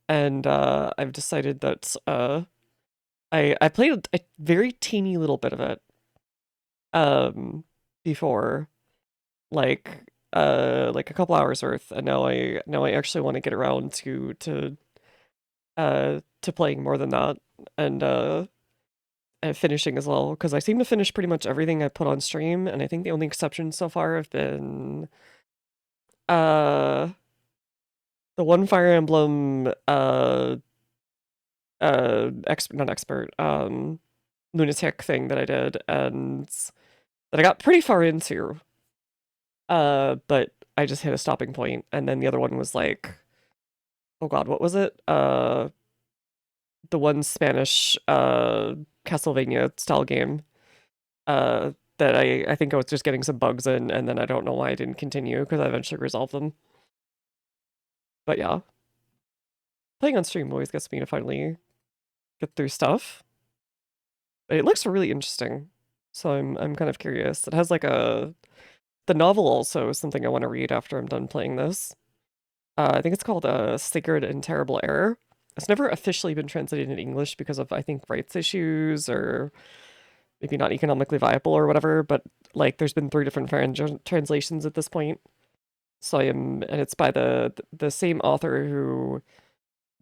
and I've decided that I played a very teeny little bit of it before, like a couple hours worth, and now I actually want to get around to playing more than that, and and finishing as well, because I seem to finish pretty much everything I put on stream, and I think the only exceptions so far have been uh the one Fire Emblem not expert lunatic thing that I did, and that I got pretty far into, but I just hit a stopping point, and then the other one was like, oh god, what was it? The one Spanish Castlevania style game that I think I was just getting some bugs in, and then I don't know why I didn't continue because I eventually resolved them. But yeah, playing on stream always gets me to finally get through stuff. But it looks really interesting, so I'm kind of curious. It has like the novel also is something I want to read after I'm done playing this. I think it's called Sacred and Terrible Error. It's never officially been translated in English because of, I think, rights issues or maybe not economically viable or whatever, but like there's been 3 different translations at this point. So and it's by the same author who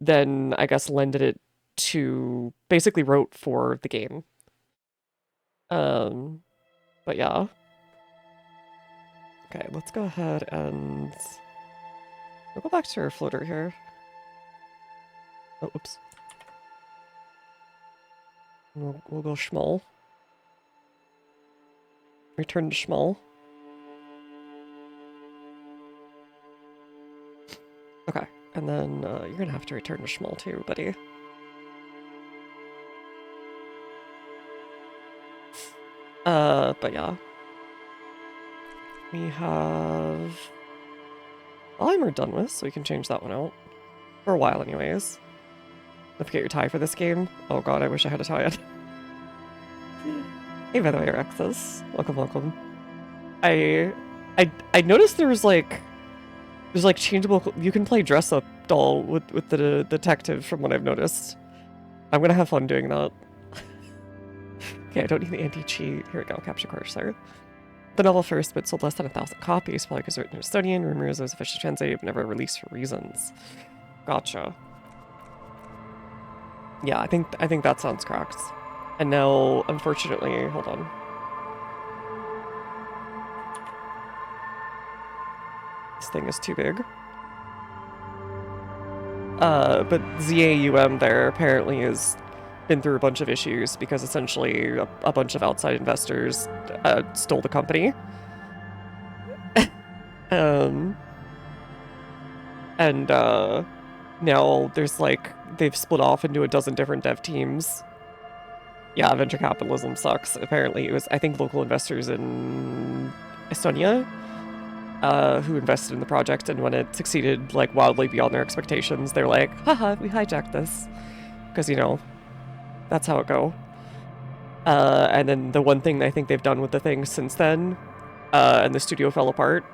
then I guess lended it to, basically wrote for the game. Um, but yeah. Okay, let's go ahead and we'll go back to our floater here. Oh, oops. We'll go Schmull. Return to Schmull. Okay, and then you're gonna have to return to Schmull too, buddy. But yeah. We have Alzheimer done with, so we can change that one out. For a while anyways. Don't forget your tie for this game. Oh god, I wish I had a tie it. Hey, by the way, Rexus. Welcome, welcome. I noticed there's like changeable, you can play dress up doll with the detective from what I've noticed. I'm gonna have fun doing that. Okay, I don't need the anti-cheat. Here we go, capture cursor. The novel first, but sold less than 1,000 copies, probably because it's written in Estonian. Rumors it was officially translated, but never released for reasons. Gotcha. Yeah, I think that sounds correct. And now, unfortunately, hold on. This thing is too big. But ZAUM there apparently has been through a bunch of issues because essentially a bunch of outside investors stole the company. And now there's like, they've split off into a dozen different dev teams. Yeah, venture capitalism sucks. Apparently it was, I think, local investors in Estonia who invested in the project, and when it succeeded like wildly beyond their expectations, they're like, haha, we hijacked this. Because, you know, that's how it go. And then the one thing I think they've done with the thing since then, and the studio fell apart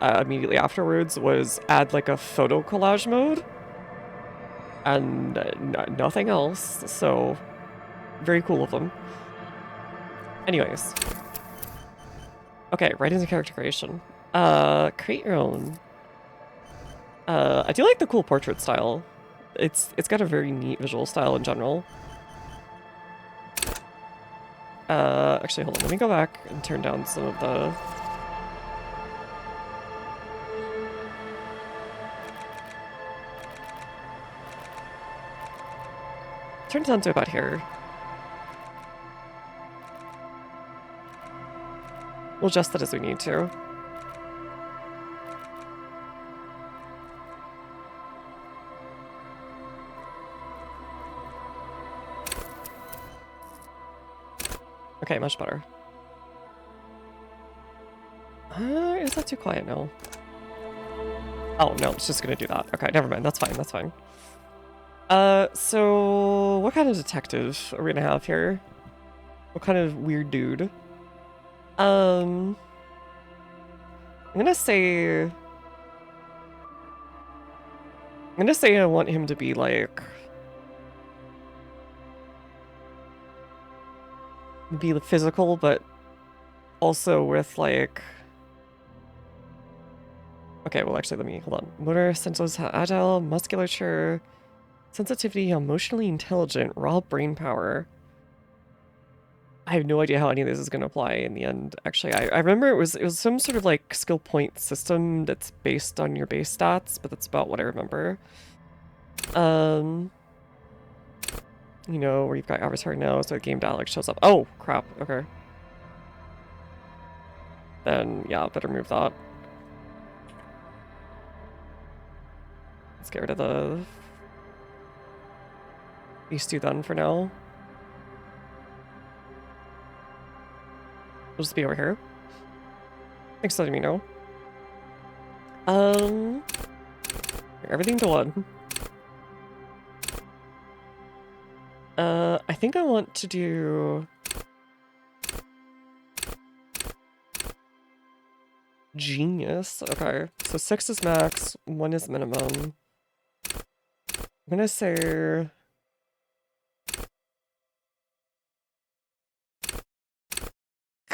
immediately afterwards, was add like a photo collage mode. And nothing else, so very cool of them. Anyways. Okay, right into character creation. Create your own. I do like the cool portrait style. It's got a very neat visual style in general. Actually, hold on. Let me go back and turn down some of the... Turn it down to about here. We'll adjust it as we need to. Okay, much better. Is that too quiet now? Oh, no, it's just gonna do that. Okay, never mind. That's fine, that's fine. So what kind of detective are we gonna have here? What kind of weird dude? I'm gonna say... gonna say I want him to be like... be physical, but also with like... Okay, well actually let me, hold on. Motor, senses, agile, musculature, sensitivity, emotionally intelligent, raw brain power. I have no idea how any of this is going to apply in the end. Actually, I remember it was some sort of like skill point system that's based on your base stats, but that's about what I remember. You know, where you've got avatar now, so game dialog shows up. Oh, crap. Okay. Then, yeah, better move that. Let's get rid of these two then for now. We'll just be over here. Thanks for letting me know. Everything to one. I think I want to do... Genius. Okay, so 6 is max, 1 is minimum. I'm gonna say...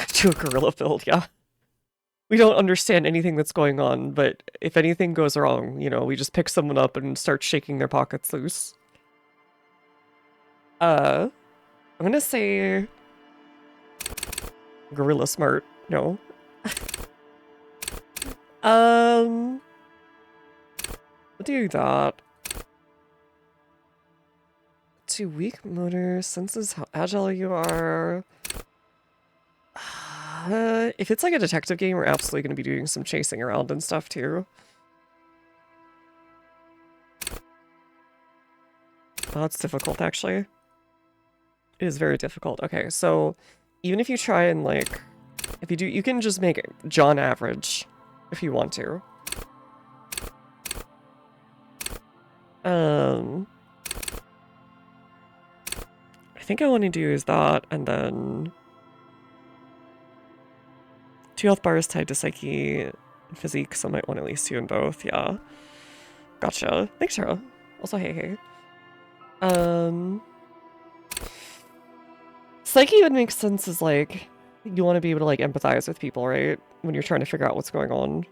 do a gorilla build, yeah. We don't understand anything that's going on, but if anything goes wrong, you know, we just pick someone up and start shaking their pockets loose. I'm gonna say... Gorilla smart. No. We'll do that. 2 weak motor, senses how agile you are. If it's like a detective game, we're absolutely going to be doing some chasing around and stuff too. Oh, that's difficult actually. It is very difficult. Okay, so even if you try and like, if you do, you can just make John average if you want to. I think I want to do is that, and then 2 health bars tied to psyche and physique, so I might want at least 2 in both, yeah. Gotcha. Thanks, Sarah. Also, hey. Psyche would make sense as, like, you want to be able to, like, empathize with people, right? When you're trying to figure out what's going on.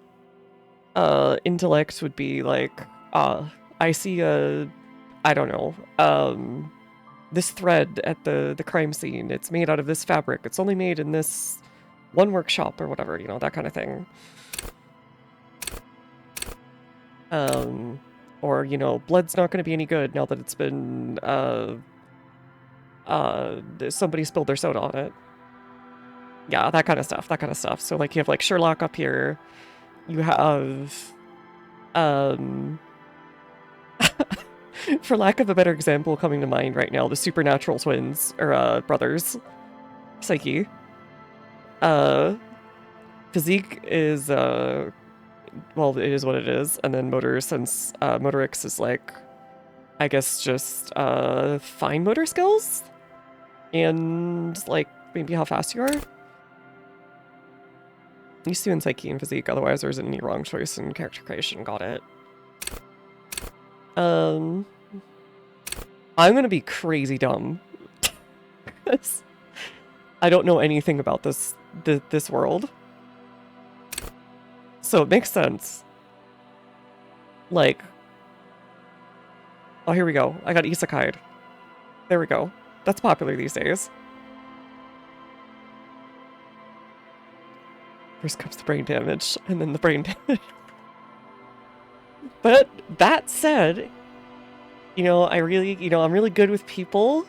Intellect would be, like, I see a... I don't know, this thread at the crime scene. It's made out of this fabric. It's only made in this one workshop or whatever, you know, that kind of thing. Or, you know, blood's not going to be any good now that it's been, somebody spilled their soda on it. Yeah, that kind of stuff, So, like, you have, like, Sherlock up here. You have, for lack of a better example coming to mind right now, the supernatural twins, or, brothers. Psyche. Physique is, well, it is what it is, and then motor, since, motorics is, like, I guess just, fine motor skills? And, like, maybe how fast you are? These 2 in psyche and physique, otherwise there isn't any wrong choice in character creation, got it. I'm gonna be crazy dumb. I don't know anything about this world. So it makes sense. Like... Oh, here we go. I got isekai'd. There we go. That's popular these days. First comes the brain damage, and then the brain damage. But that said, you know, I'm really good with people.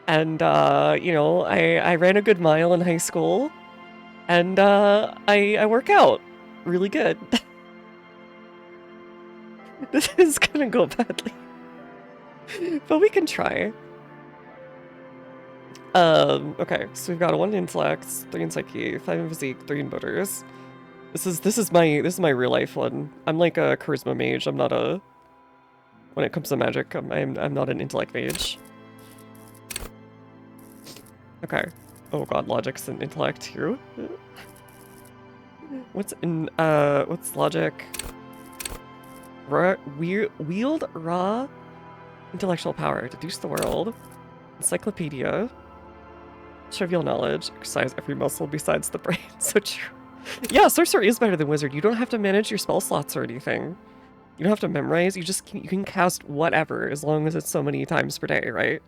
And, you know, I ran a good mile in high school. And, I work out really good. This is gonna go badly. But we can try. Okay, so we've got a 1 in intellect, 3 in psyche, 5 in physique, 3 in motors. This is my real life one. I'm like a charisma mage. I'm not a... When it comes to magic, I'm not an intellect mage. Okay. Oh god, logic's an intellect here. What's logic? Wield raw intellectual power. Deduce the world. Encyclopedia. Trivial knowledge. Exercise every muscle besides the brain. So true. Yeah, sorcerer is better than wizard. You don't have to manage your spell slots or anything. You don't have to memorize. You can cast whatever as long as it's so many times per day, right?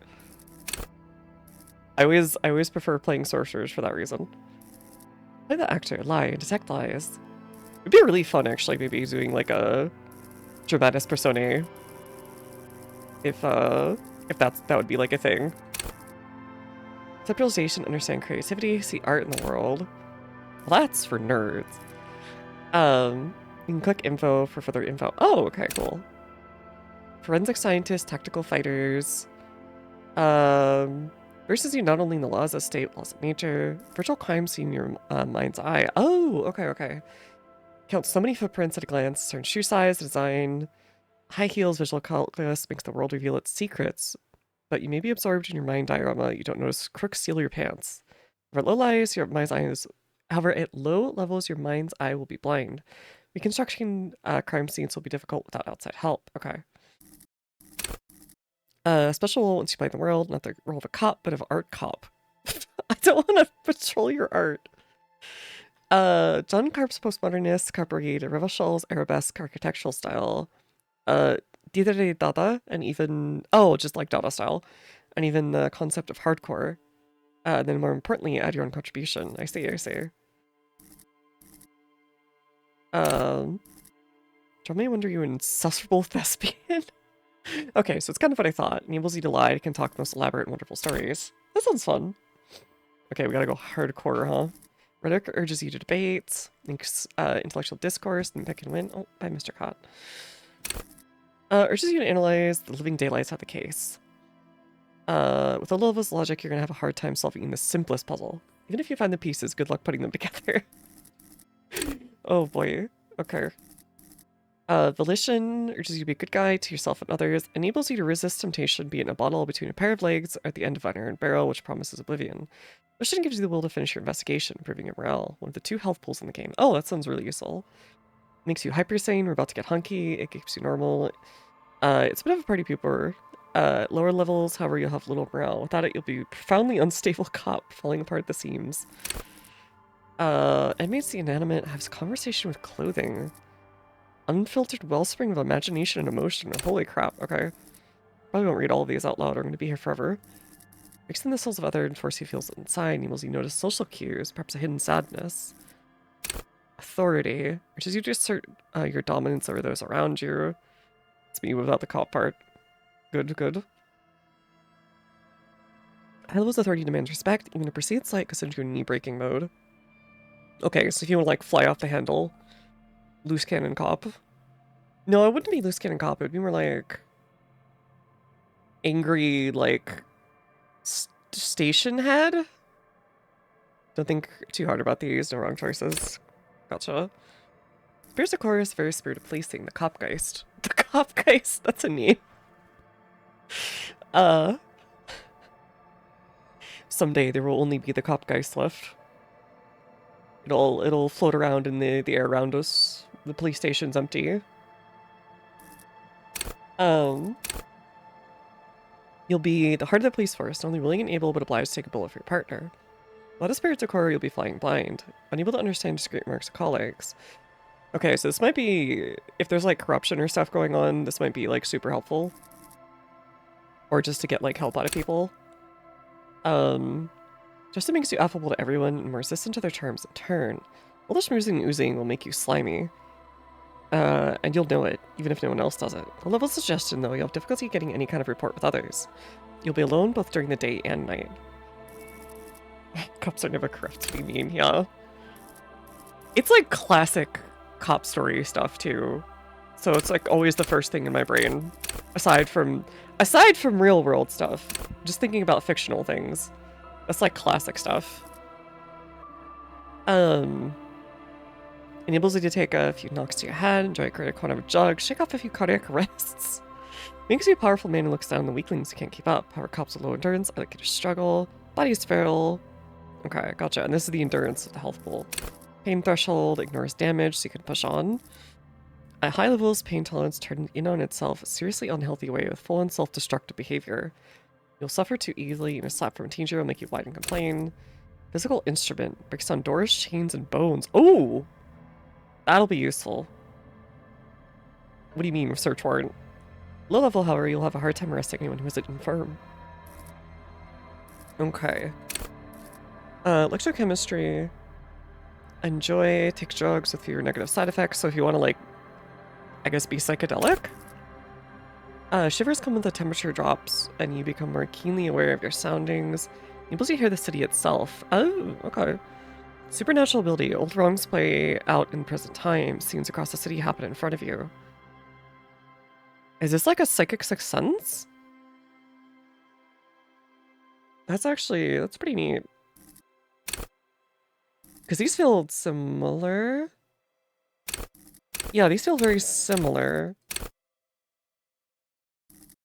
I always prefer playing sorcerers for that reason. Play the actor, lie, detect lies. It'd be really fun actually, maybe doing like a dramatis personae. If that would be like a thing. Conceptualization, understand creativity, see art in the world. Well, that's for nerds. You can click info for further info. Oh, okay, cool. Forensic scientists, tactical fighters. Versus you not only in the laws of state, laws of nature, virtual crime scene in your mind's eye. Oh, okay. Count so many footprints at a glance, certain shoe size, design, high heels, visual calculus, makes the world reveal its secrets. But you may be absorbed in your mind diorama. You don't notice crooks steal your pants. However, at low levels, your mind's eye will be blind. Reconstructing crime scenes will be difficult without outside help. Okay. Special role once you play the world, not the role of a cop, but of art cop. I don't want to patrol your art. John Carp's postmodernist, Carp Brigade, Revochel's arabesque architectural style. Diderot Dada, and even just like Dada style, and even the concept of hardcore. Then more importantly, add your own contribution. I see. Drama wonder you an insufferable thespian. Okay, so it's kind of what I thought. Enables you to lie, can talk the most elaborate and wonderful stories. That sounds fun. Okay, we gotta go hardcore, huh? Rhetoric urges you to debate, links intellectual discourse, and pick and win. Oh, by Mr. Cott. Urges you to analyze the living daylights of the case. With a little of this logic, you're gonna have a hard time solving the simplest puzzle. Even if you find the pieces, good luck putting them together. Oh boy. Okay. Volition urges you to be a good guy to yourself and others, enables you to resist temptation, be it in a bottle, between a pair of legs, or at the end of an iron barrel, which promises oblivion. Volition gives you the will to finish your investigation, improving your morale. One of the 2 health pools in the game. Oh, that sounds really useful. Makes you hyper sane, we're about to get hunky, it keeps you normal. It's a bit of a party pooper. At lower levels, however, you'll have little morale. Without it, you'll be a profoundly unstable cop, falling apart at the seams. Enemies the inanimate has conversation with clothing. Unfiltered wellspring of imagination and emotion. Holy crap, okay. Probably won't read all of these out loud, I'm going to be here forever. Breaks in the souls of others and force you feels inside, enables you to notice social cues, perhaps a hidden sadness. Authority, which is you to assert your dominance over those around you. It's me without the cop part. Good. High levels of authority demands respect, even a perceived slight goes into a knee-breaking mode. Okay, so if you want to, like, fly off the handle, loose cannon cop. No, it wouldn't be loose cannon cop, it would be more like angry, like, station head? Don't think too hard about these, no wrong choices. Gotcha. Spirits of Chorus, very spirit of policing, the Copgeist. The Copgeist, that's a name. Someday there will only be the Copgeist left. It'll float around in the air around us. The police station's empty. You'll be the heart of the police force, only willing and able but obliged to take a bullet for your partner. A lot of spirits of horror, you'll be flying blind, unable to understand discreet remarks of colleagues. Okay, so this might be, if there's like corruption or stuff going on, this might be like super helpful. Or just to get like help out of people. Just it makes you affable to everyone and more resistant to their charms in turn. All this schmoozing and oozing will make you slimy. And you'll know it, even if no one else does it. A level suggestion though, you'll have difficulty getting any kind of report with others. You'll be alone both during the day and night. Cops are never corrupt to be mean, yeah. It's like classic cop story stuff too. So it's like always the first thing in my brain. Aside from real world stuff. Just thinking about fictional things. That's like classic stuff. Enables you to take a few knocks to your head, enjoy a greater quantity of jugs, shake off a few cardiac arrests. Makes you a powerful man who looks down on the weaklings who can't keep up. Power cops with low endurance, I like you to struggle. Body is feral. Okay, gotcha. And this is the endurance of the health pool. Pain threshold, ignores damage, so you can push on. At high levels, pain tolerance turns in on itself a seriously unhealthy way with full-on self-destructive behavior. You'll suffer too easily, and a slap from a teenager will make you whine and complain. Physical instrument breaks down doors, chains, and bones. Oh! That'll be useful. What do you mean, search warrant? Low level, however, you'll have a hard time arresting anyone who isn't infirm. Okay. Electrochemistry. Enjoy, take drugs with fewer negative side effects. So if you want to, like, I guess be psychedelic? Shivers come with the temperature drops, and you become more keenly aware of your surroundings. Enables you to hear the city itself. Oh, okay. Supernatural ability. Old wrongs play out in present time. Scenes across the city happen in front of you. Is this like a psychic sixth sense? That's pretty neat. Because these feel similar. Yeah, these feel very similar.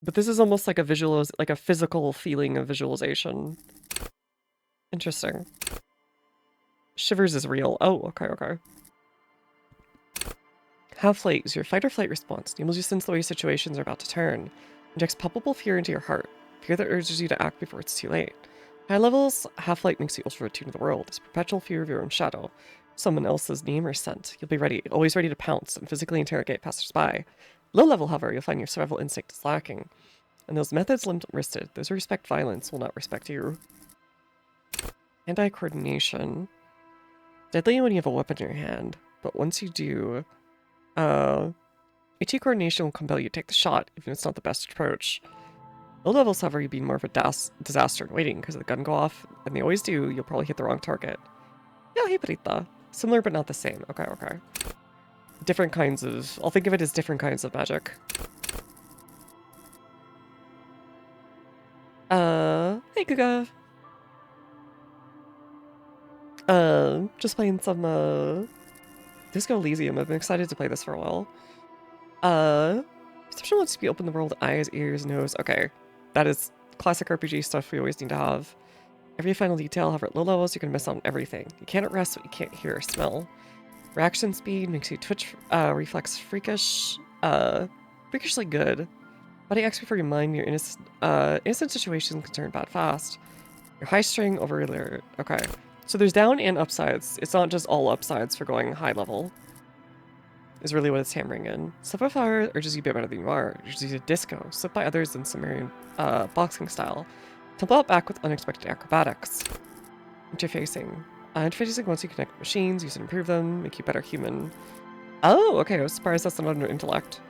But this is almost like like a physical feeling of visualization. Interesting. Shivers is real. Oh, okay. Have flight is your fight or flight response. Enables you sense the way situations are about to turn. Injects palpable fear into your heart. Fear that urges you to act before it's too late. High levels, half-light makes you ultra attuned to the world. It's perpetual fear of your own shadow. Someone else's name or scent. You'll be ready, always ready to pounce and physically interrogate passersby. Low level, however, you'll find your survival instinct is lacking. And those methods limit-wristed. Those who respect violence will not respect you. Anti-coordination. Deadly when you have a weapon in your hand, but once you do, AT coordination will compel you to take the shot, even if it's not the best approach. Low levels, however, you'd be more of a disaster in waiting, because if the gun go off, and they always do, you'll probably hit the wrong target. Yeah, hey, Brita. Similar but not the same. Okay. Different kinds of... I'll think of it as different kinds of magic. Hey, Guga. Just playing some, Disco Elysium. I've been excited to play this for a while. Perception wants to be open the world, eyes, ears, nose. Okay. That is classic RPG stuff we always need to have. Every final detail, however, at low levels, you can miss out on everything. You can't arrest what you can't hear or smell. Reaction speed makes you twitch, reflex freakishly good. Body acts before your mind, your innocent situations can turn bad fast. Your high string over alert. Okay. So there's down and upsides. It's not just all upsides for going high level. Is really what it's hammering in. Slip of fire urges you to be better than you are. Urges you to disco. Slip by others in Sumerian boxing style. Temple out back with unexpected acrobatics. Interfacing. Interfacing once you connect with machines, use and improve them, make you a better human. Oh, okay. I was surprised that's not under intellect.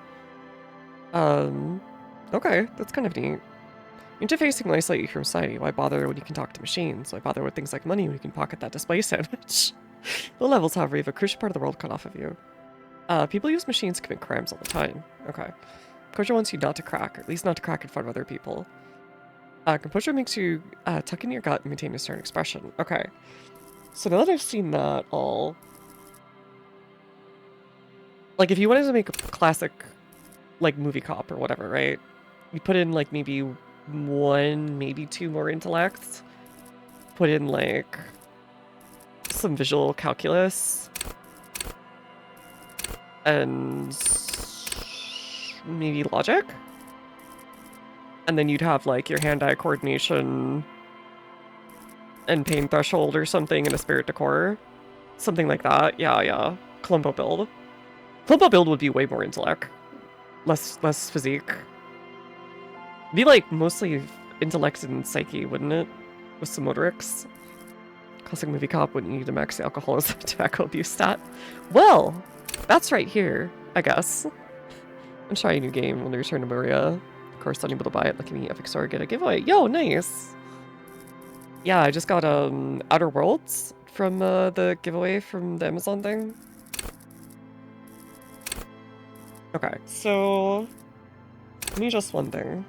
Okay. That's kind of neat. Interfacing will isolate you from society. Why bother when you can talk to machines? Why bother with things like money when you can pocket that display sandwich? Low levels, however, you have a crucial part of the world cut off of you. People use machines to commit crimes all the time. Okay. Composure wants you not to crack, or at least not to crack in front of other people. Composure makes you tuck in your gut and maintain a certain expression. Okay. So now that I've seen that all... Like, if you wanted to make a classic, like, movie cop or whatever, right? You put in, like, maybe one, maybe two more intellects. Put in, like, some visual calculus. And maybe logic? And then you'd have, like, your hand-eye coordination and pain threshold or something in a spirit decor. Something like that. Yeah. Columbo build. Columbo build would be way more intellect. Less physique. Be like mostly intellect and psyche, wouldn't it? With some motorics. Classic movie cop wouldn't need to max the alcoholism tobacco abuse stat. Well, that's right here, I guess. I'm trying a new game when they return to Maria. Of course, unable to buy it. Lucky me, Epic Store, get a giveaway. Yo, nice! Yeah, I just got Outer Worlds from the giveaway from the Amazon thing. Okay, so let me just one thing.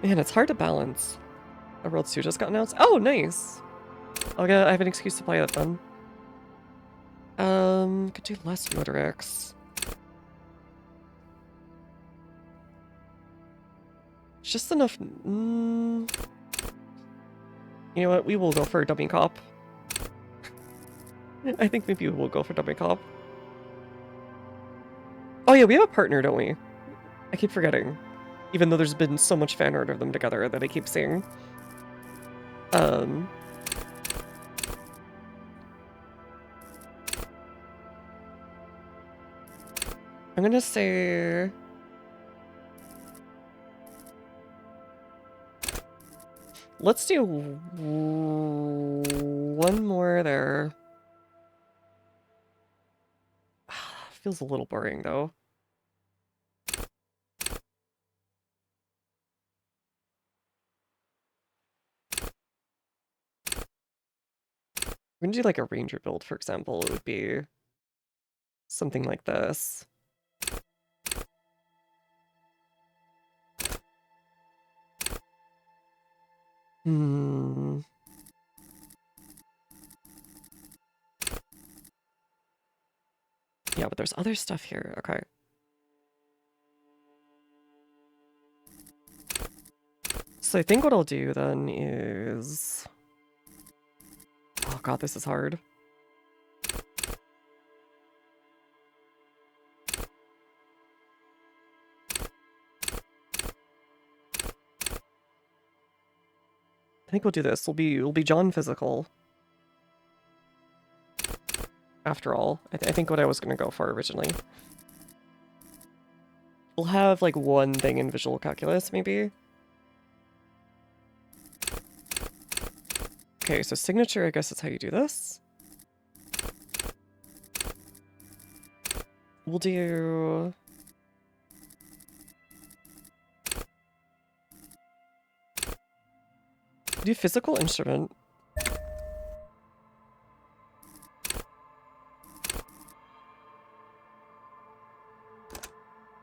Man, it's hard to balance. A World 2 just got announced. Oh, nice! I have an excuse to play it then. Could do less motorics. It's just enough. You know what? We will go for a dummy cop. I think maybe we'll go for dummy cop. Oh yeah, we have a partner, don't we? I keep forgetting. Even though there's been so much fan art of them together that I keep seeing. I'm gonna say... Let's do one more there. Feels a little boring, though. We're gonna do like a ranger build, for example. It would be something like this. Yeah, but there's other stuff here. Okay. So I think what I'll do then is... Oh god, this is hard. I think we'll do this. We'll be John physical. After all, I think what I was gonna go for originally. We'll have like one thing in visual calculus, maybe. Okay, so signature, I guess that's how you do this. We'll do... Do physical instrument.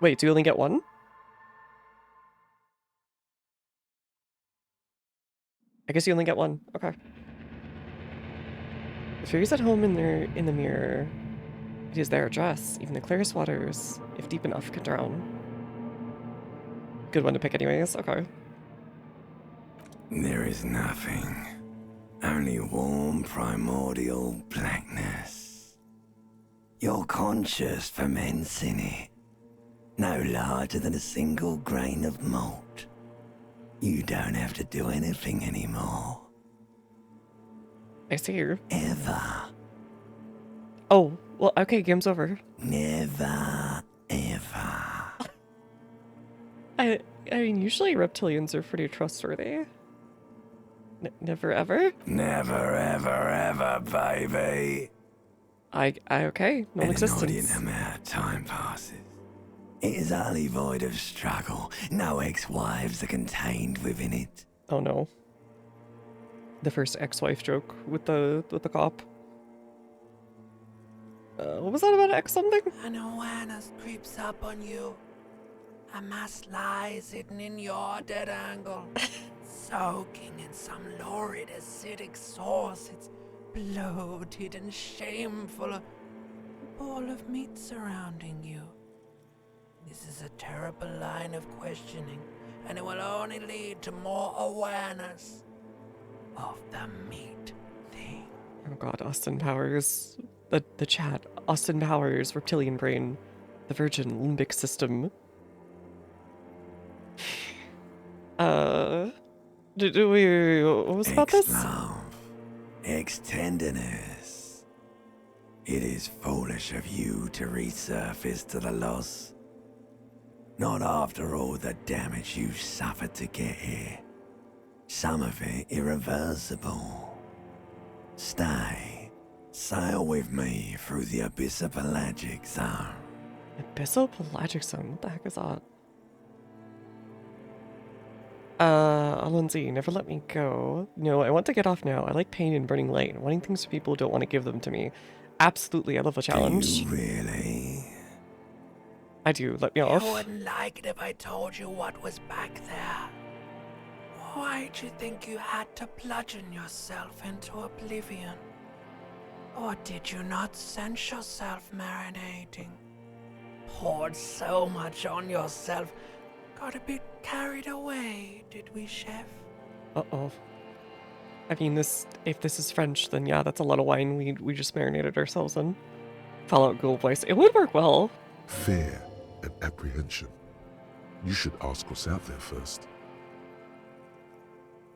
Wait, do you only get one? I guess you only get one. Okay. The fairies at home in the mirror. It is their address. Even the clearest waters, if deep enough, can drown. Good one to pick anyways. Okay. There is nothing. Only warm primordial blackness. You're conscious ferments in it. No larger than a single grain of malt. You don't have to do anything anymore. I see you. Ever. Oh, well, okay, game's over. Never, ever. I mean, usually reptilians are pretty trustworthy. Never ever? Never, ever, ever, baby. Okay, non-existence. An inordinate amount of time passes. It is utterly void of struggle. No ex-wives are contained within it. Oh no. The first ex-wife joke with the cop. What was that about ex something? An awareness creeps up on you. A mass lies hidden in your dead angle. Soaking in some lurid acidic sauce. It's bloated and shameful. A ball of meat surrounding you. This is a terrible line of questioning, and it will only lead to more awareness of the meat thing. Oh god, Austin Powers. The chat. Austin Powers, reptilian brain. The virgin limbic system. Do we... What was about this? Ex-love. Ex-tenderness. It is foolish of you to resurface to the loss. Not after all the damage you've suffered to get here. Some of it irreversible. Stay. Sail with me through the abyssopelagic zone. Abyssopelagic zone? What the heck is that? Lindsay, never let me go. No, I want to get off now. I like pain and burning light, and wanting things for people who don't want to give them to me. Absolutely, I love a challenge. Do you really? I do. Let me off. You wouldn't like it if I told you what was back there. Why'd you think you had to bludgeon yourself into oblivion? Or did you not sense yourself marinating? Poured so much on yourself, Got a bit carried away, did we, Chef? Uh-oh. I mean, if this is French, then yeah, that's a lot of wine we just marinated ourselves in. Fallout Ghoul voice. It would work well. Fear and apprehension. You should ask what's out there first.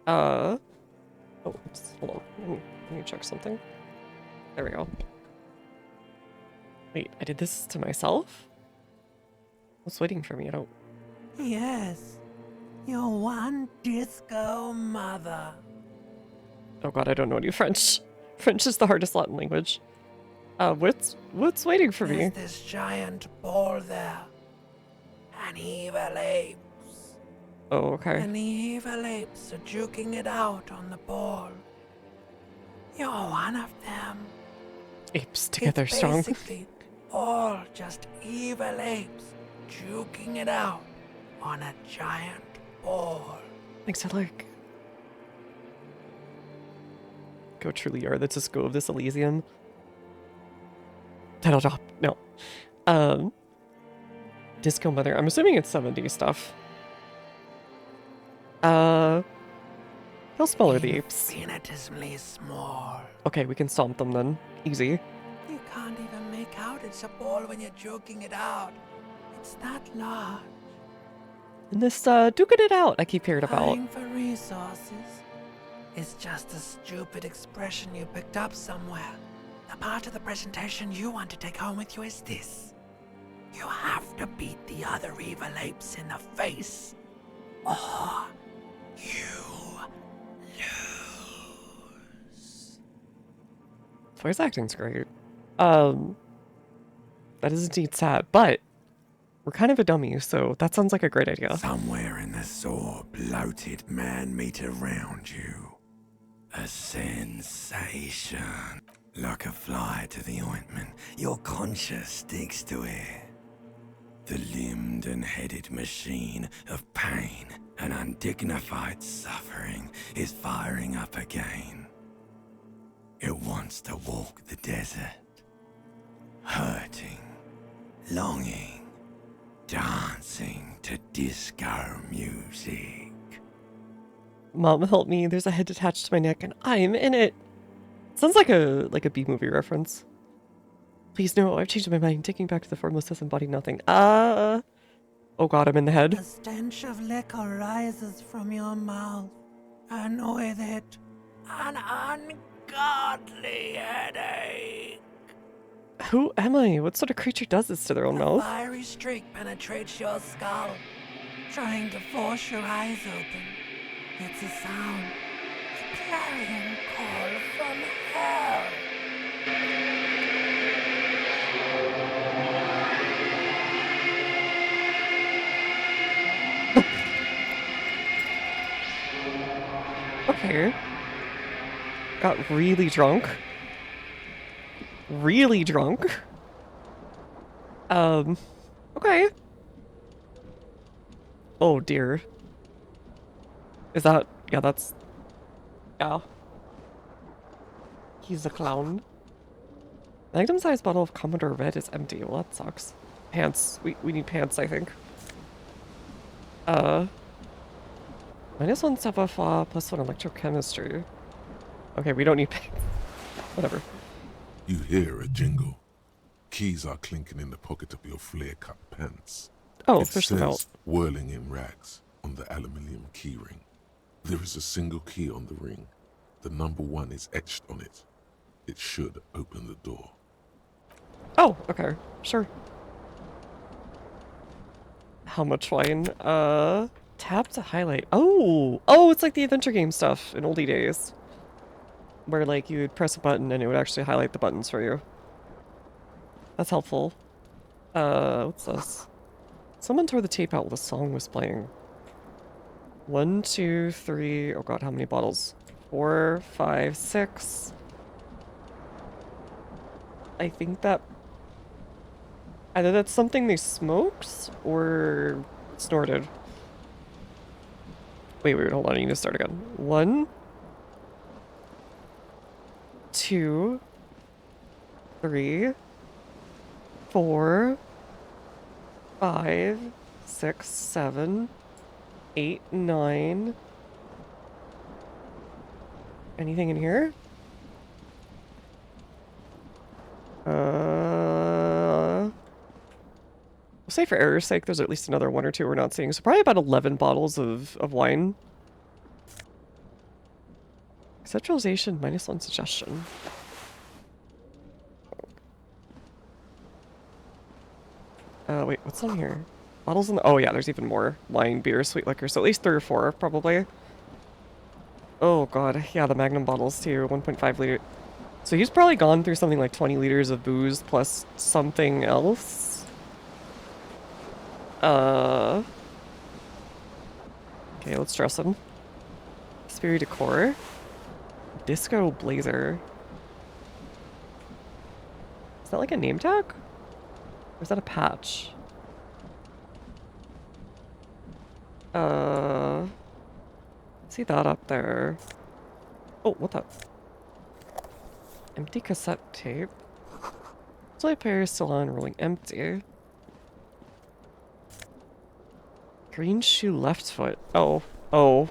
Oh, oops. Hold on. Let me check something. There we go. Wait, I did this to myself? What's waiting for me? I don't... Yes. Your one disco mother. Oh god, I don't know any French. French is the hardest Latin language. What's waiting for me? There's this giant ball there. An evil apes. Oh, okay. And the evil apes are juking it out on the ball. You're one of them. Apes together It's strong. basically all just evil apes juking it out on a giant ball. Thanks, Hedlark. Go truly are the Tisco of this Elysium. Title drop. No. Disco Mother. I'm assuming it's 70s stuff. How small are the apes? Infinitesimally small. Okay, we can stomp them then. Easy. You can't even make out it's a ball when you're joking it out. It's that large. And this, duking it out I keep hearing about. Crying for resources. It's just a stupid expression you picked up somewhere. The part of the presentation you want to take home with you is this. You have to beat the other evil apes in the face, or you lose. Voice acting's great. That is indeed sad, but we're kind of a dummy, so that sounds like a great idea. Somewhere in the sore, bloated man meet around you. A sensation. Like a fly to the ointment, your conscience sticks to it. The limbed and headed machine of pain and undignified suffering is firing up again. It wants to walk the desert, hurting, longing, dancing to disco music. Mom, help me. There's a head attached to my neck and I'm in it. Sounds like a B-movie reference. Please no, I've changed my mind. Taking back to the formlessness and body nothing. Oh god, I'm in the head. A stench of liquor rises from your mouth, and with it, an ungodly headache. Who am I? What sort of creature does this to their own A mouth? fiery streak penetrates your skull, trying to force your eyes open. It's a sound, a clarion call from hell. Okay. Got really drunk. Really drunk. Okay. Oh dear. Is that... yeah, that's... yeah. He's a clown. Magnum-sized bottle of Commodore Red is empty. Well, that sucks. Pants. We need pants, I think. -1 savoir-faire, +1 electrochemistry. Okay, we don't need pants. Whatever. You hear a jingle. Keys are clinking in the pocket of your flare-cut pants. Oh, It fish them out. says, whirling in rags, on the aluminium key ring. There is a single key on the ring. The number 1 is etched on it. It should open the door. Oh, okay. Sure. How much wine? Tap to highlight. Oh! Oh, it's like the adventure game stuff in oldie days. Where, like, you'd press a button and it would actually highlight the buttons for you. That's helpful. What's this? Someone tore the tape out while the song was playing. 1, 2, 3... oh god, how many bottles? 4, 5, 6... I think that... either that's something they smoked, or snorted. Wait, hold on, I need to start again. 1... 2... 3... 4... 5... 6, 7, 8, 9. Anything in here? We'll say for error's sake, there's at least another 1 or 2 we're not seeing. So probably about 11 bottles of wine. Conceptualization, -1 suggestion. Wait, what's on here? Bottles in the... Oh yeah, there's even more. Wine, beer, sweet liquor. So at least 3 or 4, probably. Oh god, yeah, the Magnum bottles too. 1.5 liter. So he's probably gone through something like 20 liters of booze plus something else. Okay, let's dress him. Spirit decor. Disco blazer. Is that like a name tag? Or is that a patch? See that up there. Oh, what the? Empty cassette tape. Display player is still on, rolling empty. Green shoe left foot. Oh. Oh.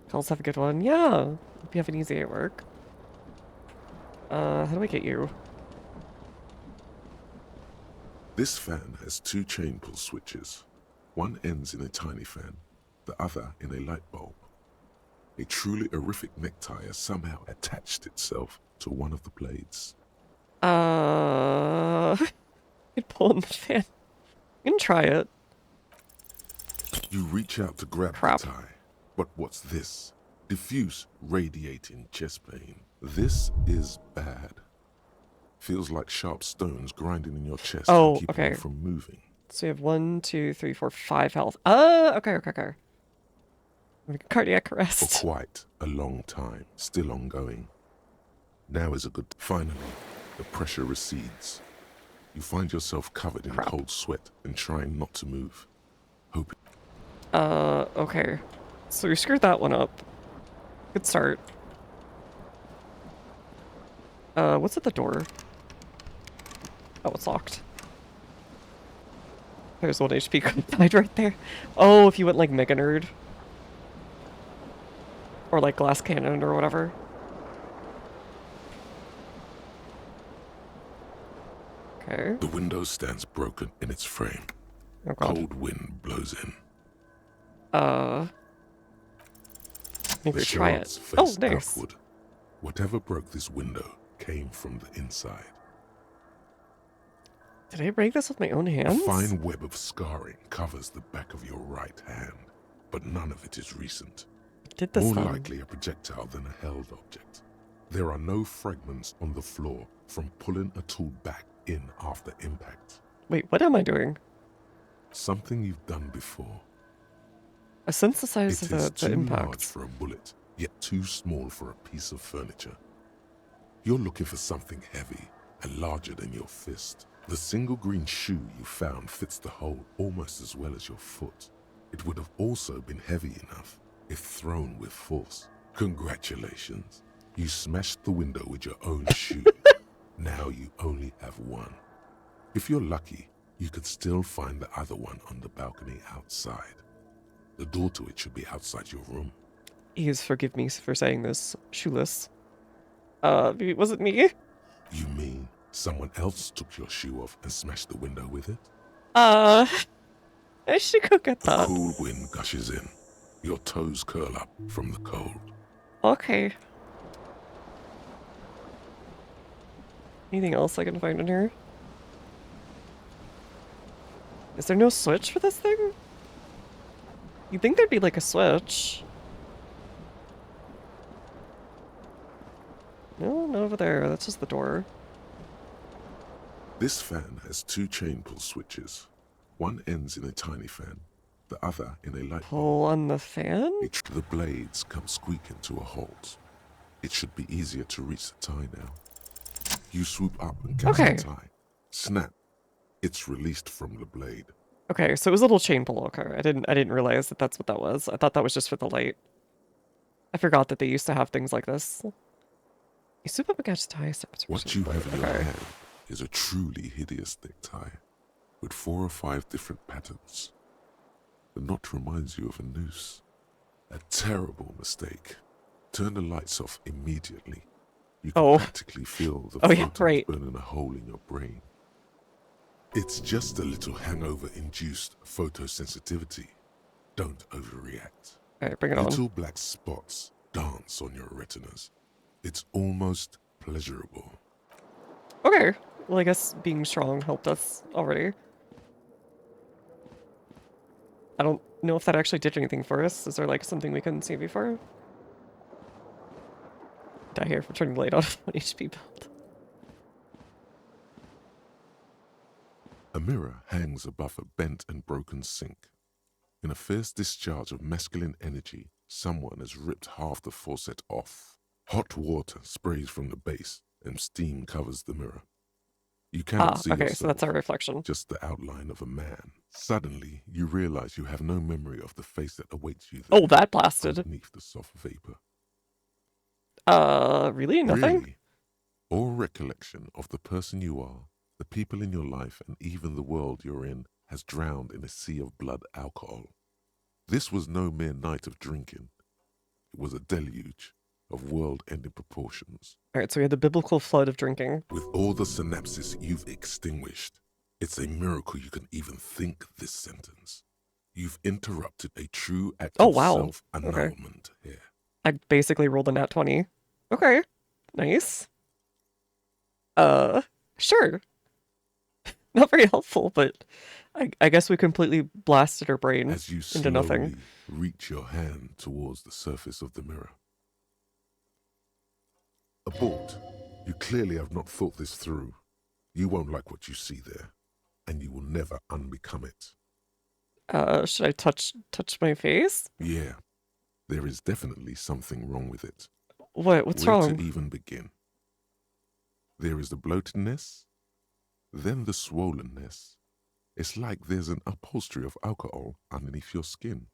Calls have a good one. Yeah. Hope you have an easy day at work. How do I get you? This fan has 2 chain pull switches. One ends in a tiny fan, the other in a light bulb. A truly horrific necktie has somehow attached itself to one of the blades. You'd pull in the fan. You can try it. You reach out to grab Crap. the tie, but what's this? Diffuse radiating chest pain. This is bad. Feels like sharp stones grinding in your chest Oh, and keeping okay. you from moving. So we have 1, 2, 3, 4, 5 health. Okay. Cardiac For arrest. quite a long time, still ongoing. Now is a good... Finally, the pressure recedes. You find yourself covered in Crap. cold sweat and trying not to move. Hoping... Okay. So we screwed that one up. Good start. What's at the door? Oh, it's locked. There's 1 HP died right there. Oh, if you went like Mega Nerd. Or like Glass Cannon or whatever. Okay. The window stands broken in its frame. Oh god. Cold wind blows in. Maybe The try shards it. face Oh, nice. outward. Whatever broke this window came from the inside. Did I break this with my own A hands? fine web of scarring covers the back of your right hand, but none of it is recent. Did this More then? likely a projectile than a held object. There are no fragments on the floor from pulling a tool back in after impact. Wait, what am I doing? Something you've done before. I sense the size It of is the too large impact. for a bullet, yet too small for a piece of furniture. You're looking for something heavy and larger than your fist. The single green shoe you found fits the hole almost as well as your foot. It would have also been heavy enough if thrown with force. Congratulations. You smashed the window with your own shoe. Now you only have one. If you're lucky, you could still find the other one on the balcony outside. The door to it should be outside your room. Please forgive me for saying this. Shoeless. Was it me? You mean someone else took your shoe off and smashed the window with it? I should go get A that. cool wind gushes in. Your toes curl up from the cold. Okay. Anything else I can find in here? Is there no switch for this thing? You'd think there'd be like a switch. No, not over there. That's just the door. This fan has 2 chain pull switches. One ends in a tiny fan, the other in a light bulb. Pull on the fan? The blades come squeaking to a halt. It should be easier to reach the tie now. You swoop up and catch Okay. the tie. Snap. It's released from the blade. Okay, so it was a little chain pull. Okay, I didn't realize that that's what that was. I thought that was just for the light. I forgot that they used to have things like this. You swoop up and catch the tie. What you have in your hand is a truly hideous thick tie. with 4 or 5 different patterns. The knot reminds you of a noose. A terrible mistake. Turn the lights off immediately. You can Oh. practically feel the Oh, yeah, photons right. burning a hole in your brain. It's just a little hangover-induced photosensitivity. Don't overreact. Alright, bring it on. Little black spots dance on your retinas. It's almost pleasurable. Okay. Well, I guess being strong helped us already. I don't know if that actually did anything for us. Is there, like, something we couldn't see before? Die here for turning the light on 1 HP build. A mirror hangs above a bent and broken sink. In a fierce discharge of masculine energy, someone has ripped half the faucet off. Hot water sprays from the base, and steam covers the mirror. You cannot see okay, yourself, so that's our reflection. just the outline of a man. Suddenly, you realize you have no memory of the face that awaits you Oh, there, that blasted. underneath the soft vapor. Really? Nothing? Really, all recollection of the person you are, the people in your life, and even the world you're in has drowned in a sea of blood alcohol. This was no mere night of drinking. It was a deluge of world-ending proportions. Alright, so we had the biblical flood of drinking. With all the synapses you've extinguished, it's a miracle you can even think this sentence. You've interrupted a true act Oh, of wow. self-annulment here. I basically rolled a nat 20. Okay. Nice. Sure. Not very helpful, but I guess we completely blasted our brain As you into slowly nothing. reach your hand towards the surface of the mirror. Abort. You clearly have not thought this through. You won't like what you see there, and you will never unbecome it. Should I touch my face? Yeah, there is definitely something wrong with it. What's Where wrong? to even begin? There is the bloatedness, then the swollenness. It's like there's an upholstery of alcohol underneath your skin.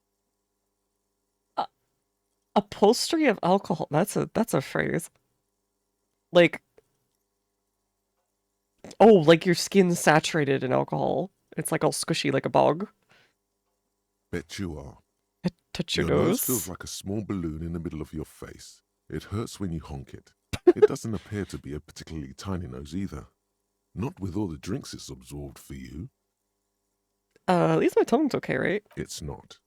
Upholstery of alcohol. That's a phrase. Like, oh, like your skin's saturated in alcohol. It's like all squishy like a bog. Bet you are. Touch your nose nose. feels like a small balloon in the middle of your face. It hurts when you honk it. It doesn't appear to be a particularly tiny nose either. Not with all the drinks it's absorbed for you. At least my tongue's okay, right? It's not.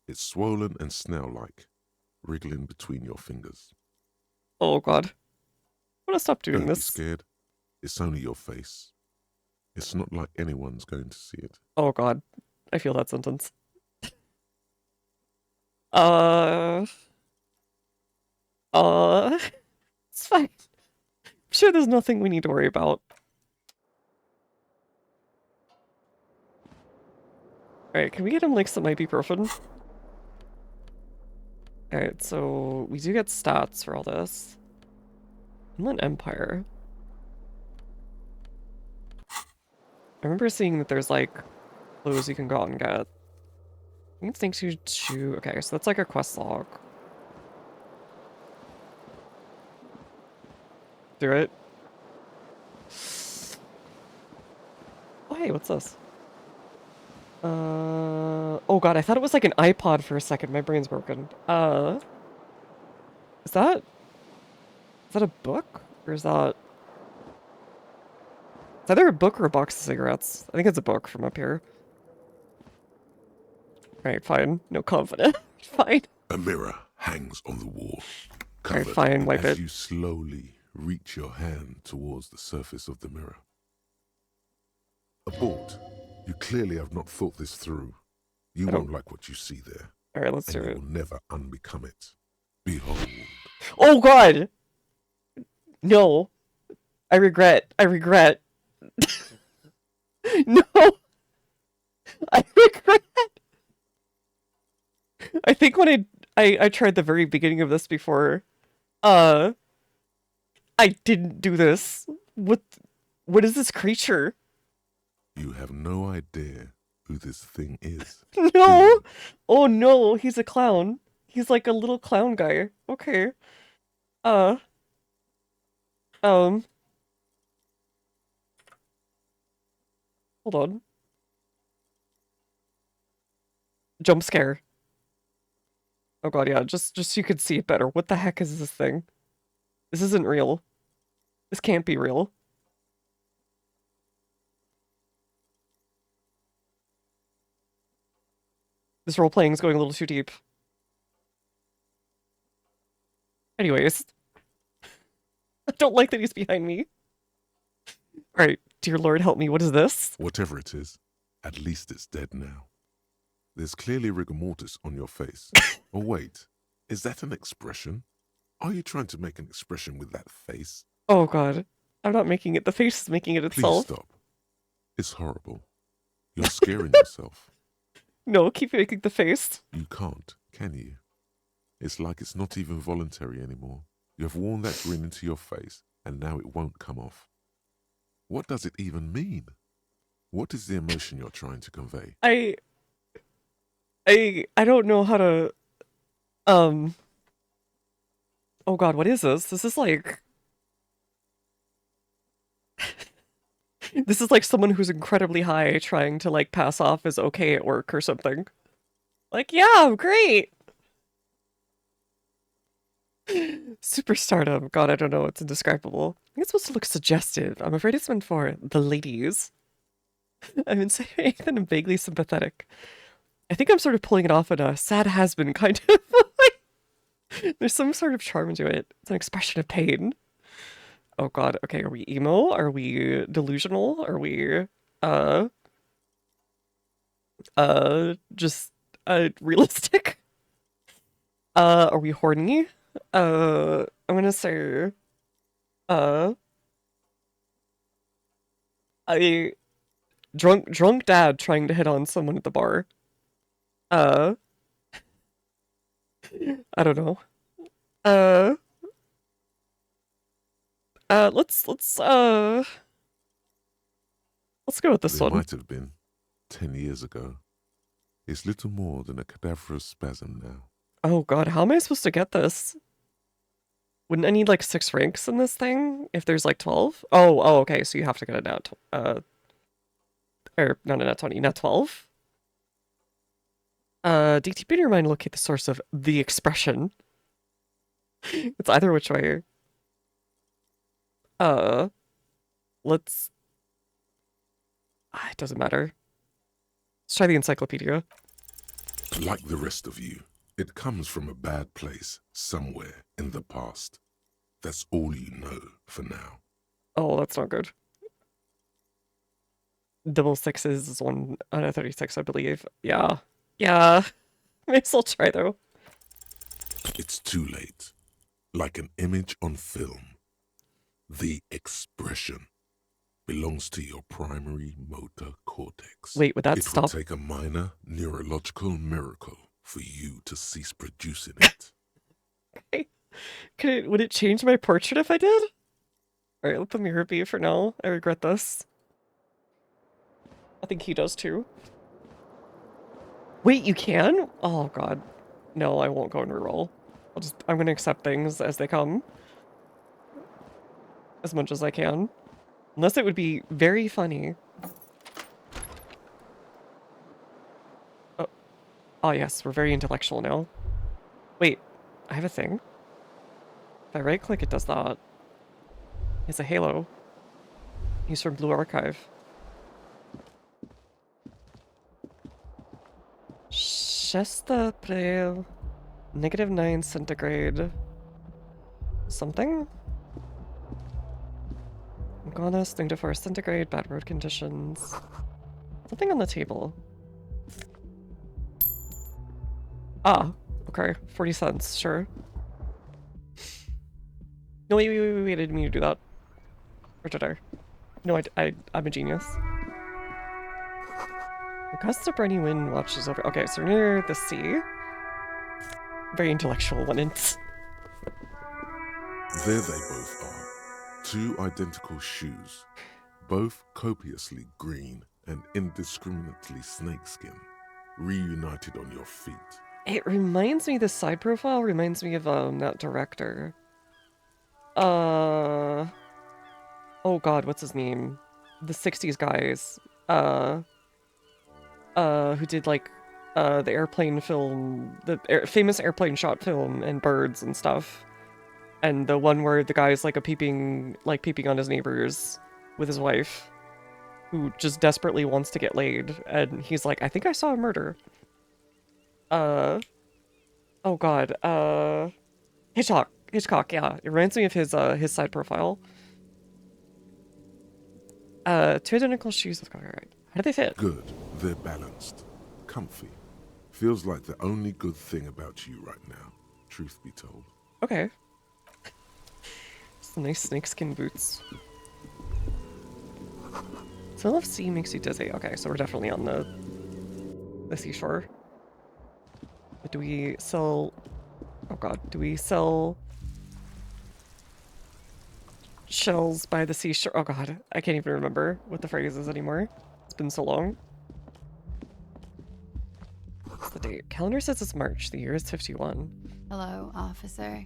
It's swollen and snail-like, wriggling between your fingers. Oh god. I'm gonna stop doing Don't this. be scared. It's only your face. It's not like anyone's going to see it. Oh god. I feel that sentence. It's fine. I'm sure there's nothing we need to worry about. Alright, can we get him like some ibuprofen? Alright, so we do get stats for all this. Inland Empire. I remember seeing that there's like clothes you can go out and get. I think thanks you to... Okay, so that's like a quest log. Do it. Oh, hey, what's this? Oh god, I thought it was like an iPod for a second. My brain's broken. Is that a book? Or is that... Is either a book or a box of cigarettes? I think it's a book from up here. Alright, fine. No confidence. Fine. A mirror hangs on the wall, Alright, covered, fine, and wipe as it. you slowly reach your hand towards the surface of the mirror. Abort. You clearly have not thought this through. You I don't- won't like what you see there, Alright, let's and do you it. will never unbecome it. Behold. Oh god! No. I regret. No! I regret! I think when I tried the very beginning of this before, I didn't do this. What is this creature? You have no idea who this thing is. No! Oh no, he's a clown. He's like a little clown guy. Okay. Hold on. Jump scare. Oh god, yeah, just so you could see it better. What the heck is this thing? This isn't real. This can't be real. This role-playing is going a little too deep. Anyways, I don't like that he's behind me. Alright, dear Lord, help me. What is this? Whatever it is, at least it's dead now. There's clearly rigor mortis on your face. Oh wait, is that an expression? Are you trying to make an expression with that face? Oh god. I'm not making it. The face is making it Please itself. stop. It's horrible. You're scaring yourself. No, keep making the face. You can't, can you? It's like it's not even voluntary anymore. You have worn that grin into your face, and now it won't come off. What does it even mean? What is the emotion you're trying to convey? I don't know how to oh god, what is this? This is like this is like someone who's incredibly high trying to like pass off as okay at work or something. Like, yeah, I'm great. Superstardom. God, I don't know. It's indescribable. I think it's supposed to look suggestive. I'm afraid it's meant for the ladies. I'm insinuating that I'm vaguely sympathetic. I think I'm sort of pulling it off in a sad has-been kind of way. There's some sort of charm to it. It's an expression of pain. Oh god, okay, are we emo? Are we delusional? Are we, just, realistic? Are we horny? I'm gonna say, I, drunk dad trying to hit on someone at the bar. I don't know. Uh, let's go with this There one. might have been 10 years ago. It's little more than a cadaverous spasm now. Oh god, how am I supposed to get this? Wouldn't I need like 6 ranks in this thing if there's like 12? Oh, okay, so you have to get a nat, or not a nat 20, nat 12? DTP in your mind, locate the source of the expression. It's either which way. Let's... it doesn't matter. Let's try the encyclopedia. Like the rest of you, it comes from a bad place somewhere in the past. That's all you know for now. Oh, that's not good. Double sixes is 1 out of 36, I believe. Yeah. Yeah. May as well try, though. It's too late. Like an image on film. The expression belongs to your primary motor cortex. Wait, would that It stop? would take a minor neurological miracle for you to cease producing it. Would it change my portrait if I did? Alright, let the mirror be for now. I regret this. I think he does too. Wait, you can? Oh god. No, I won't go and reroll. I'm gonna accept things as they come. As much as I can. Unless it would be very funny. Oh yes, we're very intellectual now. Wait, I have a thing? If I right click, it does that. It's a halo. He's from Blue Archive. Shesta Prel. -9 centigrade. Something? Gonas, thing to 4 centigrade, bad road conditions. Something on the table. Ah, okay. 40 cents, sure. No, wait, I didn't mean to do that. Or did I? No, I'm a genius. A gust of briny wind watches over. Okay, so we're near the sea. Very intellectual one. There they both are. 2 identical shoes. Both copiously green and indiscriminately snakeskin. Reunited on your feet. It reminds me, this side profile reminds me of that director. Oh god, what's his name? The 60s guys. Who did like the airplane film, the famous airplane shot film, and birds and stuff. And the one where the guy's like peeping on his neighbors with his wife, who just desperately wants to get laid, and he's like, I think I saw a murder. Oh god, Hitchcock, yeah. It reminds me of his side profile. Two identical shoes with copyright. How do they fit? Good. They're balanced. Comfy. Feels like the only good thing about you right now, truth be told. Okay. Some nice snakeskin boots. Smell of sea makes you dizzy. Okay, so we're definitely on the seashore. But do we sell... Oh god, do we sell shells by the seashore? Oh god, I can't even remember what the phrase is anymore. It's been so long. What's the date? Calendar says it's March. The year is 51. Hello, officer.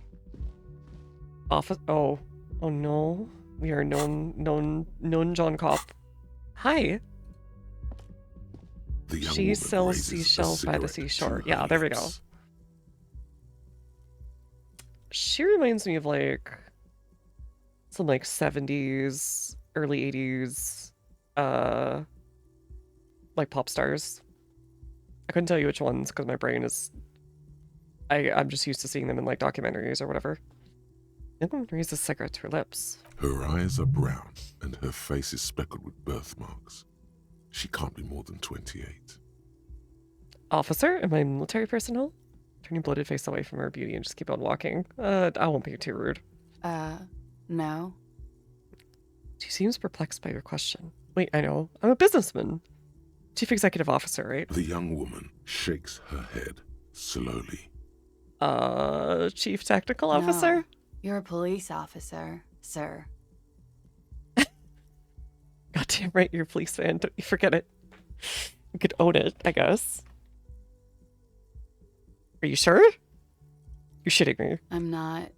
Office... Oh. Oh no. We are known John Cop. Hi. The young She woman sells raises a seashells by the cigarette seashore. to Yeah, her there we go. lips. She reminds me of like some like 70s, early 80s, like pop stars. I couldn't tell you which ones because my brain is, I'm just used to seeing them in like documentaries or whatever. The woman raises a cigarette to her lips. Her eyes are brown and her face is speckled with birthmarks. She can't be more than 28. Officer, am I military personnel? Turn your bloated face away from her beauty and just keep on walking. I won't be too rude. No. She seems perplexed by your question. Wait, I know. I'm a businessman. Chief Executive Officer, right? The young woman shakes her head slowly. Chief Technical No. Officer? You're a police officer, sir. Goddamn right, you're a policeman. Don't you forget it. You could own it, I guess. Are you sure? You're shitting me. I'm not.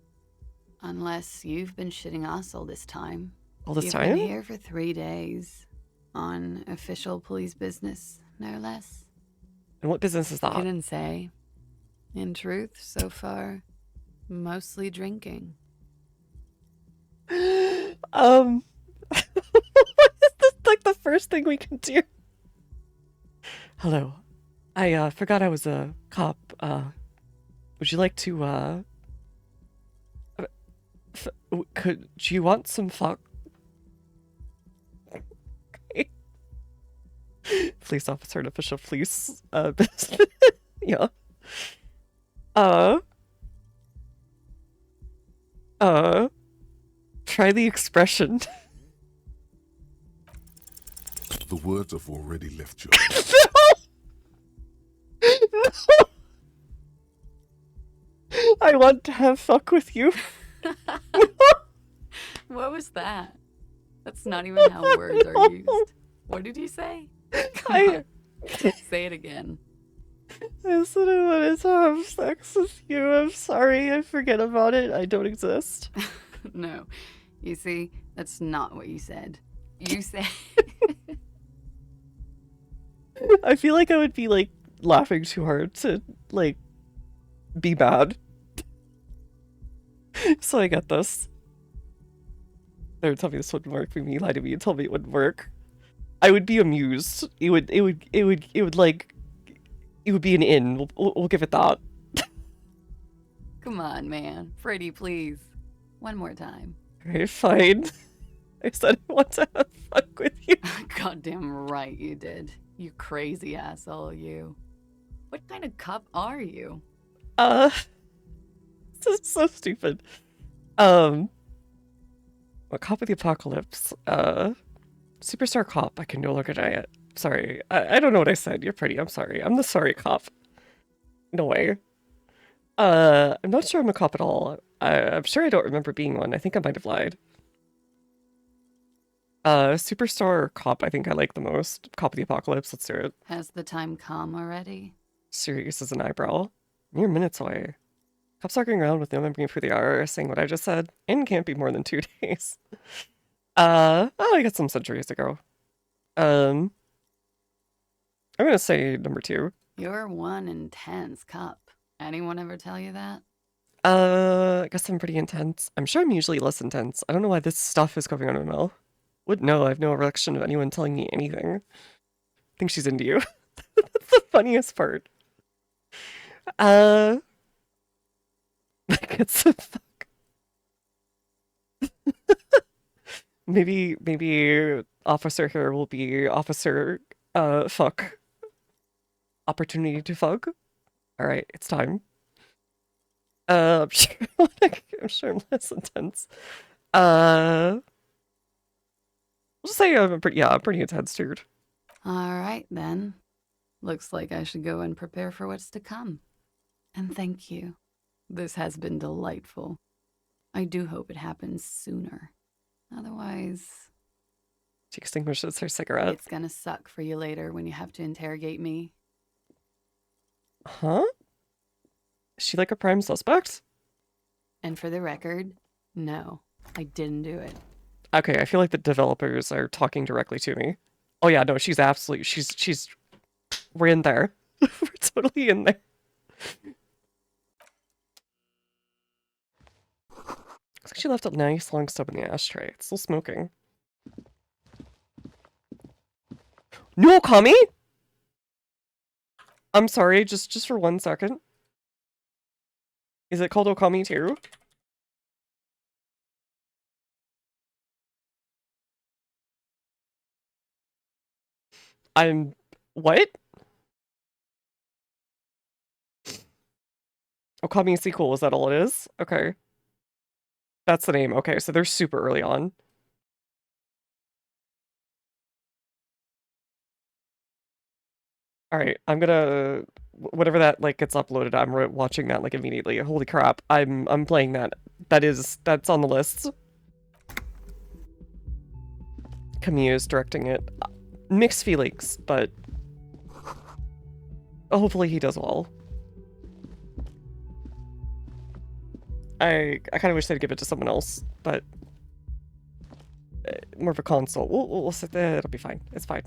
Unless you've been shitting us all this time. All this You've time? been here for 3 days. On official police business, no less. And what business is that? Couldn't say. In truth, so far, mostly drinking. What is this like the first thing we can do? Hello. I forgot I was a cop. Would you like to could you want some fuck? Okay. Police officer and official police business. Yeah. Try the expression. The words have already left your I want to have fuck with you. What was that? That's not even how words are used. What did you say? I Say it again. said I wanted to have sex with you. I'm sorry. I forget about it. I don't exist. No. You see, that's not what you said. You said... I feel like I would be like laughing too hard to like be bad. So I get this. They would tell me this wouldn't work for me, lie to me and tell me it wouldn't work. I would be amused. It would like it would be an in. We'll give it that. Come on, man. Freddy, please. One more time. Okay, fine. I said I want to have fuck with you. Goddamn right you did. You crazy asshole, you. What kind of cop are you? This is so stupid. A cop of the apocalypse. Superstar cop. I can no longer deny it. Sorry. I don't know what I said. You're pretty. I'm sorry. I'm the sorry cop. No way. I'm not sure I'm a cop at all. I'm sure I don't remember being one. I think I might have lied. Superstar cop, I think I like the most. Cop of the apocalypse. Let's do it. Has the time come already? Serious as an eyebrow. Mere minutes away. Cops walking around with no memory of who they are, saying what I just said, and can't be more than 2 days. Oh, I got some centuries ago. I'm gonna say number 2. You're one intense cup. Anyone ever tell you that? I guess I'm pretty intense. I'm sure I'm usually less intense. I don't know why this stuff is coming out of my mouth. Wouldn't know. I have no recollection of anyone telling me anything. I think she's into you. That's the funniest part. Like it's a fuck. Maybe officer here will be officer fuck. Opportunity to fuck. All right, it's time. I'm sure, I'm sure I'm less intense. I'll just say I'm pretty intense, dude. All right, then. Looks like I should go and prepare for what's to come. And thank you. This has been delightful. I do hope it happens sooner. Otherwise, She extinguishes her cigarette. it's gonna suck for you later when you have to interrogate me. Huh? Is she like a prime suspect? And for the record, no, I didn't do it. Okay, I feel like the developers are talking directly to me. Oh yeah, no, she's absolutely we're in there. We're totally in there. Looks like she left a nice long stub in the ashtray. It's still smoking. No, Kami? I'm sorry, just for 1 second. Is it called Okami too? What? Okami sequel, is that all it is? Okay. That's the name. Okay, so they're super early on. Alright, I'm gonna... Whatever that, like, gets uploaded, I'm watching that, like, immediately. Holy crap, I'm playing that. That's on the list. Camille is directing it. Mixed feelings, but... hopefully he does well. I kind of wish they'd give it to someone else, but... more of a console. We'll sit there, it'll be fine. It's fine.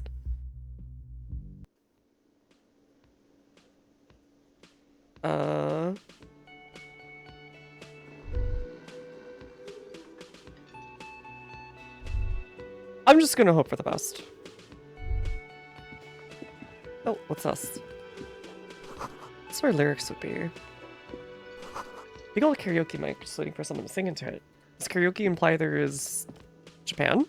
I'm just gonna hope for the best. Oh, what's this? That's where lyrics would be. Big old karaoke mic, just waiting for someone to sing into it. Does karaoke imply there is Japan?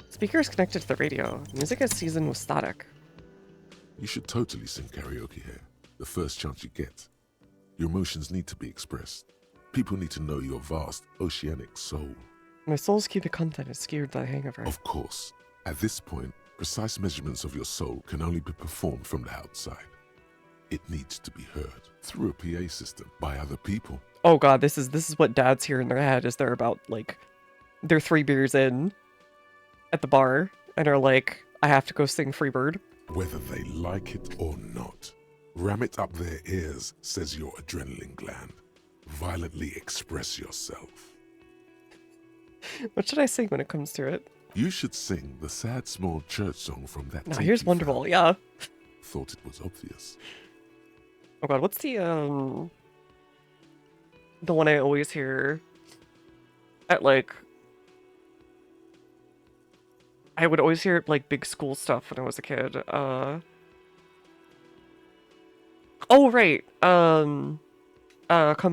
Speaker is connected to the radio. Music is seasoned with static. You should totally sing karaoke here, the first chance you get. Your emotions need to be expressed. People need to know your vast, oceanic soul. My soul's cubic content is skewed by the hangover. Of course, at this point, precise measurements of your soul can only be performed from the outside. It needs to be heard through a PA system by other people. Oh god, this is what dads hear in their head is they're about, like, they're 3 beers in at the bar and are like, I have to go sing Freebird. Whether they like it or not, ram it up their ears, says your adrenaline gland. Violently express yourself. What should I sing when it comes to it? You should sing the sad small church song from that Now tape here's you found. Wonderwall, yeah. Thought it was obvious. Oh god, what's the one I always hear at, like, I would always hear, like, big school stuff when I was a kid. Oh, right. Come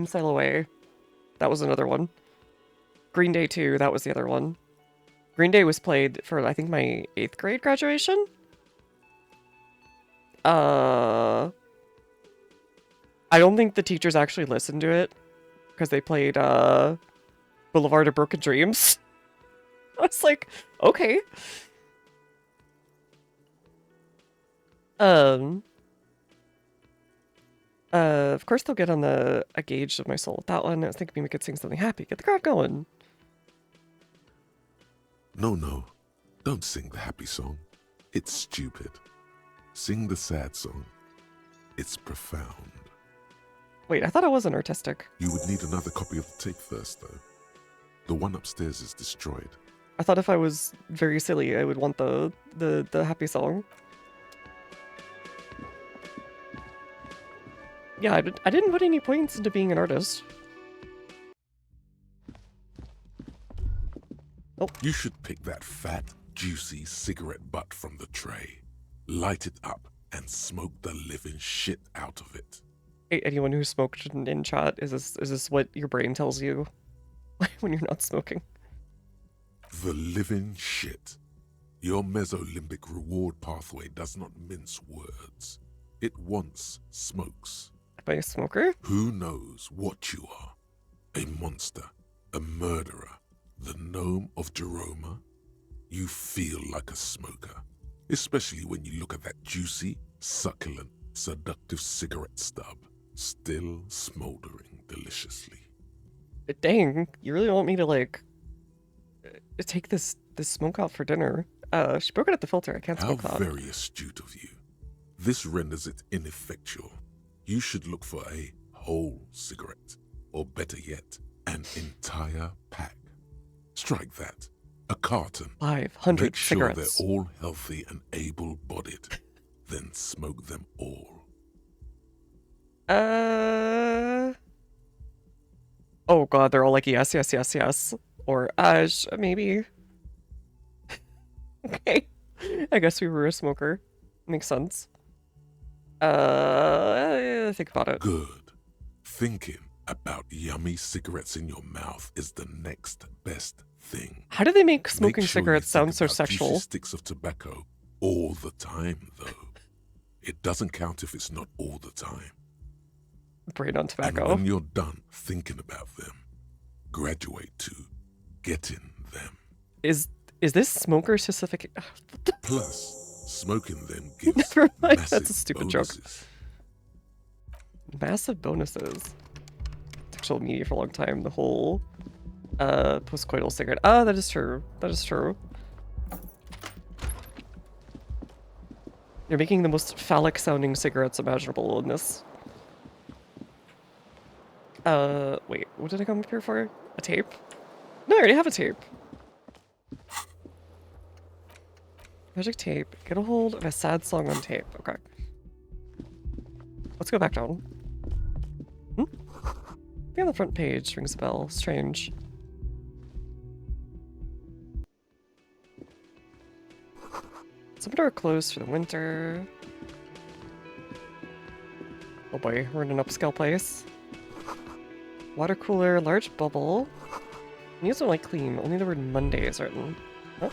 Sail Away. That was another one. Green Day 2, that was the other one. Green Day was played for, I think, my 8th grade graduation? I don't think the teachers actually listened to it, because they played, Boulevard of Broken Dreams. I was like, okay. Of course they'll get on a gauge of my soul with that one. I was thinking maybe we could sing something happy, get the crowd going. No, don't sing the happy song. It's stupid. Sing the sad song. It's profound. Wait, I thought it wasn't artistic. You would need another copy of the tape first, though. The one upstairs is destroyed. I thought if I was very silly, I would want the happy song. Yeah, I didn't put any points into being an artist. You should pick that fat, juicy cigarette butt from the tray, light it up, and smoke the living shit out of it. Anyone who smoked in chat, is this what your brain tells you when you're not smoking? The living shit. Your mesolimbic reward pathway does not mince words. It once smokes. Am I a smoker? Who knows what you are? A monster, a murderer, the gnome of Jeroma? You feel like a smoker, especially when you look at that juicy, succulent, seductive cigarette stub, still smoldering deliciously. Dang, you really want me to, like, take this smoke out for dinner? She broke it at the filter. I can't How smoke that. very astute of you. This renders it ineffectual. You should look for a whole cigarette, or better yet, an entire pack. Strike that. A carton. 500 Make sure cigarettes. they're all healthy and able-bodied. Then smoke them all. Oh god, they're all like, yes, yes, yes, yes. Or, maybe. Okay. I guess we were a smoker. Makes sense. Think about it. Good. Thinking about yummy cigarettes in your mouth is the next best thing. How do they make Make smoking sure you cigarettes sound think so about juicy sexual? sticks of tobacco all the time, though. It doesn't count if it's not all the time. Brain on And tobacco. when you're done thinking about them, graduate to getting them. Is this smoker specific? Plus, smoking them gives Never mind, massive that's a stupid joke. bonuses. Massive bonuses. Sexual media for a long time. The whole postcoital cigarette. Ah, that is true. That is true. You're making the most phallic sounding cigarettes imaginable in this. Wait, what did I come up here for? A tape? No, I already have a tape. Magic tape. Get a hold of a sad song on tape. Okay. Let's go back down. Be on the front page. Rings a bell. Strange. Some door closed for the winter. Oh boy, we're in an upscale place. Water cooler, large bubble. These are like clean, only the word Monday is written. Huh?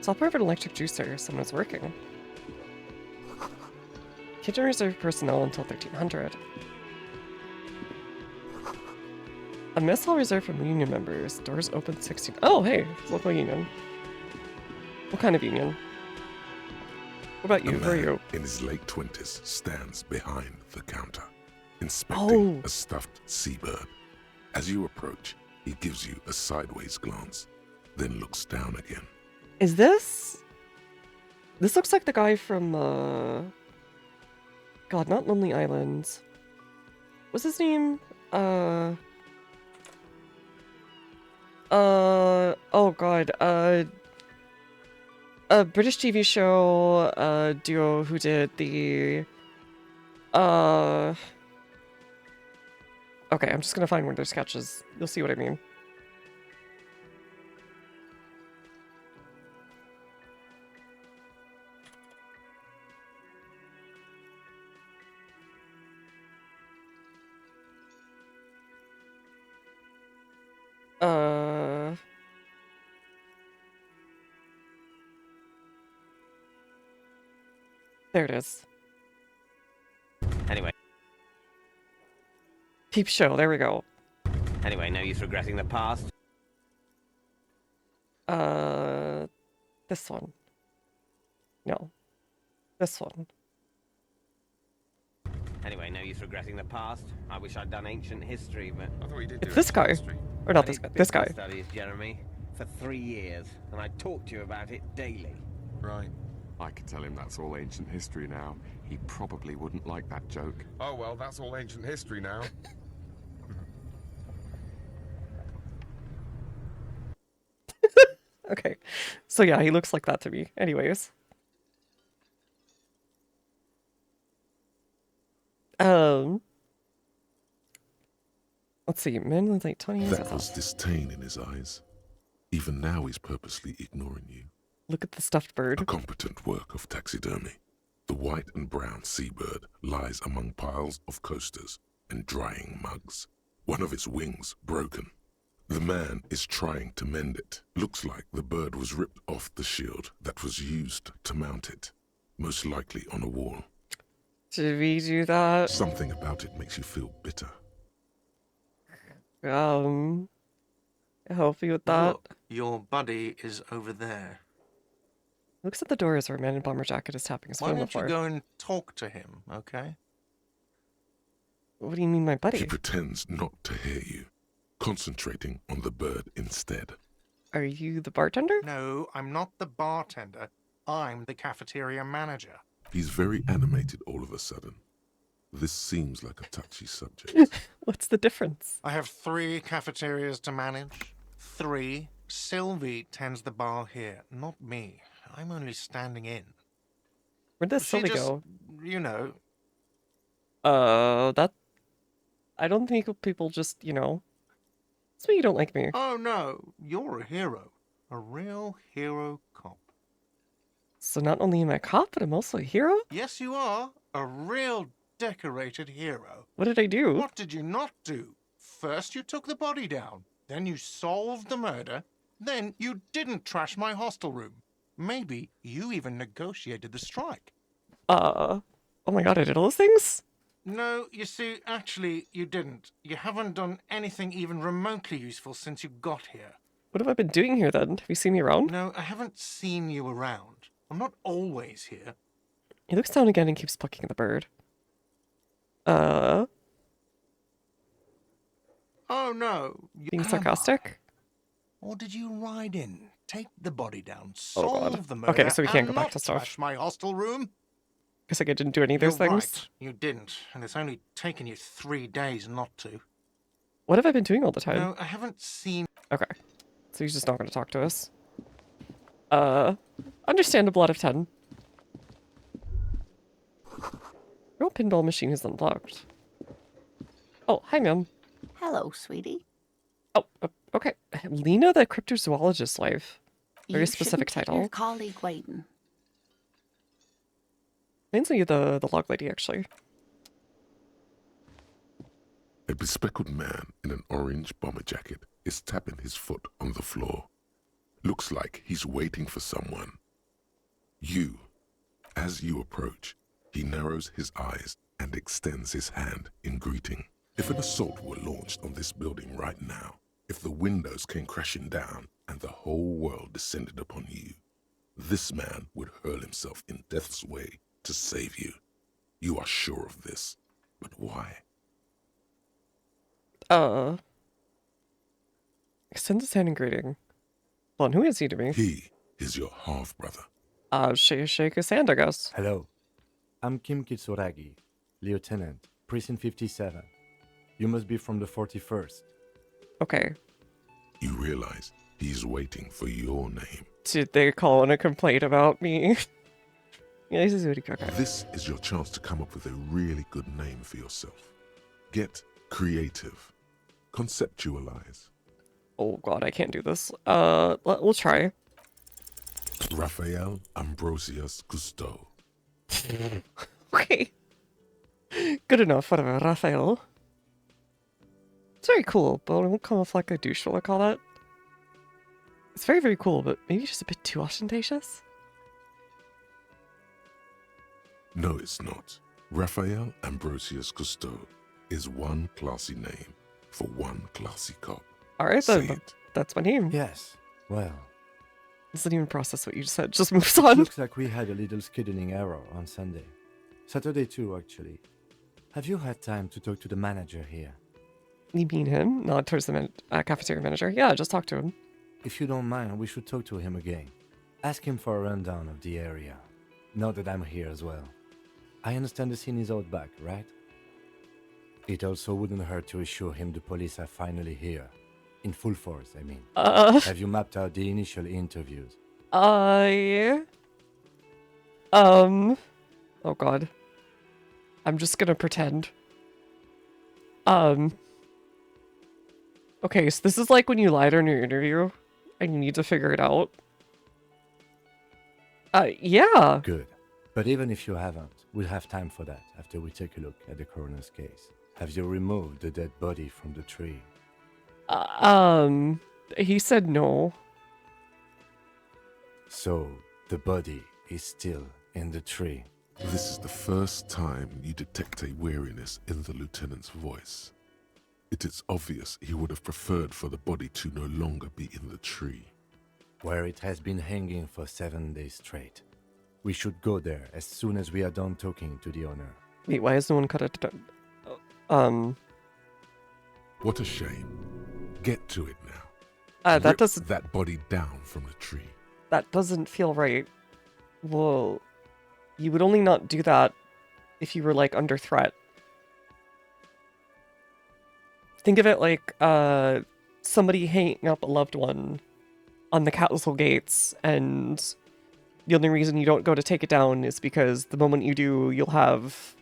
Software of an electric juicer, someone's working. Kitchen reserved personnel until 1300. A mess hall reserved for union members. Doors open 16. Oh, hey, local union. What kind of union? What about you? A Who are man you? in his late 20s stands behind the counter, inspecting Oh. a stuffed seabird. As you approach, he gives you a sideways glance, then looks down again. Is this? This looks like the guy from, God, not Lonely Island. What's his name? Oh god, a British TV show, duo who did the, okay, I'm just gonna find one of their sketches. You'll see what I mean. There it is. Anyway, Peep show, there we go. no use regretting the past. This one. No. This one. No use regretting the past. I wish I'd done ancient history, but I thought you did It's do this guy. history. Or not I this did guy. This guy. business studies, Jeremy, for 3 years, and I talked to you about it daily. Right. I could tell him that's all ancient history now. He probably wouldn't like that joke. Oh well, that's all ancient history now. Okay. So yeah, he looks like that to me. Anyways. Let's see, men in late 20s. That was disdain in his eyes. Even now he's purposely ignoring you. Look at the stuffed A bird. competent work of taxidermy. The white and brown seabird lies among piles of coasters and drying mugs. One of its wings broken. The man is trying to mend it. Looks like the bird was ripped off the shield that was used to mount it. Most likely on a wall. Did we do that? Something about it makes you feel bitter. Help you with that. Look, your buddy is over there. Looks at the door as our man in bomber jacket is tapping his Why foot on the don't you floor. go and talk to him, okay? What do you mean, my buddy? He pretends not to hear you, concentrating on the bird instead. Are you the bartender? No, I'm not the bartender. I'm the cafeteria manager. He's very animated all of a sudden. This seems like a touchy subject. What's the difference? I have 3 cafeterias to manage. 3. Sylvie tends the bar here, not me. I'm only standing in. Where'd this She Sylvie just, go? you know, That... I don't think people just, you know... That's why you don't like me. oh no, you're a hero. A real hero cop. So not only am I a cop, but I'm also a hero? Yes, you are. A real decorated hero. What did I do? What did you not do? First you took the body down. Then you solved the murder. Then you didn't trash my hostel room. Maybe you even negotiated the strike. Oh my god, I did all those things? No, you see, actually, you didn't. You haven't done anything even remotely useful since you got here. What have I been doing here then? Have you seen me around? No, I haven't seen you around. I'm not always here. He looks down again and keeps plucking the bird. Oh no. Being sarcastic? Or did you ride in, take the body down, Oh, solve God. the murder, Okay, so we can't and go back not to stuff. trash my hostel room? Guess like I didn't do any of those You're things. right, you didn't, and it's only taken you 3 days not to. What have I been doing all the time? No, I haven't seen... Okay. So he's just not going to talk to us. Understandable out of 10. Your pinball machine is unlocked. Oh, hi, ma'am. Hello, sweetie. Oh, okay. Lena the Cryptozoologist's wife. Very You specific shouldn't keep title. Your colleague waiting. Mainly the log lady, actually. A bespectacled man in an orange bomber jacket is tapping his foot on the floor. Looks like he's waiting for someone. As you approach, he narrows his eyes and extends his hand in greeting. If an assault were launched on this building right now, if the windows came crashing down and the whole world descended upon you, this man would hurl himself in death's way to save you. You are sure of this, but why? Extends his hand in greeting. Well, and who is he to me? He is your half-brother. Shake his hand, I guess. Hello. I'm Kim Kitsuragi, Lieutenant, Precinct 57. You must be from the 41st. Okay. You realize he's waiting for your name. Did they call in a complaint about me? Yeah, this is really cool. This is your chance to come up with a really good name for yourself. Get creative. Conceptualize. Oh god, I can't do this. We'll try. Raphael Ambrosius Cousteau. Okay. Good enough, whatever, Raphael. It's very cool, but it won't come off like a douche, what I call that. It's very, very cool, but maybe just a bit too ostentatious? No, it's not. Raphael Ambrosius Cousteau is one classy name for one classy cop. Alright Say then, it. that's my name. Yes, well, Doesn't even process what you just said, just moves it on. looks like we had a little scheduling error on Sunday. Saturday too, actually. Have you had time to talk to the manager here? You mean him? Nod towards the cafeteria manager. Yeah, just talk to him. If you don't mind, we should talk to him again. Ask him for a rundown of the area. Now that I'm here as well. I understand the scene is out back, right? It also wouldn't hurt to assure him the police are finally here. In full force, I mean. Have you mapped out the initial interviews? Yeah. Oh god. I'm just gonna pretend. Okay, so this is like when you lied on your interview and you need to figure it out. Yeah. Good. But even if you haven't, we'll have time for that after we take a look at the coroner's case. Have you removed the dead body from the tree? He said no. So, the body is still in the tree. This is the first time you detect a weariness in the lieutenant's voice. It is obvious he would have preferred for the body to no longer be in the tree. Where it has been hanging for 7 days straight. We should go there as soon as we are done talking to the owner. Wait, why has no one cut it down? What a shame. Get to it now. That doesn't... that body down from the tree. That doesn't feel right. Well, you would only not do that if you were, like, under threat. Think of it like, somebody hanging up a loved one on the castle gates, and the only reason you don't go to take it down is because the moment you do, you'll have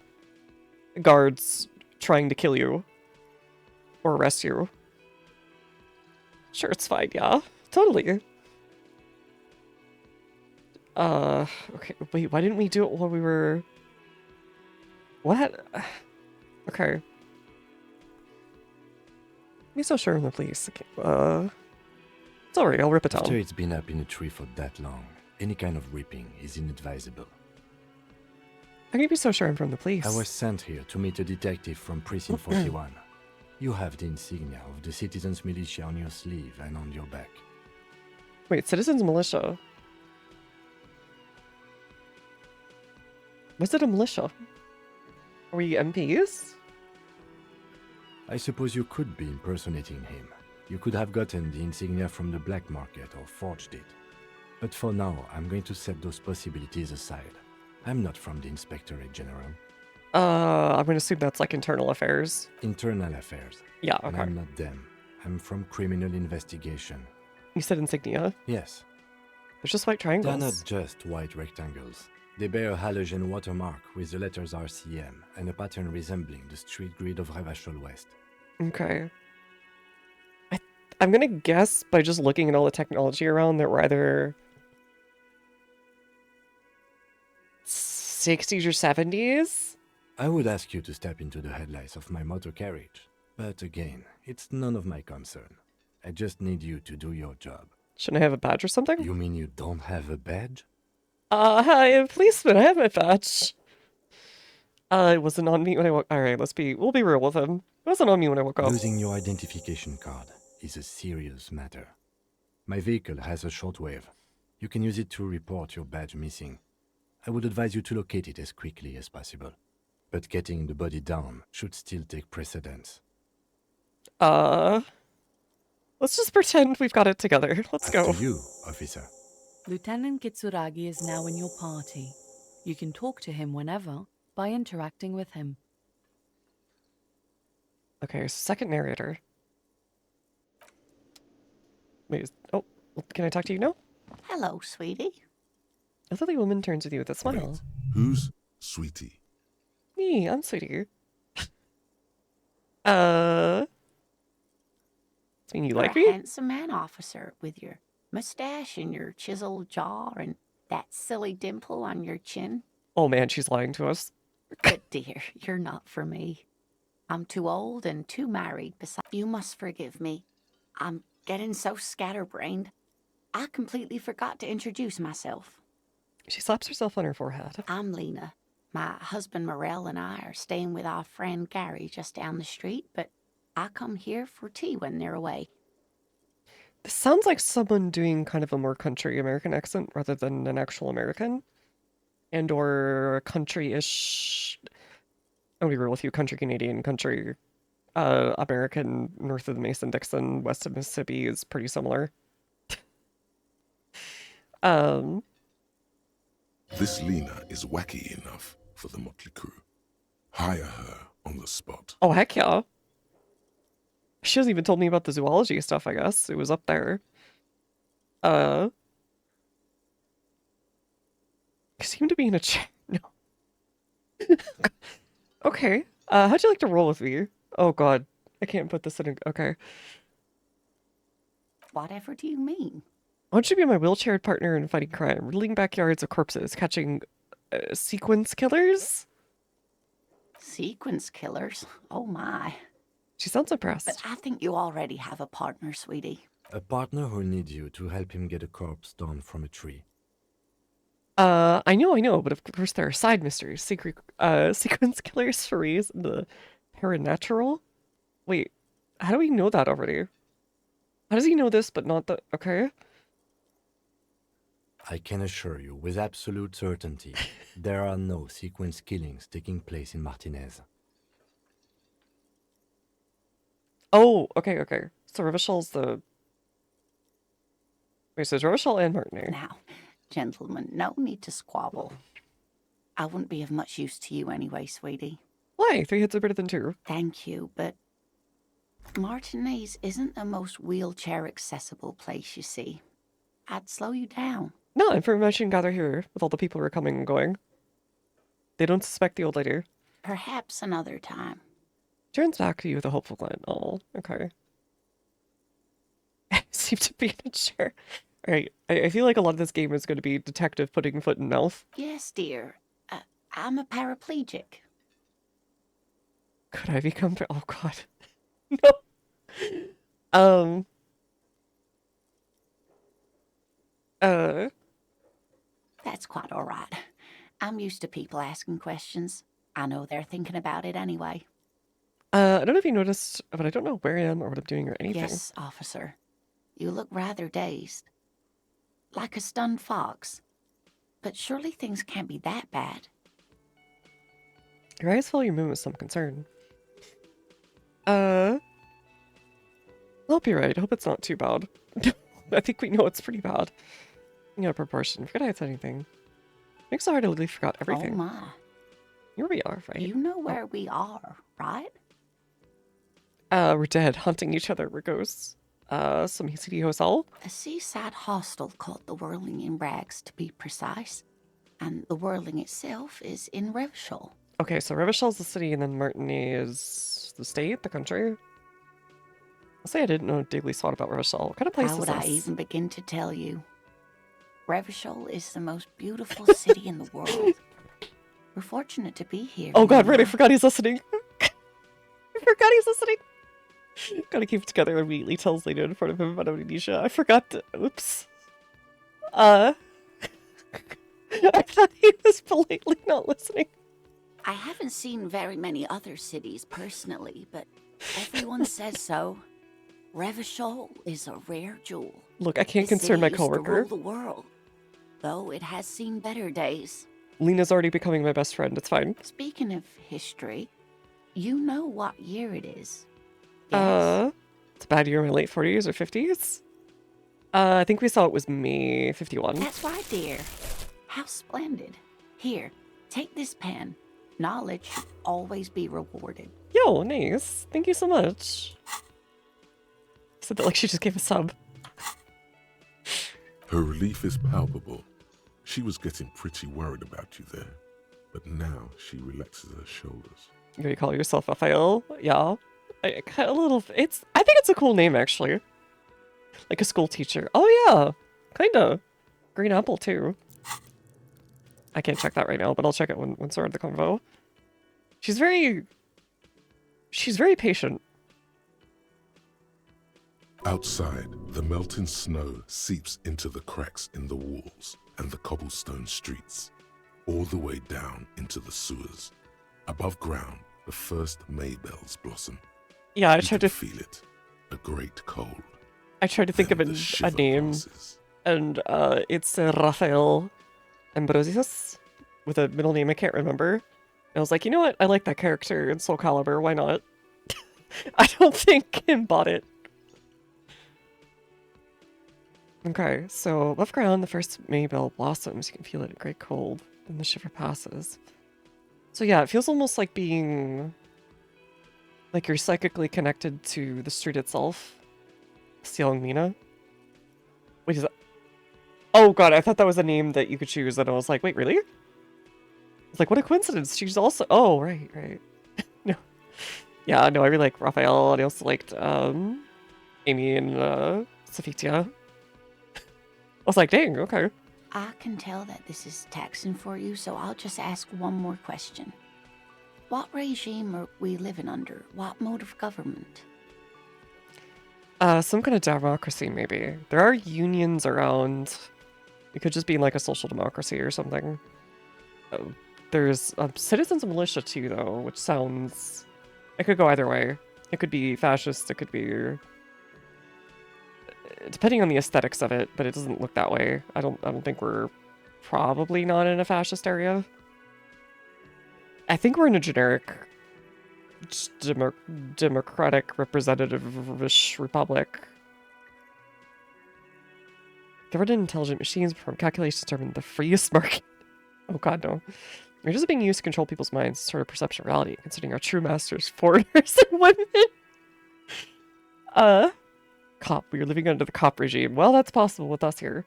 guards trying to kill you. Or arrest you. Sure, it's fine, yeah. Totally. Okay, wait, why didn't we do it while we were... What? Okay. Be so sure in the police. Okay, sorry, I'll rip it down. After it's been up in a tree for that long, any kind of ripping is inadvisable. How can you be so sure I'm from the police? I was sent here to meet a detective from Precinct 41. You have the insignia of the Citizens Militia on your sleeve and on your back. Wait, Citizens Militia? Was it a militia? Are we MPs? I suppose you could be impersonating him. You could have gotten the insignia from the black market or forged it. But for now, I'm going to set those possibilities aside. I'm not from the Inspectorate General. I'm gonna assume that's like internal affairs. Internal affairs. Yeah, okay. And I'm not them. I'm from criminal investigation. You said insignia? Yes. There's just white triangles. They're not just white rectangles. They bear a halogen watermark with the letters RCM and a pattern resembling the street grid of Revachol West. Okay. I'm gonna guess by just looking at all the technology around that we're either 60s or 70s? I would ask you to step into the headlights of my motor carriage. But again, it's none of my concern. I just need you to do your job. Shouldn't I have a badge or something? You mean you don't have a badge? Hi, I'm a policeman. I have my badge. It wasn't on me when I woke... Alright, we'll be real with him. It wasn't on me when I woke up. Losing your identification card is a serious matter. My vehicle has a shortwave. You can use it to report your badge missing. I would advise you to locate it as quickly as possible. But getting the body down should still take precedence. Let's just pretend we've got it together. Let's go. After you, officer. Lieutenant Kitsuragi is now in your party. You can talk to him whenever by interacting with him. Okay, second narrator. Wait, oh, can I talk to you now? Hello, sweetie. A lovely woman turns with you with a smile. Wait, who's Sweetie? Me, I'm Sweetie. I mean, you like You're me? a handsome man, officer, with your mustache and your chiseled jaw and that silly dimple on your chin. Oh man, she's lying to us. But dear, you're not for me. I'm too old and too married. Besides, you must forgive me. I'm getting so scatterbrained. I completely forgot to introduce myself. She slaps herself on her forehead. I'm Lena. My husband Morel and I are staying with our friend Gary just down the street, but I come here for tea when they're away. This sounds like someone doing kind of a more country American accent rather than an actual American. And or country-ish... I'm gonna be real with you, country Canadian, country American, north of the Mason-Dixon, west of Mississippi is pretty similar. This Lena is wacky enough for the motley crew. Hire her on the spot. Oh, heck yeah. She hasn't even told me about the zoology stuff, I guess. It was up there. Seem to be in a chat. No. Okay. How'd you like to roll with me? Oh god. I can't put this in a... Okay. Whatever do you mean? I want you to be my wheelchaired partner in fighting crime, riddling backyards of corpses, catching sequence killers. Sequence killers? Oh my. She sounds impressed. But I think you already have a partner, sweetie. A partner who needs you to help him get a corpse down from a tree. I know, but of course there are side mysteries. Sequence killers for reason the paranatural. Wait, how do we know that already? How does he know this, but not the... Okay. I can assure you, with absolute certainty, there are no sequence killings taking place in Martinez. Oh, okay. So Revichel's the... Wait, so it's Revichel and Martinet. Now, gentlemen, no need to squabble. I wouldn't be of much use to you anyway, sweetie. Why? 3 hits are better than 2. Thank you, but Martinez isn't the most wheelchair-accessible place, you see. I'd slow you down. No, information gather here with all the people who are coming and going. They don't suspect the old lady. Perhaps another time. Turns back to you with a hopeful glint. Oh, okay. Seem to be in a chair. Alright, I feel like a lot of this game is going to be detective putting foot in mouth. Yes, dear. I'm a paraplegic. Could I become... Oh, God. No. That's quite all right. I'm used to people asking questions. I know they're thinking about it anyway. I don't know if you noticed, but I don't know where I am or what I'm doing or anything. Yes, officer. You look rather dazed. Like a stunned fox. But surely things can't be that bad. Your eyes follow your movement with some concern. I hope you're right. I hope it's not too bad. I think we know it's pretty bad. Out of proportion. Forget I had said anything. Makes it hard to literally forgot everything. Oh my. Here we are, right? You know where we are, right? We're dead, haunting each other. We're ghosts. Some city hotel? A seaside hostel called the Whirling in Rags, to be precise. And the Whirling itself is in Revachol. Okay, so Revachel's the city, and then Martigny is the state, the country? I'll say I didn't know diddly squat about Revachel. What kind of place How is would I this? even begin to tell you? Revachol is the most beautiful city in the world. We're fortunate to be here. Oh god, right, I forgot he's listening. I forgot he's listening. Gotta keep it together immediately, tells Lena in front of him about amnesia. I forgot to... Oops. I thought he was politely not listening. I haven't seen very many other cities personally, but everyone says so. Revachol is a rare jewel. Look, I can't concern my The city used to coworker. rule the world, though it has seen better days. Lena's already becoming my best friend. It's fine. Speaking of history, you know what year it is. It's a bad year in my late 40s or 50s. I think we saw it was May 51. That's right, dear. How splendid. Here, take this pen. Knowledge should always be rewarded. Yo, nice. Thank you so much. Said that like she just gave a sub. Her relief is palpable. She was getting pretty worried about you there, but now she relaxes her shoulders. You gonna call yourself Raphael? Yeah. I kind of a little. I think it's a cool name actually. Like a school teacher. Oh yeah, kinda. Green apple too. I can't check that right now, but I'll check it once we're at the convo. She's very patient. Outside, the melting snow seeps into the cracks in the walls and the cobblestone streets, all the way down into the sewers. Above ground, the first Maybells blossom. Yeah, I You tried can to feel it, a great cold. I tried to think of Then the a shiver name, passes. and it's Raphael Ambrosius with a middle name I can't remember. And I was like, you know what? I like that character in Soul Calibur. Why not? I don't think Kim bought it. Okay, so above ground, the first Maybell blossoms. You can feel it, a great cold. Then the shiver passes. So yeah, it feels almost like being... like you're psychically connected to the street itself. Stealing Mina. Wait, is that... Oh god, I thought that was a name that you could choose, and I was like, wait, really? It's like, what a coincidence. She's also... Oh, right. No. Yeah, no, I really like Raphael, and I also liked, Amy and, Sophitia. I was like, dang, okay. I can tell that this is taxing for you, so I'll just ask one more question. What regime are we living under? What mode of government? Some kind of democracy, maybe. There are unions around. It could just be like a social democracy or something. There's citizens of militia too, though, which sounds... It could go either way. It could be fascist, it could be... Depending on the aesthetics of it, but it doesn't look that way. I don't think we're probably not in a fascist area. I think we're in a generic democratic representative-ish republic. Governed intelligent machines perform calculations to determine the freest market. Oh god, no. They're just being used to control people's minds, sort of perception of reality, considering our true masters, foreigners, and women. Cop. We are living under the cop regime. Well, that's possible with us here.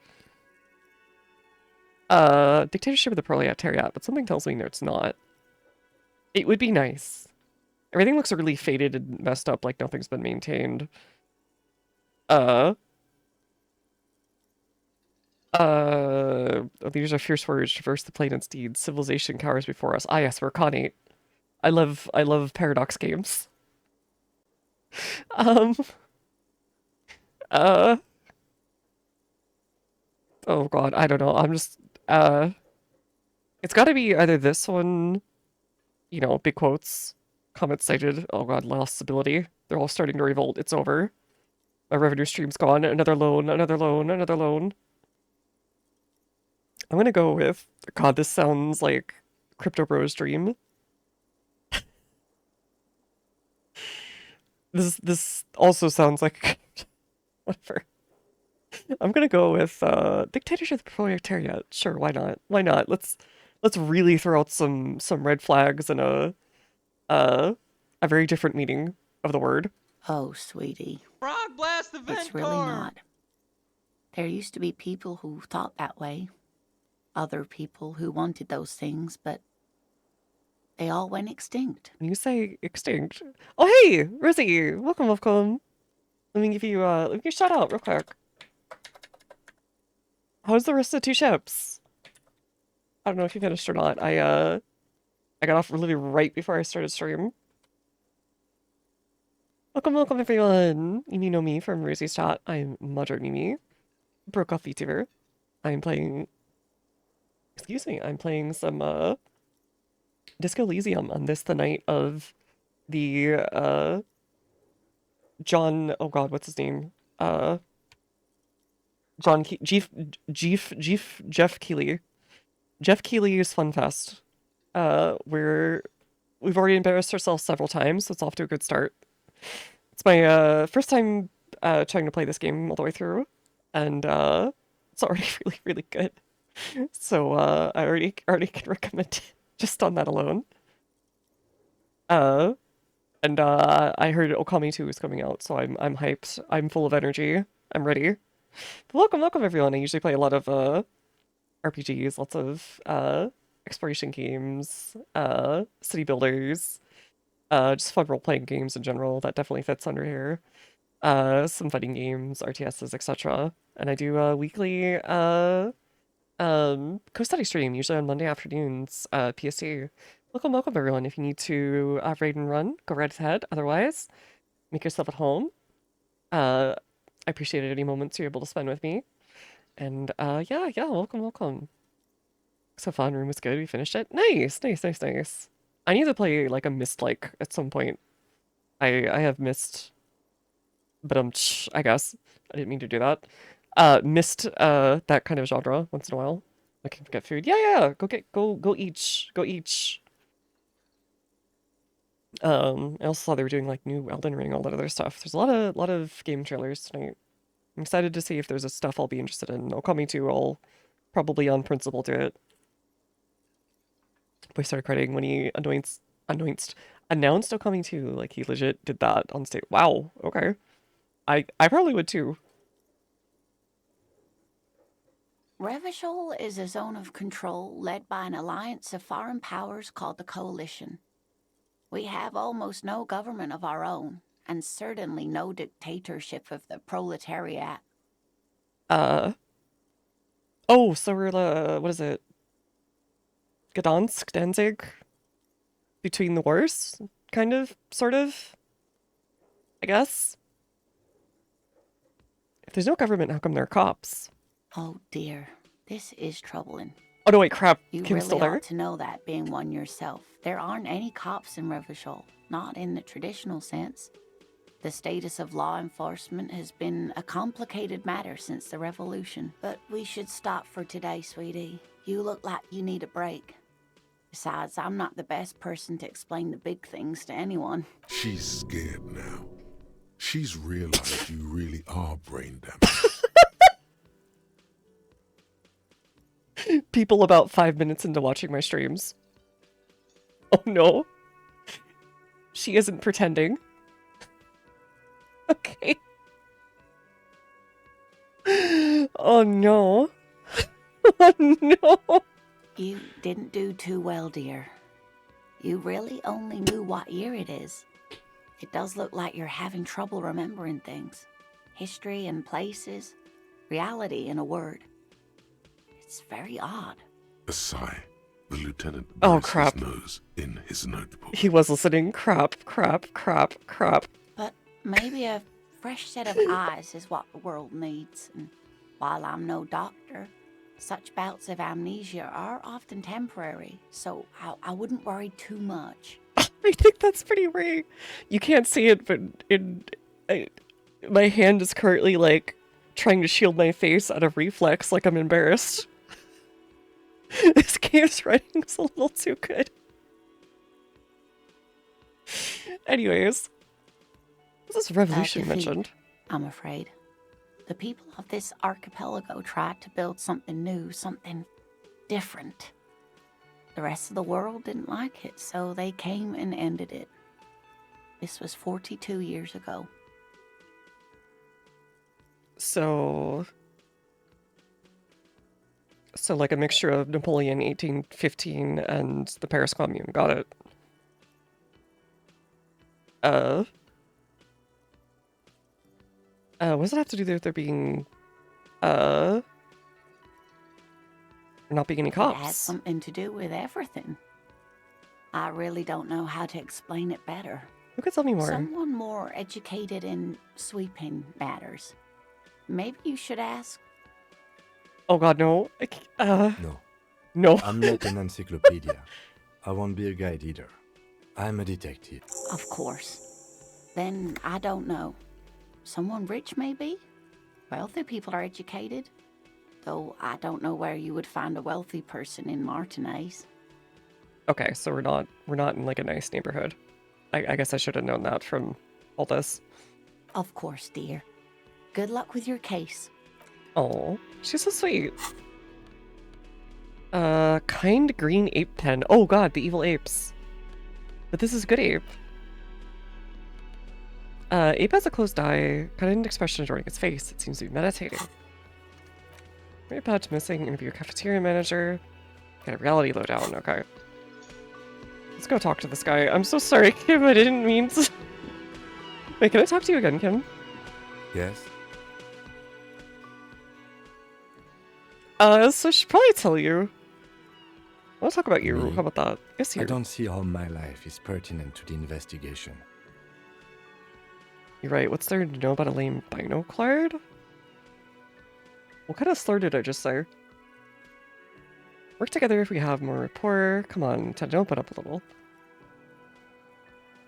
Dictatorship of the proletariat, but something tells me no, it's not. It would be nice. Everything looks really faded and messed up, like nothing's been maintained. These are fierce warriors, traverse the plain and steeds. Civilization cowers before us. Ah, yes, we're Khanate. I love Paradox games. Oh god, I don't know. I'm just, it's gotta be either this one, you know, big quotes, comments cited. Oh god, lost stability. They're all starting to revolt. It's over. My revenue stream's gone. Another loan, another loan, another loan. I'm gonna go with, god, this sounds like Crypto Bros dream. This also sounds like whatever. I'm gonna go with dictatorship of the proletariat. Sure, why not? Why not? Let's really throw out some red flags and a very different meaning of the word. Oh, sweetie. Frog blast the vent It's really not. There used to be people who thought that way. Other people who wanted those things, but they all went extinct. When you say extinct... Oh, hey! Rizzy! Welcome, welcome. Let me give you a shout out real quick. How's the rest of 2 ships? I don't know if you finished or not. I got off literally right before I started stream. Welcome, welcome everyone! You may know me from Rizzy's chat. I'm Modern Mimi. Broke off VTuber. I'm playing... Excuse me, I'm playing some, Disco Elysium on this, the night of the, John... Oh god, what's his name? Jeff Keighley. Jeff Keighley's Fun Fest. We've already embarrassed ourselves several times, so it's off to a good start. It's my first time trying to play this game all the way through, and it's already really, really good. So I already can recommend it just on that alone. And I heard Okami 2 is coming out, so I'm hyped. I'm full of energy. I'm ready. But welcome everyone. I usually play a lot of RPGs, lots of exploration games, city builders, just fun role-playing games in general. That definitely fits under here. Some fighting games, RTSs, etc. And I do a weekly co-study stream, usually on Monday afternoons, PST. Welcome everyone. If you need to raid and run, go right ahead. Otherwise, make yourself at home. I appreciate any moments you're able to spend with me. And yeah, welcome. So fun, room was good, we finished it. Nice. I need to play like a Myst-like at some point. I have Myst, but I guess. I didn't mean to do that. Myst, that kind of genre once in a while. Looking to get food. Yeah, go each. I also saw they were doing like new Elden Ring, all that other stuff. There's a lot of game trailers tonight. I'm excited to see if there's a stuff I'll be interested in. Okami 2, I'll probably on principle do it. Boy started crying when he announced Okami 2, like he legit did that on stage. Wow, okay. I probably would too. Revachol is a zone of control led by an alliance of foreign powers called the Coalition. We have almost no government of our own, and certainly no dictatorship of the proletariat Oh, so we're what is it? Gdansk, Danzig? Between the wars? Kind of, sort of, I guess. If there's no government, how come there are cops? Oh dear, this is troubling. Oh no, wait, crap. You Kim's still really there? ought to know that, being one yourself. There aren't any cops in Revachol, not in the traditional sense. The status of law enforcement has been a complicated matter since the revolution. But we should stop for today, sweetie. You look like you need a break. Besides, I'm not the best person to explain the big things to anyone. She's scared now. She's realized you really are brain damaged. People about 5 minutes into watching my streams. Oh no. She isn't pretending. Okay. Oh no. Oh no. You didn't do too well, dear. You really only knew what year it is. It does look like you're having trouble remembering things. History and places. Reality, in a word. It's very odd. A sigh. The lieutenant Oh, buries crap. his nose in his notebook. He was listening. Crap, crap, crap, crap. But maybe a fresh set of eyes is what the world needs. And while I'm no doctor, such bouts of amnesia are often temporary, so I wouldn't worry too much. I think that's pretty rare. You can't see it, but my hand is currently, like, trying to shield my face out of reflex, like I'm embarrassed. This game's writing is a little too good. Anyways, what's this revolution Defeat, mentioned? I'm afraid. The people of this archipelago tried to build something new, something different. The rest of the world didn't like it, so they came and ended it. This was 42 years ago. So like a mixture of Napoleon 1815 and the Paris Commune. Got it. What does it have to do with there being, not being any It has cops? something to do with everything. I really don't know how to explain it better. Who could tell me more? Someone more educated in sweeping matters. Maybe you should ask. Oh god, no. No. No. I'm not an encyclopedia. I won't be a guide either. I'm a detective. Of course. Then I don't know. Someone rich, maybe? Wealthy people are educated. Though I don't know where you would find a wealthy person in Martinez. Okay, so we're not in like a nice neighborhood. I guess I should have known that from all this. Of course, dear. Good luck with your case. Oh, she's so sweet. Kind green ape pen. Oh god, the evil apes. But this is good ape. Ape has a closed eye, kind of an expression adorning its face. It seems to be meditating. Very badge missing. Interview cafeteria manager. Got a reality lowdown. Okay. Let's go talk to this guy. I'm so sorry, Kim. I didn't mean to. Wait, can I talk to you again, Kim? Yes? So I should probably tell you. I want to talk about you. Me? How about that? Yes, you. I don't see how my life is pertinent to the investigation. You're right. What's there to know about a lame binoclard? What kind of slur did I just say? Work together if we have more rapport. Come on, Ted, open up a little.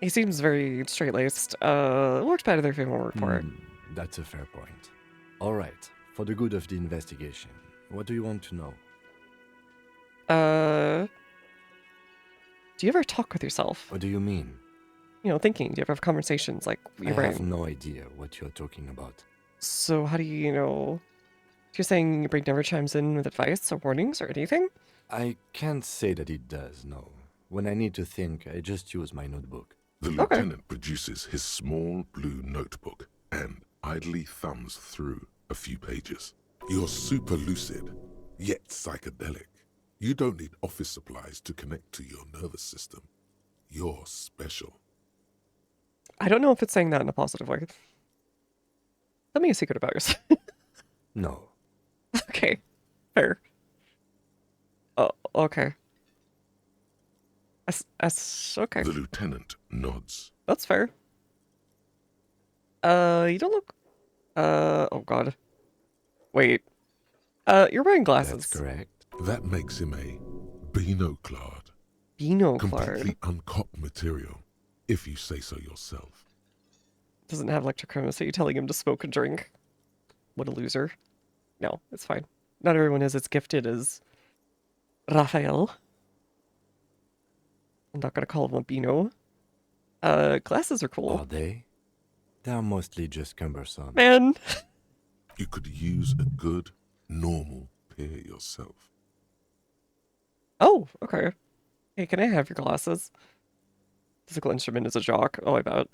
He seems very straight-laced. Worked better if we have more rapport. That's a fair point. All right, for the good of the investigation, what do you want to know? Do you ever talk with yourself? What do you mean? You know, thinking. Do you ever have conversations like your brain? I have no idea what you're talking about. So how do you know? You're saying your brain never chimes in with advice or warnings or anything? I can't say that it does, no. When I need to think, I just use my notebook. The lieutenant produces his small blue notebook and idly thumbs through a few pages. You're super lucid, yet psychedelic. You don't need office supplies to connect to your nervous system. You're special. I don't know if it's saying that in a positive way. Tell me a secret about yourself. No, Okay, fair. Oh, okay. Okay. The lieutenant nods. That's fair. You don't look. Oh god. Wait. You're wearing glasses. That's correct. That makes him a binoclard. Binoclard. Completely uncopped material, if you say so yourself. Doesn't have electrochromacy, telling him to smoke and drink. What a loser. No, it's fine. Not everyone is as gifted as Raphael. I'm not gonna call him a Beano. Glasses are cool. Are they? They're mostly just cumbersome. Man! You could use a good, normal pair yourself. Oh, okay. Hey, can I have your glasses? Physical instrument is a jock. Oh, I bet.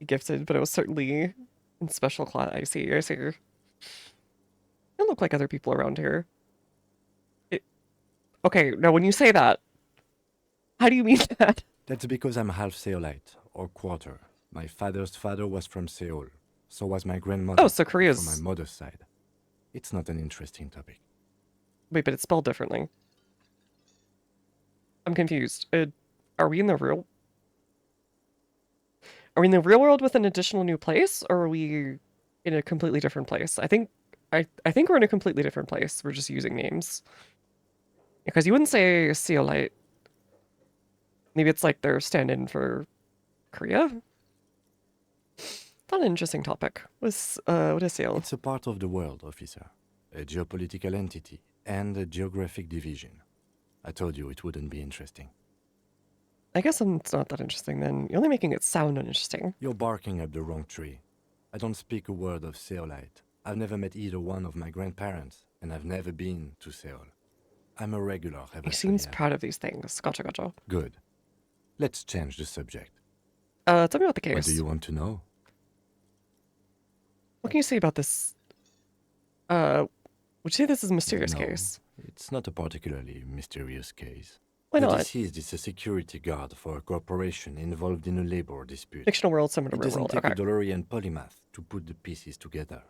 Gifted, but it was certainly in special class. I see. They look like other people around here. Okay, now when you say that, how do you mean that? That's because I'm half Seolite, or quarter. My father's father was from Seoul. So was my grandmother. Oh, so Korea's... from my mother's side. It's not an interesting topic. Wait, but it's spelled differently. I'm confused. Are we in the real... Are we in the real world with an additional new place, or are we in a completely different place? I think we're in a completely different place. We're just using names. Because you wouldn't say Seolite. Maybe it's like they're stand-in for Korea? Not an interesting topic. What is Seoul? It's a part of the world, officer. A geopolitical entity and a geographic division. I told you it wouldn't be interesting. I guess it's not that interesting then. You're only making it sound uninteresting. You're barking up the wrong tree. I don't speak a word of Seolite. I've never met either one of my grandparents, and I've never been to Seoul. I'm a regular. He seems proud of these things. Gotcha. Good. Let's change the subject. Tell me about the case. What do you want to know? What can you say about this? Would you say this is a mysterious No, case? It's not a particularly mysterious case. Why not? The deceased is a security guard for a corporation involved in a labor dispute. Fictional world, similar It real doesn't world. take Okay. a DeLorean polymath to put the pieces together.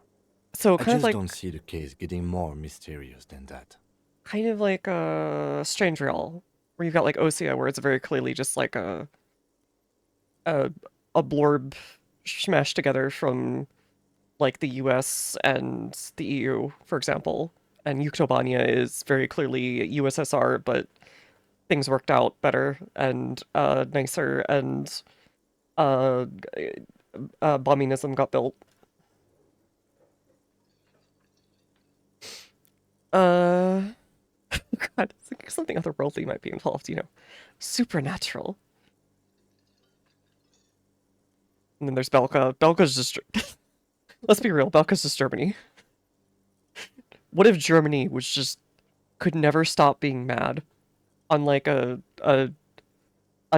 So I kind of just like don't see the case getting more mysterious than that. kind of like Strange Real, where you've got like Osea, where it's very clearly just like a blorb smashed together from like the US and the EU, for example. And Yuktobania is very clearly USSR, but things worked out better and nicer, and Bombingism got built. God, it's like something otherworldly might be involved, you know. Supernatural. And then there's Belka. Belka's just... Let's be real, Belka's just Germany. What if Germany was just... could never stop being mad on like an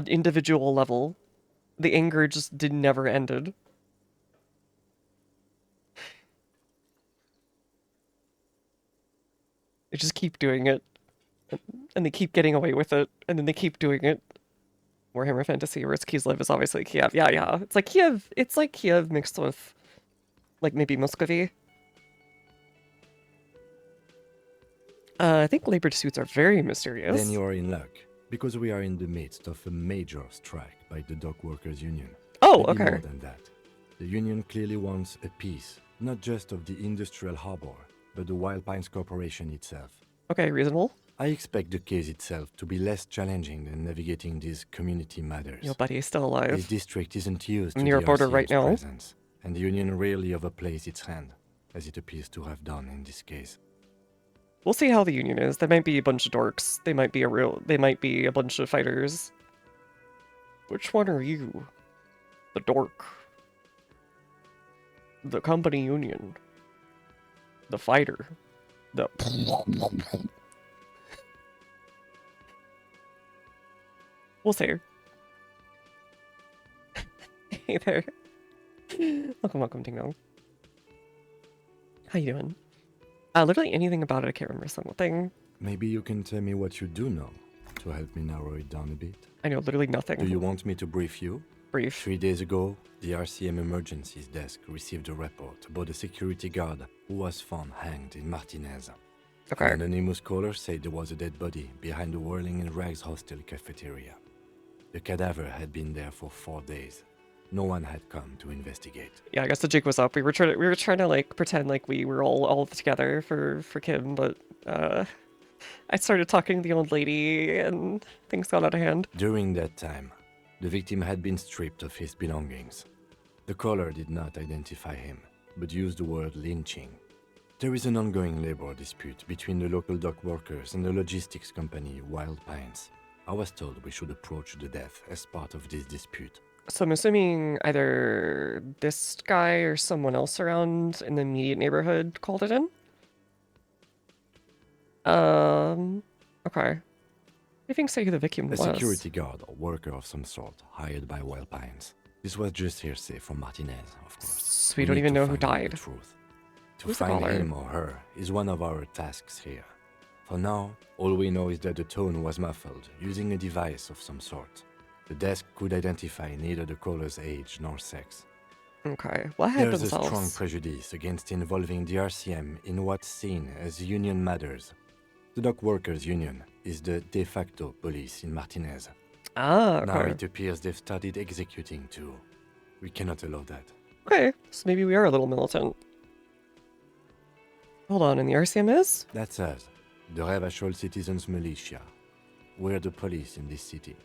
individual level? The anger just never ended. They just keep doing it. And they keep getting away with it. And then they keep doing it. Warhammer Fantasy, where it's Kislev is obviously Kiev. Yeah. It's like Kiev mixed with, like, maybe Muscovy. I think labor disputes are very mysterious. Then you are in luck, because we are in the midst of a major strike by the dock workers union. Oh, Maybe okay. more than that. The union clearly wants a piece, not just of the industrial harbor, but the Wild Pines Corporation itself. Okay, reasonable. I expect the case itself to be less challenging than navigating these community matters. Your buddy is still alive. This district isn't used to Near a the border right RCM's now. presence, and the union rarely overplays its hand, as it appears to have done in this case. We'll see how the union is. They might be a bunch of dorks. They might be a bunch of fighters. Which one are you? The dork. The company union. The fighter. The... We'll see. Hey there. Welcome, Ding Dong. How you doing? Literally anything about it, I can't remember something. Maybe you can tell me what you do know, to help me narrow it down a bit. I know literally nothing. Do you want me to brief you? brief. 3 days ago, the RCM Emergencies Desk received a report about a security guard who was found hanged in Martinez. Okay. An anonymous caller said there was a dead body behind the Whirling in Rags hostel cafeteria. The cadaver had been there for 4 days. No one had come to investigate. Yeah, I guess the jig was up. We were trying to like pretend like we were all together for Kim, but I started talking to the old lady and things got out of hand. During that time, the victim had been stripped of his belongings. The caller did not identify him, but used the word lynching. There is an ongoing labor dispute between the local dock workers and the logistics company Wild Pines. I was told we should approach the death as part of this dispute. So I'm assuming either this guy or someone else around in the immediate neighborhood called it in? Okay. What do you think say who the victim was? A security guard or worker of some sort, hired by Wild Pines. This was just hearsay from Martinez, of course. So we don't even know who died. Truth. To Who's the find caller? him or her is one of our tasks here. For now, all we know is that the tone was muffled, using a device of some sort. The desk could identify neither the caller's age nor sex. Okay, what had There's themselves? a strong prejudice against involving the RCM in what's seen as union matters. The dock workers' union is the de facto police in Martinez. Ah, okay. Now it appears they've started executing too. We cannot allow that. Okay, so maybe we are a little militant. Hold on, and the RCM is? That's us, the Revachol Citizens Militia. We're the police in this city.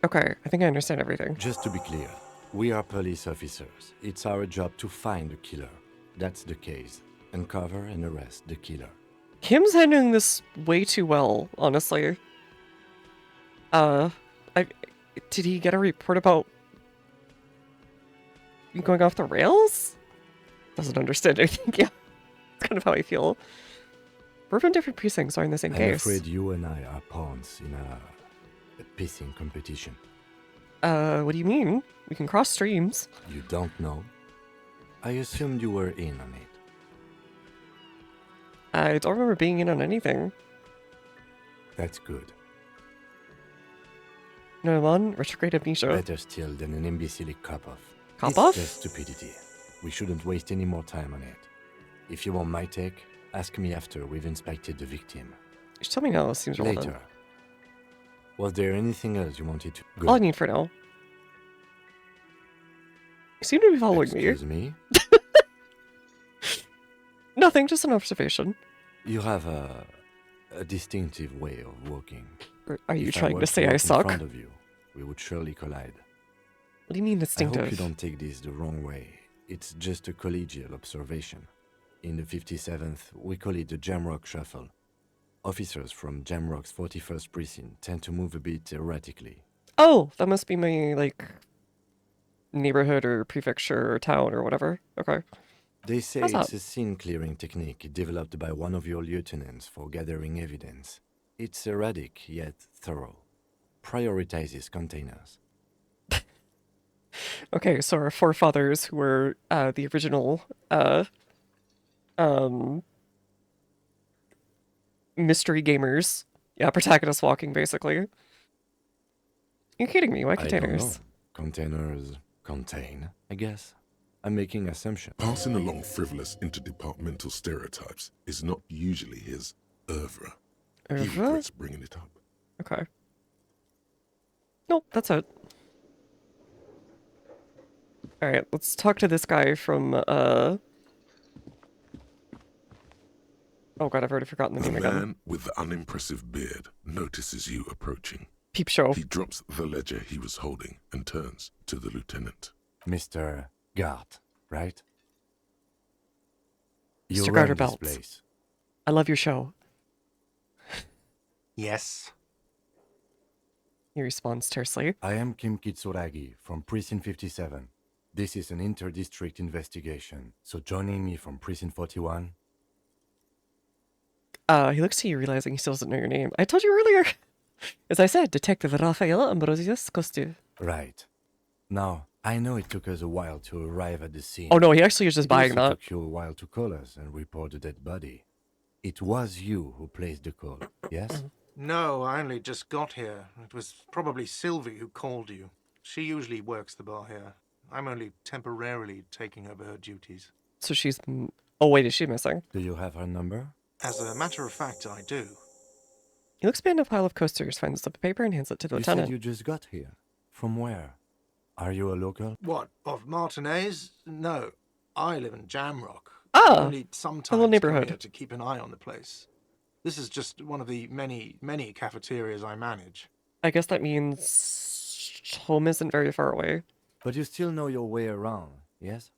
Okay, I think I understand everything. Just to be clear, we are police officers. It's our job to find the killer. That's the case. Uncover and arrest the killer. Kim's handling this way too well, honestly. Did he get a report about going off the rails? Doesn't understand anything. Yeah, that's kind of how I feel. We're from different precincts, are in the same I'm case. afraid you and I are pawns in a pissing competition. What do you mean? We can cross streams. You don't know? I assumed you were in on it. I don't remember being in on anything. That's good. No, I'm on retrograde amnesia. Better still than an imbecilic cop-off. Cop-off? It's just stupidity. We shouldn't waste any more time on it. If you want my take, ask me after we've inspected the victim. Just tell me now, this seems relevant. Later. Was there anything else you wanted to... Good. All I need for now. You seem to be following Excuse me. me? Nothing, just an observation. You have a distinctive way of walking. Are you If trying were to say I walk in suck? front of you, we would surely collide. What do you mean I distinctive? hope you don't take this the wrong way. It's just a collegial observation. In the 57th, we call it the Jamrock Shuffle. Officers from Jamrock's 41st Precinct tend to move a bit erratically. Oh, that must be my, like, neighborhood or prefecture or town or whatever. Okay. They say How's it's that? a scene-clearing technique developed by one of your lieutenants for gathering evidence. It's erratic, yet thorough. Prioritizes containers. Okay, so our forefathers who were the original mystery gamers. Yeah, protagonist walking, basically. You're kidding me, why I don't know. containers? Containers contain, I guess. I'm making assumptions. Passing along frivolous interdepartmental stereotypes is not usually his oeuvre. He Oeuvre? regrets bringing it up. Okay. Nope, that's it. Alright, let's talk to this guy from, Oh god, I've already forgotten the The name again. man with the unimpressive beard notices you approaching. Peep show. He drops the ledger he was holding and turns to the lieutenant. Mr. Gart, right? You Mr. run this Garterbelt. place. I love your show. Yes. He responds tersely. I am Kim Kitsuragi from Precinct 57. This is an inter-district investigation, so joining me from Precinct 41... He looks to you realizing he still doesn't know your name. I told you earlier! As I said, Detective Rafael Ambrosius Costu. Right. Now, I know it took us a while to arrive at the scene. Oh no, he actually is just It buying also that. took you a while to call us and report the dead body. It was you who placed the call, yes? No, I only just got here. It was probably Sylvie who called you. She usually works the bar here. I'm only temporarily taking over her duties. So she's... Oh, wait, is she missing? Do you have her number? As a matter of fact, I do. He looks behind a pile of coasters, finds a slip of paper, and hands it to the You said lieutenant. you just got here. From where? Are you a local? What, of Martinez? No. I live in Jamrock. Ah, Only sometimes a little come neighborhood. here to keep an eye on the place. This is just one of the many, many cafeterias I manage. I guess that means home isn't very far away. But you still know your way around, yes?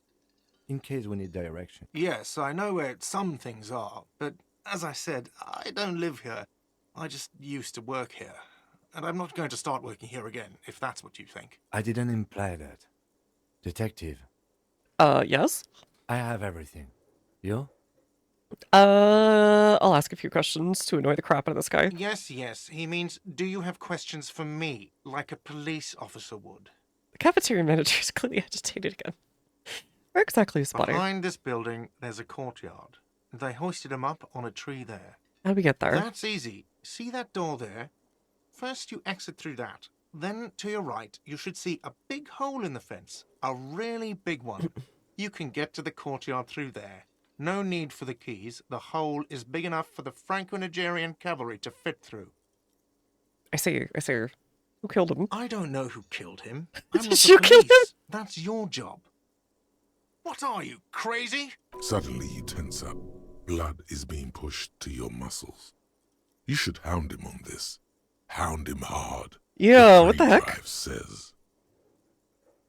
In case we need direction. Yes, I know where some things are, but as I said, I don't live here. I just used to work here. And I'm not going to start working here again, if that's what you think. I didn't imply that. Detective. Yes? I have everything. You? I'll ask a few questions to annoy the crap out of this guy. Yes, yes. He means, do you have questions for me, like a police officer would? The cafeteria manager is clearly agitated again. Where exactly is Spotter? Behind this building, there's a courtyard. They hoisted him up on a tree there. How'd we get there? That's easy. See that door there? First you exit through that. Then, to your right, you should see a big hole in the fence. A really big one. You can get to the courtyard through there. No need for the keys. The hole is big enough for the Franco-Nigerian cavalry to fit through. I see. Who killed him? I don't know who killed him. I'm not Did the you kill him? police. That's your job. What are you, crazy? Suddenly you tense up. Blood is being pushed to your muscles. You should hound him on this. Hound him hard. Yeah, what the heck? Drive says.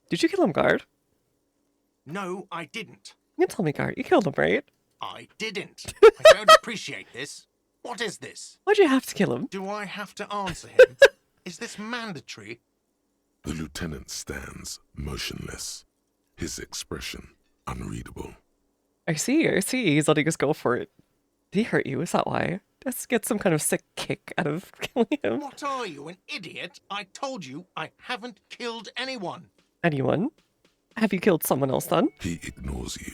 Did you kill him, guard? No, I didn't. You can tell me, guard. You killed him, right? I didn't. I don't appreciate this. What is this? Why'd you have to kill him? Do I have to answer him? Is this mandatory? The lieutenant stands motionless, his expression unreadable. I see. He's letting us go for it. Did he hurt you? Is that why? Let's get some kind of sick kick out of killing him. What are you, an idiot? I told you I haven't killed anyone. Anyone? Have you killed someone else then? He ignores you.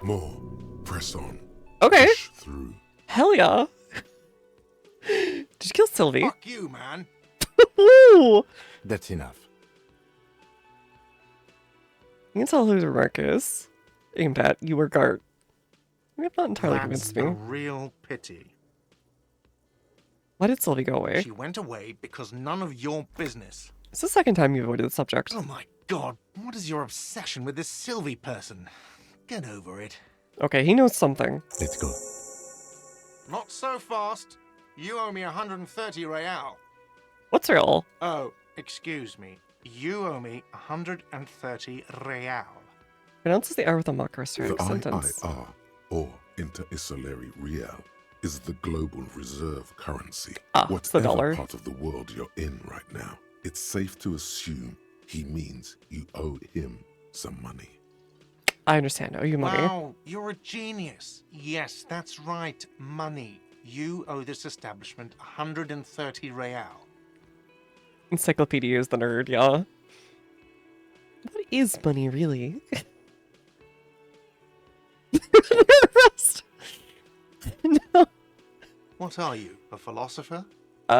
More. Press on. Okay. Push through. Hell yeah. Did you kill Sylvie? Fuck you, man. Woo! That's enough. You can tell who the remark is aimed at you or Gart. You have not entirely That's convinced a me. real pity. Why did Sylvie go away? She went away because none of your business. It's the second time you've avoided the subject. Oh my god, what is your obsession with this Sylvie person? Get over it. Okay, he knows something. Let's go. Not so fast. You owe me 130 real. What's real? Oh, excuse me. You owe me 130 real. Pronounces the R with a mock restoring The sentence. IIR, or Inter-Isolary Real, is the global reserve currency. Ah, it's the Whatever dollar. part of the world you're in right now, it's safe to assume he means you owe him some money. I understand. Oh, you money. Wow, you're a genius. Yes, that's right. Money. You owe this establishment 130 real. Encyclopedia is the nerd, yeah. What is money, really? No. What are you, a philosopher?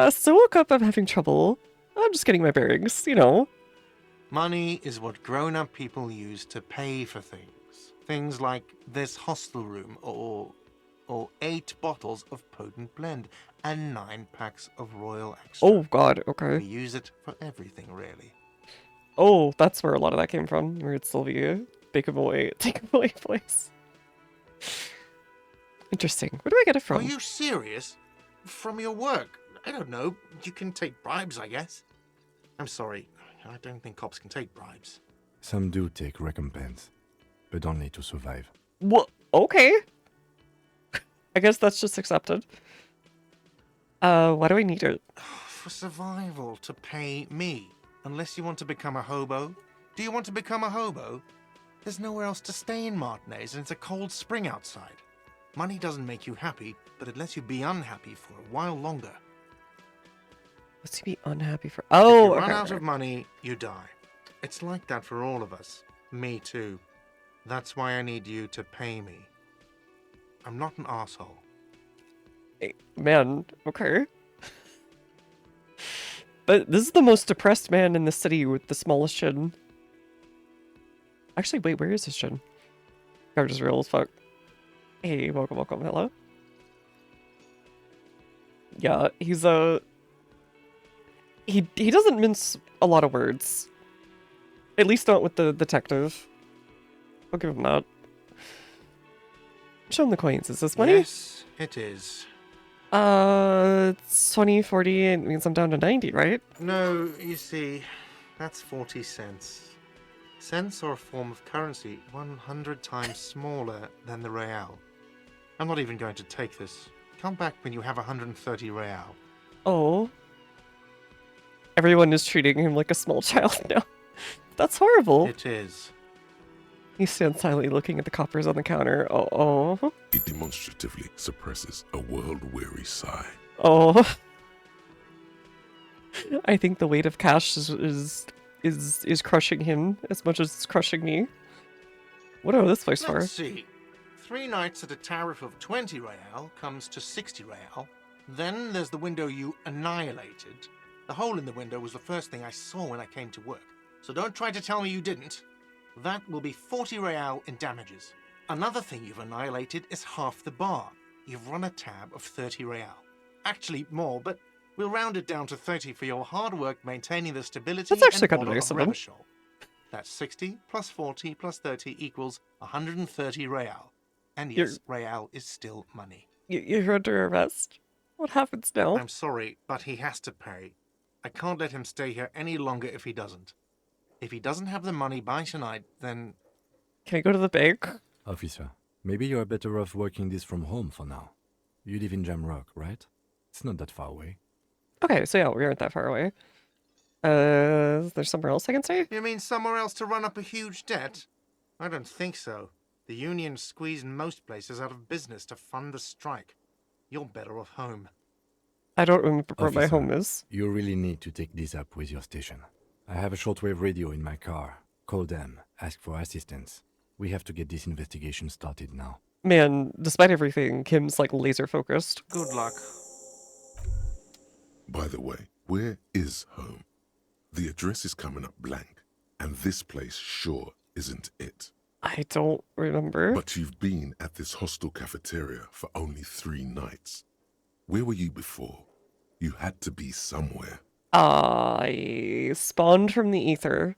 So woke up, I'm having trouble. I'm just getting my bearings, you know. Money is what grown-up people use to pay for things. Things like this hostel room, or 8 bottles of potent blend, and 9 packs of Royal Extra. Oh, God, okay. We use it for everything, really. Oh, that's where a lot of that came from. Where it's Sylvia. Take him away voice. Interesting. Where do I get it from? Are you serious? From your work? I don't know. You can take bribes, I guess. I'm sorry. I don't think cops can take bribes. Some do take recompense, but only to survive. Well, okay. I guess that's just accepted. Why do I need it? For survival, to pay me. Unless you want to become a hobo. Do you want to become a hobo? There's nowhere else to stay in Martinez, and it's a cold spring outside. Money doesn't make you happy, but it lets you be unhappy for a while longer. Let's be unhappy for. If Oh, you run okay. out of money, you die. It's like that for all of us. Me too. That's why I need you to pay me. I'm not an asshole. Hey, man, okay. But this is the most depressed man in the city with the smallest chin. Actually, wait, where is his chin? Card is real as fuck. Hey, welcome, welcome, hello. Yeah, he's he doesn't mince a lot of words. At least not with the detective. I'll give him that. Show him the coins. Is this money? Yes, it is. It's 20, 40, it means I'm down to 90, right? No, you see, that's 40 cents. Cents are a form of currency 100 times smaller than the real. I'm not even going to take this. Come back when you have 130 real. Oh. Everyone is treating him like a small child now. That's horrible. It is. He stands silently looking at the coppers on the counter. Oh. It demonstratively suppresses a world-weary sigh. Oh. I think the weight of cash is crushing him as much as it's crushing me. What are this place for? Let's see. 3 nights at a tariff of 20 real comes to 60 real. Then there's the window you annihilated. The hole in the window was the first thing I saw when I came to work. So don't try to tell me you didn't. That will be 40 real in damages. Another thing you've annihilated is half the bar. You've run a tab of 30 real. Actually more, but we'll round it down to 30 for your hard work maintaining the stability That's actually and kind of order nice of of him. Revachol. That's 60 plus 40 plus 30 equals 130 real. And yes, real is still money. You're under arrest. What happens now? I'm sorry, but he has to pay. I can't let him stay here any longer if he doesn't. If he doesn't have the money by tonight, then... Can I go to the bank? Officer, maybe you are better off working this from home for now. You live in Jamrock, right? It's not that far away. Okay, so yeah, we aren't that far away. Is there somewhere else I can stay? You mean somewhere else to run up a huge debt? I don't think so. The union squeezed most places out of business to fund the strike. You're better off home. I don't remember where my Officer, home is. You really need to take this up with your station. I have a shortwave radio in my car. Call them, ask for assistance. We have to get this investigation started now. Man, despite everything, Kim's like laser focused. Good luck. By the way, where is home? The address is coming up blank, and this place sure isn't it. I don't remember. But you've been at this hostel cafeteria for only 3 nights. Where were you before? You had to be somewhere. I spawned from the ether.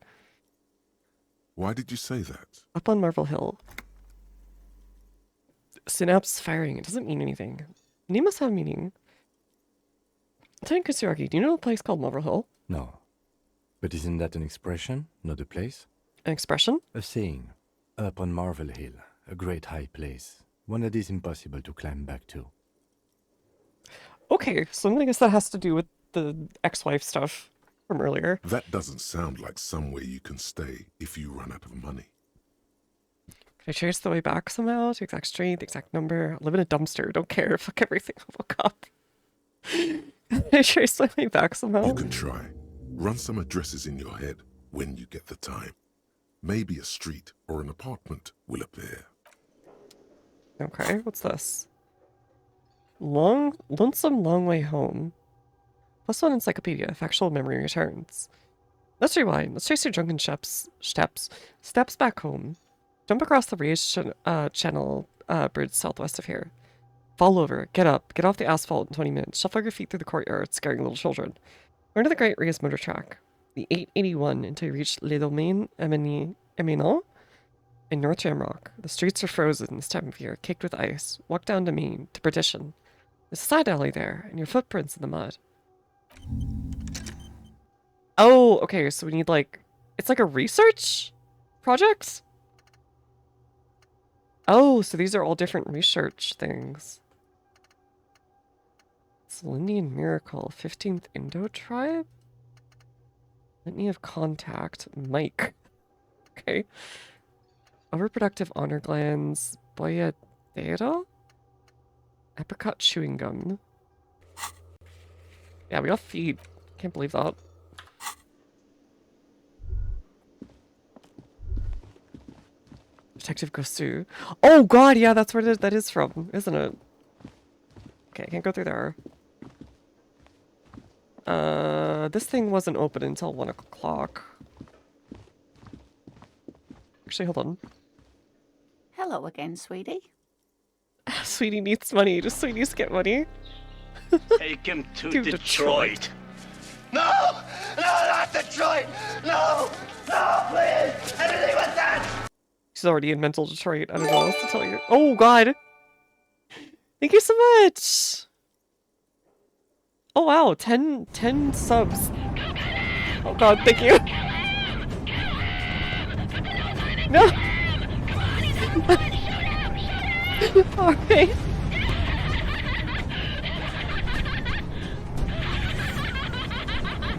Why did you say that? Up on Marvel Hill. Synapse firing. It doesn't mean anything. Name must have meaning. Lieutenant Kusuragi, do you know a place called Marvel Hill? No. But isn't that an expression, not a place? An expression? A saying. Up on Marvel Hill, a great high place. One that is impossible to climb back to. Okay, so I guess that has to do with the ex-wife stuff from earlier. That doesn't sound like somewhere you can stay if you run out of money. Can I trace the way back somehow? The exact street, the exact number? I live in a dumpster. Don't care. Fuck everything. I woke up. Can I trace my way back somehow? You can try. Run some addresses in your head when you get the time. Maybe a street or an apartment will appear. Okay, what's this? Lonesome long way home. +1 encyclopedia. Factual memory returns. Let's rewind. Let's trace your drunken steps back home. Jump across the raised channel bridge southwest of here. Fall over. Get up. Get off the asphalt in 20 minutes. Shuffle your feet through the courtyard, scaring little children. Learn to the Great Raised Motor Track. The 881 until you reach Les Domaines Eminents in North Jamrock. The streets are frozen this time of year, caked with ice. Walk down to Maine, to Perdition. There's a side alley there, and your footprints in the mud. Oh, okay, so we need like... It's like a research project? Oh, so these are all different research things. Lindian Miracle, 15th Indo Tribe? Litany of Contact, Mike. Okay. Overproductive honor glands, Boyadera? Apricot chewing gum. Yeah, we got feed. Can't believe that. Detective Gosu. Oh god, yeah, that's where that is from, isn't it? Okay, I can't go through there. This thing wasn't open until 1 o'clock. Actually, hold on. Hello again, sweetie. Sweetie needs money. Does Sweeties get money? Take him to To Detroit. No! No, not Detroit! No! No, please! Anything but that! She's already in mental Detroit. I don't know what else to tell you. Oh, God. Thank you so much. Oh, wow. 10 subs. Oh, God. Thank you. No. All right.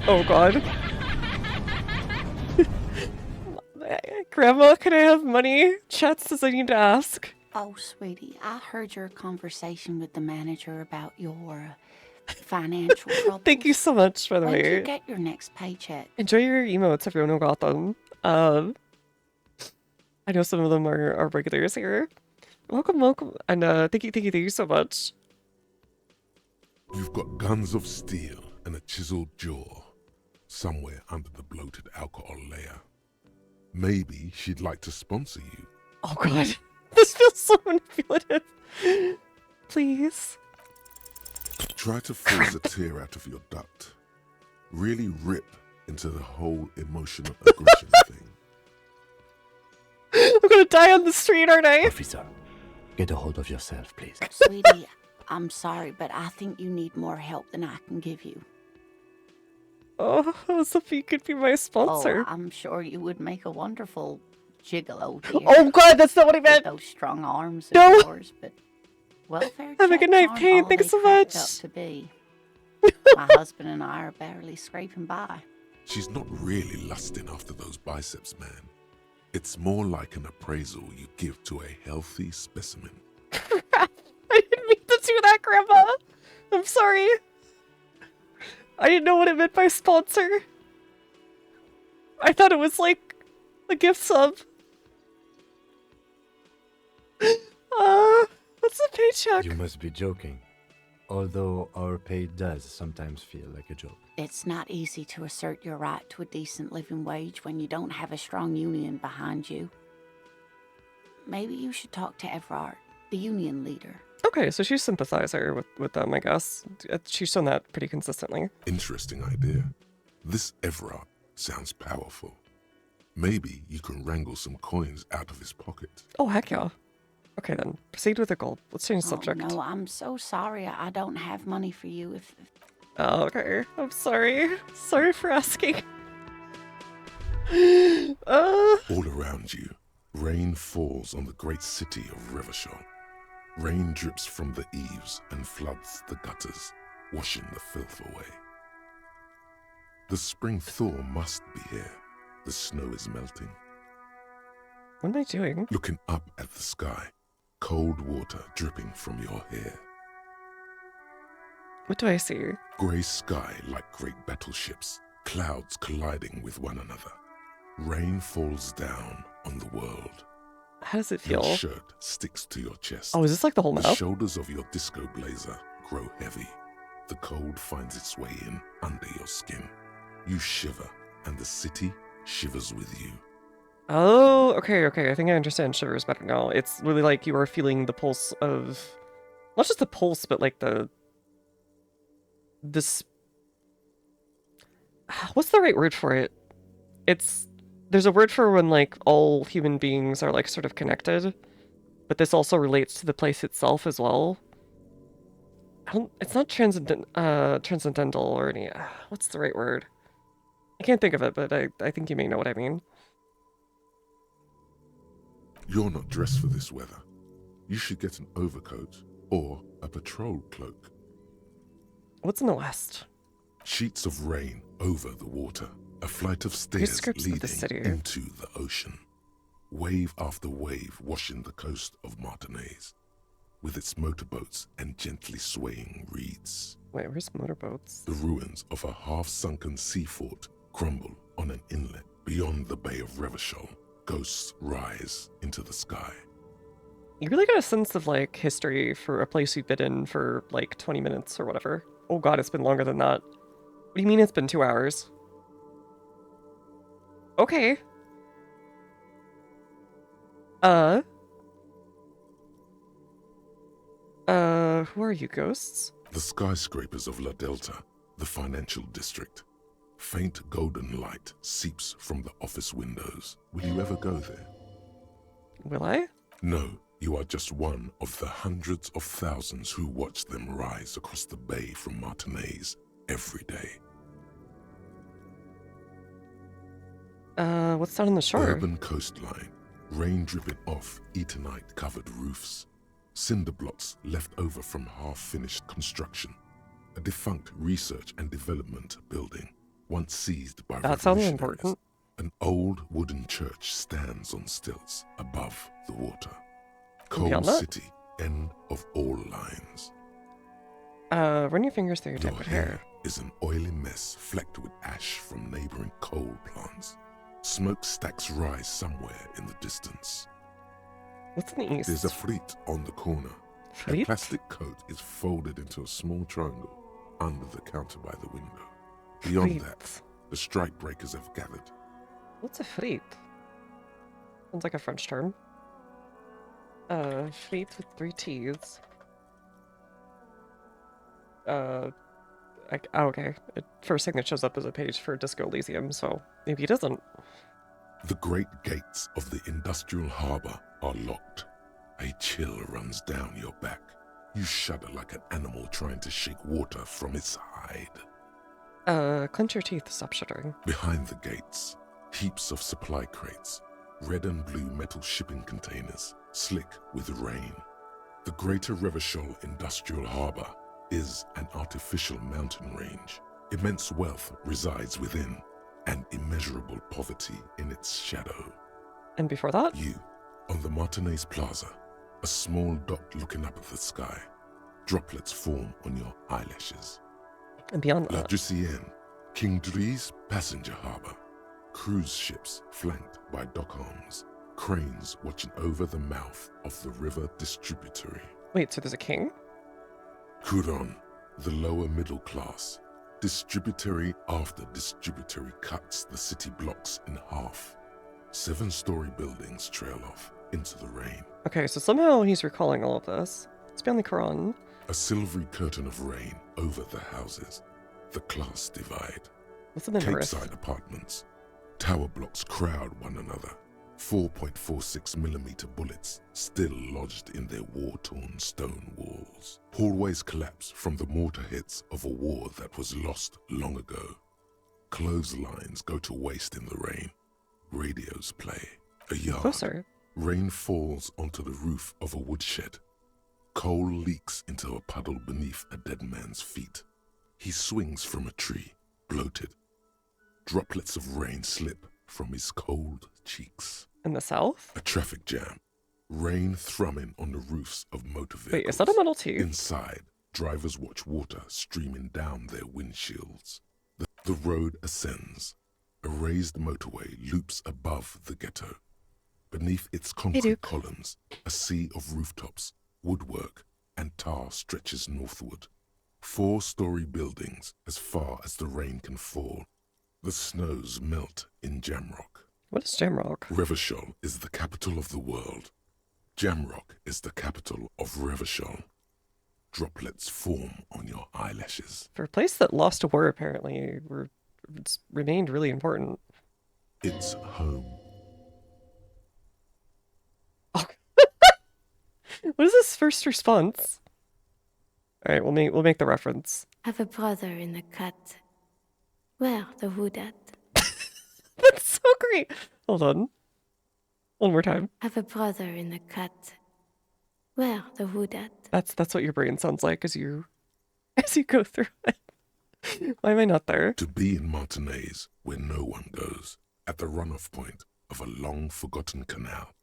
Oh, God. Grandma, can I have money? Chat says I need to ask. Oh, sweetie, I heard your conversation with the manager about your financial troubles. Thank you so much, by the When do way. you get your next paycheck? Enjoy your emotes, everyone who got them. I know some of them are regulars here. Welcome, welcome. And thank you so much. You've got guns of steel and a chiseled jaw somewhere under the bloated alcohol layer. Maybe she'd like to sponsor you. Oh, God. This feels so manipulative. Please. Try to force a tear out of your duct. Really rip into the whole emotional aggression thing. I'm gonna die on the street, aren't I? Officer, get a hold of yourself, please. Sweetie, I'm sorry, but I think you need more help than I can give you. Oh, Sophie could be my sponsor. Oh, I'm sure you would make a wonderful gigolo, dear. Oh, God, that's not what I meant. With those strong arms of No. yours, but welfare Have a good checks night, aren't Payne. all Thanks they so cracked much. up to be. My husband and I are barely scraping by. She's not really lusting after those biceps, man. It's more like an appraisal you give to a healthy specimen. Crap. I didn't mean to do that, Grandma. I'm sorry. I didn't know what it meant by sponsor. I thought it was like a gift sub. What's the paycheck? You must be joking. Although our pay does sometimes feel like a joke. It's not easy to assert your right to a decent living wage when you don't have a strong union behind you. Maybe you should talk to Everard, the union leader. Okay, so she's sympathizer with them, I guess. She's shown that pretty consistently. Interesting idea. This Everard sounds powerful. Maybe you can wrangle some coins out of his pocket. Oh, heck yeah. Okay, then. Proceed with the goal. Let's change the subject. Oh, no, I'm so sorry. I don't have money for you. If Oh, okay. I'm sorry. Sorry for asking. All around you, rain falls on the great city of Revachol. Rain drips from the eaves and floods the gutters, washing the filth away. The spring thaw must be here. The snow is melting. What am I doing? Looking up at the sky, cold water dripping from your hair. What do I see? Grey sky like great battleships, clouds colliding with one another. Rain falls down on the world. How does it feel? Your shirt sticks to your chest. Oh, is this like the whole The map? shoulders of your disco blazer grow heavy. The cold finds its way in under your skin. You shiver, and the city shivers with you. Oh, okay. I think I understand shivers better now. It's really like you are feeling the pulse of... Not just the pulse, but like this... What's the right word for it? There's a word for when like all human beings are like sort of connected, but this also relates to the place itself as well. It's not transcendental or any... what's the right word? I can't think of it, but I think you may know what I mean. You're not dressed for this weather. You should get an overcoat or a patrol cloak. What's in the west? Sheets of rain over the water. A flight of stairs Scripts of the leading city. into the ocean. Wave after wave washing the coast of Martinez, with its motorboats and gently swaying reeds. Wait, where's motorboats? The ruins of a half-sunken sea fort crumble on an inlet beyond the Bay of Revachol. Ghosts rise into the sky. You really got a sense of like history for a place you've been in for like 20 minutes or whatever. Oh god, it's been longer than that. What do you mean it's been 2 hours? Okay. Who are you, ghosts? The skyscrapers of La Delta, the financial district. Faint golden light seeps from the office windows. Will you ever go there? Will I? No, you are just one of the hundreds of thousands who watch them rise across the bay from Martinez every day. What's down on the shore? Urban coastline, rain dripping off Eternite-covered roofs, cinder blocks left over from half-finished construction, a defunct research and development building, once seized by That sounds revolutionaries. important. An old wooden church stands on stilts above the water. Beyond Coal that? City, end of all lines. Run your fingers through your Your dead hair hair. is an oily mess flecked with ash from neighboring coal plants. Smokestacks rise somewhere in the distance. What's in the east? There's a fleet on the corner. Fleet? A plastic coat is folded into a small triangle under the counter by the window. Beyond Fleet. that, the strike breakers have gathered. What's a fleet? Sounds like a French term. Fleet with 3 T's. Okay. First thing that shows up is a page for Disco Elysium, so maybe it isn't. The great gates of the industrial harbor are locked. A chill runs down your back. You shudder like an animal trying to shake water from its hide. Clench your teeth, stop shuddering. Behind the gates, heaps of supply crates, red and blue metal shipping containers, slick with rain. The Greater Revachol Industrial Harbor is an artificial mountain range. Immense wealth resides within, and immeasurable poverty in its shadow. And before that? You, on the Martinez Plaza, a small dot looking up at the sky. Droplets form on your eyelashes. And beyond La that? Drusienne, King Dries passenger harbor. Cruise ships flanked by dock arms. Cranes watching over the mouth of the river distributary. Wait, so there's a king? Couronne, the lower middle class. Distributary after distributary cuts the city blocks in half. 7-story buildings trail off into the rain. Okay, so somehow he's recalling all of this. It's beyond the Quran. A silvery curtain of rain over the houses. The class divide. What's in the north? Capeside apartments. Tower blocks crowd one another. 4.46mm bullets still lodged in their war-torn stone walls. Hallways collapse from the mortar hits of a war that was lost long ago. Clotheslines go to waste in the rain. Radios play. A yard. Closer. Rain falls onto the roof of a woodshed. Coal leaks into a puddle beneath a dead man's feet. He swings from a tree, bloated. Droplets of rain slip from his cold cheeks. In the south? A traffic jam. Rain thrumming on the roofs of motor vehicles. Wait, is that a Model T? Inside, drivers watch water streaming down their windshields. The road ascends. A raised motorway loops above the ghetto. Beneath its concrete columns, a sea of rooftops, woodwork, and tar stretches northward. 4-story buildings as far as the rain can fall. The snows melt in Jamrock. What is Jamrock? Revachol is the capital of the world. Jamrock is the capital of Revachol. Droplets form on your eyelashes. For a place that lost a war, apparently, it's remained really important. It's home. Oh. What is this first response? All right, we'll make the reference. Have a brother in the cut. Where the wood at? That's so great. Hold on. One more time. Have a brother in the cut. Where the wood at? That's what your brain sounds like as you go through it. Why am I not there? To be in Martinez, where no one goes, at the runoff point of a long-forgotten canal,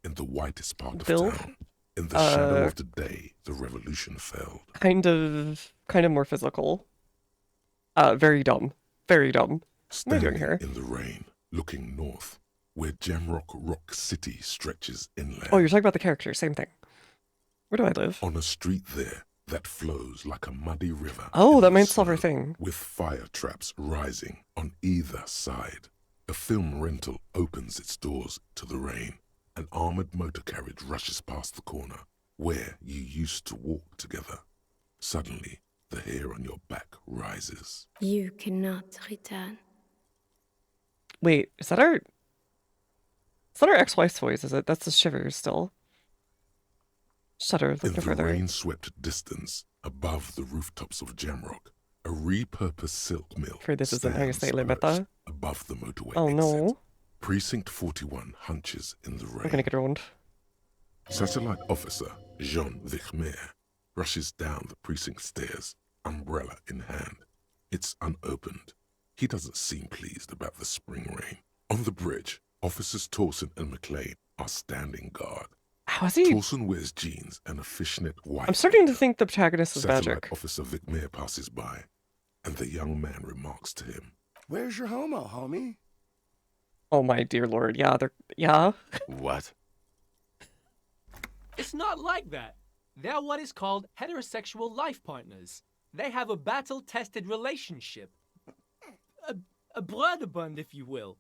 in the whitest part of town, in the shadow of the day the revolution fell. Kind of more physical. Very dumb. Very dumb. What am I doing here? In the rain, looking north, where Jamrock Rock City stretches inland. Oh, you're talking about the character. Same thing. Where do I live? On a street there, that flows like a muddy river. Oh, in that the might solve our snow, thing. with fire traps rising on either side. A film rental opens its doors to the rain. An armored motor carriage rushes past the corner where you used to walk together. Suddenly, the hair on your back rises. You cannot return. Wait, is that our ex-wife's voice, is it? That's the shivers still. Shudder, look In no the further. rain-swept distance, above the rooftops of Jamrock, a repurposed silk mill For this isn't how you say stands limit perched above the motorway Oh exit. no. Precinct 41 hunches in the rain. I'm gonna get around. Satellite officer Jean Vichmer rushes down the precinct stairs, umbrella in hand. It's unopened. He doesn't seem pleased about the spring rain. On the bridge, officers Torson and McLean are standing guard. How is he? Torson wears jeans and a fishnet white. I'm starting to think the protagonist is Satellite magic. officer Vichmer passes by, and the young man remarks to him, "Where's your homo, homie?" Oh my dear lord, yeah, yeah. What? It's not like that. They're what is called heterosexual life partners. They have a battle-tested relationship. A brother bond, if you will.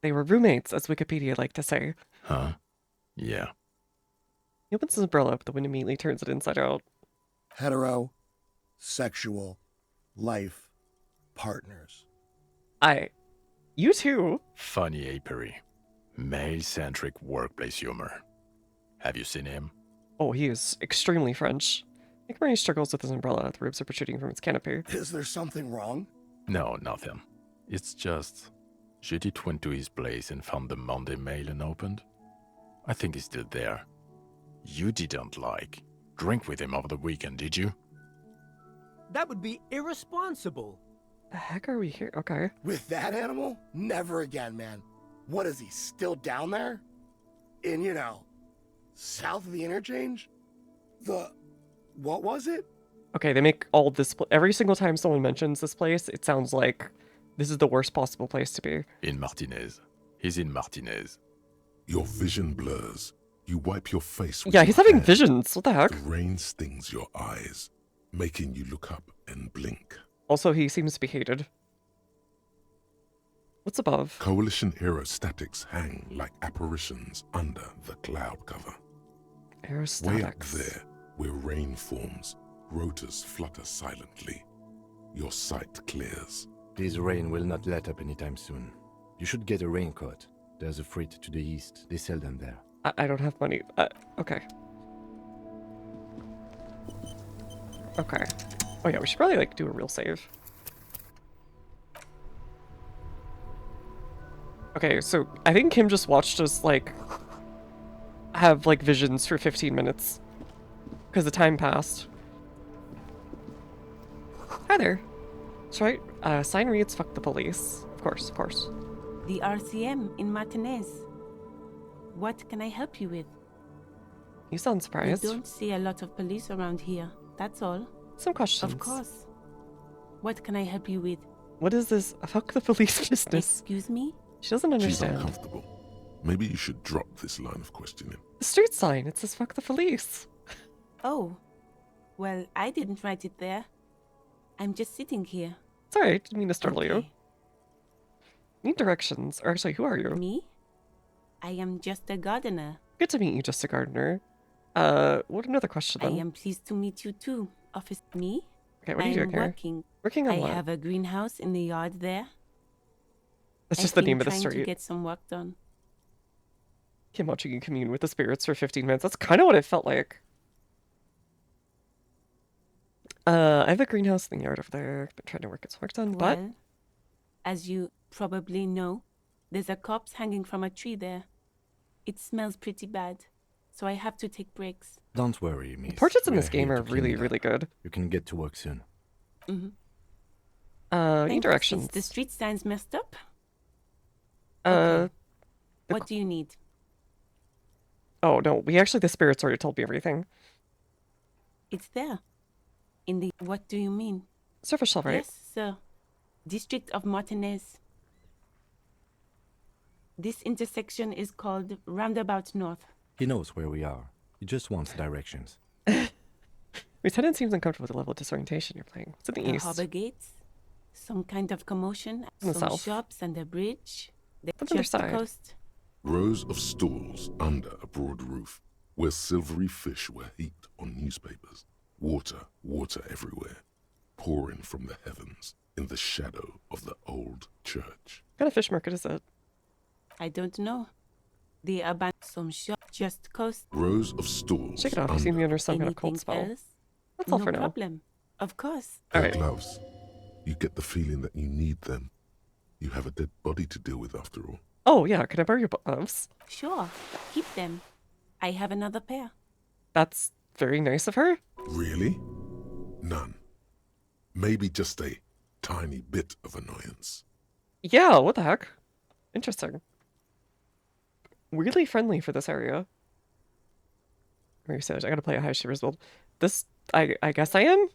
They were roommates, as Wikipedia like to say. Huh? Yeah. He opens his umbrella up, the wind immediately turns it inside out. Sexual life partners. You too. Funny apery. Male-centric workplace humor. Have you seen him? Oh, he is extremely French. McMurray struggles with his umbrella, the ribs are protruding from its canopy. Is there something wrong? No, nothing. It's just... Judith went to his place and found the Monday mail unopened. I think he's still there. You didn't, drink with him over the weekend, did you? That would be irresponsible. The heck are we here? Okay. With that animal? Never again, man. What is he, still down there? In, south of the interchange? What was it? Okay, they make all this... Every single time someone mentions this place, it sounds like this is the worst possible place to be. In Martinez. He's in Martinez. Your vision blurs. You wipe your face with Yeah, your he's having hand. visions. What the heck? The rain stings your eyes, making you look up and blink. Also, he seems to be hated. What's above? Coalition aerostatics hang like apparitions under the cloud cover. Aerostatics. Way up there, where rain forms, rotors flutter silently. Your sight clears. This rain will not let up anytime soon. You should get a raincoat. There's a freight to the east. They sell them there. I don't have money. Okay. Okay. Oh yeah, we should probably do a real save. Okay, so I think Kim just watched us have visions for 15 minutes. Because the time passed. Hi there. That's right. Sign reads fuck the police. Of course, of course. The RCM in Martinez. What can I help you with? You sound surprised. We don't see a lot of police around here, that's all. Some questions. Of course. What can I help you with? What is this fuck the police business? Excuse me? She doesn't She's understand. uncomfortable. Maybe you should drop this line of questioning. The street sign, it says fuck the police. Oh. Well, I didn't write it there. I'm just sitting here. It's alright, didn't mean to startle you. Need directions. Or actually, who are you? Me? I am just a gardener. Good to meet you, just a gardener. What another question then? I am pleased to meet you too, Officer. Me? Okay, what are you doing here? Working. Working on I what? have a greenhouse in the yard there. That's just the name of the I've been trying to street. get some work done. Kim watching you commune with the spirits for 15 minutes. That's kind of what it felt like. I have a greenhouse in the yard over there. I've been trying to get some work done, but... Well, as you probably know, there's a corpse hanging from a tree there. It smells pretty bad, so I have to take breaks. Don't worry, miss. The portraits in We're this game here are to clean really, it up. really good. You can get to work soon. Mm-hmm. Need Thanks. directions. Is the street signs messed up? Okay. What do you need? Oh, no. The spirits already told me everything. It's there. In the... What do you mean? Surface shell, right? Yes, sir. District of Martinez. This intersection is called Roundabout North. He knows where we are. He just wants directions. Lieutenant seems uncomfortable with the level of disorientation you're playing. It's in the The east. harbor gates, some kind of commotion, In the some south. shops and a bridge. On the other Just the side. coast. Rows of stalls under a broad roof, where silvery fish were heaped on newspapers. Water, water everywhere, pouring from the heavens in the shadow of the old church. What kind of fish market is it? I don't know. The abandoned some shop just coast. Rows of stalls. Shake it off. You seem to be under some kind of cold Anything spell. else? That's all No for now. problem. Of course. All The right. gloves. You get the feeling that you need them. You have a dead body to deal with after all. Oh, yeah. Can I borrow your gloves? Sure. Keep them. I have another pair. That's very nice of her. Really? None. Maybe just a tiny bit of annoyance. Yeah, what the heck? Interesting. Weirdly friendly for this area. Where I gotta play a high shivers build. This, I guess I am?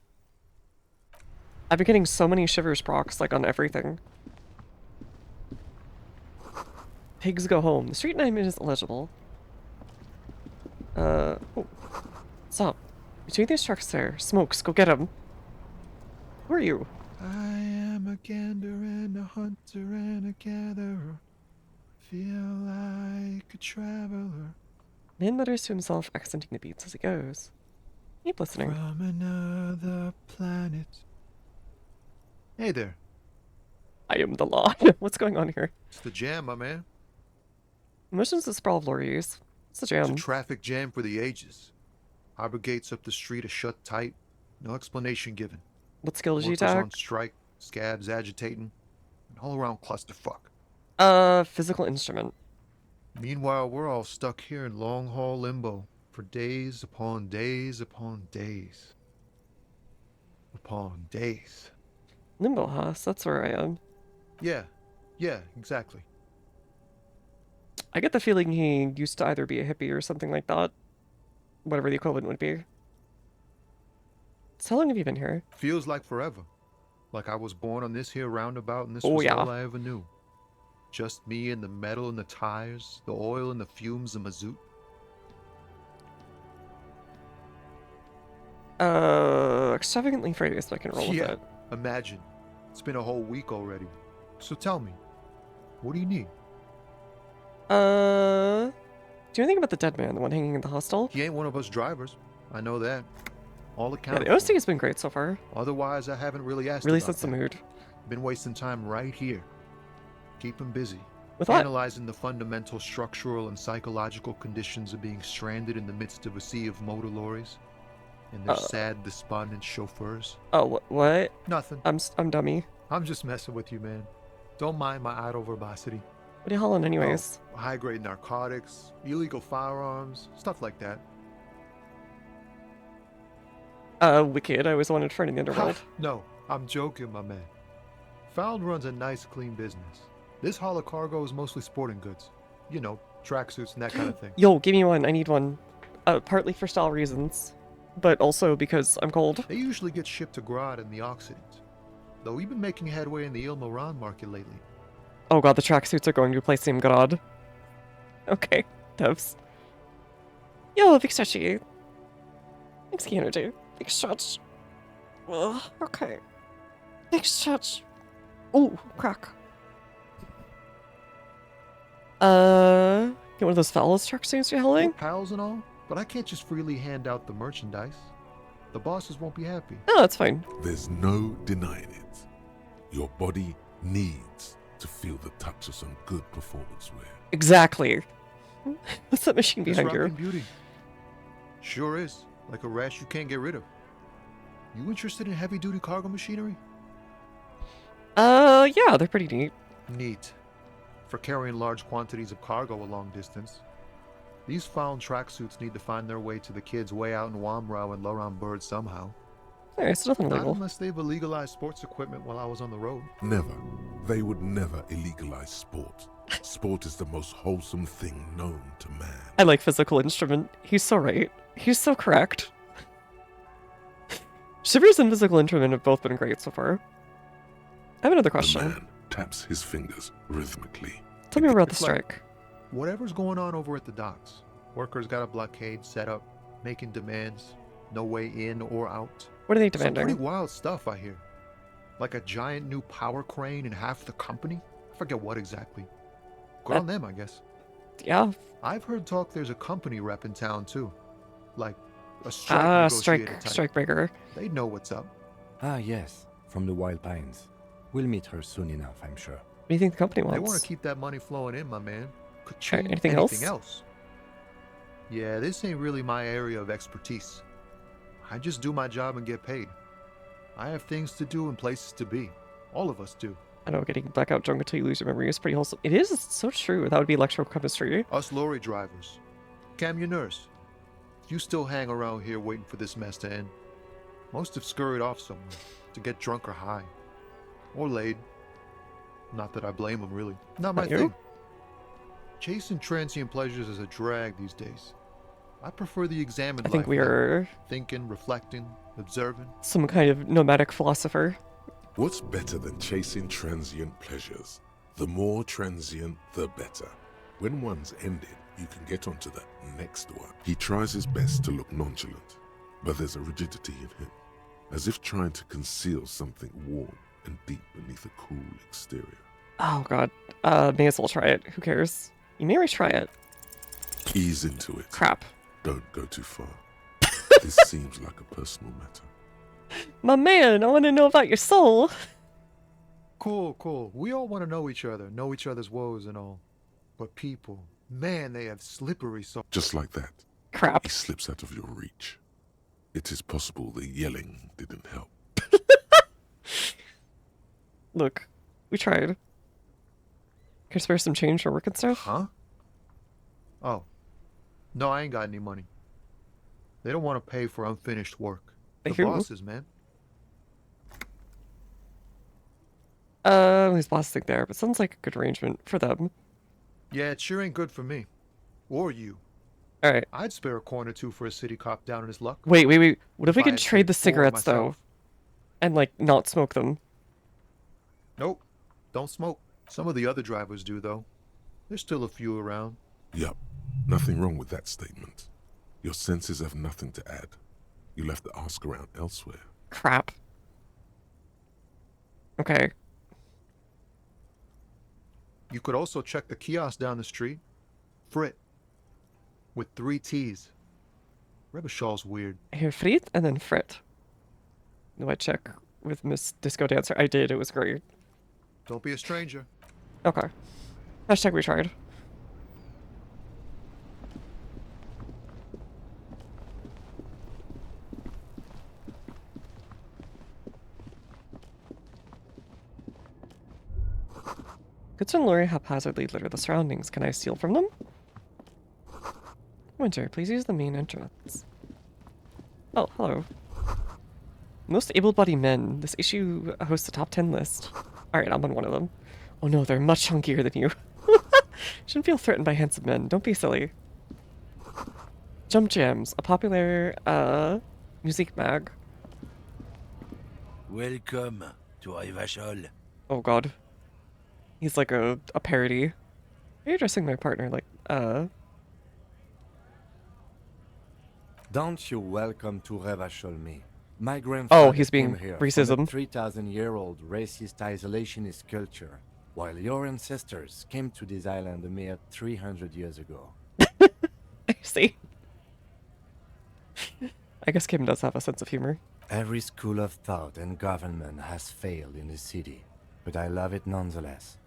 I've been getting so many shivers procs, like, on everything. Pigs go home. The street name is illegible. Oh. Stop. Between these trucks there. Smokes, go get him. Who are you? I am a gander and a hunter and a gatherer. Feel like a traveler. Man mutters to himself, accenting the beats as he goes. Keep listening. From another planet. Hey there. I am the law. What's going on here? It's the jam, my man. Missions the sprawl of lorries. It's the It's jam. a traffic jam for the ages. Harbor gates up the street are shut tight. No explanation given. What skill did you Workers attack? on strike, scabs agitating, an all-around clusterfuck. Physical instrument. Meanwhile, we're all stuck here in long-haul limbo for days upon days upon days. Upon days. Limbo, huh? So that's where I am. Yeah, exactly. I get the feeling he used to either be a hippie or something like that. Whatever the equivalent would be. So how long have you been here? Feels like forever. Like I was born on this here roundabout and this Oh, was yeah. all I ever knew. Just me and the metal and the tires, the oil and the fumes of mazout. Extravagantly phrased, I can roll with Yeah, it. imagine. It's been a whole week already. So tell me, what do you need? Do you know anything about the dead man, the one hanging in the hostel? He ain't one of us drivers. I know that. All Yeah, accounted the OC has been great so far. for. Otherwise, I haven't really asked Really about sets the that. mood. Been wasting time right here. Keep him busy. With what? Analyzing the fundamental structural and psychological conditions of being stranded in the midst of a sea of motor lorries and their sad, despondent chauffeurs. Oh, what? Nothing. I'm dummy. I'm just messing with you, man. Don't mind my idle verbosity. What are you hauling anyways? Oh, high-grade narcotics, illegal firearms, stuff like that. Wicked. I always wanted a friend in the underworld. No, I'm joking, my man. Found runs a nice, clean business. This haul of cargo is mostly sporting goods. You know, tracksuits and that kind of thing. Yo, give me one. I need one. Partly for style reasons, but also because I'm cold. They usually get shipped to Grad in the Occident, though we've been making headway in the Il Moran market lately. Oh god, the tracksuits are going to replace Team God. Okay, devs. Yo, big stretchy. Thanks, the energy. Big stretch. Ugh, okay. Big stretch. Ooh, crack. Get one of those fellas tracksuits you're We're hauling? pals and all, but I can't just freely hand out the merchandise. The bosses won't be happy. No, that's fine. There's no denying it. Your body needs to feel the touch of some good performance wear. Exactly. What's that machine This behind rockin' you? beauty. Sure is. Like a rash you can't get rid of. You interested in heavy-duty cargo machinery? Yeah, they're pretty neat. Neat. For carrying large quantities of cargo a long distance. These found tracksuits need to find their way to the kids way out in Wamrau and Laurent Bird somehow. It's nothing Not illegal. unless they've illegalized sports equipment while I was on the road. Never. They would never illegalize sport. Sport is the most wholesome thing known to man. I like physical instrument. He's so right. He's so correct. Shivers and physical instrument have both been great so far. I have another question. The man taps his fingers rhythmically. Tell me more about the It's like- strike. Whatever's going on over at the docks. Workers got a blockade set up, making demands. no way in or out. What are they Some demanding? pretty wild stuff, I hear. Like a giant new power crane and half the company? I forget what exactly. Good on them, I guess. Yeah. I've heard talk there's a company rep in town, too. Like a strike negotiator type. Strikebreaker. They know what's up. Ah, yes, from the Wild Pines. We'll meet her soon enough, I'm sure. What do you think the company wants? They want to keep that money flowing in, my man. Could change anything else? Yeah, this ain't really my area of expertise. I just do my job and get paid. I have things to do and places to be. All of us do. I know getting blackout drunk until you lose your memory is pretty wholesome. It is so true. That would be electrochemistry. Us lorry drivers. Cam, your nurse. You still hang around here waiting for this mess to end. Most have scurried off somewhere to get drunk or high. Or laid. Not that I blame them, really. Not my thing. Chasing transient pleasures is a drag these days. I prefer the examined life. I think we are... Thinking, reflecting, observing. Some kind of nomadic philosopher. What's better than chasing transient pleasures? The more transient, the better. When one's ended, you can get onto the next one. He tries his best to look nonchalant, but there's a rigidity in him, as if trying to conceal something warm and deep beneath a cool exterior. Oh god. May as well try it. Who cares? You may retry it. Ease into it. Crap. Don't go too far. This seems like a personal matter. My man, I want to know about your soul. Cool. We all want to know each other's woes and all. But people, man, they have slippery souls. Just like that. Crap. He slips out of your reach. It is possible the yelling didn't help. Look, we tried. Can I spare some change for work and stuff? Huh? Oh. No, I ain't got any money. They don't want to pay for unfinished work. The bosses, man. There's plastic there, but sounds like a good arrangement for them. Yeah, it sure ain't good for me. Or you. Alright. I'd spare a coin or two for a city cop down in his luck. Wait. What if we could trade the cigarettes, though? And, like, not smoke them? Nope. Don't smoke. Some of the other drivers do, though. There's still a few around. Yup. Nothing wrong with that statement. Your senses have nothing to add. You left the ask around elsewhere. Crap. Okay. You could also check the kiosk down the street. Frit. With 3 T's. Rebishal's weird. I hear Frit and then Frit. No, I check with Miss Disco Dancer. I did. It was great. Don't be a stranger. Okay. Hashtag we tried. Goods and Lori haphazardly litter the surroundings. Can I steal from them? Winter, please use the main entrance. Oh, hello. Most able-bodied men. This issue hosts a top 10 list. Alright, I'm on one of them. Oh no, they're much hunkier than you. Shouldn't feel threatened by handsome men. Don't be silly. Jump Jams, a popular, music mag. Welcome to Rivachol. Oh god. He's like a parody. Why are you addressing my partner like, Don't you welcome to Revachol me. My grandfather oh, he's being came here racism. 3,000-year-old racist isolationist culture, while your ancestors came to this island a mere 300 years ago. I see. I guess Kim does have a sense of humor. Every school of thought and government has failed in the city, but I love it nonetheless.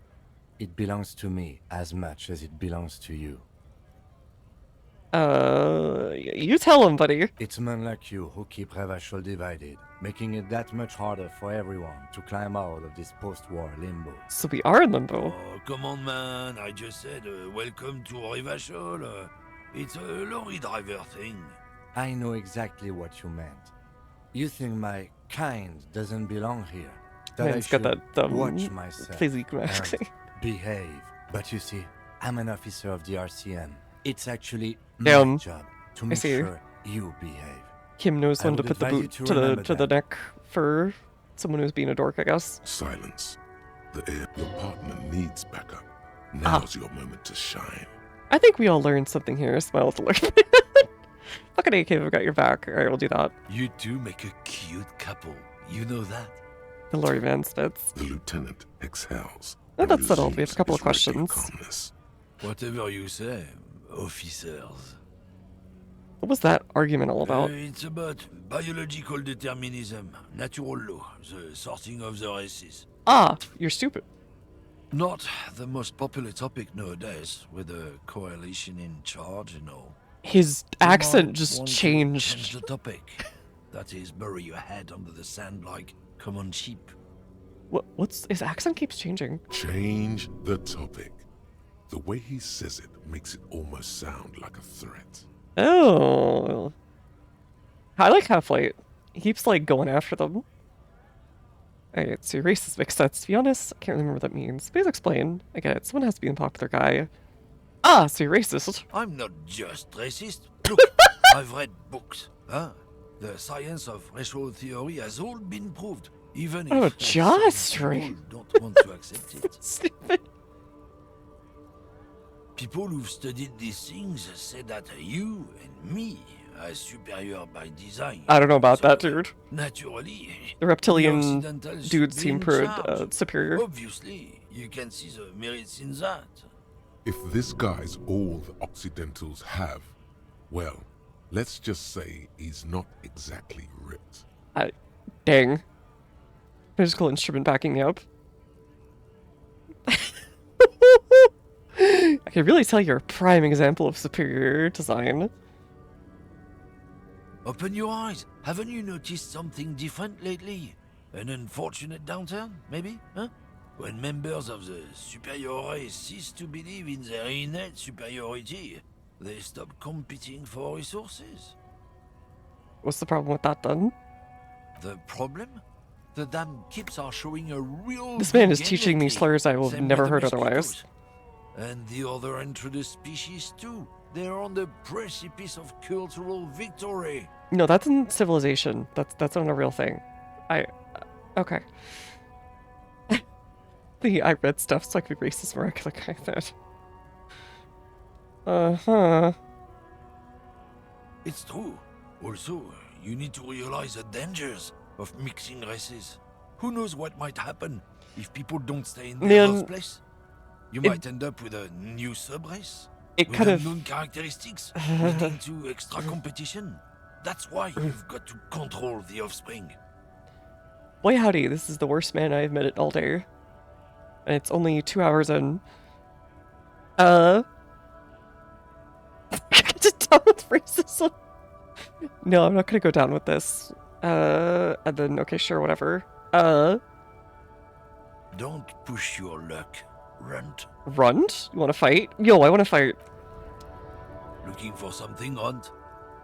It belongs to me as much as it belongs to you. You tell him, buddy. It's men like you who keep Revachol divided, making it that much harder for everyone to climb out of this post-war limbo. So we are in limbo. Oh, come on, man. I just said, welcome to Rivachol. It's a lorry driver thing. I know exactly what you meant. You think my kind doesn't belong here. That Man, I it's got should that watch myself physique and accent. behave. But you see, I'm an officer of the RCM. It's actually Damn. my job to make sure you behave. Kim knows I when to would put the advise you boot to to the remember that. neck for someone who's being a dork, I guess. Silence. Your partner needs backup. Now's your moment to shine. I think we all learned something here. Smile to learn. Fucking AK, I've got your back. Alright, we'll do that. You two make a cute couple. You know that. The lorry man spits. The lieutenant exhales. Oh, that's settled. We have a couple of questions. Calmness. Whatever you say, officers. What was that argument all about? It's about biological determinism, natural law, the sorting of the races. Ah, you're stupid. Not the most popular topic nowadays, with the coalition in charge and all. His You accent might just want to changed. change the topic. That is, bury your head under the sand like common sheep. What's his accent keeps changing? Change the topic. The way he says it makes it almost sound like a threat. Oh. I like Half-Light. He keeps, like, going after them. Alright, so your racist makes sense. To be honest, I can't remember what that means. Please explain. I get it. Someone has to be the popular guy. Ah, so you're racist. I'm not just racist. Look, I've read books. Huh? The science of racial theory has all been proved, even Oh, if just some right. people don't want to accept it. Stupid. People who've studied these things say that you and me are superior by design. I don't know about So, that, dude. Naturally, The reptilian Occidentals dudes should be seem in charge. superior. Obviously, you can see the merits in that. If this guy's all the Occidentals have, well, let's just say he's not exactly ripped. Dang. Musical instrument backing me up. I can really tell you're a prime example of superior design. Open your eyes. Haven't you noticed something different lately? An unfortunate downturn, maybe? Huh? When members of the superior race cease to believe in their innate superiority, they stop competing for resources. What's the problem with that then? The problem? The damn kips are showing a real... This man is game teaching me lately. slurs I will Same never with the heard otherwise. mosquitoes. And the other introduced species too. They're on the precipice of cultural victory. No, that's in Civilization. That's not a real thing. Okay. I read stuff so I could be racist more like I said. Uh-huh. It's true. Also, you need to realize the dangers of mixing races. Who knows what might happen if people don't stay in their birthplace? You might end up with a new sub-race. It with kind of- unknown characteristics, leading to extra competition. That's why you've got to control the offspring. Boy howdy, this is the worst man I've met all day. And it's only 2 hours in. Get down with racism. No, I'm not gonna go down with this. And then, okay, sure, whatever. Don't push your luck, Runt. Runt? You wanna fight? Yo, I wanna fight. Looking for something, Runt?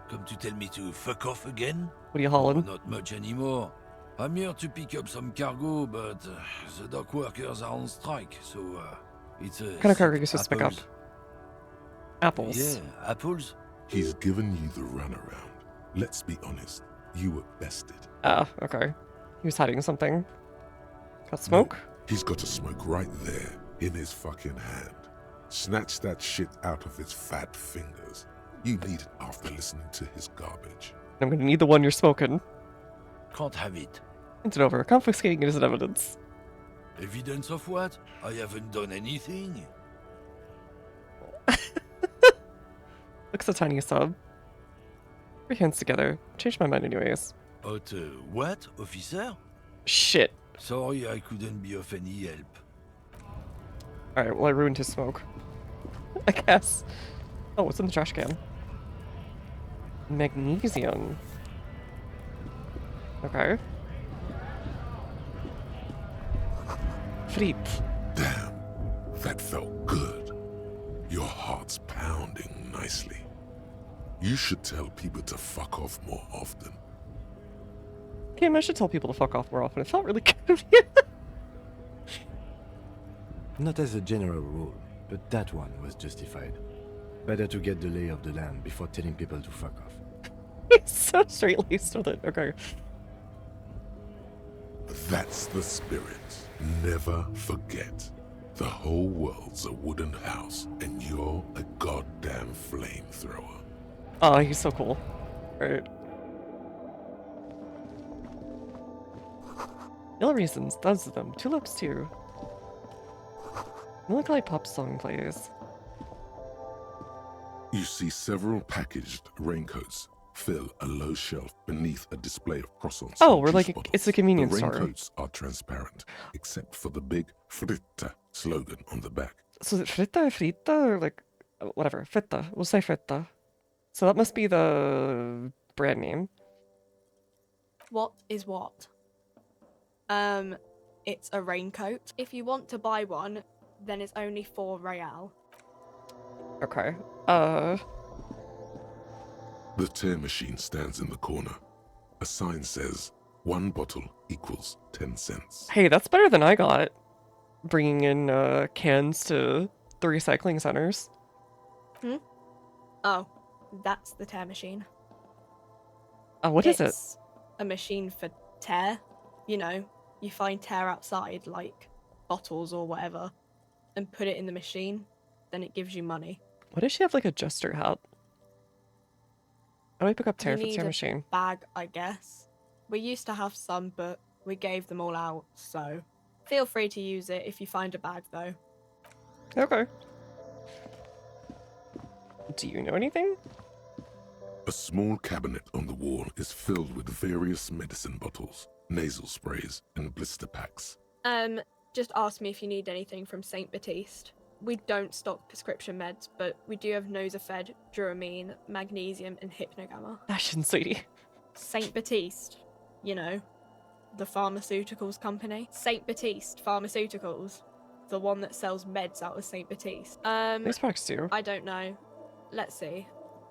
Come to tell me to fuck off again? What are you hauling? Not much anymore. I'm here to pick up some cargo, but the dock workers are on strike, so it's a... What kind of cargo are you supposed to pick up? Apples. Yeah, apples. He's given you the runaround. Let's be honest, you were bested. Okay. He was hiding something. Got smoke? No, he's got a smoke right there, in his fucking hand. Snatch that shit out of his fat fingers. You need it after listening to his garbage. I'm gonna need the one you're smoking. Can't have it. It's over. Confiscating it as evidence. Evidence of what? I haven't done anything. Looks a tiny sub. Put your hands together. Changed my mind anyways. But what, officer? Shit. Sorry I couldn't be of any help. Alright, well I ruined his smoke. I guess. Oh, what's in the trash can? Magnesium. Okay. Fripp. Damn, that felt good. Your heart's pounding nicely. You should tell people to fuck off more often. Kim, I should tell people to fuck off more often. It felt really good. Not as a general rule, but that one was justified. Better to get the lay of the land before telling people to fuck off. He's so straight-laced with it. Okay. That's the spirit. Never forget. The whole world's a wooden house, and you're a goddamn flamethrower. Oh, he's so cool. Right. Ill reasons, those of them. Tulips too. Melancholy pop song plays. You see several packaged raincoats fill a low shelf beneath a display of croissants. Oh, and we're juice like, bottles. it's a convenience The store. raincoats are transparent, except for the big Fritta slogan on the back. So is it Fritta, or like, whatever, Fritta. We'll say Fritta. So that must be the brand name. What is what? It's a raincoat. If you want to buy one, then it's only 4 real. Okay. The tear machine stands in the corner. A sign says, 1 bottle equals 10 cents. Hey, that's better than I got. Bringing in cans to the recycling centers. Hmm? Oh, that's the tear machine. Oh, what is it? It's a machine for tear. You know, you find tear outside, like bottles or whatever, and put it in the machine, then it gives you money. What does she have, like a jester hat? How do I pick up tear You for the need tear a machine? bag, I guess. We used to have some, but we gave them all out, so feel free to use it if you find a bag, though. Okay. Do you know anything? A small cabinet on the wall is filled with various medicine bottles, nasal sprays, and blister packs. Just ask me if you need anything from St. Baptiste. We don't stock prescription meds, but we do have Nosafed, Duramine, Magnesium, and Hypnogamma. Fashion, sweetie. St. Baptiste, you know, the pharmaceuticals company. St. Baptiste Pharmaceuticals, the one that sells meds out of St. Baptiste. These products do. I don't know. Let's see.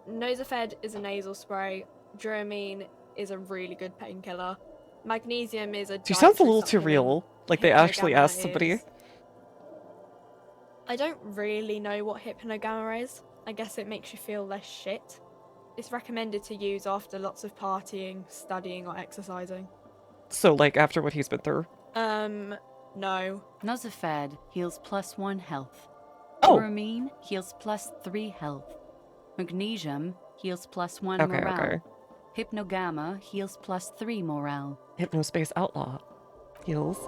Nosafed is a nasal spray. Duramine is a really good painkiller. Magnesium is a. She sounds a little too supplement. real. Like they actually Hypnogamma asked somebody. is- I don't really know what Hypnogamma is. I guess it makes you feel less shit. It's recommended to use after lots of partying, studying, or exercising. So, like, after what he's been through. No. Nosafed heals +1 health. Oh. Duramine heals +3 health. Magnesium heals +1 Okay, morale. okay. Hypnogamma heals +3 morale. Hypnospace Outlaw. Heals.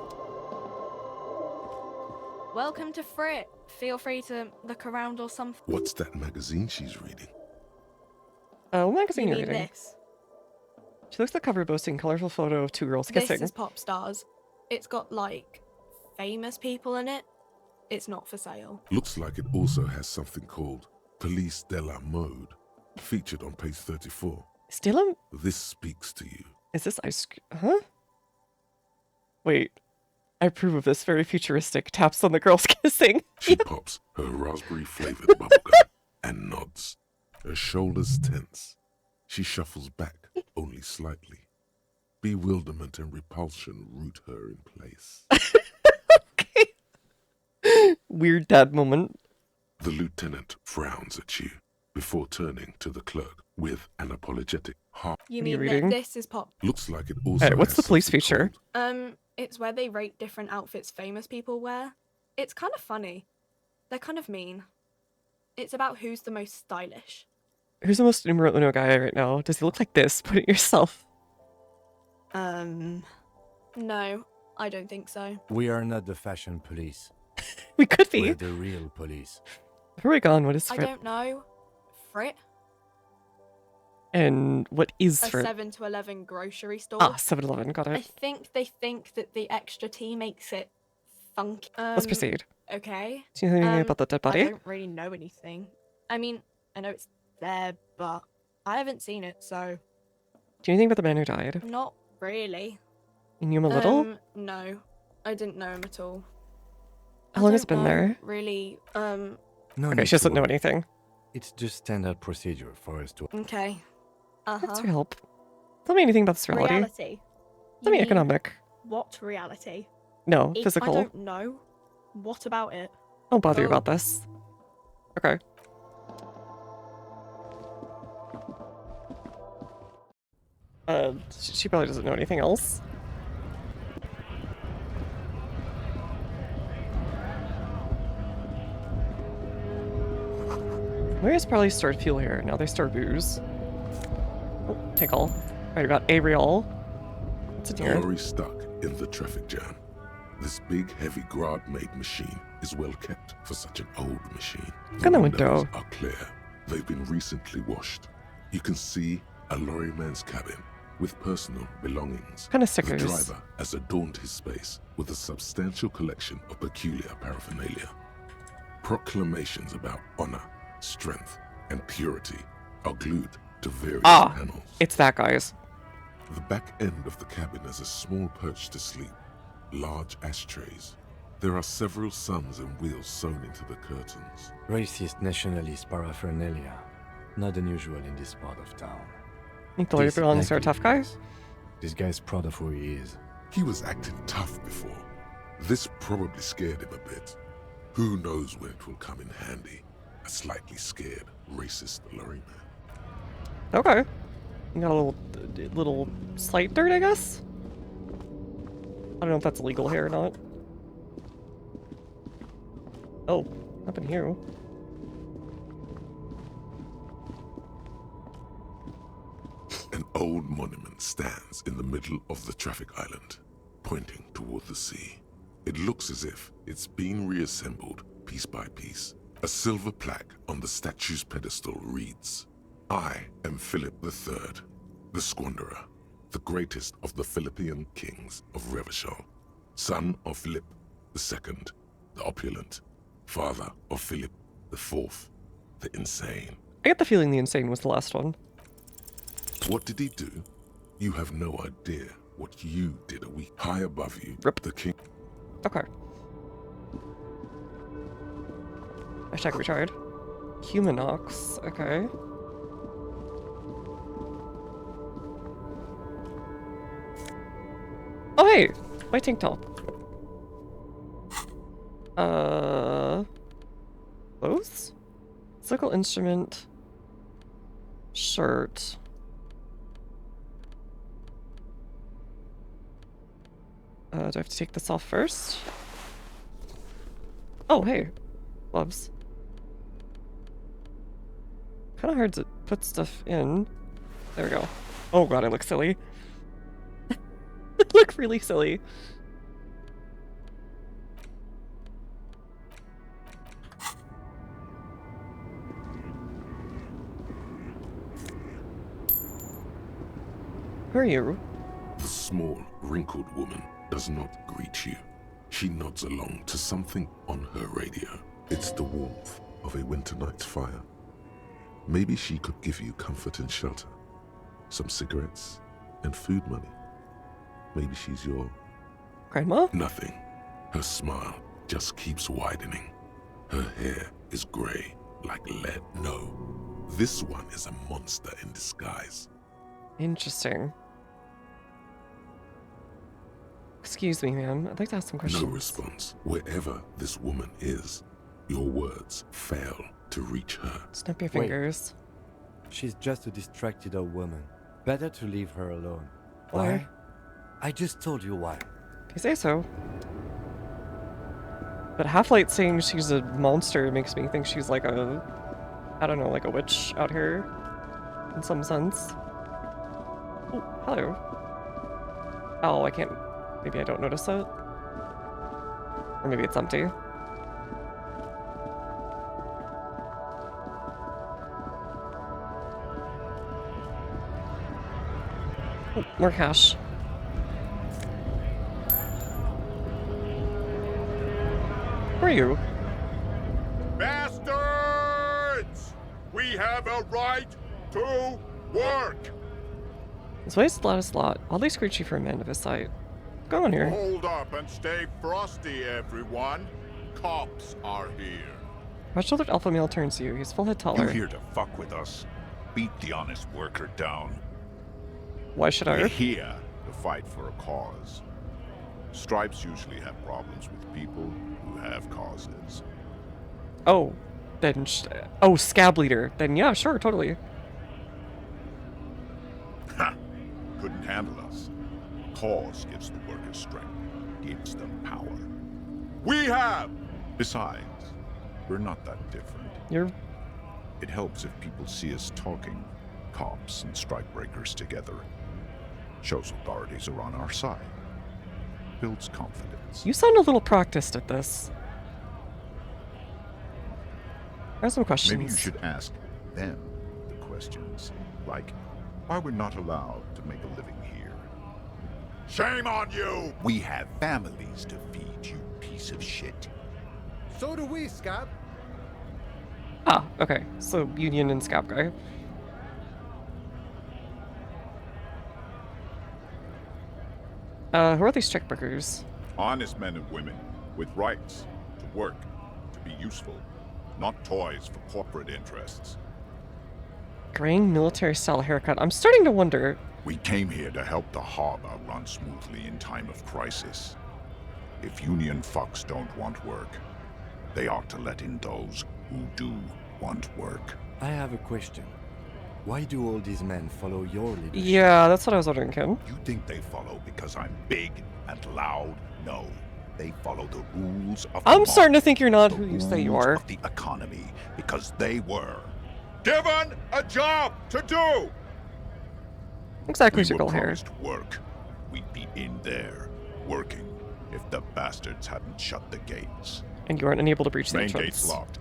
Welcome to Frit. Feel free to look around or something. What's that magazine she's reading? What magazine You you're mean reading? this? She looks at the cover boasting colorful photo of 2 girls kissing. This is Pop Stars. It's got, like, famous people in it. It's not for sale. Looks like it also has something called Police de la Mode, featured on page 34. Still? This speaks to you. Is this ice cream? Huh? Wait. I approve of this. Very futuristic. Taps on the girls kissing. She pops her raspberry-flavored bubblegum and nods. Her shoulders tense. She shuffles back, only slightly. Bewilderment and repulsion root her in place. Weird dad moment. The lieutenant frowns at you before turning to the clerk with an apologetic half. You mean that this is Pop? Looks like it also Alright, what's has the police something feature? It's where they rate different outfits famous people wear. It's kind of funny. They're kind of mean. It's about who's the most stylish. Who's the most numero uno guy right now? Does he look like this? Put it yourself. No, I don't think so. We are not the fashion police. We could be. We're the real police. Where are we gone? What is I Frit? don't know. Frit? And what is A Frit? 7 to 11 grocery store. Ah, 7-Eleven. Got I it. think they think that the extra tea makes it funky. Let's proceed. Okay. Do you know anything about the dead body? I don't really know anything. I mean, I know it's there, but I haven't seen it, so Do you know anything about the man who died? not really. You knew him a little? No, I didn't know him at all. How long has it been there? Really, No Okay, need she doesn't to know worry. anything. It's just standard procedure for us to. okay. Thanks for your help. Tell me anything about this reality. Reality. Tell me You mean economic. What reality? No, I physical. don't know. What about it? Don't bother you Oh. about this. Okay. She probably doesn't know anything else. Where guys probably stored fuel here. Now they store booze. Oh, take all. Alright, we got Ariel. What's in The here? lorry stuck in the traffic jam. This big, heavy Grad-made machine is well kept for such an old machine. Look in the window. Are clear. They've been recently washed. You can see a lorryman's cabin with personal belongings. Kind of The stickers. driver has adorned his space with a substantial collection of peculiar paraphernalia. Proclamations about honor, strength, and purity are glued to various panels. It's that, guys. The back end of the cabin has a small perch to sleep, large ashtrays. There are several suns and wheels sewn into the curtains. Racist nationalist paraphernalia. Not unusual in this part of town. Think the lawyer belongs are tough guys? This guy's proud of who he is. He was acting tough before. This probably scared him a bit. Who knows when it will come in handy? A slightly scared, racist lorryman. Okay. You got a little slight dirt, I guess? I don't know if that's illegal here or not. Oh, up in here. An old monument stands in the middle of the traffic island, pointing toward the sea. It looks as if it's been reassembled piece by piece. A silver plaque on the statue's pedestal reads, "I am Philip III, the Squanderer, the greatest of the Philippian kings of Revachol, son of Philip II, the opulent, father of Philip IV, the insane." I get the feeling the insane was the last one. What did he do? You have no idea what you did a week high above you. Rip. The king. Okay. Hashtag retired. Humanox. Okay. Oh hey! White tank top. Clothes? Cycle instrument. Shirt. Do I have to take this off first? Oh, hey. Gloves. Kind of hard to put stuff in. There we go. Oh god, I look silly. I look really silly. Who are you? The small, wrinkled woman does not greet you. She nods along to something on her radio. It's the warmth of a winter night's fire. Maybe she could give you comfort and shelter. Some cigarettes and food money. Maybe she's your... Grandma? Nothing. Her smile just keeps widening. Her hair is gray like lead. No, this one is a monster in disguise. Interesting. Excuse me, ma'am. I'd like to ask some questions. No response. Wherever this woman is, your words fail to reach her. Snap your fingers. She's just a distracted old woman. Better to leave her alone. Why? I just told you why. If you say so. But Half-Light saying she's a monster makes me think she's like a... I don't know, like a witch out here. In some sense. Oh, hello. Oh, I can't... Maybe I don't notice it. Or maybe it's empty. Oh, more cash. Who are you? Bastards! We have a right to work! This way is the loudest lot. Oddly screechy for a man of his sight. What's going on here? Hold up and stay frosty, everyone. Cops are here. Red-shouldered alpha male turns to you. He's full head taller. You're here to fuck with us. Beat the honest worker down. Why should I? We're here to fight for a cause. Stripes usually have problems with people who have causes. Oh, then... oh, scab leader. Then yeah, sure, totally. Ha! Couldn't handle us. Cause gives the workers strength, gives them power. We have! Besides, we're not that different. You're It helps if people see us talking, cops and strikebreakers together. Shows authorities are on our side. Builds confidence. You sound a little practiced at this. I have some questions. Maybe you should ask them the questions, like why we're not allowed to make a living here. Shame on you! We have families to feed, you piece of shit. So do we, Scab. Ah, okay. So, Union and Scab guy. Who are these checkbookers? Honest men and women with rights to work, to be useful, not toys for corporate interests. Graying military-style haircut. I'm starting to wonder. We came here to help the harbor run smoothly in time of crisis. If Union fucks don't want work, they ought to let in those who do want work. I have a question. Why do all these men follow your leadership? Yeah, that's what I was wondering, Kim. You think they follow because I'm big and loud? No. They follow the rules of the I'm starting to market, think you're not the who you say you rules are. of the economy, because they were given a job to do. Exactly, We were Jigglehair. promised work. We'd be in there, working, if the bastards hadn't shut the gates. And you aren't unable to breach the Main entrance. gate's locked.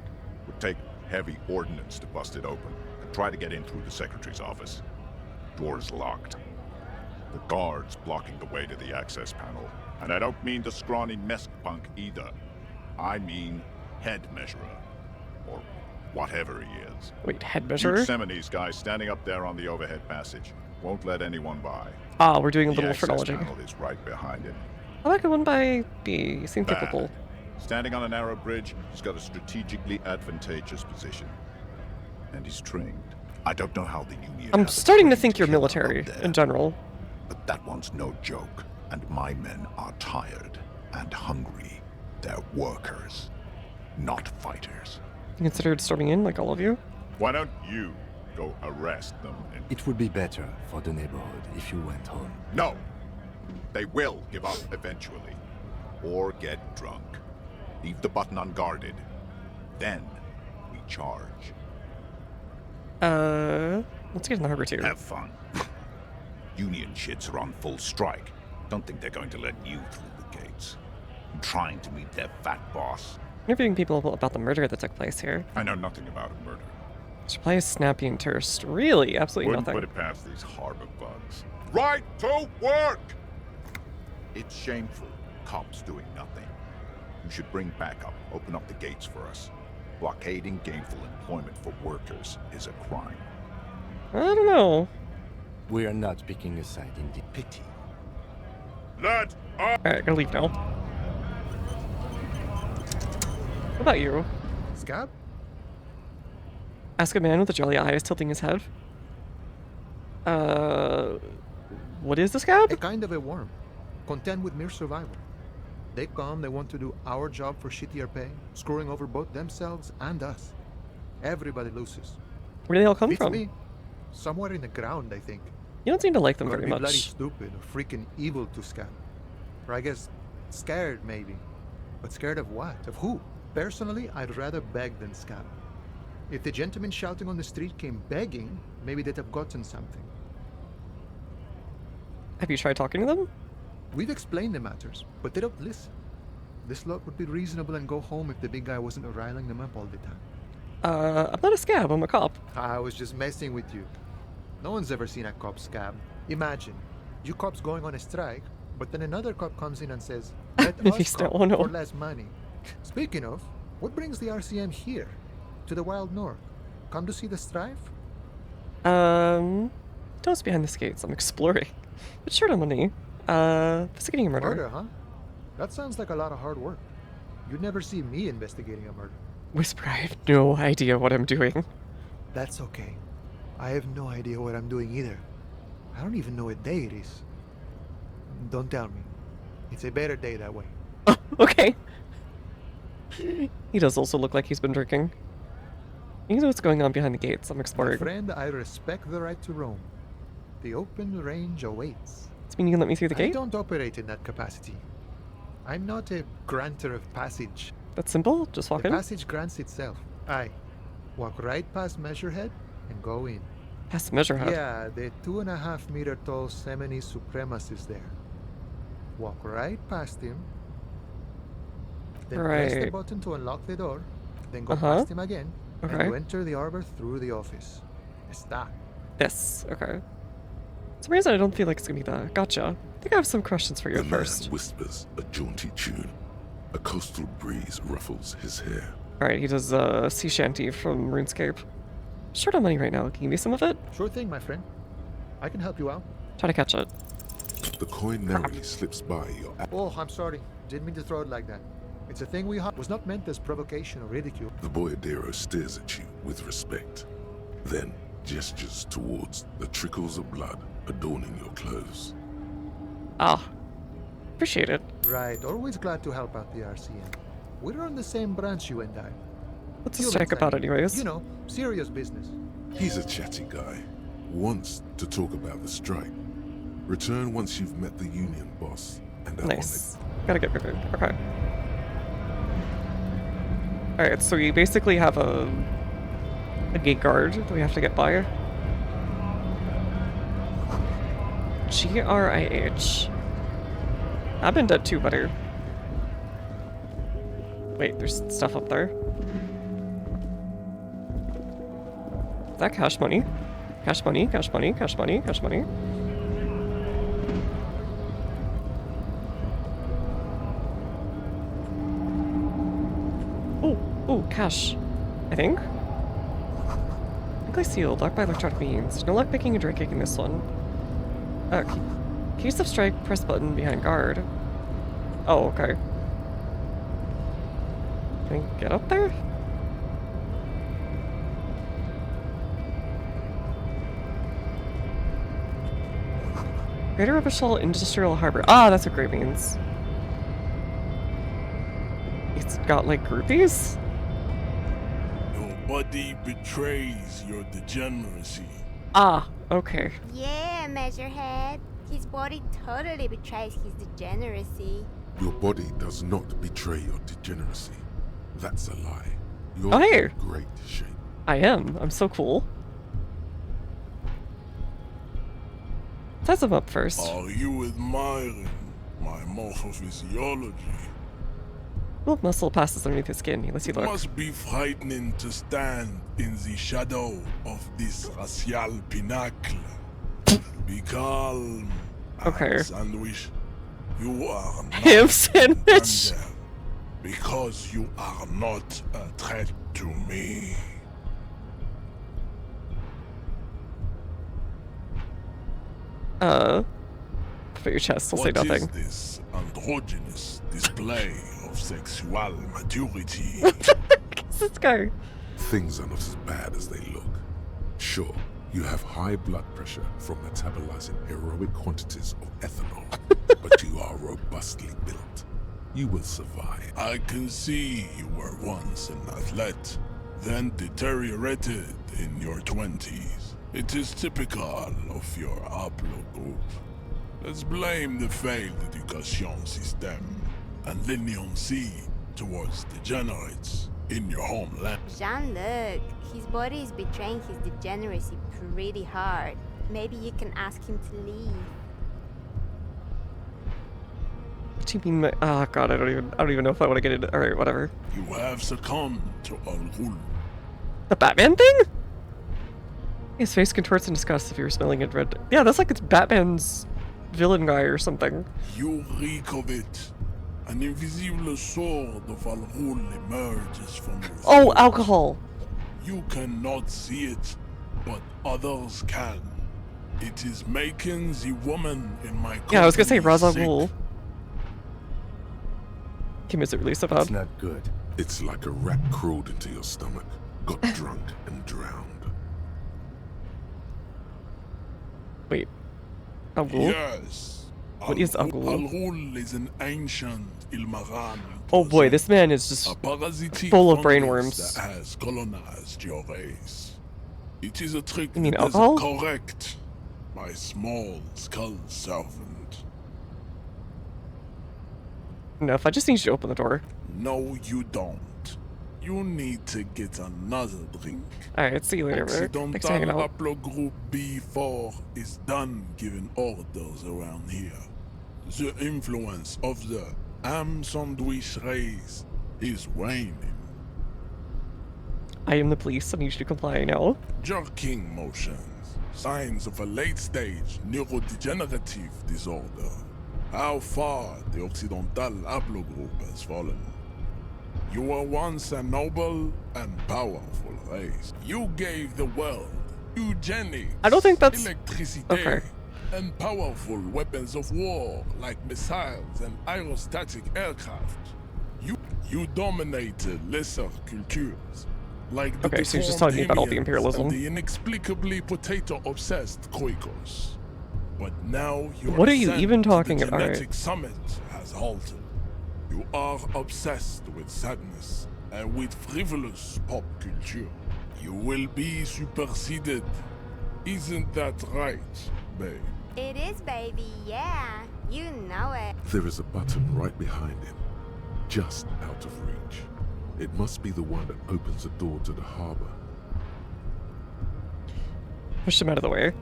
Would take heavy ordnance to bust it open. Could try to get in through the secretary's office. Door's locked. The guard's blocking the way to the access panel. And I don't mean the scrawny mess punk either. I mean head measurer. Or whatever he is. Wait, head measurer? Huge Seminoles guy standing up there on the overhead passage. Won't let anyone by. Ah, we're doing a The little access phrenology. panel is right behind him. I like the one by B. You seem Bad. capable. Standing on a narrow bridge, he's got a strategically advantageous position. And he's trained. I don't know how the Union I'm has a starting to trained think you're killer military up there, in general. but that one's no joke. And my men are tired and hungry. They're workers, not fighters. You considered storming in like all of you? Why don't you go arrest them? It would be better for the neighborhood if you went home. No! They will give up eventually. Or get drunk. Leave the button unguarded. Then we charge. Let's get in the harbor too. Have fun. Union shits are on full strike. Don't think they're going to let you through the gates. I'm trying to meet their fat boss. Interviewing people about the murder that took place here. I know nothing about a murder. This play is snappy and terse. Really, absolutely Wouldn't nothing. put it past these harbor bugs. Right to work! It's shameful. Cops doing nothing. You should bring backup. Open up the gates for us. Blockading gainful employment for workers is a crime. I don't know. We are not picking a side in the pity. Let up! Alright, gotta leave now. What about you? Scab? Ask a man with the jelly eyes tilting his head. What is the Scab? A kind of a worm. Content with mere survival. They come, they want to do our job for shittier pay, screwing over both themselves and us. Everybody loses. Where do they all come Beats from? me. Somewhere in the ground, I think. You don't seem to like them Gotta very be bloody much. stupid or freaking evil to Scab. Or I guess scared, maybe. But scared of what? Of who? Personally, I'd rather beg than scab. If the gentleman shouting on the street came begging, maybe they'd have gotten something. Have you tried talking to them? We've explained the matters, but they don't listen. This lot would be reasonable and go home if the big guy wasn't riling them up all the time. I'm not a Scab, I'm a cop. I was just messing with you. No one's ever seen a cop scab. Imagine, you cops going on a strike, but then another cop comes in and says, let us don't cop know. for less money. Speaking of, what brings the RCM here? To the wild north? Come to see the strife? Don't behind the skates, I'm exploring. But short on money. Investigating a murder. Murder, huh? That sounds like a lot of hard work. You'd never see me investigating a murder. Whisper, I have no idea what I'm doing. That's okay. I have no idea what I'm doing either. I don't even know what day it is. Don't tell me. It's a better day that way. Okay. He does also look like he's been drinking. You know what's going on behind the gates. I'm My exploring. friend, I respect the right to roam. The open range awaits. Does mean you can let me through the I gate? don't operate in that capacity. I'm not a granter of passage. That's simple? Just walk The in? passage grants itself. Aye. Walk right past Measurehead and go in. Past Measurehead? Yeah, the 2.5-meter tall Semini Supremacist is there. Walk right past him. Then press the Right. button to unlock the door. Then go Uh-huh. past him again. And Okay. you enter the arbor through the office. Está. This. Okay. For some reason I don't feel like it's gonna be that. Gotcha. I think I have some questions for you The man first. whispers a jaunty tune. A coastal breeze ruffles his hair. Alright, he does sea shanty from RuneScape. Short on money right now. Can you give me some of it? Sure thing, my friend. I can help you out. Try to catch it. The coin narrowly slips by your Oh, I'm sorry. Didn't mean to throw it like that. It's a thing we was not meant as provocation or ridicule. The boyadero stares at you with respect, then gestures towards the trickles of blood adorning your clothes. Ah. Appreciate it. Right, always glad to help out the RCM. We're on the same branch, you and I. What's this Humans, check about I mean. anyways? You know, serious business. He's a chatty guy. Wants to talk about the strike. Return once you've met the union boss and are Nice. Gotta get moving. Okay. Alright, so we basically have a gate guard that we have to get by. GRIH. I've been dead too, buddy. Wait, there's stuff up there. Is that cash money? Cash money, cash money, cash money, cash money. Oh, cash. I think? I think I sealed. Locked by electronic means. No luck picking and drinking in this one. Keys of strike, press button behind guard. Oh, okay. Can I get up there? Greater Official Industrial Harbor. Ah, that's what great means. It's got like groupies? Your body betrays your degeneracy. Ah, okay. Yeah, Measurehead. His body totally betrays his degeneracy. Your body does not betray your degeneracy. That's a lie. You're Oh, hey. in great shape. I am. I'm so cool. Size him up first. Are you admiring my morphophysiology? Well, muscle passes underneath his skin. Let's see, It look. must be frightening to stand in the shadow of this racial pinnacle. Be calm. Okay. Ham sandwich. You are not Ham sandwich. under, because you are not a threat to me. Put your chest. I'll say What nothing. is this androgynous display of sexual maturity? What's this guy? Things are not as bad as they look. Sure, you have high blood pressure from metabolizing heroic quantities of ethanol, but you are robustly built. You will survive. I can see you were once an athlete, then deteriorated in your 20s. It is typical of your haplogroup. Let's blame the failed education system and leniency towards degenerates in your homeland. Jean-Luc, his body is betraying his degeneracy pretty hard. Maybe you can ask him to leave. What do you mean? Oh god, I don't even know if I want to get into. All right, whatever. You have succumbed to Al-Ghul. The Batman thing? His face contorts in disgust if you're smelling it red. Yeah, that's like it's Batman's villain guy or something. You reek of it. An invisible sword of Al-Ghul emerges from your Oh, throat. alcohol. You cannot see it, but others can. It is making the woman in my Yeah, I was gonna say company Ra's al sick. Ghul. Kim, is it really so bad? It's not good. It's like a rat crawled into your stomach, got drunk, and drowned. Wait. Al Ghul? Yes. What is Al Ghul? Al-Ghul is an ancient Ilmaran. Oh boy, this man is just A parasitic full of fungus brainworms. that has colonized your race. It is a trick You mean that alcohol? is correct. My small skull servant. No, if I just need you to open the door. No, you don't. You need to get another drink. Alright, see you later, Rick. Thanks for hanging Occidental out. Haplogroup B4 is done giving orders around here. The influence of the ham sandwich race is waning. I am the police. I need you to comply now. Jerking motions, signs of a late-stage neurodegenerative disorder. How far the Occidental Haplogroup has fallen. You were once a noble and powerful race. You gave the world eugenics, I don't think that's electricity, okay. and powerful weapons of war like missiles and aerostatic aircraft. You dominated lesser cultures, like the Okay, so he's just telling me about all the deformed imperialism. and the inexplicably potato-obsessed Quakers. But now your What are you ascent even to talking the about? genetic summit has halted. You are obsessed with sadness and with frivolous pop culture. You will be superseded. Isn't that right, babe? It is, baby, yeah. You know it. There is a button right behind him, just out of reach. It must be the one that opens the door to the harbor. Push him out of the way.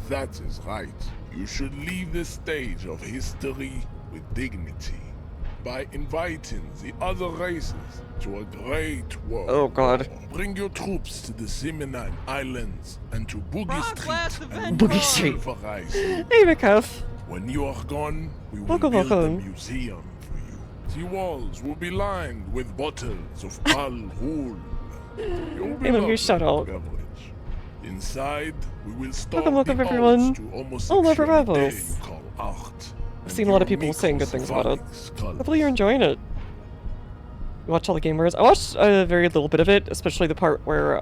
That is right. You should leave the stage of history with dignity by inviting the other races to a great war. Oh god. Bring your troops to the Simonine Islands and to Boogie Street. And Boogie Street. pulverize Hey, them. McCuff. When you are gone, we will Welcome, build a welcome. museum for you. The walls will be lined with bottles of Pal Roule. Hey, look, your shout out. Inside, we will store Welcome, the everyone. odes to Oh, love homosexuality Rebels. you call art. I've seen a lot of people saying good things about it. Hopefully you're enjoying it. You watch all the gamers. I watched a very little bit of it, especially the part where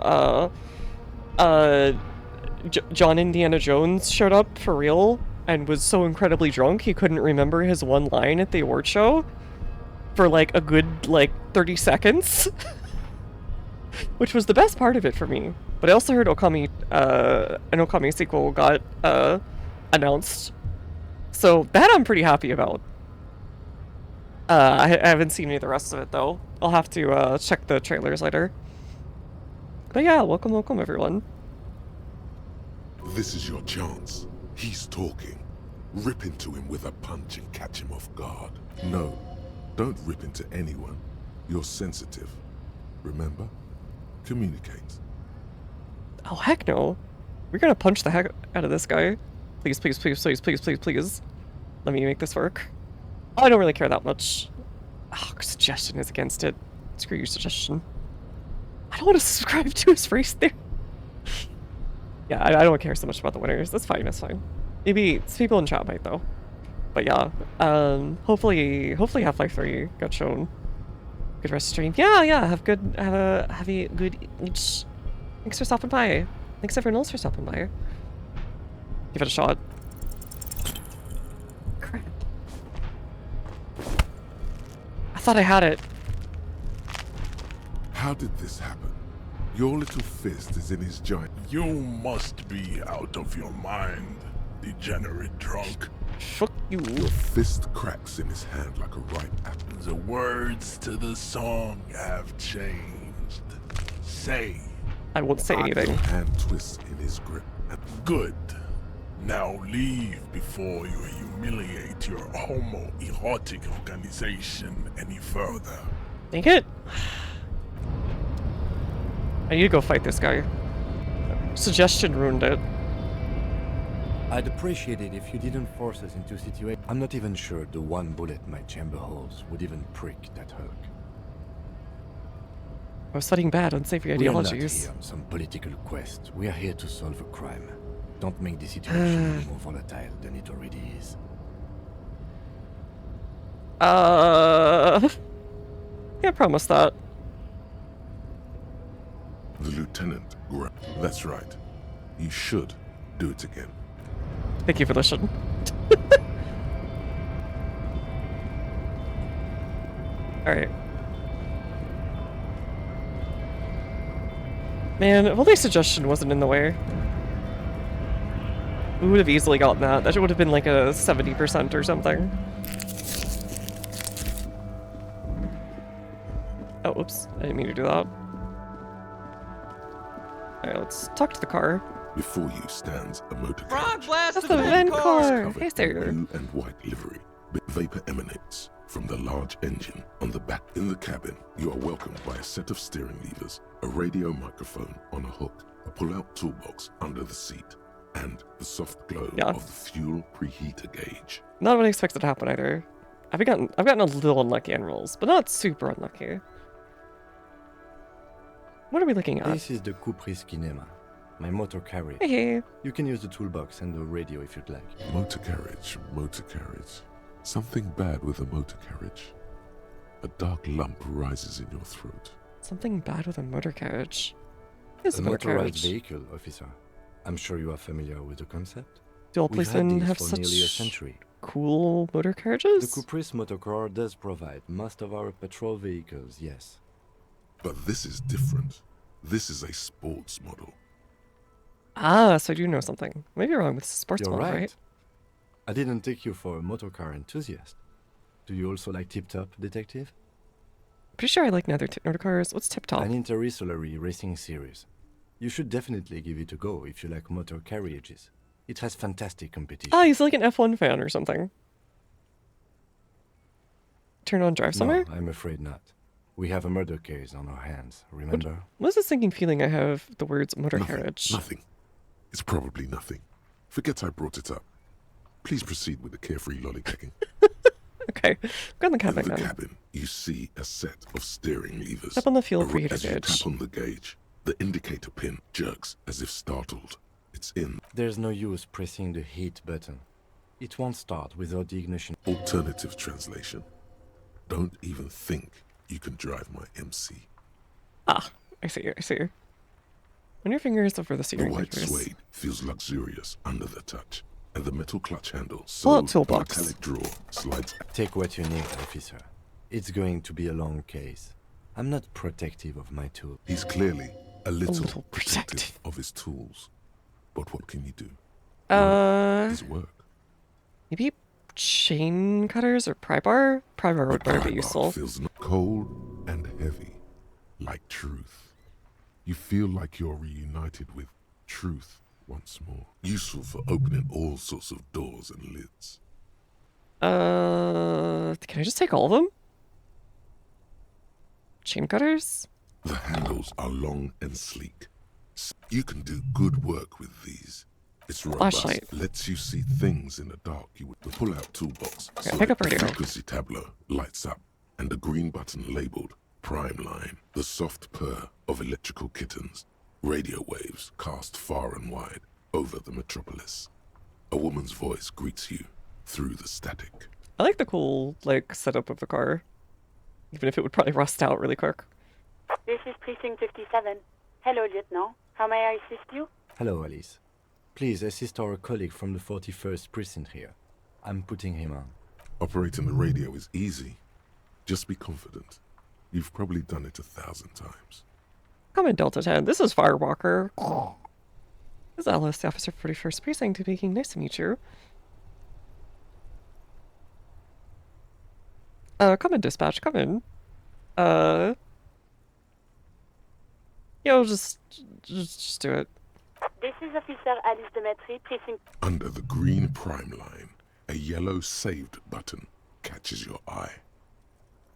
John Indiana Jones showed up for real and was so incredibly drunk he couldn't remember his one line at the award show for like a good like 30 seconds. Which was the best part of it for me. But I also heard Okami, an Okami sequel got announced. So that I'm pretty happy about. I haven't seen any of the rest of it though. I'll have to check the trailers later. But yeah, welcome everyone. This is your chance. He's talking. Rip into him with a punch and catch him off guard. No, don't rip into anyone. You're sensitive. Remember? Communicate. Oh heck no. We're gonna punch the heck out of this guy. Please, please, please, please, please, please, please. Let me make this work. Oh, I don't really care that much. Oh, suggestion is against it. Screw your suggestion. I don't want to subscribe to his race there. Yeah, I don't care so much about the winners. That's fine, that's fine. Maybe some people in chat might though. But yeah, hopefully Half-Life 3 got shown. Good rest stream. Yeah, have a good each. Thanks for stopping by. Thanks everyone else for stopping by. Give it a shot. Crap. I thought I had it. How did this happen? Your little fist is in his giant... You must be out of your mind, degenerate drunk. Fuck you. Your fist cracks in his hand like a ripe apple. The words to the song have changed. Say. I won't say anything. Your hand twists in his grip. Good. Now leave before you humiliate your homoerotic organization any further. Dang it. I need to go fight this guy. Suggestion ruined it. I'd appreciate it if you didn't force us into a situation. I'm not even sure the one bullet my chamber holds would even prick that Hulk. I was studying bad, unsavory We are not ideologies. here on some political quest. We are here to solve a crime. Don't make the situation more volatile than it already is. Yeah, promise that. The lieutenant, that's right. You should do it again. Thank you for listening. Alright. Man, if only suggestion wasn't in the way. We would have easily gotten that. That would have been like a 70% or something. Whoops, I didn't mean to do that. Alright, let's talk to the car. Before you stands a motor Frog carriage. blast That's of the the vent car! car! Covered Hey, in sir. blue and white livery. Vapor emanates from the large engine on the back. In the cabin, you are welcomed by a set of steering levers, a radio microphone on a hook, a pull-out toolbox under the seat, and the soft glow of the fuel preheater gauge. Not what I expected to happen either. I've gotten a little unlucky on rolls, but not super unlucky. What are we looking at? This is the Kupris Kinema, my motor carriage. Hey. You can use the toolbox and the radio if you'd like. Motor carriage, motor carriage. Something bad with a motor carriage. A dark lump rises in your throat. Something bad with a motor carriage. Yes, A motor motorized carriage. vehicle, officer. I'm sure you are familiar with the concept. Do all We've had policemen these have for such nearly a century. cool motor The carriages? Kupris motorcar does provide most of our patrol vehicles, yes. But this is different. This is a sports model. Ah, so I do know something. Maybe you're wrong with sports You're model, right. right? I didn't take you for a motorcar enthusiast. Do you also like Tip Top, detective? Pretty sure I like neither motor cars. What's Tip Top? An interstellary racing series. You should definitely give it a go if you like motor carriages. It has fantastic competition. Ah, he's like an F1 fan or something. Turn on drive somewhere? No, I'm afraid not. We have a murder case on our hands, remember? What's this sinking feeling I have the words motor Nothing, carriage? Nothing. It's probably nothing. Forget I brought it up. Please proceed with the carefree lollygagging. Okay, go in the cabin In the then. cabin, you see a set of steering levers. Tap on the fuel A- preheater As you gauge. tap on the gauge, the indicator pin jerks as if startled. It's in. There's no use pressing the heat button. It won't start without the ignition. Alternative translation. Don't even think you can drive my MC. Ah, I see you, I see you. Run your fingers over the The steering white levers. suede feels luxurious under the touch, and the metal clutch handle, Pull out so toolbox. metallic drawer, slides. Take what you need, officer. It's going to be a long case. I'm not protective of my tool. He's clearly a little, little protective of his tools. But what can you do? His work. Maybe chain cutters or pry bar? Pry bar would better be Pry bar useful. feels cold and heavy, like truth. You feel like you're reunited with truth once more. Useful for opening all sorts of doors and lids. Can I just take all of them? Chain cutters? The handles are long and sleek. You can do good work with these. It's robust, Flashlight. lets you see things in the dark. You would pull out toolbox, Okay, so pick up that the radio. frequency tableau lights up, and a green button labeled Prime Line. The soft purr of electrical kittens. Radio waves cast far and wide over the metropolis. A woman's voice greets you through the static. I like the cool, like, setup of the car. Even if it would probably rust out really quick. This is Precinct 57. Hello, Lieutenant. How may I assist you? Hello, Alice. Please assist our colleague from the 41st precinct here. I'm putting him on. Operating the radio is easy. Just be confident. You've probably done it 1,000 times. Come in, Delta 10. This is Firewalker. This is Alice, the officer for 41st Precinct, speaking. Nice to meet you. Come in, dispatch. Come in. Yeah, we'll just do it. This is Officer Alice Demetri, Precinct... Under the green prime line, a yellow saved button catches your eye.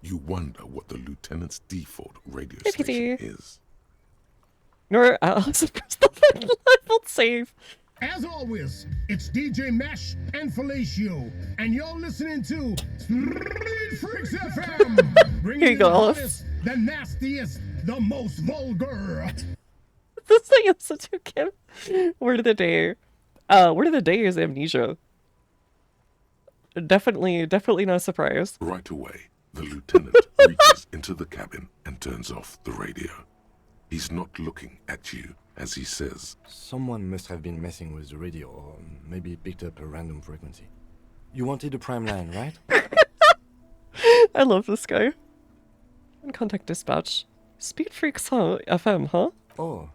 You wonder what the lieutenant's default radio Hey, station PD. is. Nor Alice, press the level save. As always, it's DJ Mesh and Fellatio, and you're listening to Street Freaks FM. Bringing Here you you go, the Alice. hottest, the nastiest, the most vulgar. This thing is such a Kim. Word of the day. Word of the day is amnesia. Definitely not a surprise. Right away, the lieutenant reaches into the cabin and turns off the radio. He's not looking at you as he says, Someone must have been messing with the radio, or maybe picked up a random frequency. You wanted the prime line, right? I love this guy. Contact dispatch. Speed Freaks, huh? FM, huh? Oh,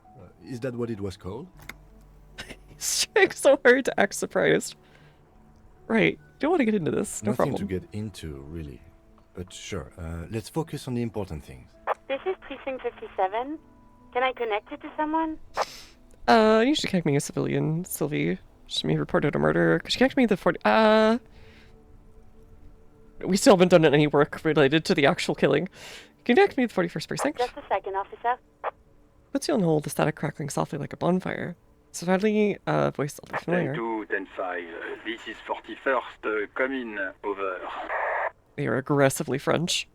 is that what it was called? He's trying so hard to act surprised. Right. Don't want to get into this. No Nothing problem. to get into, really. But sure, let's focus on the important things. This is Precinct 57. Can I connect you to someone? You should connect me a civilian, Sylvie. She may have reported a murder. Could you connect me to the 40... We still haven't done any work related to the actual killing. Connect me to the 41st Precinct. Just a second, officer. Puts you on hold, the static crackling softly like a bonfire. Sadly, voice still familiar. 10-2, 10-5. This is 41st. Come in. Over. They are aggressively French.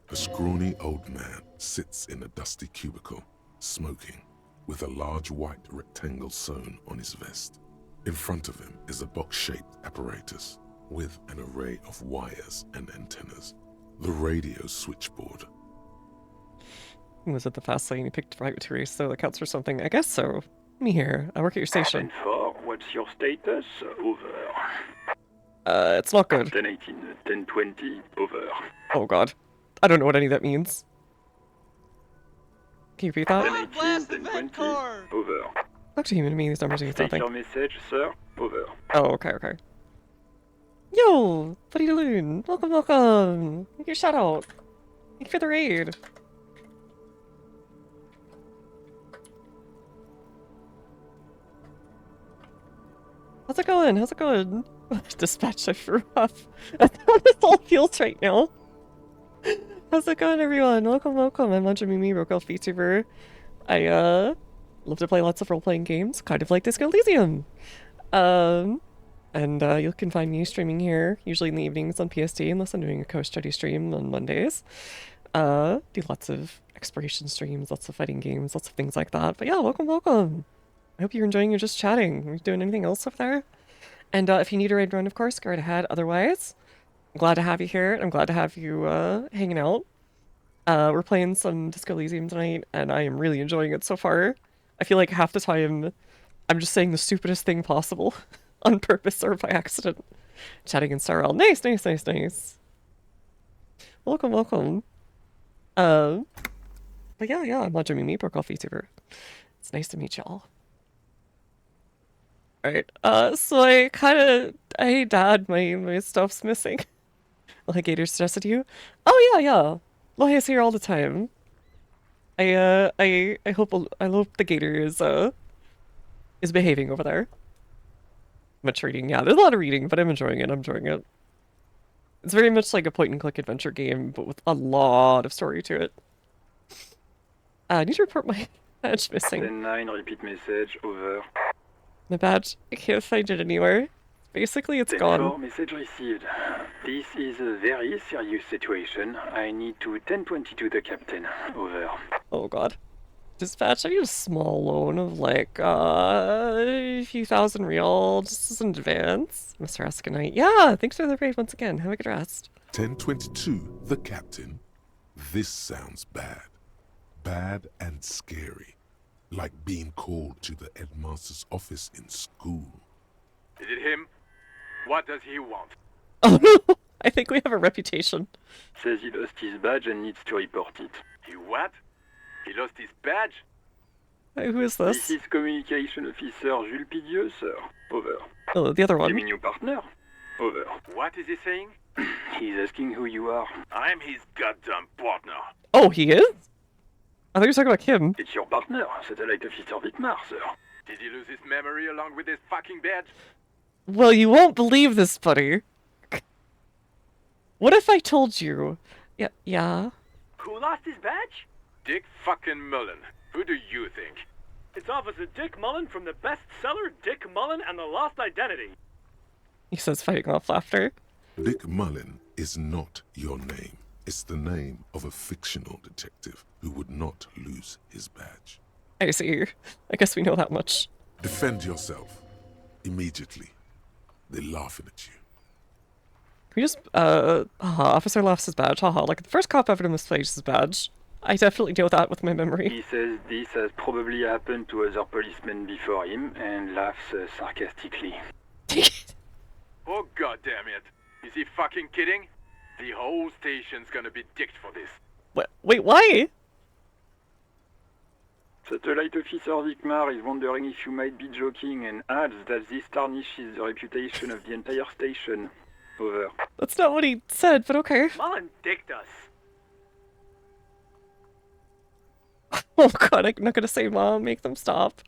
A scrawny old man sits in a dusty cubicle, smoking, with a large white rectangle sewn on his vest. In front of him is a box-shaped apparatus with an array of wires and antennas. The radio switchboard. He was at the fast lane. He picked right to race, so that counts for something. I guess so. Me here. I work at your station. 10-4, what's your status? Over. It's not good. 10-18, 10-20, over. Oh god. I don't know what any of that means. Can you repeat that? 10-18, 10-20, over. Talk to human to me, these numbers mean State something. your message, sir. Over. Oh, okay. Yo! Buddy Loon! Welcome! Thank you, shout out! Thank you for the raid! How's it going? Dispatch, I threw off. That's how this all feels right now. How's it going, everyone? Welcome. I'm Mimi, Rokoff VTuber. I, love to play lots of role-playing games, kind of like Disco Elysium. And you can find me streaming here, usually in the evenings on PST, unless I'm doing a co-study stream on Mondays. Do lots of exploration streams, lots of fighting games, lots of things like that. But yeah, welcome. I hope you're enjoying your just chatting. Are you doing anything else up there? And if you need a raid run, of course, go right ahead. Otherwise, I'm glad to have you here. I'm glad to have you hanging out. We're playing some Disco Elysium tonight, and I am really enjoying it so far. I feel like half the time I'm just saying the stupidest thing possible on purpose or by accident. Chatting in Starl. Nice. Welcome. But yeah, I'm not Jimmy Meeper Coffee Tuber. It's nice to meet y'all. Alright, so hey dad, my stuff's missing. Like Gator suggested you? Oh yeah. Lohia's here all the time. I hope the Gator is behaving over there. Much reading, yeah, there's a lot of reading, but I'm enjoying it. It's very much like a point-and-click adventure game, but with a lot of story to it. I need to report my badge missing. 10-9, repeat message, over. My badge, I can't find it anywhere. Basically, it's 10-4, gone. message received. This is a very serious situation. I need to 10-22 the captain, over. Oh god. Dispatch, I need a small loan of like, a few thousand real, just in advance. Mr. Escanite. Yeah, thanks for the raid once again. Have a good rest. 10-22, the captain. This sounds bad. Bad and scary. Like being called to the headmaster's office in school. Is it him? What does he want? Oh no! I think we have a reputation. Says he lost his badge and needs to report it. He what? He lost his badge? Hey, who is this? This is Communication Officer Jules Pidieux, sir. Over. Oh, the other one. Give me new partner. Over. What is he saying? He's asking who you are. I'm his goddamn partner. Oh, he is? I thought you were talking about Kim. It's your partner, Satellite Officer Vitmar, sir. Did he lose his memory along with his fucking badge? Well, you won't believe this, buddy. What if I told you? Yeah. Who lost his badge? Dick fucking Mullen. Who do you think? It's Officer Dick Mullen from the bestseller Dick Mullen and the Lost Identity. He says, fighting off laughter. Dick Mullen is not your name. It's the name of a fictional detective who would not lose his badge. I see. I guess we know that much. Defend yourself. Immediately. They're laughing at you. Can we just, officer lost his badge, haha, like the first cop ever to misplace his badge. I definitely know that with my memory. He says this has probably happened to other policemen before him and laughs sarcastically. Oh goddamn it. Is he fucking kidding? The whole station's gonna be dicked for this. What? Wait, why? Satellite Officer Vicmar is wondering if you might be joking and adds that this tarnishes the reputation of the entire station. Over. That's not what he said, but okay. Mullen dicked us. Oh god, I'm not gonna say mom, make them stop.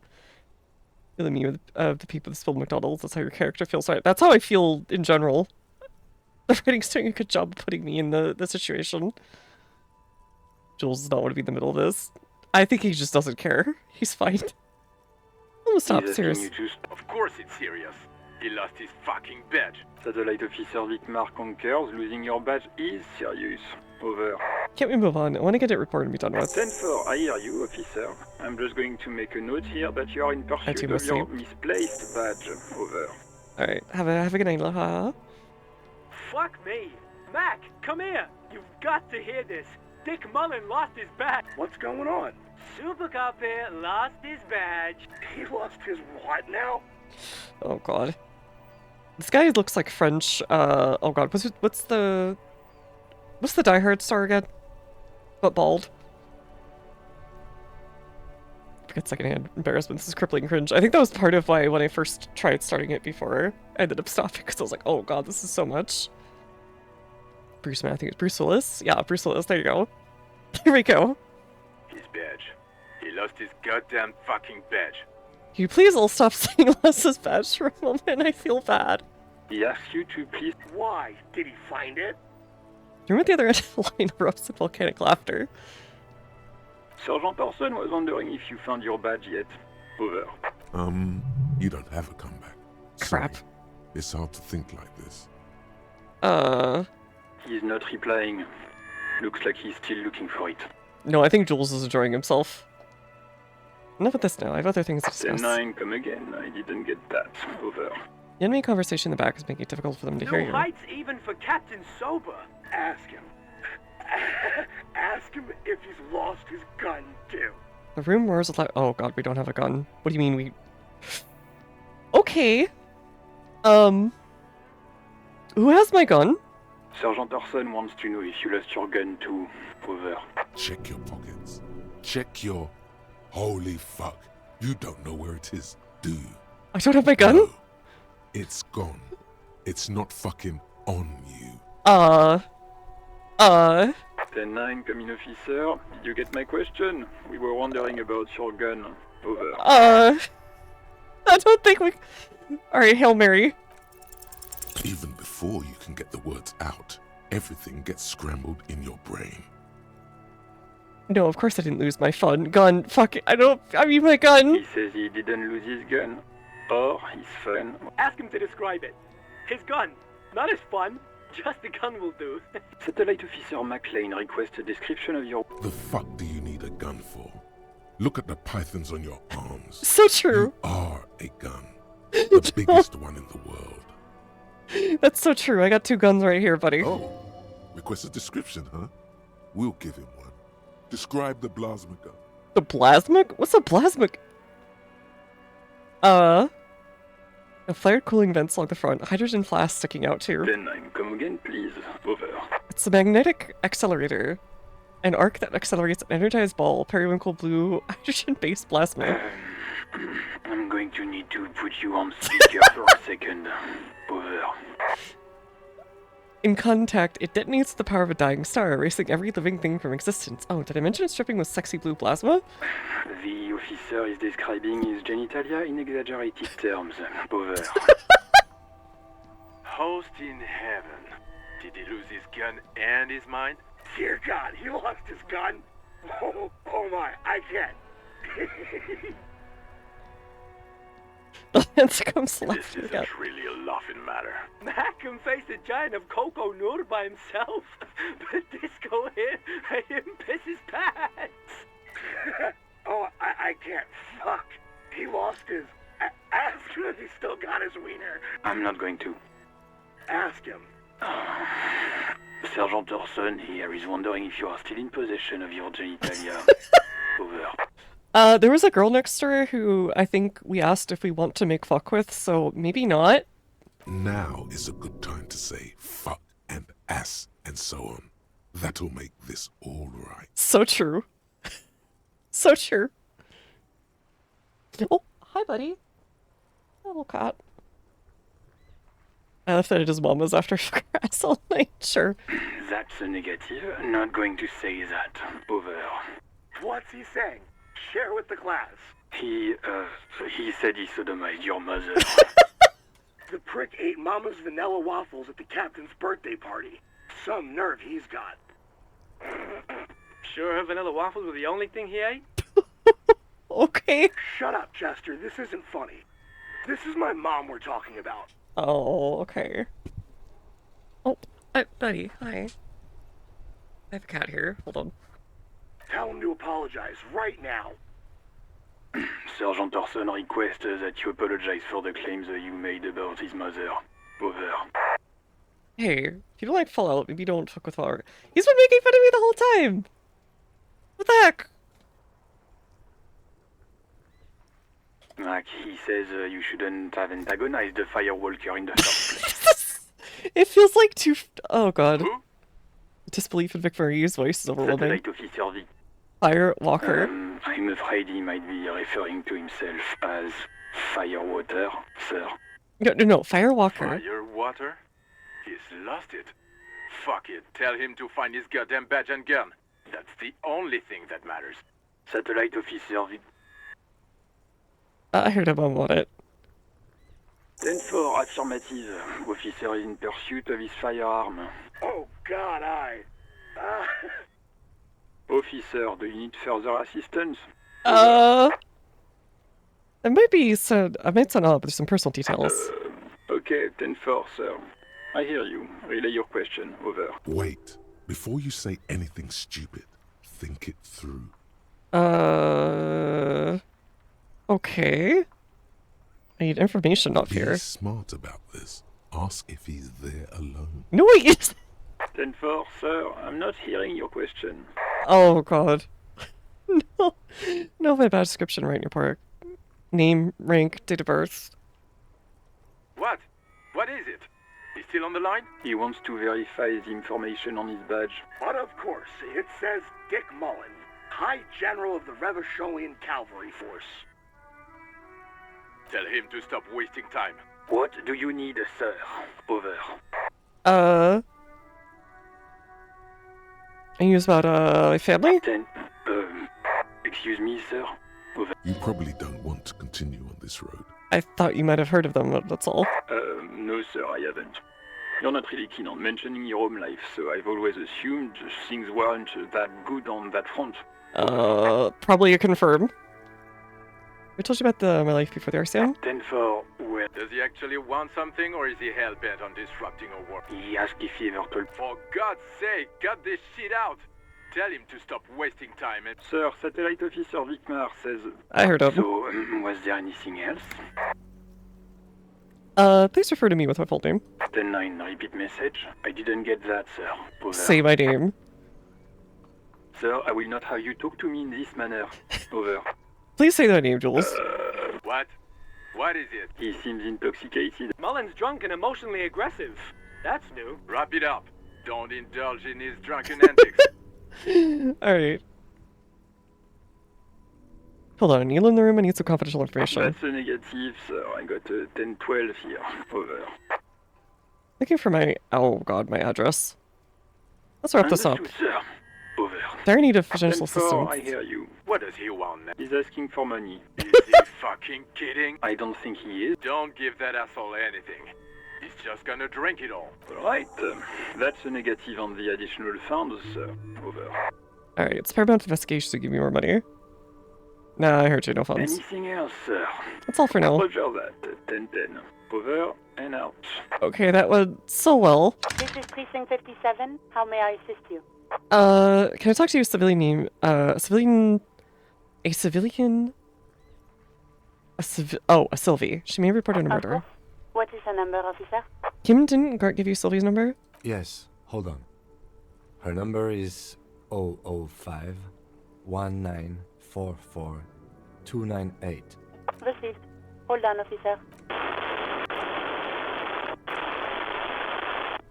The meme of the people that spilled McDonald's, that's how your character feels, right? That's how I feel in general. The writing's doing a good job of putting me in the situation. Jules does not want to be in the middle of this. I think he just doesn't care. He's fine. I'm gonna stop, serious. Of course it's serious. He lost his fucking badge. Satellite Officer Vicmar concurs. Losing your badge is serious. Over. Can't we move on? I want to get it recorded and be done with. 10-4, I hear you, officer. I'm just going to make a note here that you are in pursuit of your misplaced badge. Over. Alright, have a good night, aloha. Fuck me. Mac, come here. You've got to hear this. Dick Mullen lost his badge. What's going on? Super Cop here lost his badge. He lost his what now? Oh god. This guy looks like French, oh god, what's the Die Hard star again? But bald. I get secondhand embarrassment, this is crippling cringe. I think that was part of why when I first tried starting it before, I ended up stopping because I was like, oh god, this is so much. Bruce, man, I think it's Bruce Willis. Yeah, Bruce Willis, there you go. Here we go. His badge. He lost his goddamn fucking badge. Can you please all stop saying lost his badge for a moment? I feel bad. He asks you to please... Why? Did he find it? You're at the other end of the line erupts in volcanic laughter. Sergeant Orson was wondering if you found your badge yet. Over. You don't have a comeback. Crap. Sorry. It's hard to think like this. He's not replying. Looks like he's still looking for it. No, I think Jules is enjoying himself. Enough of this now, I have other things to discuss. 10-9, come again. I didn't get that. Over. The enemy conversation in the back is making it difficult for them to hear you. No heights even for Captain Sober. Ask him. Ask him if he's lost his gun, too. The room roars aloud. Oh god, we don't have a gun. What do you mean we... Okay. Who has my gun? Sergeant Orson wants to know if you lost your gun too. Over. Check your pockets. Check your... Holy fuck. You don't know where it is, do you? I don't have my gun? No. It's gone. It's not fucking on you. 10-9, come in, officer. Did you get my question? We were wondering about your gun. Over. I don't think we... Alright, Hail Mary. Even before you can get the words out, everything gets scrambled in your brain. No, of course I didn't lose my gun. Fuck it, I mean my gun. He says he didn't lose his gun. Or his fun. Ask him to describe it. His gun. Not his fun. Just the gun will do. Satellite Officer McLean requests a description of your... The fuck do you need a gun for? Look at the pythons on your arms. So true. You are a gun. The biggest one in the world. That's so true. I got 2 guns right here, buddy. Oh, request a description, huh? We'll give him one. Describe the plasma gun. The plasma? What's a plasma? A flared cooling vents along the front, hydrogen flask sticking out too. 10-9, come again, please. Over. It's a magnetic accelerator. An arc that accelerates an energized ball, periwinkle blue, hydrogen-based plasma. I'm going to need to put you on speaker for a second. Over. In contact, it detonates the power of a dying star, erasing every living thing from existence. Oh, did I mention it's dripping with sexy blue plasma? The officer is describing his genitalia in exaggerated terms. Over. Host in heaven. Did he lose his gun and his mind? Dear God, he lost his gun? Oh my, I can't. The lens comes This isn't really a laughing matter. Mac can face a giant of Coco Nur by himself, but Disco here made him piss his pants. Oh, I can't. Fuck. He lost his... Ask him if he still got his wiener. I'm not going to. Ask him. Sergeant Orson here is wondering if you are still in possession of your genitalia. Over. There was a girl next door who I think we asked if we want to make fuck with, so maybe not. Now is a good time to say fuck and ass and so on. That'll make this all right. So true. So true. Oh, hi, buddy. Little cat. I left it at his mama's after I fuck her ass all night. Sure. That's a negative. Not going to say that. Over. What's he saying? Share with the class. He said he sodomized your mother. The prick ate Mama's vanilla waffles at the captain's birthday party. Some nerve he's got. Sure her vanilla waffles were the only thing he ate? Okay. Shut up, Chester. This isn't funny. This is my mom we're talking about. Oh, okay. Oh, buddy, hi. I have a cat here. Hold on. Tell him to apologize right now. Sergeant Orson requests that you apologize for the claims that you made about his mother. Over. Hey, if you don't like Fallout, maybe don't fuck with Fallout. He's been making fun of me the whole time! What the heck? Like, he says you shouldn't have antagonized the Firewalker in the first place. It feels like oh god. Disbelief in Vic Marie's voice is overwhelming. Satellite Officer Vic. Firewalker. I'm afraid he might be referring to himself as Firewater, sir. No, Firewalker. Firewater? He's lost it. Fuck it. Tell him to find his goddamn badge and gun. That's the only thing that matters. Satellite Officer Vic. I heard him on it. 10-4, affirmative. Officer is in pursuit of his firearm. Oh God, Officer, do you need further assistance? It might be I might send up. There's some personal details. Okay, 10-4, sir. I hear you. Relay your question. Over. Wait. Before you say anything stupid, think it through. Okay. I need information up here. Be smart about this. Ask if he's there alone. No, he is. 10-4, sir. I'm not hearing your question. Oh god. No, my bad description right in your part. Name, rank, date of birth. What? What is it? He's still on the line? He wants to verify the information on his badge. But of course, it says Dick Mullen, High General of the Revacholian Cavalry Force. Tell him to stop wasting time. What do you need, sir? Over. And you about my family? Excuse me, sir. Over. You probably don't want to continue on this road. I thought you might have heard of them, that's all. No, sir, I haven't. You're not really keen on mentioning your home life, so I've always assumed things weren't that good on that front. Probably a confirm. I told you about my life before the Elysium. 10-4, where? Does he actually want something, or is he hell-bent on disrupting our work? He asked if he ever told... For God's sake, cut this shit out! Tell him to stop wasting time and... Sir, Satellite Officer Vicmar says... I heard him. So, was there anything else? Please refer to me with my full name. 10-9, repeat message. I didn't get that, sir. Over. Say my name. Sir, I will not have you talk to me in this manner. Over. Please say that name, Jules. What? What is it? He seems intoxicated. Mullen's drunk and emotionally aggressive. That's new. Wrap it up. Don't indulge in his drunken antics. Alright. Hold on, you in the room? I need some confidential information. That's a negative, sir. I got a 10-12 here. Over. Looking for my... Oh god, my address. Let's wrap this up. Understood, sir. Over. There I need a potential 10-4, assistance. I hear you. What does he want now? He's asking for money. Is he fucking kidding? I don't think he is. Don't give that asshole anything. He's just gonna drink it all. Right. That's a negative on the additional funds, sir. Over. Alright, it's paramount investigation to give me more money. Nah, I heard you, no funds. Anything else, sir? That's all for now. Roger that. 10-10. Over and out. Okay, that went so well. This is Precinct 57. How may I assist you? Can I talk to you civilian name? A Sylvie. She may have reported a murder. What is her number, officer? Kim, didn't Gart give you Sylvie's number? Yes, hold on. Her number is 005 1944 298. Received. Hold on, officer.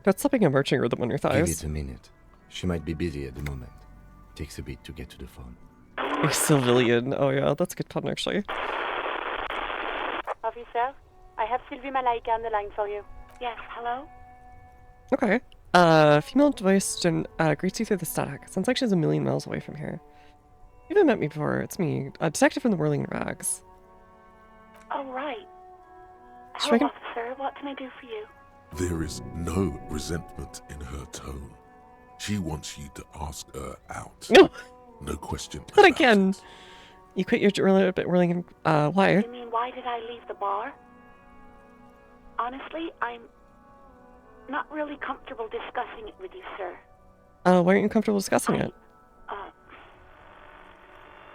Got something emerging rhythm on your Give thighs. it a minute. She might be busy at the moment. Takes a bit to get to the phone. A civilian. Oh yeah, that's a good pun actually. Officer, I have Sylvie Malaika on the line for you. Yes, hello? Okay. Female voice greets you through the static. Sounds like she's a million miles away from here. You haven't met me before. It's me, a detective from the Whirling Rags. Oh, right. Should I Hello, go- officer. What can I do for you? There is no resentment in her tone. She wants you to ask her out. No. No question. But again, you quit your whirling. Why? You mean, why did I leave the bar? Honestly, I'm not really comfortable discussing it with you, sir. Why aren't you comfortable discussing it?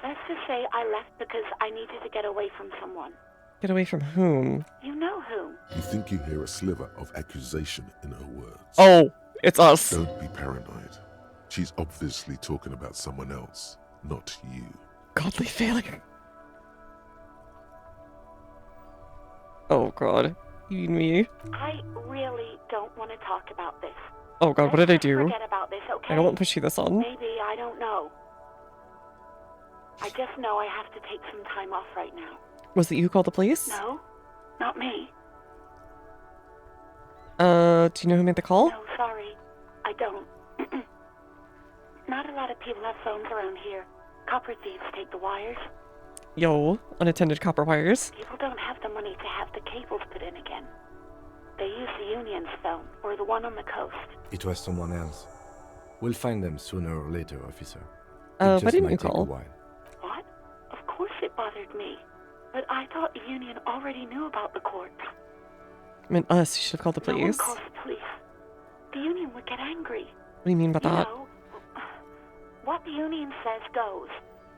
Let's just say I left because I needed to get away from someone. Get away from whom? You know whom. You think you hear a sliver of accusation in her words. Oh, it's us. Don't be paranoid. She's obviously talking about someone else, not you. Godly failure. Oh god. You mean me? I really don't want to talk about this. Oh god, what did I do? Forget about this, okay? I don't want to push you this on. Maybe, I don't know. I just know I have to take some time off right now. Was it you who called the police? No, not me. Do you know who made the call? No, sorry. I don't. Not a lot of people have phones around here. Copper thieves take the wires. Yo, unattended copper wires. People don't have the money to have the cables put in again. They use the Union's phone, or the one on the coast. It was someone else. We'll find them sooner or later, officer. Why It just didn't might you take a call? while. What? Of course it bothered me. But I thought the Union already knew about the corpse. I meant us. You should have called the No one police. calls the police. The Union would get angry. What do you mean by that? You know, what the Union says goes.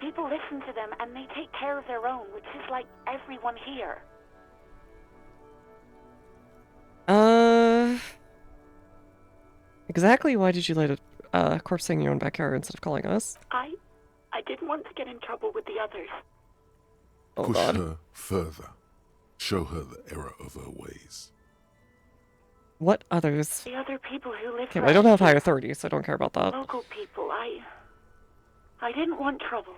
People listen to them and they take care of their own, which is like everyone here. Exactly why did you let a corpse hang in your own backyard instead of calling us? I didn't want to get in trouble with the others. Oh Push god. her further. Show her the error of her ways. What others? The other people who live Okay, well, I don't around have high here, authority, so I don't care about that. local people, I didn't want trouble.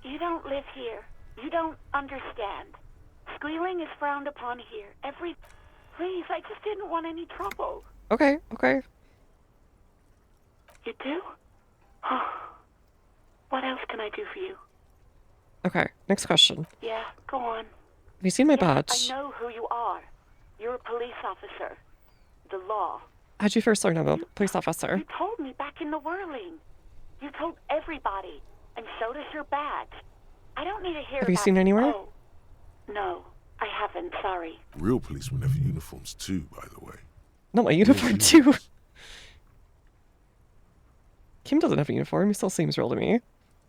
You don't live here. You don't understand. Squealing is frowned upon here. Please, I just didn't want any trouble. Okay, okay. You do? What else can I do for you? Okay, next question. Yeah, go on. Have you seen my Yes, badge? I know who you are. You're a police officer. The law. How'd you first learn I'm a police officer? You told me back in the whirling. You told everybody, and so does your badge. I don't need to hear Have you about seen it. anywhere? Oh, no, I haven't, sorry. Real policemen have uniforms too, by the way. Not my uniform, too. Kim doesn't have a uniform. He still seems real to me.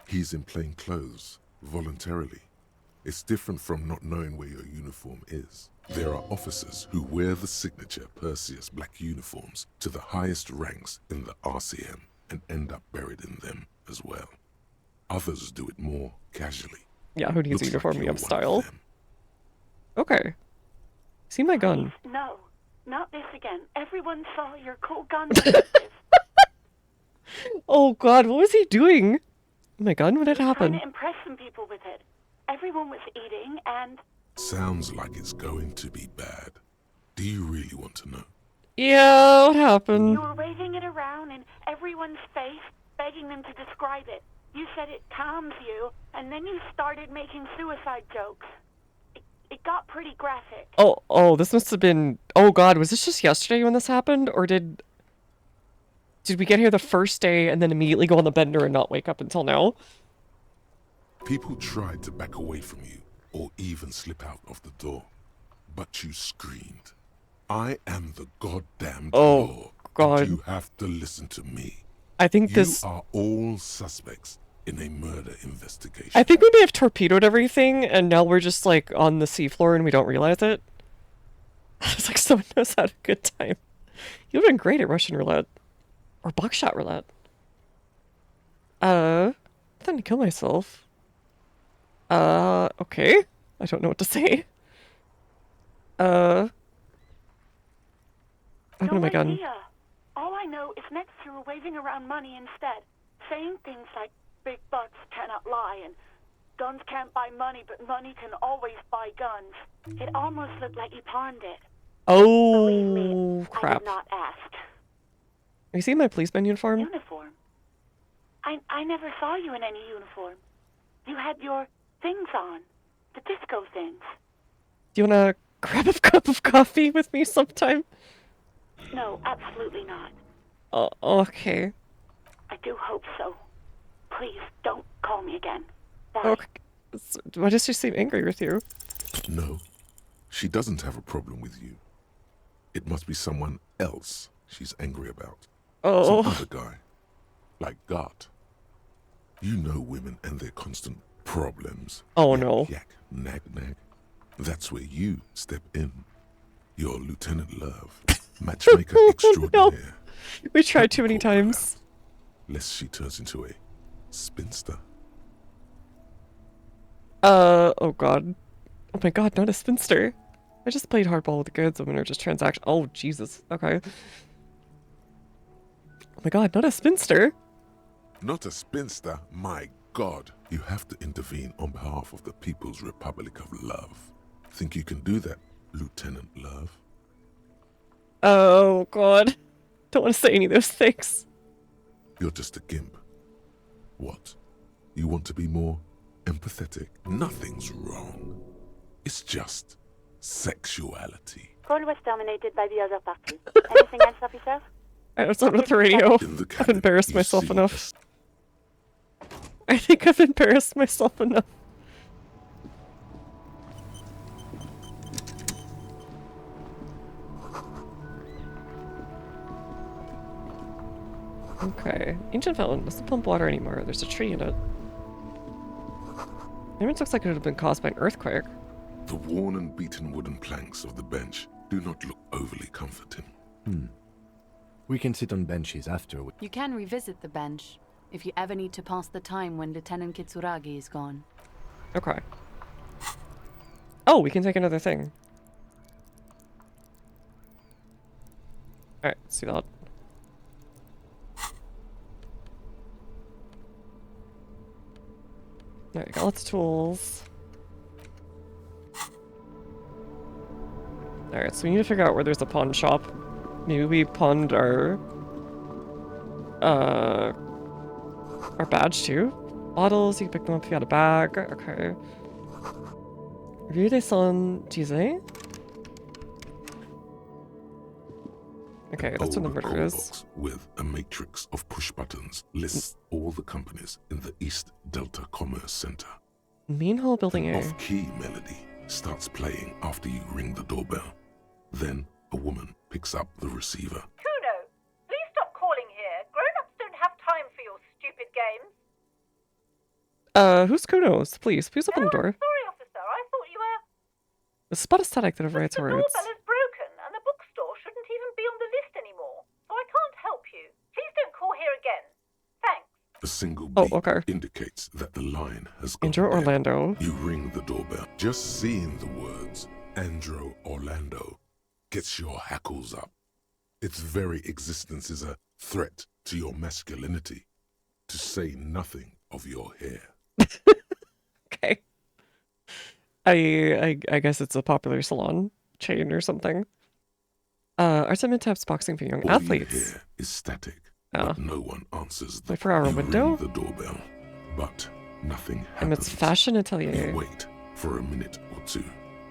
He's in plain clothes, voluntarily. It's different from not knowing where your uniform is. There are officers who wear the signature Perseus black uniforms to the highest ranks in the RCM and end up buried in them as well. Others do it more casually. Yeah, who needs a Looks uniform? like We you're have one of style. them. Okay. See my gun. No, not this again. Everyone saw your cool gun. Oh god, what was he doing? Oh my god, what had Trying happened? to impress some people with it. Everyone was eating, and Sounds like it's going to be bad. Do you really want to know? Yeah, what happened? you were waving it around in everyone's face, begging them to describe it. You said it calms you, and then you started making suicide jokes. It got pretty graphic. Oh, this must have been... Oh god, was this just yesterday when this happened? Or did we get here the first day and then immediately go on the bender and not wake up until now? People tried to back away from you, or even slip out of the door, but you screamed. I am the goddamned law, God. and you have to listen to me. I think you this... are all suspects in a murder investigation. I think we may have torpedoed everything, and now we're just, like, on the seafloor and we don't realize it. It's like someone knows how to good time. You would have been great at Russian roulette. Or buckshot roulette. I'm trying to kill myself. Okay. I don't know what to say. Open No my gun. idea. All I know is next you were waving around money instead, saying things like big bucks cannot lie and guns can't buy money, but money can always buy guns. It almost looked like you pawned it. Oh, I crap. did not ask. Have you seen my policeman uniform? Uniform? I never saw you in any uniform. You had your things on. The disco things. Do you wanna grab a cup of coffee with me sometime? No, absolutely not. Oh, okay. I do hope so. Please, don't call me again. Bye. Okay. Why does she seem angry with you? No, she doesn't have a problem with you. It must be someone else she's angry about. Oh. Some other guy. Like Gart. You know women and their constant problems. Oh, yak, no. Yak, nag, nag. That's where you step in. You're Lieutenant Love, matchmaker extraordinaire. No. We tried too many times. Lest she turns into a spinster. Oh god. Oh my god, not a spinster. I just played hardball with the goods. Women are just transaction. Oh, Jesus. Okay. Oh my god, not a spinster. Not a spinster, my God. You have to intervene on behalf of the People's Republic of Love. Think you can do that, Lieutenant Love? Oh god. Don't want to say any of those things. You're just a gimp. What? You want to be more empathetic? Nothing's wrong. It's just sexuality. Call was terminated by the other party. Anything else, officer? I was on with the radio. I've embarrassed myself enough. I think I've embarrassed myself enough. Okay. Ancient fountain doesn't pump water anymore. There's a tree in it. Maybe it looks like it would have been caused by an earthquake. The worn and beaten wooden planks of the bench do not look overly comforting. We can sit on benches after. You can revisit the bench if you ever need to pass the time when Lieutenant Kitsuragi is gone. Okay. Oh, we can take another thing. Alright, let's see that. Alright, got lots of tools. Alright, so we need to figure out where there's a pawn shop. Maybe we pawned our badge too? Bottles, you can pick them up if you had a bag. Okay. Review des Son Jise? Okay, that's where the murder is. Box with a matrix of push buttons lists all the companies in the East Delta Commerce Center. Main hall building An A. off-key melody starts playing after you ring the doorbell. Then a woman picks up the receiver. Kuno, please stop calling here. Grown-ups don't have time for your stupid games. Who's Kunos? Please open the door. Sorry, officer. I thought you were... The spot is static that overrides The words. doorbell is broken, and the bookstore shouldn't even be on the list anymore. So I can't help you. Please don't call here again. Thanks. A single beep indicates that the line has gone Andrew dead. Orlando. You ring the doorbell. Just seeing the words Andrew Orlando gets your hackles up. Its very existence is a threat to your masculinity, to say nothing of your hair. Okay. I guess it's a popular salon chain or something. Artemis taps boxing for young All athletes. you hear is static, but no one answers the 24-hour you window? ring the doorbell, but nothing happens. And it's fashion atelier. You wait for a minute or two,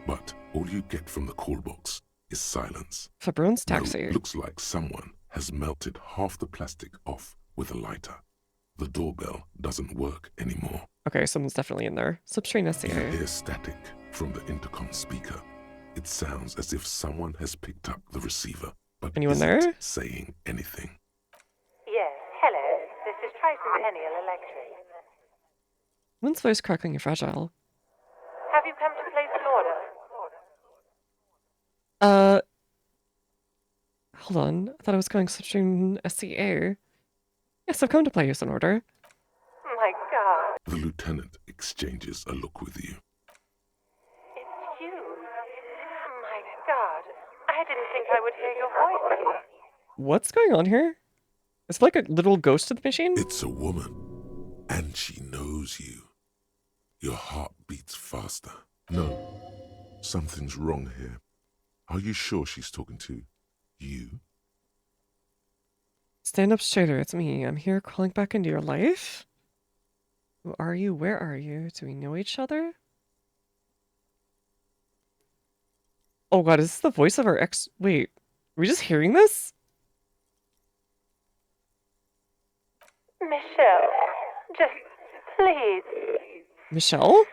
but all you get from the call box is silence. Fabron's taxi. Looks like someone has melted half the plastic off with a lighter. The doorbell doesn't work anymore. Okay, someone's definitely in there. Substrain You SCA. hear static from the intercom speaker. It sounds as if someone has picked up the receiver, but Anyone isn't there? saying anything. Yes, hello. This is Triton Peniel Electric. Woman's voice crackling and fragile. Have you come to place an order? Hold on. I thought I was calling Substrain SCA. Yes, I've come to place an order. My God. The lieutenant exchanges a look with you. It's you. My God. I didn't think I would hear your voice here. What's going on here? Is it like a little ghost of the machine? It's a woman, and she knows you. Your heart beats faster. No, something's wrong here. Are you sure she's talking to you? Stand up straighter, it's me. I'm here crawling back into your life? Who are you? Where are you? Do we know each other? Oh god, is this the voice of our ex? Wait, are we just hearing this? Michelle, just please. Michelle?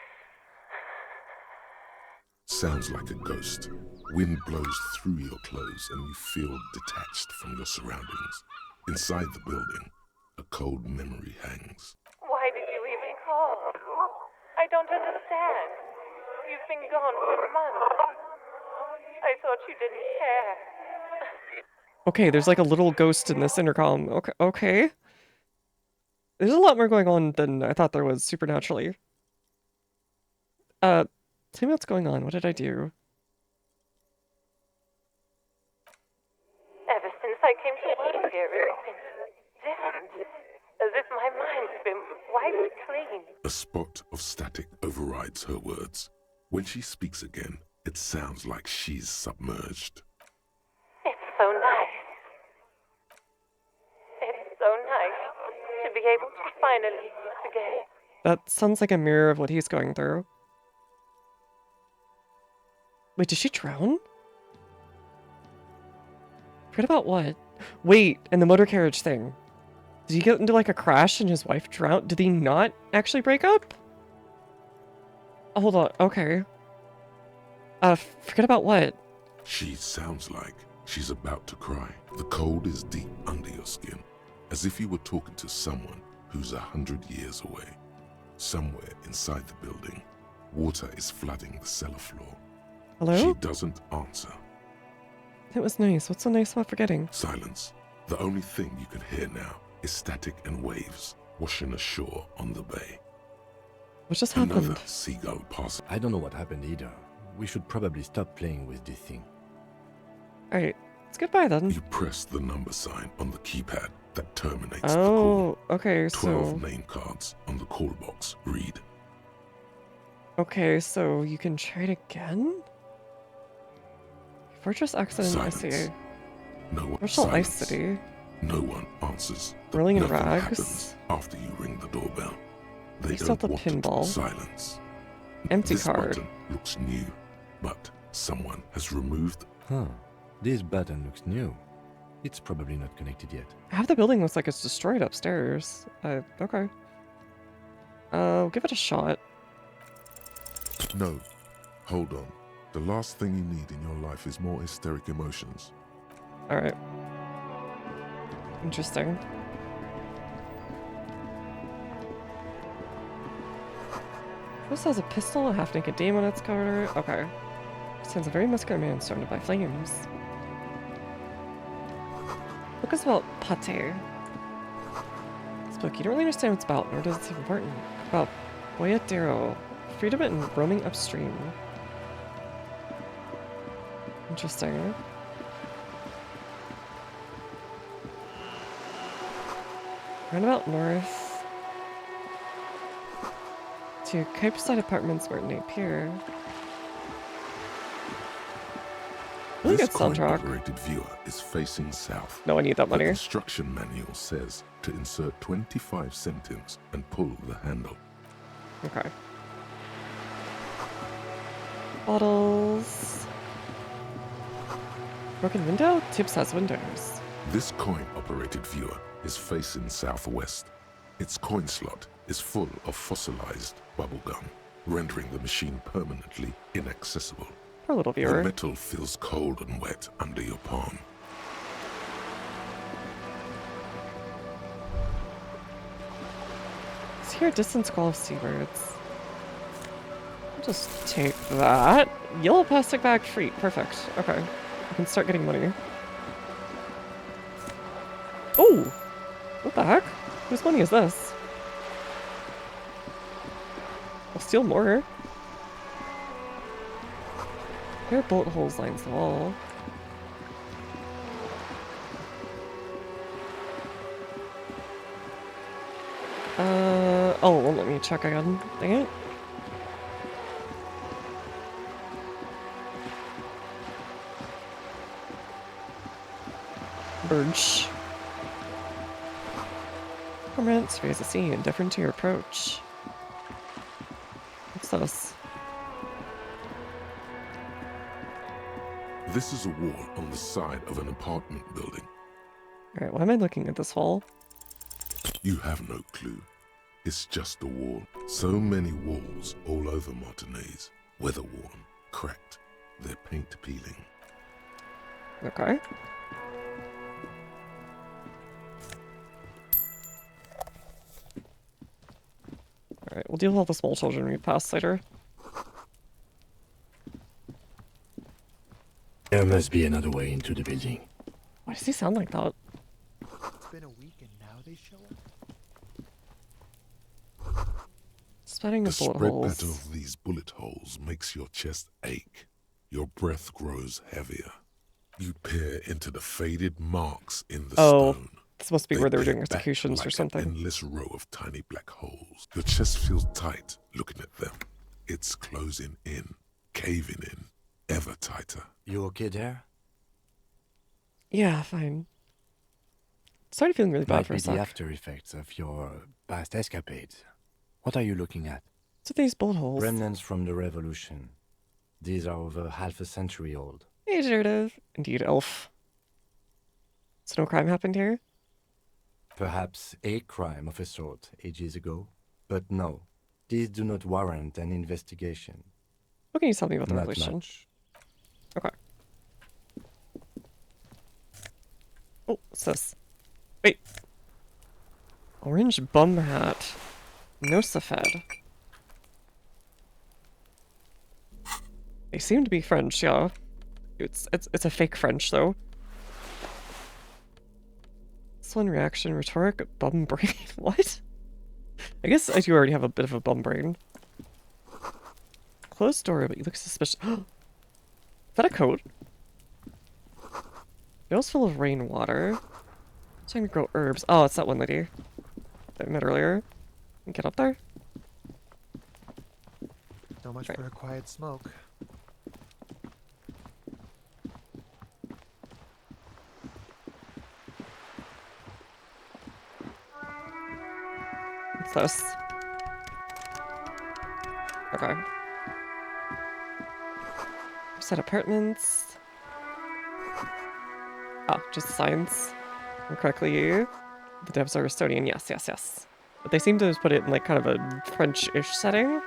Sounds like a ghost. Wind blows through your clothes and you feel detached from your surroundings. Inside the building, a cold memory hangs. Why did you even call? I don't understand. You've been gone for months. I thought you didn't care. Okay, there's like a little ghost in this intercom. Okay. There's a lot more going on than I thought there was supernaturally. Tell me what's going on. What did I do? Ever since I came to work here, it's been different. As if my mind's been wiped clean. A spot of static overrides her words. When she speaks again, it sounds like she's submerged. It's so nice. It's so nice to be able to finally meet again. That sounds like a mirror of what he's going through. Wait, did she drown? Forget about what? Wait, and the motor carriage thing. Did he get into like a crash and his wife drowned? Did he not actually break up? Oh, hold on, okay. Forget about what? She sounds like she's about to cry. The cold is deep under your skin, as if you were talking to someone who's 100 years away. Somewhere inside the building, water is flooding the cellar floor. Hello? She doesn't answer. That was nice. What's so nice about forgetting? Silence. The only thing you can hear now is static and waves washing ashore on the bay. What just happened? Another seagull passes. I don't know what happened either. We should probably stop playing with this thing. Alright, let's get by then. You press the number sign on the keypad that terminates the Oh, call. okay, 12 name cards on the call box read. Okay, so you can try it again? Fortress accident, I see. No one. Virtual Ice Silence. City. No one answers. Rolling in Nothing rags. happens after you ring the doorbell. They You still don't have the want pinball. silence. Empty This card. button looks new, but someone has removed. Huh. This button looks new. It's probably not connected yet. Half the building looks like it's destroyed upstairs. Okay. I'll give it a shot. No, hold on. The last thing you need in your life is more hysteric emotions. Alright. Interesting. This has a pistol, a half-naked dame on its cover. Okay. Sounds a very muscular man surrounded by flames. Book is about pate. This book, you don't really understand what it's about, nor does it seem important. About Boyadero, freedom and roaming upstream. Interesting. Roundabout north. To Capeside Apartments, Martinate Pier. Really good This soundtrack. coin-operated viewer is facing south. No, I need that money. The instruction manual says to insert 25 centimes and pull the handle. Okay. Bottles. Broken window? Tips has windows. This coin-operated viewer is facing southwest. Its coin slot is full of fossilized bubblegum, rendering the machine permanently inaccessible. Poor little The viewer. metal feels cold and wet under your palm. Let's hear a distant squall of seabirds. I'll just take that. Yellow plastic bag free. Perfect. Okay. I can start getting money. Oh! What the heck? Whose money is this? I'll steal more. There are bullet holes lines the wall. Oh, it won't let me check again. Dang it. Birch. Permanent surveys the scene, indifferent to your approach. What's this? This is a wall on the side of an apartment building. Alright, why am I looking at this wall? You have no clue. It's just a wall. So many walls all over Martinez. Weather-worn, cracked, their paint peeling. Okay. Alright, we'll deal with all the small children we pass later. There must be another way into the building. Why does he sound like that? It's been a week and now they show up. Spatting the bullet spread holes. pattern of these bullet holes makes your chest ache. Your breath grows heavier. You peer into the faded marks in the stone. This must be where they were doing peer back executions like or something. An endless row of tiny black holes. Your chest feels tight looking at them. It's closing in, caving in, ever tighter. You okay there? Yeah, fine. Started feeling really bad Might for a be the sec. after effects of your past escapades. What are you looking at? So these bullet holes. Remnants from the revolution. These are over half a century old. Hey, Generative. Indeed, elf. So no crime happened here? Perhaps a crime of a sort ages ago, but no. These do not warrant an investigation. What can you tell me about the Not revolution? much. Okay. Oh, what's this? Wait. Orange bum hat. Nosafed. They seem to be French, yeah. It's a fake French though. Sudden reaction, rhetoric, bum brain. What? I guess I do already have a bit of a bum brain. Closed door, but you look suspicious. Is that a coat? Nose full of rainwater. Trying to grow herbs. Oh, it's that one lady that we met earlier. Can get up there? So much for a quiet smoke. What's this? Okay. Set apartments. Ah, just signs. Correctly, the devs are Estonian. Yes, yes, yes. But they seem to have put it in like kind of a French-ish setting.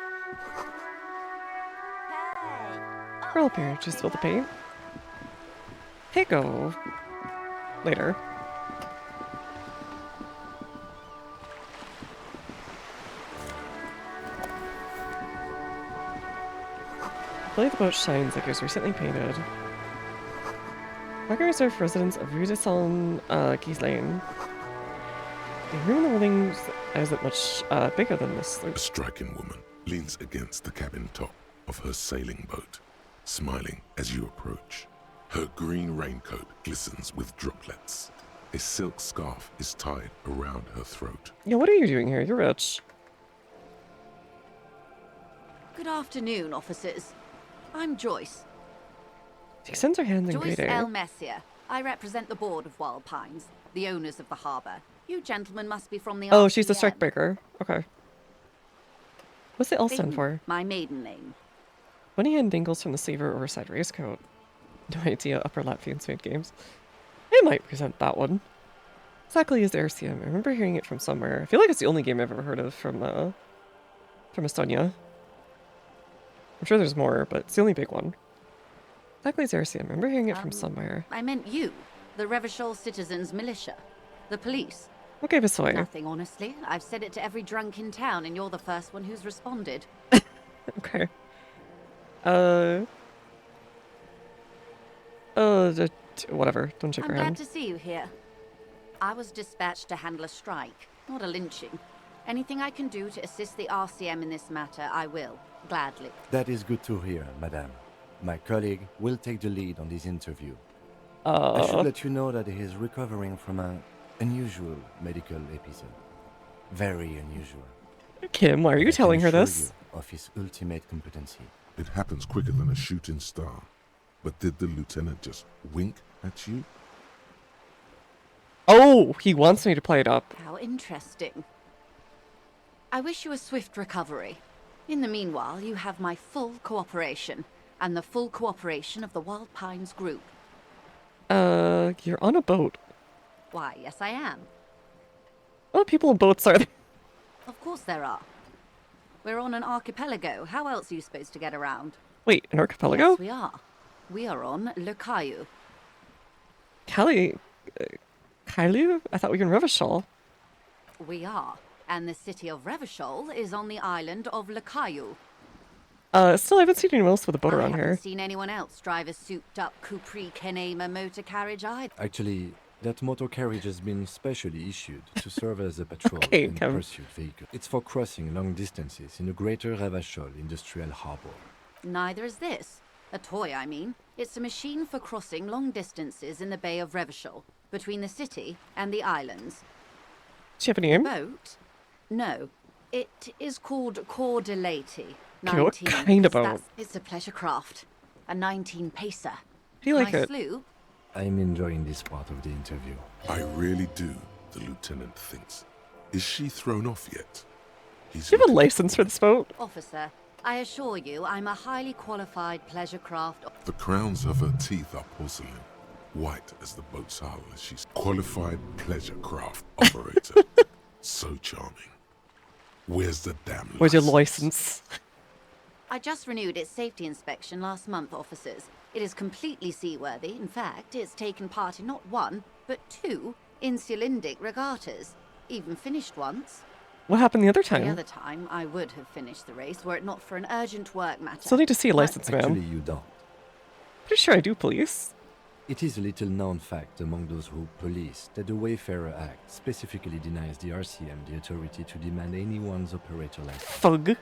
Girl up here, just spill the paint. Hey, go. Later. I believe the boat shines like it was recently painted. Parking reserved for residents of Rue de Saint Guise Lane. The room in the building isn't much bigger than this. A striking woman leans against the cabin top of her sailing boat, smiling as you approach. Her green raincoat glistens with droplets. A silk scarf is tied around her throat. Yeah, what are you doing here? You're rich. Good afternoon, officers. I'm Joyce. She extends her hand in Joyce greeting. L. Messier. I represent the board of Wild Pines, the owners of the harbour. You gentlemen must be from the Oh, she's the RCM. strikebreaker. Okay. What's the L stand Peyton, for? my maiden name. Bunny hand dingles from the sleever oversized racecoat. No idea, upper Latvian Smith games. It might present that one. Exactly as the RCM. I remember hearing it from somewhere. I feel like it's the only game I've ever heard of from Estonia. I'm sure there's more, but it's the only big one. Exactly as the RCM. I remember hearing it from somewhere. I meant you, the Revachol Citizens Militia. The police. Okay, Visoy. Nothing, honestly. I've said it to every drunk in town, and you're the first one who's responded. Okay. Whatever. Don't shake I'm her glad hand. to see you here. I was dispatched to handle a strike, not a lynching. Anything I can do to assist the RCM in this matter, I will. Gladly. That is good to hear, madame. My colleague will take the lead on this interview. I Uh. should let you know that he is recovering from an unusual medical episode. Very unusual. Kim, why are you I telling can her assure this? you of his ultimate competency. It happens quicker than a shooting star. But did the lieutenant just wink at you? Oh, he wants me to play it up. How interesting. I wish you a swift recovery. In the meanwhile, you have my full cooperation, and the full cooperation of the Wild Pines group. You're on a boat. Why, yes I am. What people in boats are there? Of course there are. We're on an archipelago. How else are you supposed to get around? Wait, an archipelago? Yes, we are. We are on Le Caillou. Kylie? I thought we were in Revachol. We are. And the city of Revachol is on the island of Le Caillou. Still haven't seen anyone else with a boat around I here. haven't seen anyone else drive a souped-up Capri Kenema motor carriage either. Actually, that motor carriage has been specially issued to serve as a patrol Okay, and Kevin. pursuit vehicle. It's for crossing long distances in the greater Revachol industrial harbor. Neither is this. A toy, I mean. It's a machine for crossing long distances in the Bay of Revachol, between the city and the islands. Do you have a name? Boat? No. It is called Cor de Lady. Okay, what kind of boat? It's a pleasure craft. A 19 pacer. How do you like My it? sloop? I'm enjoying this part of the interview. I really do, the lieutenant thinks. Is she thrown off yet? Do you have a license for this boat? Officer, I assure you I'm a highly qualified pleasure craft. The crowns of her teeth are porcelain, white as the boat's hull as she's qualified pleasure craft operator. So charming. Where's the damn license? Where's your license? I just renewed its safety inspection last month, officers. It is completely seaworthy. In fact, it's taken part in not one, but two insulindic regattas. Even finished once. What happened the other time? The other time, I would have finished the race were it not for an urgent work matter. Still need to see a license, Actually, ma'am. you don't. Pretty sure I do, police. It is a little known fact among those who police that the Wayfarer Act specifically denies the RCM the authority to demand anyone's operator license. Fug.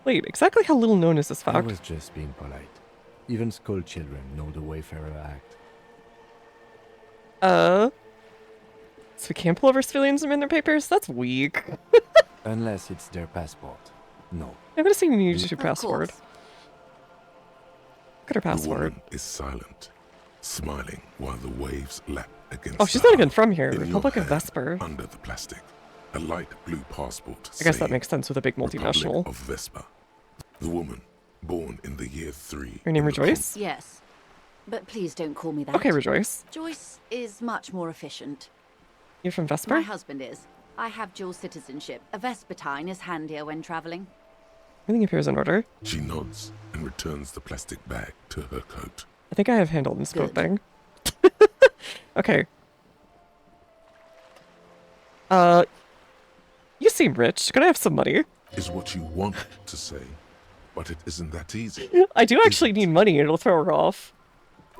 Wait, exactly how little known is this I fact? was just being polite. Even school children know the Wayfarer Act. So we can't pull over civilians and in their papers? That's weak. Unless it's their passport. No. I'm gonna say you need your Of password. course. Look at her The password. woman is silent, smiling while the waves lap against Oh, she's her not even hull. from here. In your Republic of hand, Vesper. Under the plastic, a light blue passport. I guess that saying makes sense with a big multinational. Republic of Vesper. The woman, born in the year 3. Her name in the Rejoice? Yes. But please don't call me that. Okay, Rejoice. Joyce is much more efficient. You're from Vesper? My husband is. I have dual citizenship. A Vespertine is handier when traveling. Everything appears in order. She nods and returns the plastic bag to her coat. I think I have handled this boat thing. Okay. You seem rich. Could I have some money? Is what you want to say, but it isn't that easy. I do actually need money. It'll throw her off.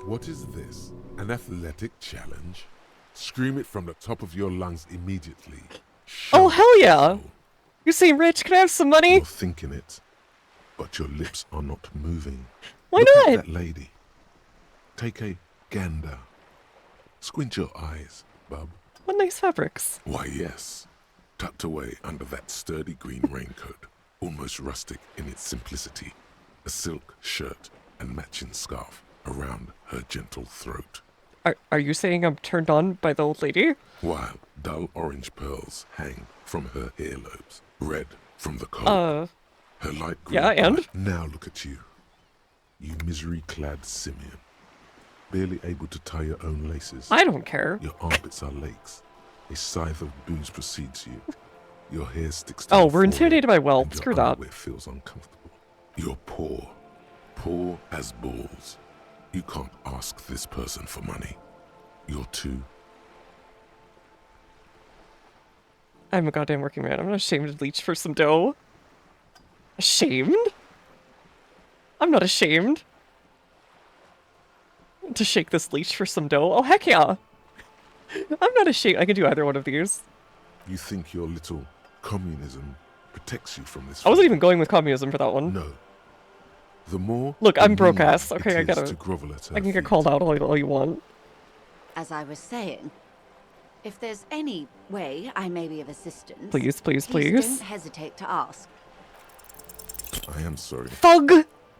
What is this? An athletic challenge? Scream it from the top of your lungs immediately. Oh, hell yeah! You seem rich. Can I have some money? You're thinking it, but your lips are not moving. Why Look not? at that lady. Take a gander. Squint your eyes, bub. What nice fabrics. Why, yes. Tucked away under that sturdy green raincoat, almost rustic in its simplicity, a silk shirt and matching scarf around her gentle throat, Are you saying I'm turned on by the old lady? while dull orange pearls hang from her earlobes, red from the cold. Her light green yeah, and? eye. Now look at you. You misery-clad simian. Barely able to tie your own laces. I don't care. Your armpits are lakes. A scythe of booze precedes you. Your hair sticks to Oh, your we're forehead, intimidated by wealth. and your Screw that. underwear feels uncomfortable. You're poor. Poor as balls. You can't ask this person for money. You're too. I'm a goddamn working man. I'm not ashamed to leech for some dough. Ashamed? I'm not ashamed to shake this leech for some dough. Oh, heck yeah. I'm not ashamed. I can do either one of these. You think your little communism protects you from this? I wasn't even going with communism for that one. No. The more. Look, the I'm broke meaner ass. Okay, I is get to it. grovel at her I can get feet. called out all you want. As I was saying, if there's any way I may be of assistance, Please, please, please please. don't hesitate to ask. I am sorry. Fug!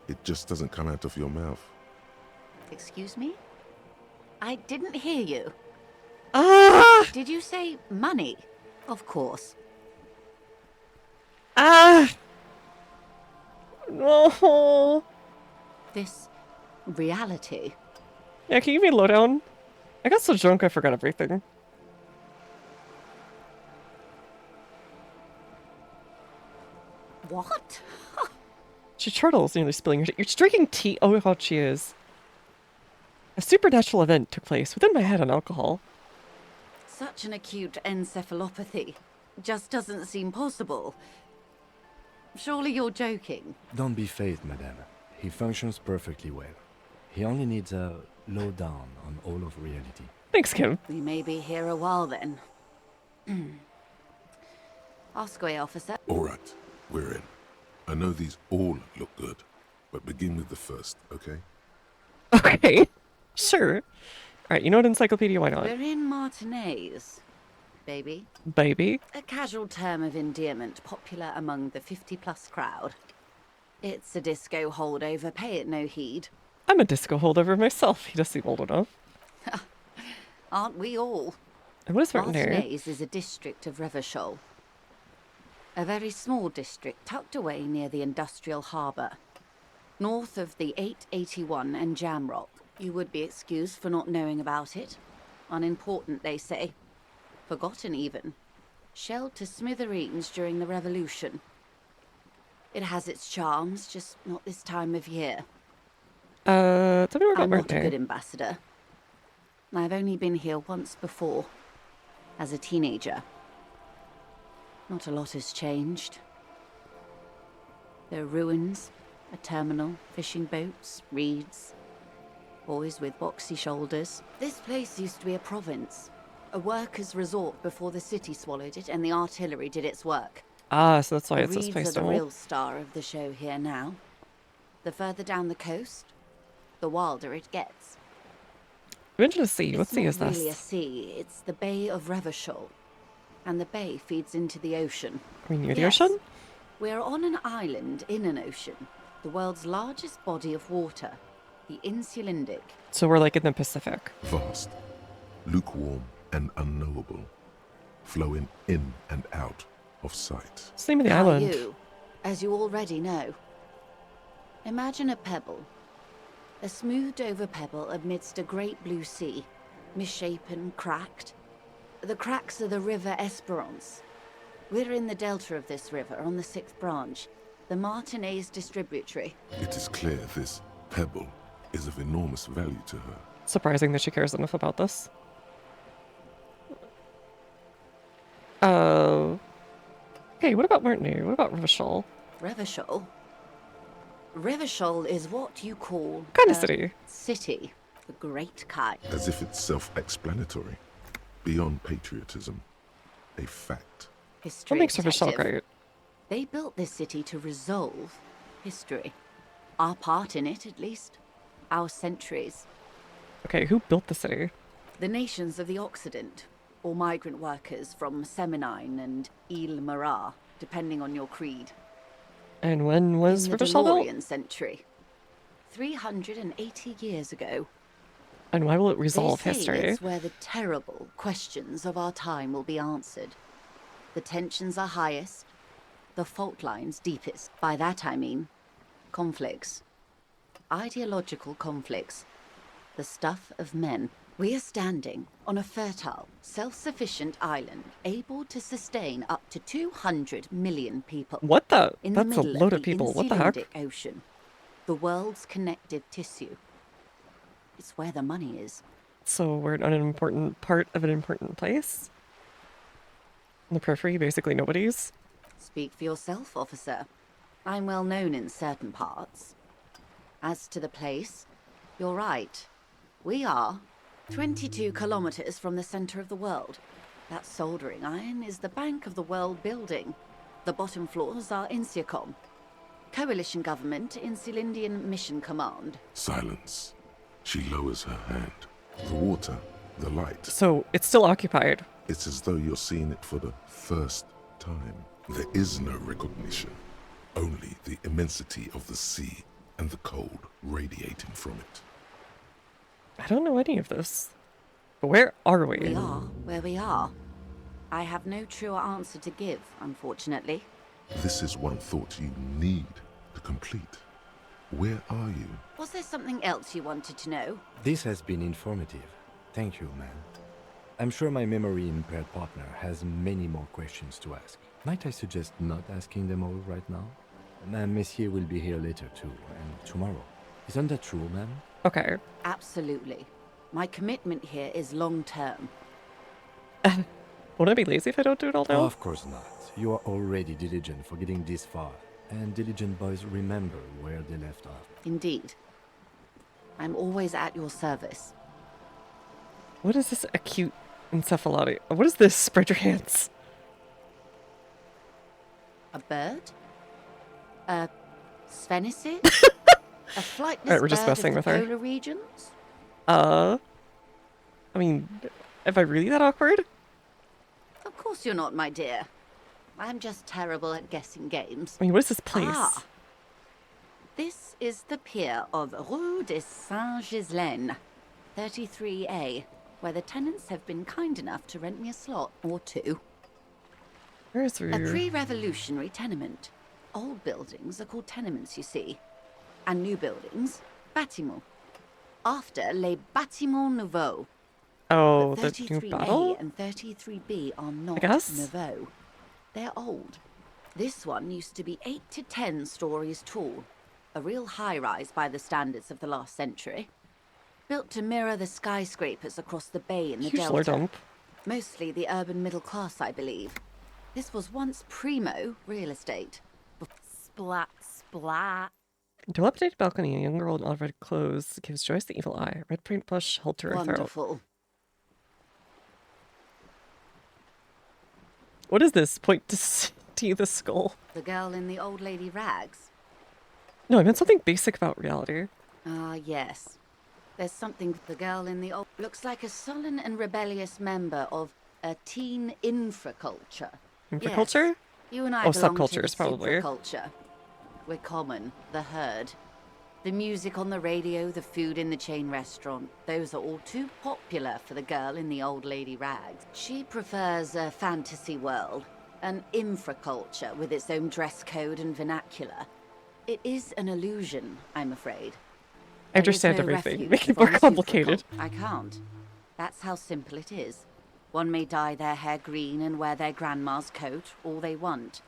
It just doesn't come out of your mouth. Excuse me? I didn't hear you. Ah! Did you say money? Of course. Ah! No. This reality. Yeah, can you give me a lowdown? I got so drunk I forgot everything. What? She chortles, nearly spilling her tea. You're drinking tea? Oh god, she is. A supernatural event took place within my head on alcohol. Such an acute encephalopathy just doesn't seem possible. Surely you're joking. Don't be phased, madame. He functions perfectly well. He only needs a lowdown on all of reality. Thanks, Kim. We may be here a while then. Ask away, officer. All right, we're in. I know these all look good, but begin with the first, okay? Okay. Sure. Alright, you know what, Encyclopedia, why not? We're in Martinez, baby. Baby? A casual term of endearment popular among the 50-plus crowd. It's a disco holdover, pay it no heed. I'm a disco holdover myself. He does seem old enough. Aren't we all? And what is Martinez? Martinez is a district of Revachol. A very small district tucked away near the industrial harbour. North of the 881 and Jamrock. You would be excused for not knowing about it. Unimportant, they say. Forgotten, even. Shelled to smithereens during the Revolution. It has its charms, just not this time of year. Tell me more about I'm not a Martinez. good ambassador. I've only been here once before. As a teenager. Not a lot has changed. There are ruins, a terminal, fishing boats, reeds. Boys with boxy shoulders. This place used to be a province. A workers' resort before the city swallowed it and the artillery did its work. Ah, so that's why The it's a reeds space are the tunnel. real star of the show here now. The further down the coast, the wilder it gets. You mentioned a sea. What sea is It's not really a this? sea, it's the Bay of Revachol. And the bay feeds into the ocean. Are we near the Yes, ocean? We're on an island in an ocean. The world's largest body of water. The Insulindic. So we're like in the Pacific. Vast, lukewarm, and unknowable, flowing in and out of sight. What's the name of the island? You, as you already know. Imagine a pebble. A smoothed over pebble amidst a great blue sea. Misshapen, cracked. The cracks are the River Esperance. We're in the delta of this river, on the 6th branch, the Martinez distributary. It is clear this pebble is of enormous value to her. Surprising that she cares enough about this. Okay, what about Martinez? What about Revachol? Revachol? Revachol is what you call... Kind of a city. City. The great kind. As if it's self-explanatory, beyond patriotism, a fact. History What makes Revachol detective. great? They built this city to resolve history. Our part in it, at least. Our centuries. Okay, who built the city? The nations of the Occident, or migrant workers from Seminine and Ile Marat, depending on your creed. And when was In the Revachol built? DeLorean century. 380 years ago. And why will it resolve They say history? it's where the terrible questions of our time will be answered. The tensions are highest, the fault lines deepest. By that I mean conflicts. Ideological conflicts. The stuff of men. We are standing on a fertile, self-sufficient island, able to sustain up to 200 million people. What the? In That's the a middle load of of people. What the heck? Insulindic Ocean, the world's connective tissue. It's where the money is. So we're on an important part of an important place? In the periphery, basically nobody's? Speak for yourself, officer. I'm well known in certain parts. As to the place, you're right. We are 22 kilometers from the center of the world. That soldering iron is the bank of the world building. The bottom floors are Insiacom. Coalition government, Insulindian Mission Command. Silence. She lowers her hand. The water, the light. So it's still occupied. It's as though you're seeing it for the first time. There is no recognition. Only the immensity of the sea and the cold radiating from it. I don't know any of this. But where are we? We are where we are. I have no truer answer to give, unfortunately. This is one thought you need to complete. Where are you? Was there something else you wanted to know? This has been informative. Thank you, ma'am. I'm sure my memory-impaired partner has many more questions to ask. Might I suggest not asking them all right now? Messier will be here later too, and tomorrow. Isn't that true, ma'am? Okay. Absolutely. My commitment here is long-term. Won't I be lazy if I don't do it all now? Of course not. You are already diligent for getting this far, and diligent boys remember where they left off. Indeed. I'm always at your service. What is this acute encephalopathy? What is this? Spread your hands. A bird? A sphenicid? A flightless Alright, we're just bird messing of with the her. polar regions? I mean, am I really that awkward? Of course you're not, my dear. I'm just terrible at guessing games. I mean, what is this place? Ah. This is the pier of Rue de Saint-Ghislaine, 33A, where the tenants have been kind enough to rent me a slot or two. Where is A pre-revolutionary tenement. Old buildings are called tenements, you see. And new buildings, bâtiments. After les bâtiments nouveaux. Oh, But the new 33A battle? and 33B are not guess? nouveau. They're old. This one used to be 8 to 10 stories tall. A real high-rise by the standards of the last century. Built to mirror the skyscrapers across the bay in the Huge lore Delta. dump. Mostly the urban middle class, I believe. This was once primo real estate. Splat, splat. Dilapidated balcony, a young girl in all red clothes gives Joyce the evil eye. Red paint brush held to her throat. Wonderful. What is this? Point to the skull. The girl in the old lady rags. No, I meant something basic about reality. Ah, yes. There's something. The girl in the old looks like a sullen and rebellious member of a teen infraculture. Infraculture? Yes. You and I Oh, belong subcultures, to the probably. Culture. We're common, the herd. The music on the radio, the food in the chain restaurant, those are all too popular for the girl in the old lady rags. She prefers a fantasy world, an infraculture with its own dress code and vernacular. It is an illusion, I'm afraid. I understand There is no everything. refuge Make it more from the complicated. supercul- I can't. That's how simple it is. One may dye their hair green and wear their grandma's coat all they want.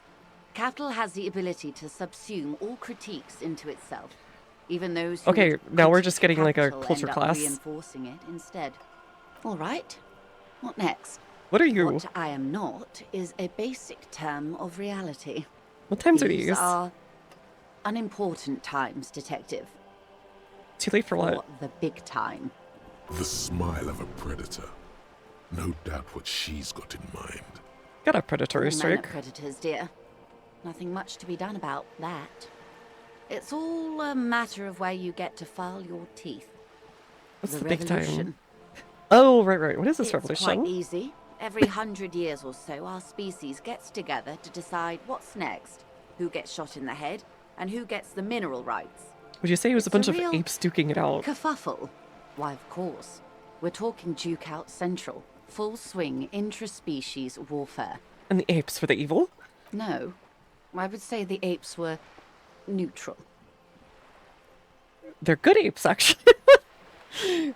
Capital has the ability to subsume all critiques into itself. Even those who Okay, would now we're critique just getting like a capital culture end up class. reinforcing it instead. All right. What next? What are you? What I am not is a basic term of reality. What times are these? These are unimportant times, detective. Too late for what? For the big time. The smile of a predator. No doubt what she's got in mind. Got a predatory All men are streak. predators, dear. Nothing much to be done about that. It's all a matter of where you get to file your teeth. What's the big time? revolution. Oh, right. What is this It's revolution? quite easy. Every 100 years or so, our species gets together to decide what's next, who gets shot in the head, and who gets the mineral rights. Would you say it was a It's bunch a of real apes duking it out? Kerfuffle. Why, of course. We're talking Duke Out Central. Full swing intra-species warfare. And the apes were the evil? No. I would say the apes were neutral. They're good apes, actually.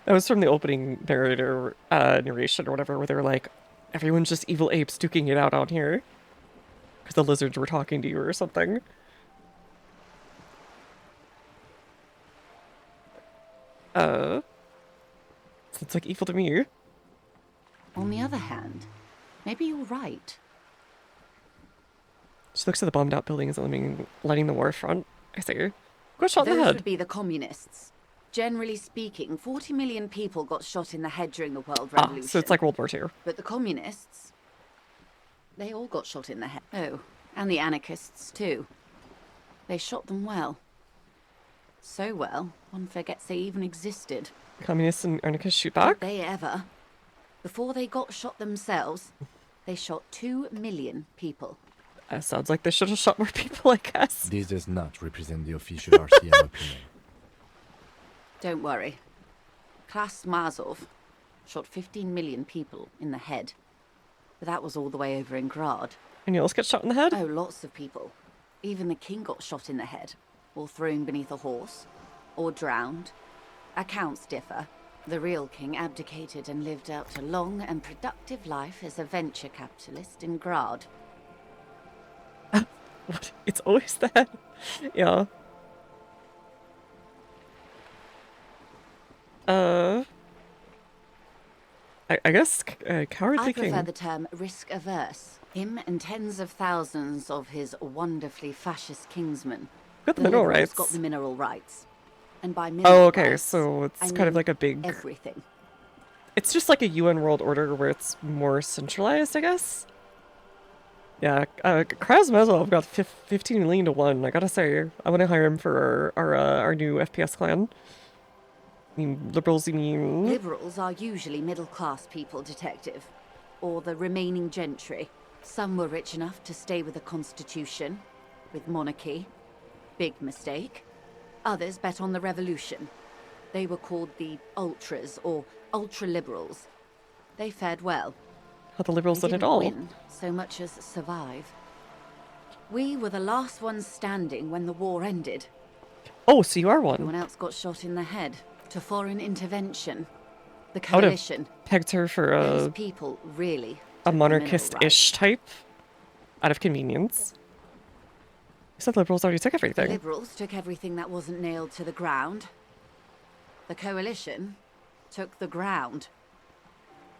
That was from the opening narrator narration or whatever, where they were like, everyone's just evil apes duking it out on here. Because the lizards were talking to you or something. Sounds like evil to me. On the other hand, maybe you're right. She looks at the bombed out buildings lighting the war front. I see. Got shot in Those the head. would be the communists. Generally speaking, 40 million people got shot in the head during the World Revolution. So it's like World War II. But the communists, they all got shot in the head. Oh, and the anarchists too. They shot them well. So well, one forgets they even existed. Communists and anarchists shoot back? Did they ever? Before they got shot themselves, they shot 2 million people. Sounds like they should have shot more people, I guess. This does not represent the official RCM opinion. Don't worry. Klas Mazov shot 15 million people in the head. But that was all the way over in Grad. Anyone else get shot in the head? Oh, lots of people. Even the king got shot in the head, or thrown beneath a horse, or drowned. Accounts differ. The real king abdicated and lived out a long and productive life as a venture capitalist in Grad. What? It's always the head. Yeah. I guess cowardly I prefer king. the term risk-averse. Him and tens of thousands of his wonderfully fascist kingsmen. Got the mineral Liberals rights. got the mineral rights. And by mineral Oh, okay, rights, so it's I kind of mean like a big... everything. It's just like a UN world order where it's more centralized, I guess? Yeah, Krasmazov got 15 million to 1. I gotta say, I want to hire him for our new FPS clan. You mean liberals, you mean... Liberals are usually middle-class people, Detective. Or the remaining gentry. Some were rich enough to stay with the Constitution, with monarchy. Big mistake. Others bet on the revolution. They were called the Ultras, or Ultra-Liberals. They fared well. How the liberals They did it didn't all. win so much as survive. We were the last ones standing when the war ended. Oh, so you are one. Everyone else got shot in the head to foreign intervention. The I would have coalition. pegged her for Those a people really a took the mineral monarchist-ish type, out of convenience. You said liberals already took The everything. Liberals took everything that wasn't nailed to the ground. The coalition took the ground.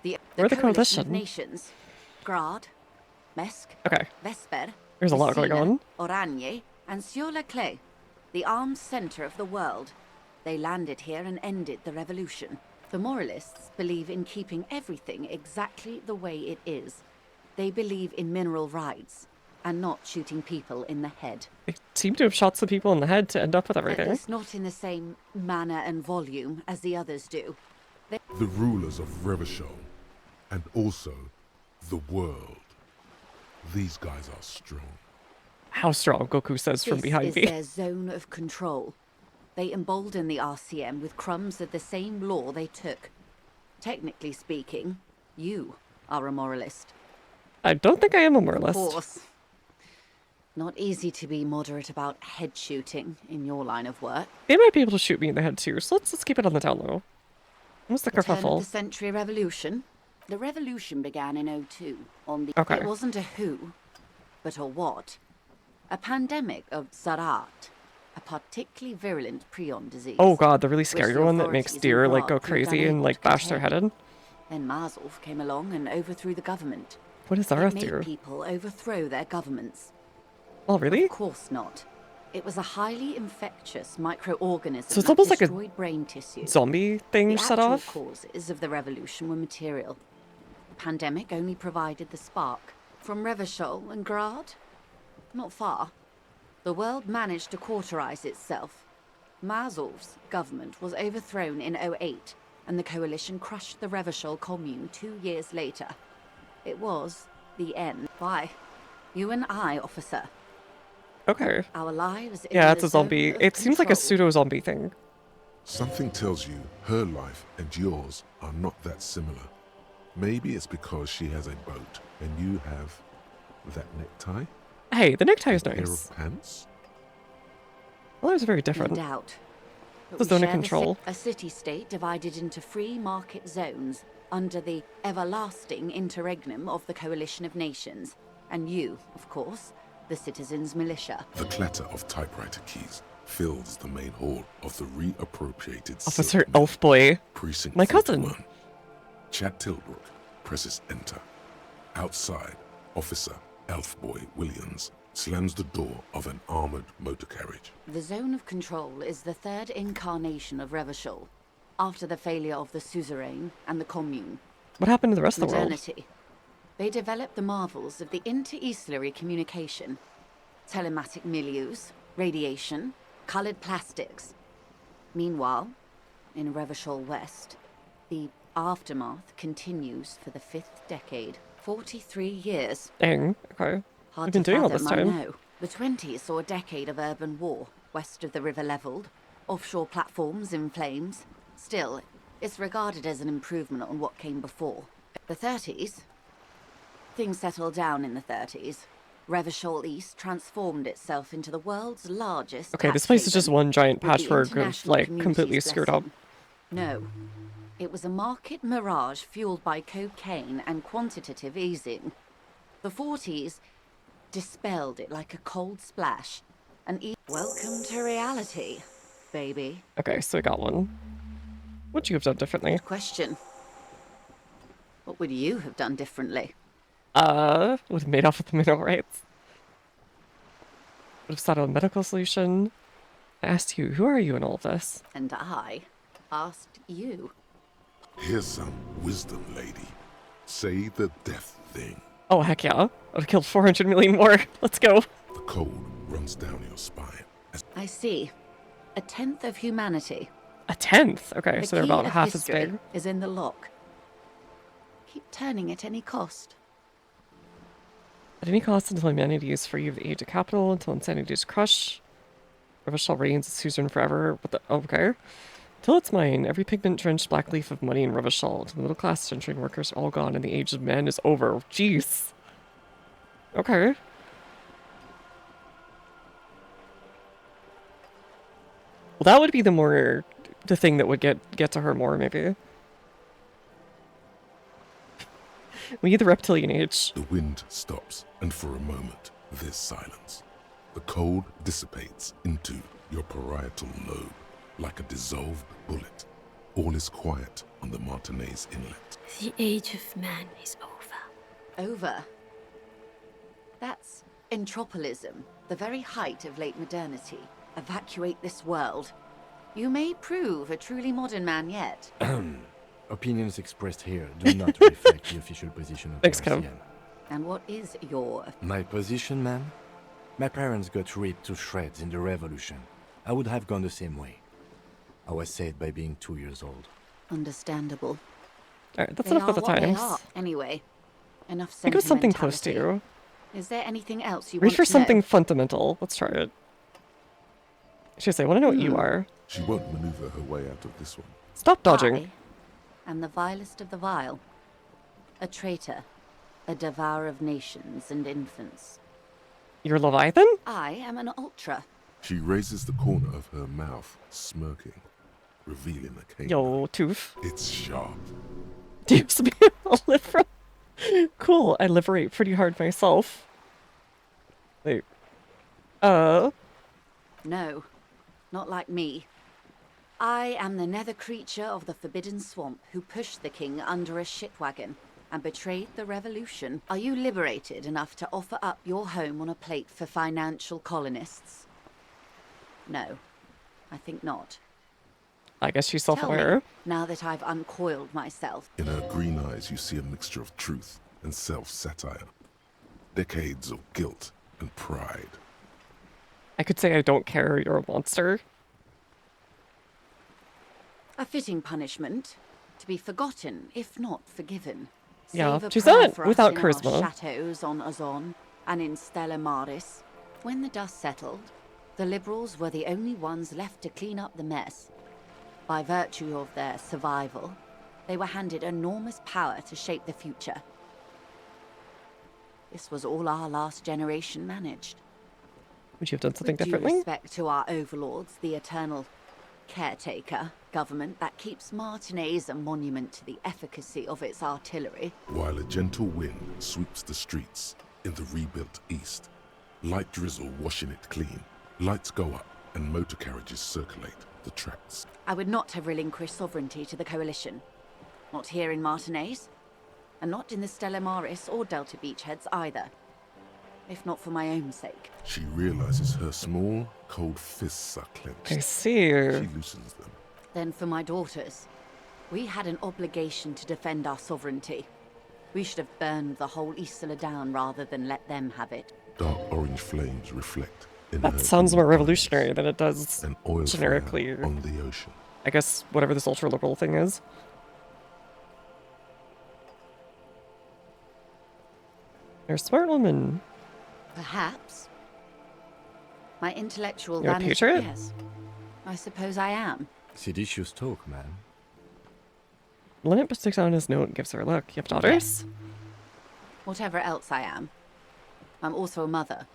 The We're the coalition of coalition. nations. Grad, Mesk, Okay. Vesper, There's a lot going Messina, on. Oranje, and Sur-la-Clay, the armed center of the world. They landed here and ended the revolution. The moralists believe in keeping everything exactly the way it is. They believe in mineral rights and not shooting people in the head. They seem to have shot some people in the head to end up with At everything. least not in the same manner and volume as the others do. The rulers of Revachol, and also the world. These guys are strong. How strong, Goku says from This behind is me. their zone of control. They embolden the RCM with crumbs of the same law they took. Technically speaking, you are a moralist. I don't think I am a Of moralist. course. Not easy to be moderate about head shooting in your line of work. They might be able to shoot me in the head too, so let's keep it on the down low. What's the The turn of kerfuffle? the century revolution. The revolution began in '02 on the... Okay. It wasn't a who, but a what. A pandemic of Zarat, a particularly virulent prion disease. Oh god, the really which scary the one that makes authorities in deer like go Grad proved crazy and unable like to bash their contain. head in. Then Mazov came along and overthrew the government. What does It Zarath made do? people overthrow their governments. Oh really? Of course not. It was a highly infectious microorganism So it's that almost like a destroyed brain tissue. zombie thing The set actual off? causes of the revolution were material. The pandemic only provided the spark. From Revachol and Grad? Not far. The world managed to cauterize itself. Mazov's government was overthrown in '08, and the coalition crushed the Revachol commune 2 years later. It was the end. Why? You and I, officer. Okay. Our lives in Yeah, it's the a zombie. zone of It seems like a control. pseudo-zombie thing. Something tells you her life and yours are not that similar. Maybe it's because she has a boat and you have that necktie? Hey, the necktie is A pair nice. of pants? Well, it's very different. No doubt. But The we zone of share control. A city-state divided into free market zones under the everlasting interregnum of the Coalition of Nations. And you, of course, the citizens' militia. The clatter of typewriter keys fills the main hall of the reappropriated Officer Elfboy. Precinct My cousin. 41. Chad Tilbrook presses enter. Outside, Officer Elfboy Williams slams the door of an armored motor carriage. The zone of control is the third incarnation of Revachol, after the failure of the suzerain and the commune. What happened to the rest of the world? Modernity. They developed the marvels of the inter-eastlery communication, telematic milieus, radiation, colored plastics. Meanwhile, in Revachol West, the aftermath continues for the 5th decade. 43 years. Dang, okay. Hard We've been to doing all this fathom, I time. know. The 20s saw a decade of urban war, west of the river leveled, offshore platforms in flames. Still, It's regarded as an improvement on what came before. The 30s? Things settled down in the 30s. Revachol East transformed itself into the world's largest Okay, this tax place is just haven, one giant with the patchwork of, international like, completely community's screwed up. blessing. No. It was a market mirage fueled by cocaine and quantitative easing. The 40s dispelled it like a cold splash. Welcome to reality, baby. Okay, so I got one. What'd you have done differently? Question. What would you have done differently? Would have made off with the mineral rights. Would have sought a medical solution. I asked you, who are you in all of this? And I asked you. Here's some wisdom, lady. Say the death thing. Oh, heck yeah. I would have killed 400 million more. Let's go. The cold runs down your spine. I see. A tenth of humanity. A tenth? Okay, The so they're key about of half as history big. is in the lock. Keep turning at any cost. At any cost until humanity is free of the age of capital, until insanity is crushed. Revachol reigns as suzerain forever. What the? Okay. Till it's mine, every pigment-drenched black leaf of money in Revachol, to the middle class centuring workers all gone, and the age of men is over. Jeez. Okay. Well, that would be the thing that would get to her more, maybe. We need the reptilian age. The wind stops, and for a moment, there's silence. The cold dissipates into your parietal lobe, like a dissolved bullet. All is quiet on the Martinez Inlet. The age of man is over. Over? That's entropilism, the very height of late modernity. Evacuate this world. You may prove a truly modern man yet. Opinions expressed here do not reflect the official position of Thanks, the Kev. RCM. And what is your... My position, ma'am? My parents got ripped to shreds in the revolution. I would have gone the same way. I was saved by being 2 years old. Understandable. Alright, that's They enough are of the what they times. are, anyway. Enough Think of something close to sentimentality. you. Is there anything else you Reach want for to something know? fundamental. Let's try it. Seriously, I want to know what you are. She won't maneuver her way out of this one. Stop dodging. I am the vilest of the vile. A traitor. A devourer of nations and infants. You're Leviathan? I am an ultra. She raises the corner of her mouth, smirking, revealing a cane. Yo, tooth. It's sharp. Gives me a liver. Cool, I liberate pretty hard myself. Wait. No, not like me. I am the nether creature of the Forbidden Swamp who pushed the king under a shitwagon and betrayed the revolution. Are you liberated enough to offer up your home on a plate for financial colonists? No, I think not. I guess she's Tell self-aware. me, now that I've uncoiled myself. In her green eyes, you see a mixture of truth and self-satire. Decades of guilt and pride. I could say I don't care, you're a monster. A fitting punishment, to be forgotten, if not forgiven. Yeah, Save a she's prayer not for us without in charisma. Our chateaus on Azon and in Stella Maris. When the dust settled, the liberals were the only ones left to clean up the mess. By virtue of their survival, they were handed enormous power to shape the future. This was all our last generation managed. Would you have done something With due differently? respect to our overlords, the eternal caretaker government that keeps Martinez a monument to the efficacy of its artillery. While a gentle wind sweeps the streets in the rebuilt east, light drizzle washing it clean, lights go up and motor carriages circulate the tracks. I would not have relinquished sovereignty to the Coalition. Not here in Martinez, and not in the Stella Maris or Delta Beachheads either. If not for my own sake. She realizes her small, cold fists are clenched. I see. She loosens them. Then for my daughters. We had an obligation to defend our sovereignty. We should have burned the whole Isla down rather than let them have it. Dark orange flames reflect in That her sounds green more eyes. revolutionary than it does An oil generically. fire on the ocean. I guess whatever this ultra-liberal thing is. You're a smart woman. Perhaps. My intellectual You're a vanity. patriot? Yes. I suppose I am. Seditious talk, man. Lynette puts down his note and gives her a look. You have daughters? Whatever else I am, I'm also a mother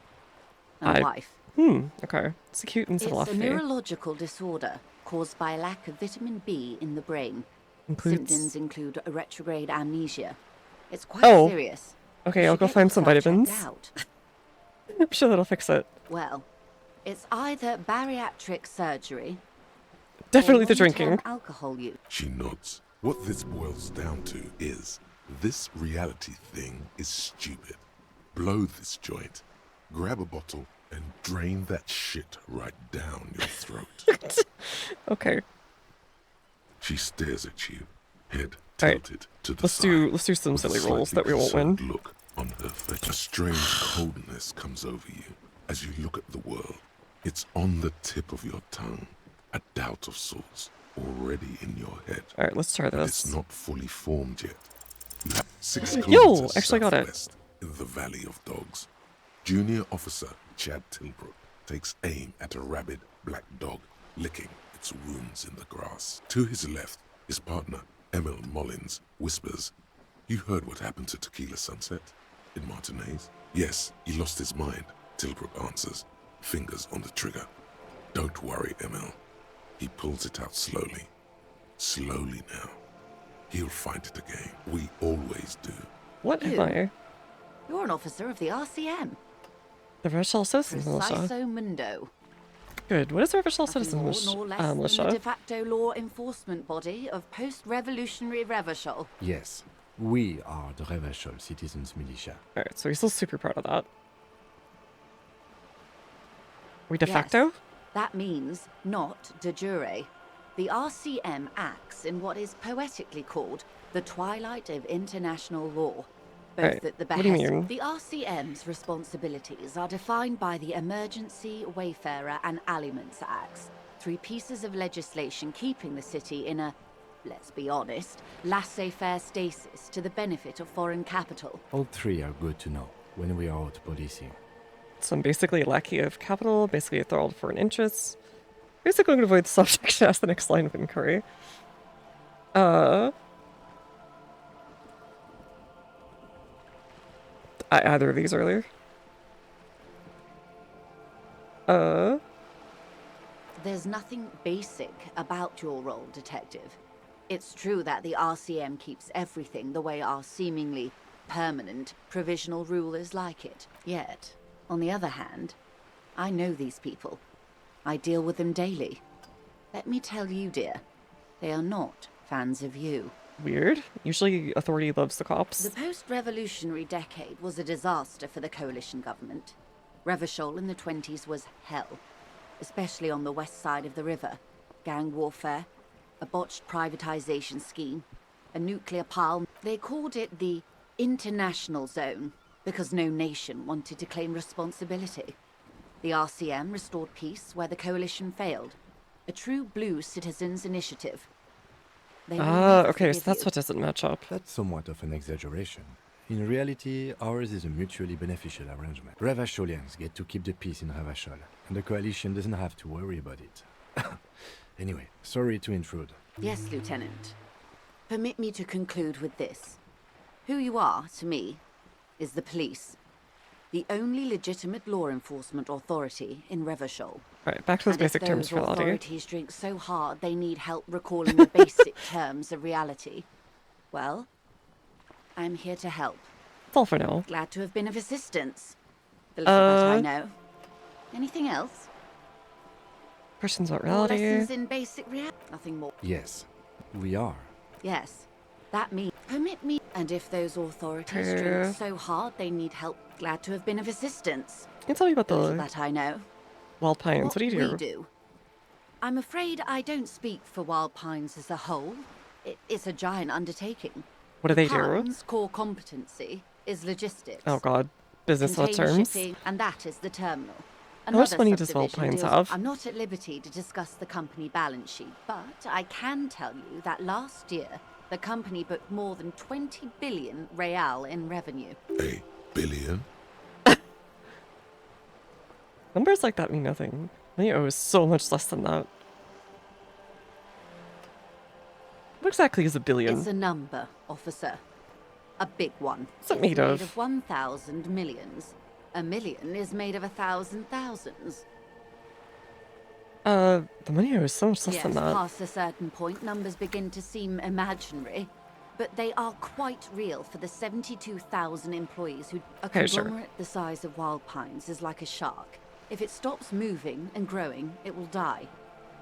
and a wife. Okay. It's a cute and It's subtle a neurological disorder caused by a lack of vitamin B in the brain. Symptoms include a retrograde amnesia. It's quite serious. Okay, I'll go find some vitamins. I'm sure that'll fix it. Well, it's either bariatric surgery. Definitely or the drinking. long-term alcohol use. She nods. What this boils down to is this reality thing is stupid. Blow this joint, grab a bottle, and drain that shit right down your throat. Okay. She stares at you, head tilted to the Let's side. do some with a silly rolls slightly that we won't win. concerned look on her face. A strange coldness comes over you as you look at the world. It's on the tip of your tongue, a doubt of sorts already in your head. All right, let's try But this. it's not fully formed yet. You have 6 Yo, kilometers actually got it. southwest in the Valley of Dogs. Junior Officer Chad Tilbrook takes aim at a rabid black dog licking its wounds in the grass. To his left, his partner, Emil Mullins, whispers, "You heard what happened to Tequila Sunset in Martinez?" "Yes, he lost his mind," Tilbrook answers, fingers on the trigger. "Don't worry, Emil." He pulls it out slowly. Slowly now. He'll find it again. We always do. What am I? You're an officer of the RCM. The Revachol Citizens Militia. Preciso Mundo. Good. What is the Revachol Nothing Citizens more nor less than Militia? the de facto law enforcement body of post-revolutionary Revachol. Yes, we are the Revachol Citizens Militia. Alright, so he's still super proud of that. We de facto? Yes, that means not de jure. The RCM acts in what is poetically called the twilight of international law. Both Alright, at the what do you behest. mean? The RCM's responsibilities are defined by the Emergency, Wayfarer and Aliments Acts, 3 pieces of legislation keeping the city in a, let's be honest, laissez-faire stasis to the benefit of foreign capital. All 3 are good to know when we are out policing. So I'm basically a lackey of capital, basically a thrall for an interest. Basically, I'm going to avoid the subject and ask the next line of inquiry. Either of these earlier? There's nothing basic about your role, Detective. It's true that the RCM keeps everything the way our seemingly permanent, provisional rulers like it. Yet, on the other hand, I know these people. I deal with them daily. Let me tell you, dear, they are not fans of you. Weird. Usually authority loves the cops. The post-revolutionary decade was a disaster for the coalition government. Revachol in the 20s was hell, especially on the west side of the river. Gang warfare, a botched privatization scheme, a nuclear pile. They called it the International Zone because no nation wanted to claim responsibility. The RCM restored peace where the coalition failed. A true blue citizens' initiative. Okay, so that's what doesn't match up. That's somewhat of an exaggeration. In reality, ours is a mutually beneficial arrangement. Revacholians get to keep the peace in Revachol, and the coalition doesn't have to worry about it. Anyway, sorry to intrude. Yes, Lieutenant. Permit me to conclude with this. Who you are, to me, is the police. The only legitimate law enforcement authority in Revachol. Right, back to those basic terms for for Lottie. authorities drink so hard they need help recalling the basic terms of reality. Well, I'm here to help. That's all for now. Glad to have been of assistance. The little that I know. Anything else? Questions about More reality. lessons in basic reality. Nothing more. Yes, we are. Yes, that means permit me. And if those authorities Okay. drink so hard they need help, glad to have been of assistance. Can you tell me about The little the that I know. Wild Pines? What do you do? We do. I'm afraid I don't speak for Wild Pines as a whole. It's a giant undertaking. What do they do? Pines' core competency is logistics. Oh god. Business on Container terms. shipping, and that is the terminal. How much Another money does Wild subdivision Pines deals- have? I'm not at liberty to discuss the company balance sheet, but I can tell you that last year, the company booked more than 20 billion real in revenue. A billion? Numbers like that mean nothing. Money owes so much less than that. What exactly is a billion? It's a number, officer. A big one. What's it made of? It's made of 1,000 millions. A million is made of 1,000 thousands. The money was so much less Yes, than that. past a certain point, numbers begin to seem imaginary, but they are quite real for the 72,000 employees who... A Okay, conglomerate the size of Wild Pines is like a shark. If it stops moving and growing, it will die.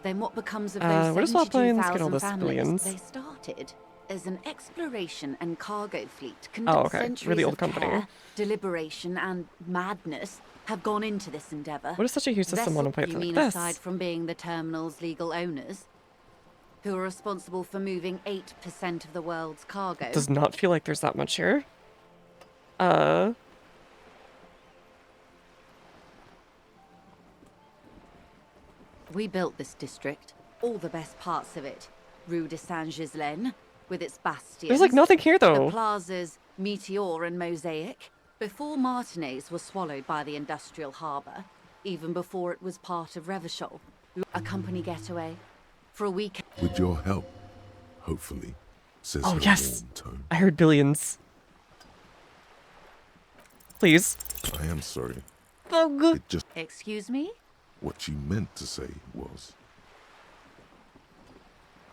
Then what becomes of those where does Wild Pines get all 72,000 this families? billions? They started as an exploration and cargo fleet. Oh, Conduct okay. centuries Really old of company. care, deliberation, and madness have gone into this endeavor. What does such a huge system want to play You like mean this? aside from being the terminal's legal owners, who are responsible for moving 8% of the world's cargo? Does not feel like there's that much here. We built this district, all the best parts of it. Rue de Saint-Ghislain, with its bastions. There's like nothing here though. The plazas Meteor and Mosaic. Before Martinez was swallowed by the industrial harbour, even before it was part of Revachol, a company getaway for a weekend. With your help, hopefully, says Oh her yes, warm tone. I heard billions. Please. I am sorry. It just Excuse me? what you meant to say was.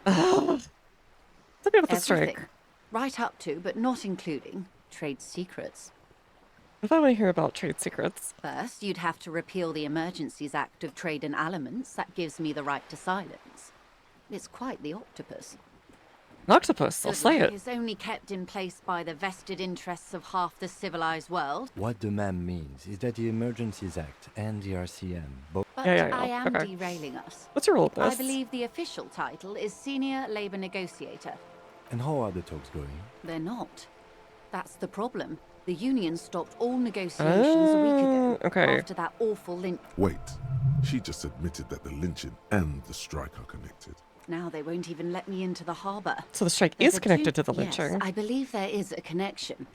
Something with the strike. Everything. Right up to, but not including, trade secrets. If I want to hear about trade secrets. First, you'd have to repeal the Emergencies Act of Trade in Aliments. That gives me the right to silence. It's quite the octopus. An octopus, I'll slay it. It's only kept in place by the vested interests of half the civilized world. What the ma'am means is that the Emergencies Act and the RCM both... But Yeah. I am Okay. derailing us. What's your role with I this? believe the official title is Senior Labour Negotiator. And how are the talks going? They're not. That's the problem. The union stopped all negotiations a week ago. Okay. After that awful lynch. Wait, she just admitted that the lynching and the strike are connected. Now they won't even let me into the harbour. So the strike There's is a connected two- to the lynching. Yes, I believe there is a connection.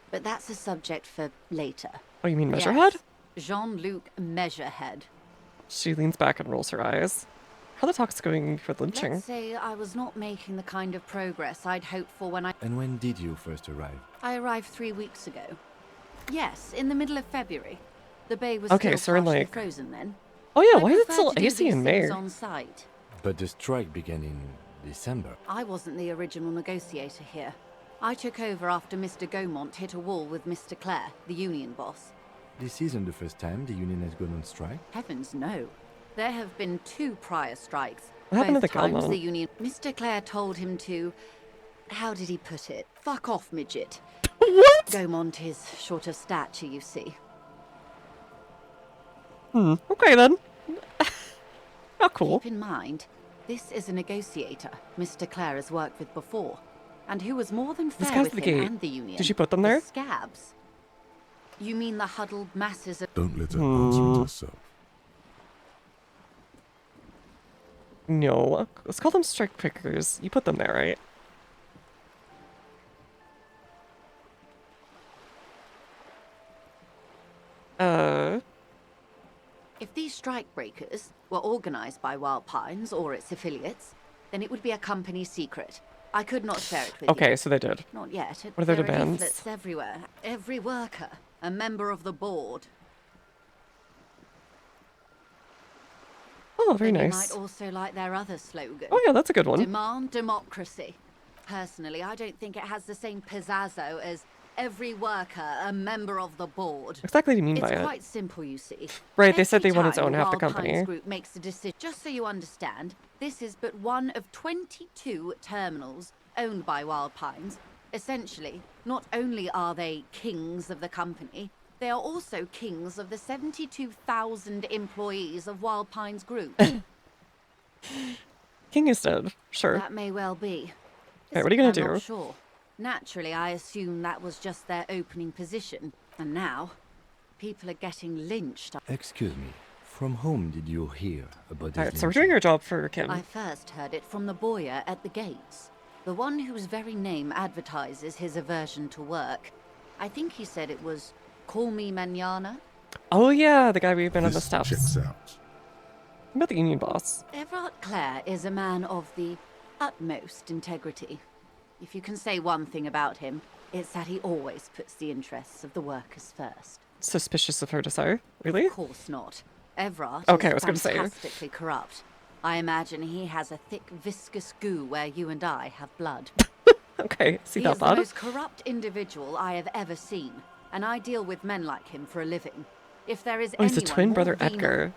But that's a subject for later. Oh, you mean Measurehead? Yes. Jean-Luc Measurehead. She leans back and rolls her eyes. How are the talks going for the lynching? Let's say I was not making the kind of progress I'd hoped for when And when did you first arrive? I arrived 3 weeks ago. Yes, in the middle of February. The bay was Okay, still so we're in, partially like- frozen then. Oh yeah, I why is it prefer still to do AC these in things May? on site. But the strike began in December. I wasn't the original negotiator here. I took over after Mr. Gaumont hit a wall with Mr. Clare, the union boss. This isn't the first time the union has gone on strike. Heavens no. There have been 2 prior strikes. What happened to Both the times Gaumont? the union... Mr. Clare told him to... How did he put it? Fuck off, midget. What? Gaumont is short of stature, you see. Okay then. Not cool. Keep in mind, this is a negotiator Mr. Clare has worked with before, and who was more than This fair guy's with the him gate. and the union. Did she put them The there? scabs. You mean the huddled masses of... Don't let her answer it herself. No. Let's call them strike pickers. You put them there, right? If these strikebreakers were organized by Wild Pines or its affiliates, then it would be a company secret. I could not share it with you. Okay, so they did. Not yet. What are their There demands? leaflets everywhere. Every worker, a member of the board. Oh, very Then nice. You might also like their other slogan. Oh yeah, that's a good one. Demand democracy. Personally, I don't think it has the same pizzazzo as every worker, a member of the board. What exactly do you mean by It's it? quite simple, you see. Right, they said Every they wanted to time own half the Wild Pines company. Group makes a decision. Just so you understand, this is but one of 22 terminals owned by Wild Pines. Essentially, not only are they kings of the company, they are also kings of the 72,000 employees of Wild Pines Group. King is dead. Sure. That may well be. Okay, what are you gonna I'm do? not sure. Naturally, I assume that was just their opening position. And now, people are getting lynched. Excuse me. From whom did you hear about this? Alright, so we're doing our job for Kim. I first heard it from the boyer at the gates. The one whose very name advertises his aversion to work. I think he said it was, "Call me mañana." Oh yeah, the guy we've been on the This steps. checks out. What about the union boss? Everard Clare is a man of the utmost integrity. If you can say one thing about him, it's that he always puts the interests of the workers first. Suspicious of her to say? Really? Of course not. Evrart Okay, I is was gonna say. fantastically corrupt. I imagine he has a thick, viscous goo where you and I have blood. Okay, see He that is the bad? most corrupt individual I have ever seen, and I deal with men like him for a living. If there is Oh, he's a anyone twin more brother, venal- Edgar.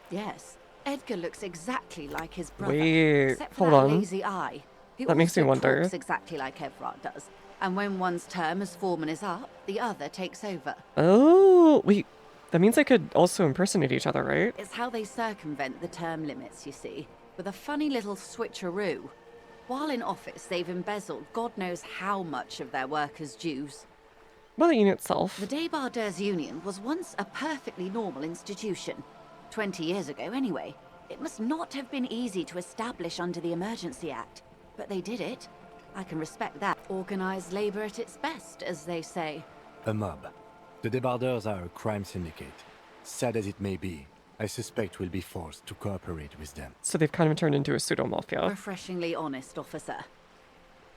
Yes, Edgar looks exactly like his brother, Wait, except for hold that on. lazy eye. He That makes me also wonder. talks exactly like Evrart does, and when one's term as foreman is up, the other takes over. Oh, wait. That means they could also impersonate each other, right? It's how they circumvent the term limits, you see, with a funny little switcheroo. While in office, they've embezzled God knows how much of their workers' dues. Well, the unit itself. The Debardeurs Union was once a perfectly normal institution. 20 years ago, anyway. It must not have been easy to establish under the Emergency Act, but they did it. I can respect that. Organized labor at its best, as they say. A mob. The Debardeurs are a crime syndicate. Sad as it may be, I suspect we'll be forced to cooperate with them. So they've kind of turned into a pseudo-mafia. Refreshingly honest, officer.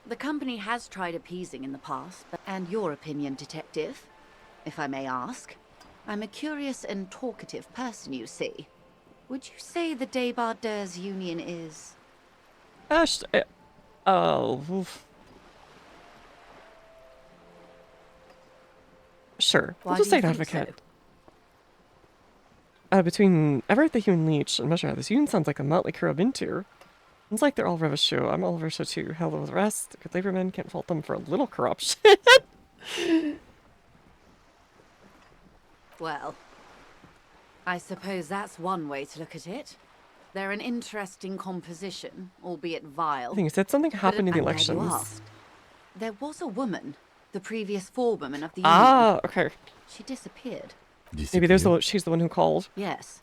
The company has tried appeasing in the past, and your opinion, detective, if I may ask. I'm a curious and talkative person, you see. Would you say the Debardeurs Union is... Oof. Sure, Why we'll just do say you an think so? advocate. Between Everett the Human Leech and Measure, this union sounds like a motley crew I've been to. It's like they're all Revisho. I'm all Revisho too. Hell with the rest. Good labormen can't fault them for a little corruption. Well, I suppose that's one way to look at it. They're an interesting composition, albeit vile. I think you said something happened in the I'm glad you elections. asked. There was a woman, the previous forewoman of the Ah, union. okay. She disappeared. Maybe she's the one who called. Yes.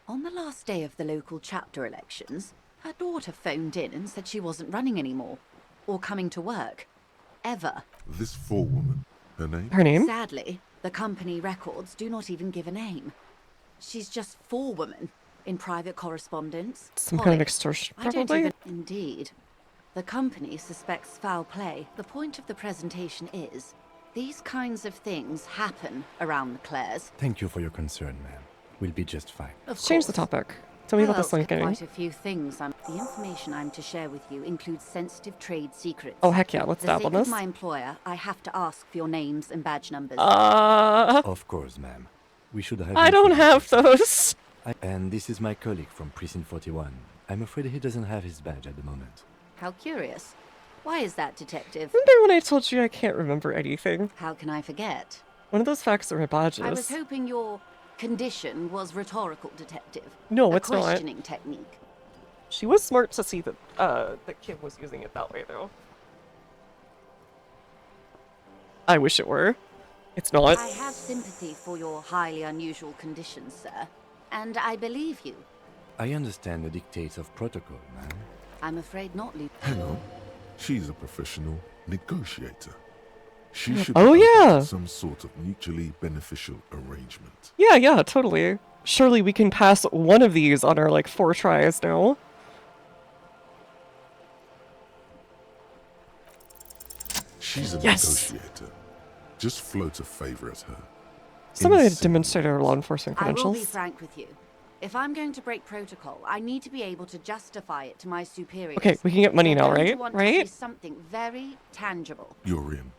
On the last day of the local chapter elections, her daughter phoned in and said she wasn't running anymore, or coming to work. Ever. This forewoman, her name? Her name? Sadly, the company records do not even give a name. She's just forewoman in private correspondence. Some kind of Polly. extortion, I don't probably? even... Indeed. The company suspects foul play. The point of the presentation is, these kinds of things happen around the Clares. Thank you for your concern, ma'am. We'll be just fine. Of Change the course. topic. Tell me about Well, this linking. quite a few things. The information I'm to share with you includes sensitive trade secrets. Oh, heck yeah, let's For the dab sake on of this. my employer, I have to ask for your names and badge numbers. Of course, ma'am. We should have... I don't have those. And this is my colleague from Precinct 41. I'm afraid he doesn't have his badge at the moment. How curious. Why is that, detective? Remember when I told you I can't remember anything? How can I forget? One of those facts are my badges. I was hoping your condition was rhetorical, detective. No, a it's not. questioning technique. She was smart to see that that Kim was using it that way, though. I wish it were. It's not. I have sympathy for your highly unusual condition, sir. And I believe you. I understand the dictates of protocol, ma'am. I'm afraid not, Luke. Hang on. She's a professional negotiator. She should Oh, be open yeah. to some sort of mutually beneficial arrangement. Yeah, totally. Surely we can pass one of these on our, 4 tries now. She's a Yes. negotiator. Just float a favor at her. Somebody to demonstrate our law enforcement I will be credentials. frank with you. If I'm going to break protocol, I need to be able to justify it to my superiors. Okay, we can get money They're now, going to right? want to Right? see something very tangible. You're in,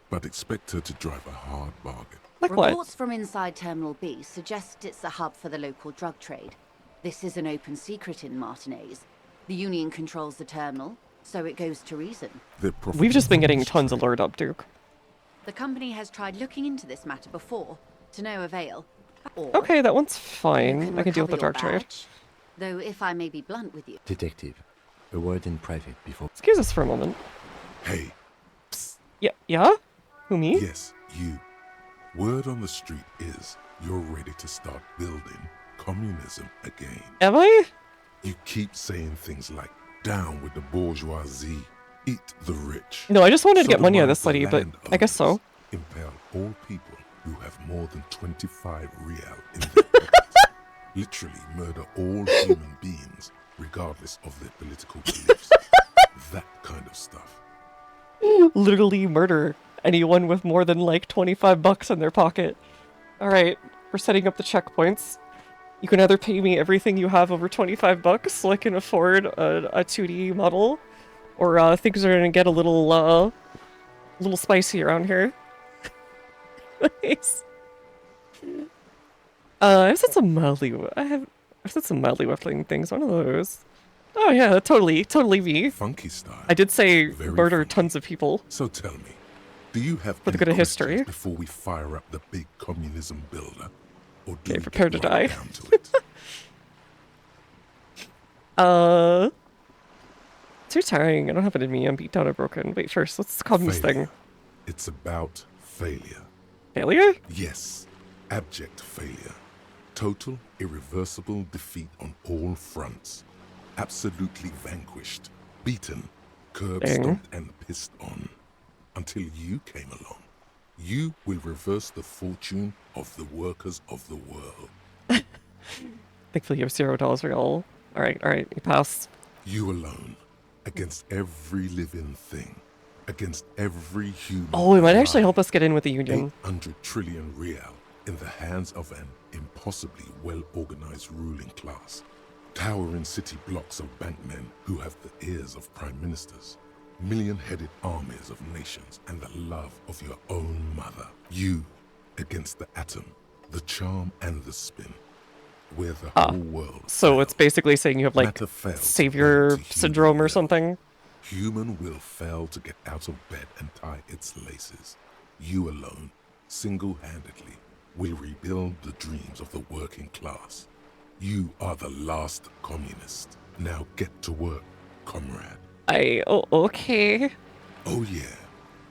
but expect her to drive a hard bargain. Reports from inside Terminal B suggest it's a hub for the local drug trade. This is an open secret in Martinez. The Union controls the terminal, so it goes to reason. We've just been getting tons of lured up, Duke. The company has tried looking into this matter before, to no avail. Or Okay, that one's you fine. I can deal with the recover drug your trade. badge. Though, if I may be blunt with you, Detective, a word in private before... Excuse us for a moment. Hey. Yeah? Who, me? Yes, you. Word on the street is you're ready to start building communism again. Am I? You keep saying things like, down with the bourgeoisie, eat the rich. No, I just wanted to get money out of Sodomize this the lady, but I guess so. Impel all people who have more than 25 real in their pockets. Literally murder all human beings, regardless of their political beliefs. literally murder anyone with more than like 25 bucks in their pocket. Alright, we're setting up the checkpoints. You can either pay me everything you have over 25 bucks so I can afford a 2D model, or things are gonna get a little spicy around here. Nice. I've said some mildly whiffling things. One of those. Oh yeah, totally me. Funky style. I did say Very murder funky. tons of people. So tell me, do you have For the any good of questions history. before we fire up the big communism builder? Or do Okay, we prepare get to right die. down to it? Too tiring. I don't have it in me. I'm beat down and broken. Wait, first, let's calm this thing. It's about failure. Failure? Yes, abject failure. Total, irreversible defeat on all fronts. Absolutely vanquished, beaten, curb-stomped and pissed on. Until you came along. You will reverse the fortune of the workers of the world. Thankfully you have $0 real. Alright, you pass. You alone, against every living thing, against every human. Oh, it might actually help us get in with the union. 800 trillion real in the hands of an impossibly well-organized ruling class. Towering city blocks of bankmen who have the ears of prime ministers. Million-headed armies of nations and the love of your own mother. You against the atom, the charm and the spin. Where the whole world. So it's basically saying you have like Matter fails to savior bend to syndrome human or will. something. Human will fail to get out of bed and tie its laces. You alone, single-handedly, will rebuild the dreams of the working class. You are the last communist. Now get to work, comrade. Okay. Oh yeah.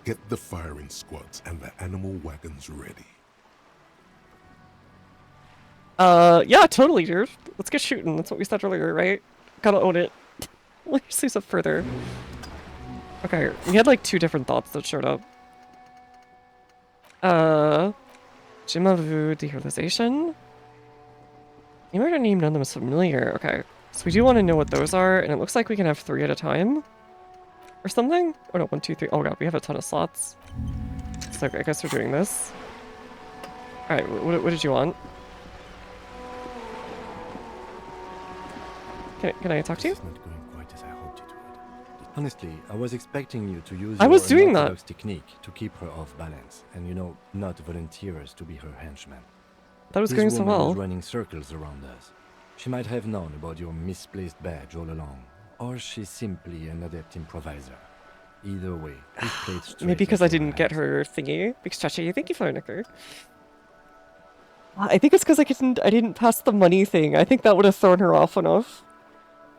Get the firing squads and the animal wagons ready. Yeah, totally, dude. Let's get shooting. That's what we said earlier, right? Gotta own it. Let's see some further. Okay, we had like 2 different thoughts that showed up. Jimavu derealization. You might have named none of them as familiar. Okay, so we do want to know what those are, and it looks like we can have 3 at a time. Or something? Oh no, 1, 2, 3. Oh god, we have a ton of slots. So I guess we're doing this. Alright, what did you want? Can I talk to you? It's not going quite as I hoped it would. Honestly, I was expecting you to use I was your doing that. unorthodox technique to keep her off balance, and you know, not volunteer us to be her henchman. That was This going so woman well. was running circles around us. She might have known about your misplaced badge all along, or she's simply an adept improviser. Either way, we played straight. Maybe because I into her didn't get hands. her thingy. Because Chachi, thank you for Nicker. I think it's because I didn't pass the money thing. I think that would have thrown her off enough.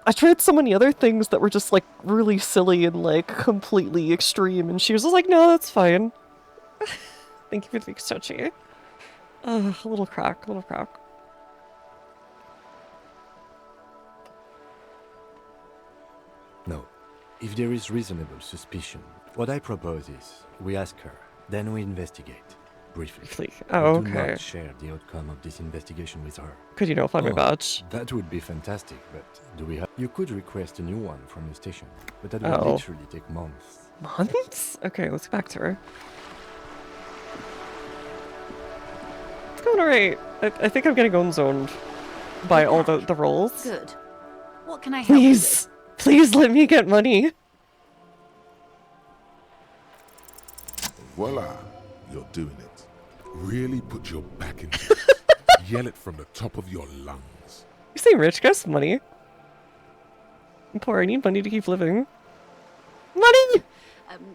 I tried so many other things that were just like really silly and like completely extreme, and she was just like, "No, that's fine." Thank you for the Chachi. A little crack, a little crack. No. If there is reasonable suspicion, what I propose is we ask her, then we investigate. Briefly. Oh, We do okay. not share the outcome of this investigation with her. Could you find my badge? That would be fantastic, but do we have... You could request a new one from the station, but that would Oh. literally take months. Months? Okay, let's get back to her. It's going alright. I think I'm getting own zoned by all the roles. Good. What can I help you Please! Please let me get money! Voila, you're doing it. Really put your back into it. Yell it from the top of your lungs. You seem rich, get some money. I'm poor, I need money to keep living. Money!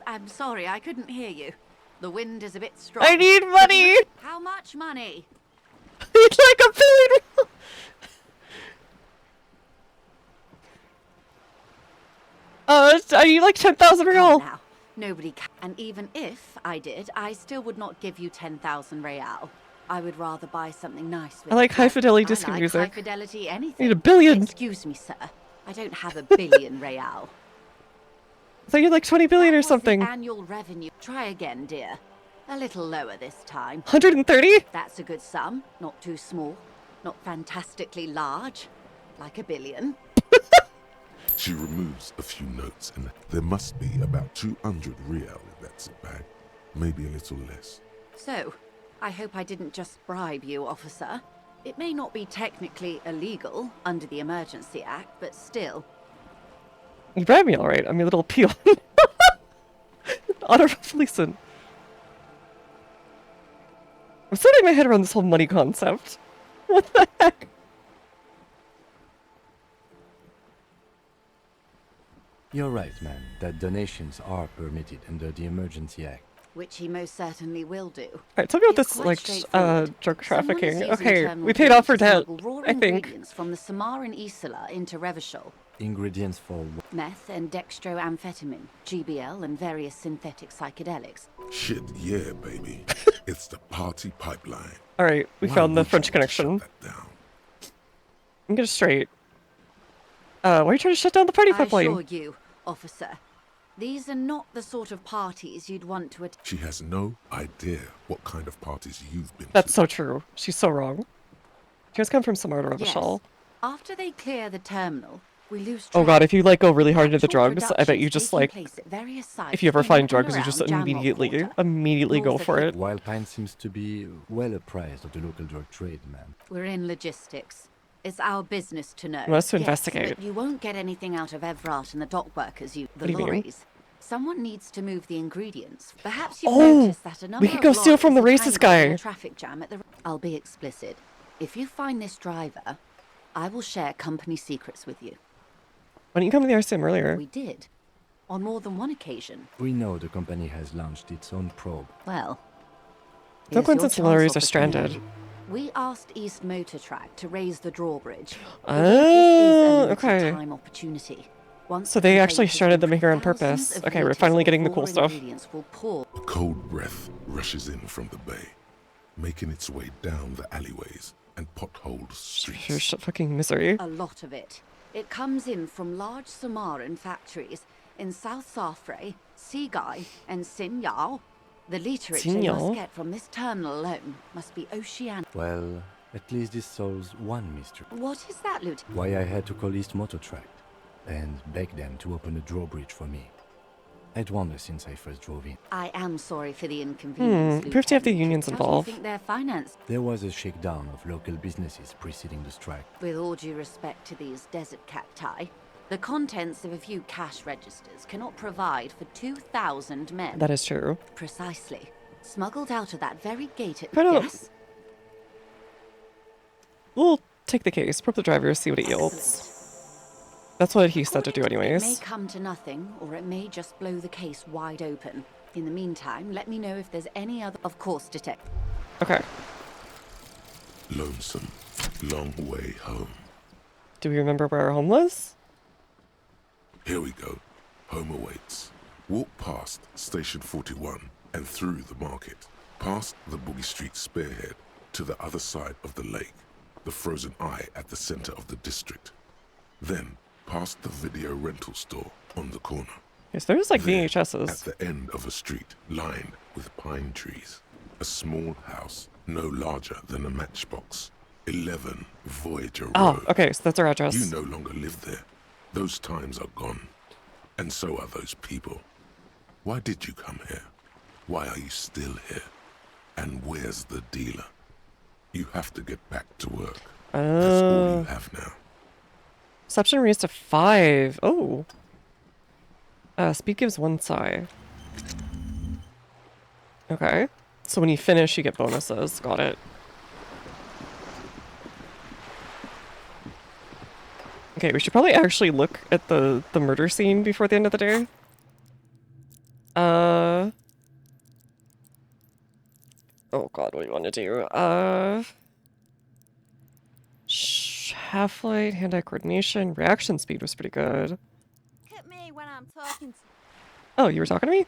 I'm sorry, I couldn't hear you. The wind is a bit strong. I need money! How much money? It's like a billion! I need like 10,000 real. Now, nobody can. And even if I did, I still would not give you 10,000 real. I would rather buy something nice with I like it. high fidelity I disco like music. high fidelity anything. Need a billion. Excuse me, sir. I don't have a billion real. I thought you had like 20 billion or something. Annual revenue. Try again, dear. A little lower this time. 130? That's a good sum. Not too small. Not fantastically large. Like a billion. She removes a few notes, and there must be about 200 real in gets it back. Maybe a little less. So, I hope I didn't just bribe you, officer. It may not be technically illegal under the Emergency Act, but still. You bribed me alright. I'm your little peon. Honorable policeman. I'm still getting my head around this whole money concept. What the heck? You're right, man, that donations are permitted under the Emergency Act. Which he most certainly will do. Alright, tell me about It's this, quite like, straightforward. drug Someone is trafficking. using Okay, Terminal we paid D off for to debt, smuggle raw I think. ingredients from the Samar and Isola into Revachol. Ingredients for Meth and dextroamphetamine, GBL, and various synthetic psychedelics. Shit, yeah, baby. It's the party pipeline. Alright, we Why found the would you French want to connection. shut that down? I'm get it straight. Why are you trying to shut down the party I pipeline? assure you, officer, these are not the sort of parties you'd want to attend. She has no idea what kind of parties you've been That's so true. She's so wrong. She must come from somewhere to Yes. Revachol. After they clear the terminal, we lose Oh track. god, if you like go really hard into the Actual drugs, I bet you just productions like, taking place at various sites if you ever in find and drugs, you just around Jamrock immediately go north of for it. Wild Pine seems to be well apprised of the local drug trade, man. We're in logistics. It's our business to know. We must Yes, investigate. but you won't get anything out of Evrart and the dock workers, the What do you mean? lorries. Someone needs to move the ingredients. Perhaps you've Oh, noticed that a number we could of go steal from the lorries are racist tangled in guy. a traffic jam at the. I'll be explicit. If you find this driver, I will share company secrets with you. Why didn't you come to the RCM earlier? We did, on more than one occasion. We know the company has launched its own probe. Well, No here's your coincidence the lorries are chance, stranded. opportunity. We asked East Motor Track to raise the drawbridge. Oh, This is a limited okay. time opportunity. Once So the they complaint actually has stranded been them here on thousands purpose. of Okay, we're litres finally of getting the raw cool stuff. ingredients will pour. A cold breath rushes in from the bay, making its way down the alleyways and potholed streets. Sheer fucking misery. A lot of it. It comes in from large Samaran factories in South Safre, Sigai, and Sinyao. The literage they Sinyao? must get from this terminal alone must be oceanic. Well, at least this solves one mystery. What is that, Lieutenant? Why I had to call East Motor Tract and beg them to open a drawbridge for me. I'd wondered since I first drove in. I am sorry for the inconvenience. Proof to have the Lieutenant. unions How involved. do you think they're financed? There was a shakedown of local businesses preceding the strike. With all due respect to these desert cacti, the contents of a few cash registers cannot provide for 2,000 men. That is true. Precisely. Smuggled out of that very gate at... I don't- Yes? We'll take the case, probe the driver, see what it yields. That's what he said to do It may anyways. come to nothing, or it may just blow the case wide open. In the meantime, let me know if there's any other... Of course, detect... Okay. Lonesome, long way home. Do we remember where our home was? Here we go. Home awaits. Walk past Station 41 and through the market, past the Boogie Street spearhead to the other side of the lake, the frozen eye at the center of the district. Then past the video rental store on the corner. Yes, there's like There, VHSs. at the end of a street lined with pine trees, a small house no larger than a matchbox. 11 Voyager Oh, Road. okay, so that's our address. You no longer live there. Those times are gone. And so are those people. Why did you come here? Why are you still here? And where's the dealer? You have to get back to work. That's all you have now. Perception raised to 5. Oh. Speed gives 1 psi. Okay. So when you finish, you get bonuses. Got it. Okay, we should probably actually look at the murder scene before the end of the day. Oh god, what do you want to do? Half-light, hand-eye coordination, reaction speed was pretty good. Look at me when I'm talking to... Oh, you were talking to me?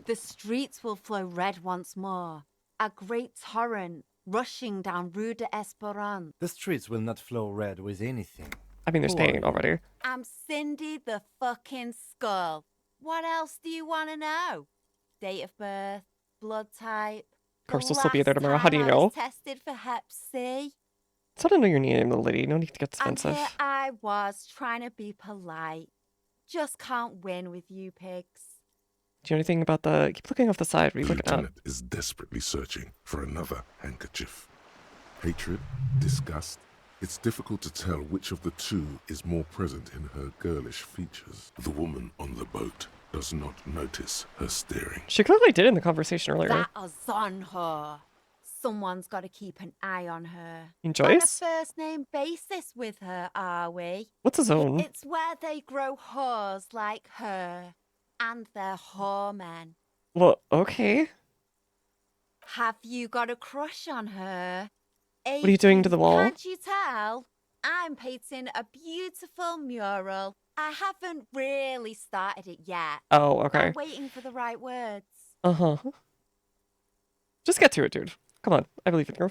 The streets will flow red once more. A great torrent rushing down Rue de Esperance. The streets will not flow red with anything. I mean, there's Who are paint you? already. I'm Cindy the fucking Skull. What else do you want to know? Date of birth, blood type. Of course, we'll still be there tomorrow. How do you I know? was tested for Hep C. So I don't know your name, little lady. No need to get And defensive. here I was trying to be polite. Just can't win with you pigs. Do you know anything about the... Keep looking off the side. What are you The looking at? lieutenant is desperately searching for another handkerchief. Hatred, disgust. It's difficult to tell which of the two is more present in her girlish features. The woman on the boat does not notice her staring. She clearly did in the conversation earlier. That is on her. Someone's got to keep an eye on her. Joyce? On a first-name basis with her, are we? What's a zone? It's where they grow whores like her. And they're whoremen. Well, okay. Have you got a crush on her? What are you doing to the wall? Can't you tell? I'm painting a beautiful mural. I haven't really started it yet. Oh, okay. I'm waiting for the right words. Uh-huh. Just get to it, dude. Come on, I believe in you.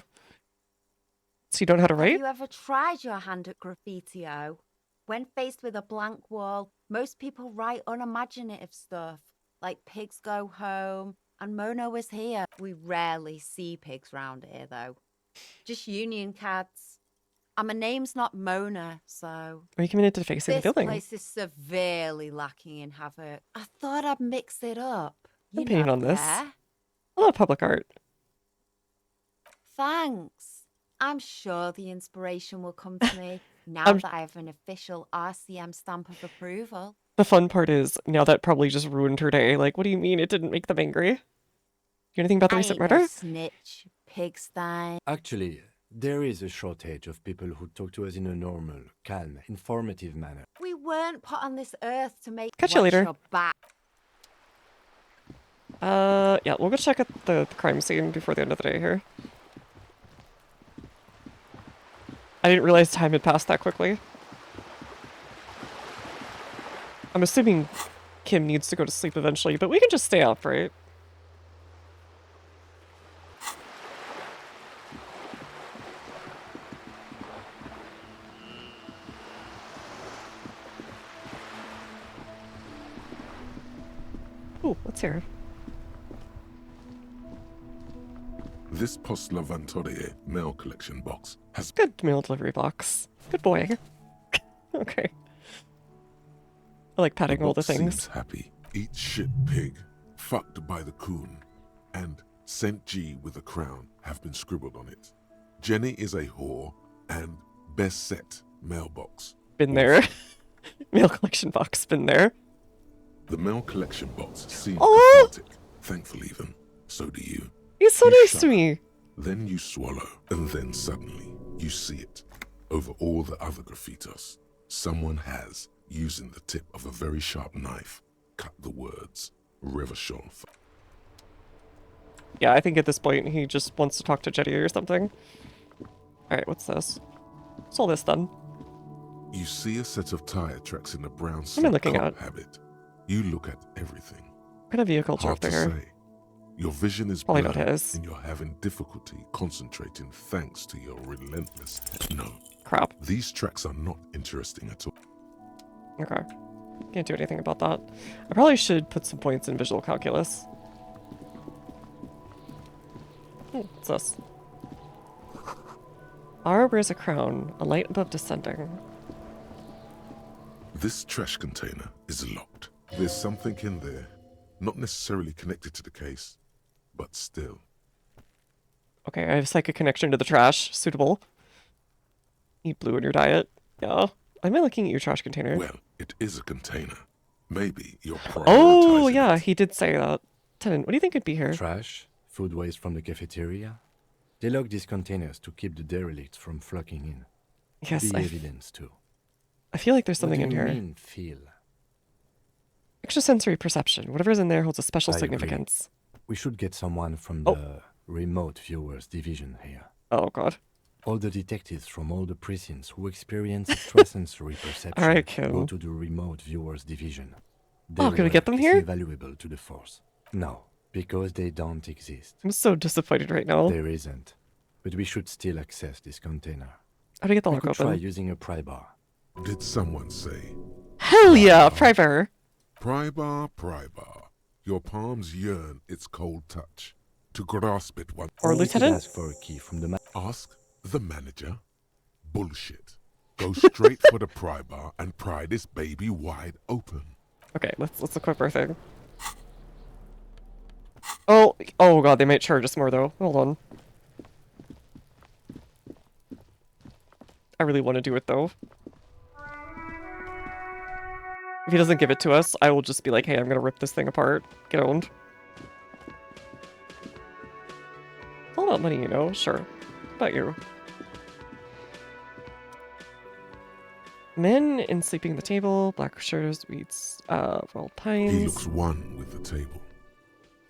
So you don't know how to write? Have you ever tried your hand at graffiti-o? When faced with a blank wall, most people write unimaginative stuff, like pigs go home and Mono is here. We rarely see pigs round here, though. Just union cards. And my name's not Mona, so... Are you committed to facing the building? This place is severely lacking in havoc. I thought I'd mix it up. I'm painting on this. There. I love public art. Thanks. I'm sure the inspiration will come to me now that I have an official RCM stamp of approval. The fun part is, now that probably just ruined her day. Like, what do you mean it didn't make them angry? You know anything about the recent murder? No snitch, pigsty. Actually, there is a shortage of people who talk to us in a normal, calm, informative manner. We weren't put on this earth to make Catch you later. your back. Yeah, we'll go check out the crime scene before the end of the day here. I didn't realize time had passed that quickly. I'm assuming Kim needs to go to sleep eventually, but we can just stay up, right? Ooh, what's here? This Post Lavatorie mail collection box has... Good mail delivery box. Good boy. Okay. I like patting all the box things. Seems happy. Eat shit pig, fucked by the coon, and St. G with a crown have been scribbled on it. Jenny is a whore, and best set mailbox. Been there. Mail collection box, been there. The mail collection box seems Oh! cathartic. Thankful even. So do you. He's so You nice shut to me. Then you swallow, and then suddenly you see it. Over all the other graffitos, someone has, using the tip of a very sharp knife, cut the words Revachon. Yeah, I think at this point he just wants to talk to Jetty or something. Alright, what's this? What's all this then? You see a set of tire tracks in a brown What am I looking cop at? habit. You look at everything. What kind of vehicle Hard up to there? say. Your vision is Probably not blurred, his. and you're having difficulty concentrating thanks to your relentless... No. Crap. These tracks are not interesting at all. Okay. Can't do anything about that. I probably should put some points in visual calculus. What's this? Arbor is a crown, a light above descending. This trash container is locked. There's something in there, not necessarily connected to the case, but still. Okay, I have psychic connection to the trash. Suitable. Eat blue in your diet. Yeah. Am I looking at your trash container? Well, it is a container. Maybe you're Oh, prioritizing yeah, he did say that. Tenant, what do you think could be here? Trash, food waste from the cafeteria. They lock these containers to keep the derelicts from flocking in. Yes, Be I evidence too. I feel like there's something What in do you here. mean, feel? Extrasensory perception. Whatever's in there holds a special I agree. significance. We should get someone from Oh. the remote viewers division here. Oh, God. All the detectives from all the precincts who experience extrasensory perception All right, Kim. go to the remote viewers division. Oh, can we get them work here? is invaluable to the force. No, because they don't exist. I'm so disappointed right now. There isn't. But we should still access this container. How do you get the we lock could open? try using a pry bar. Did someone say? Hell yeah, pry bar. Pry bar, pry bar. Your palms yearn its cold touch. To grasp it once. Or Lieutenant? Ask for a key from the Ask the manager. Bullshit. Go straight for the pry bar and pry this baby wide open. Okay, let's equip our thing. Oh, oh god, they might charge us more though. Hold on. I really want to do it though. If he doesn't give it to us, I will just be like, hey, I'm gonna rip this thing apart. Get owned. It's all about money, you know? Sure. How about you? Men in sleeping at the table, black shirts, weeds, rolled pines. He looks one with the table.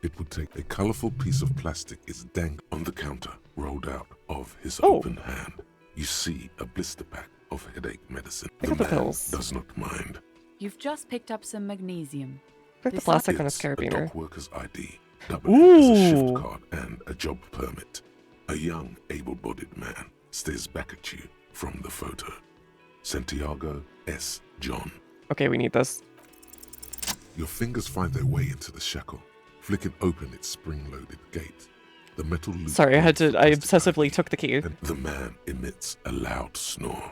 It would take a colorful piece of plastic is dangled on the counter, rolled out of his open hand. You see a blister pack of headache medicine. Pick The up the man pills. does not mind. You've just picked up some magnesium. Pick the plastic on his It's a carabiner. dock worker's ID, doubling as a shift card and a job permit. A young, able-bodied man stares back at you from the photo. Santiago S. John. Okay, we need this. Your fingers find their way into the shackle, flicking open its spring-loaded gate. The metal loop. Sorry, I obsessively took the key. And the man emits a loud snore.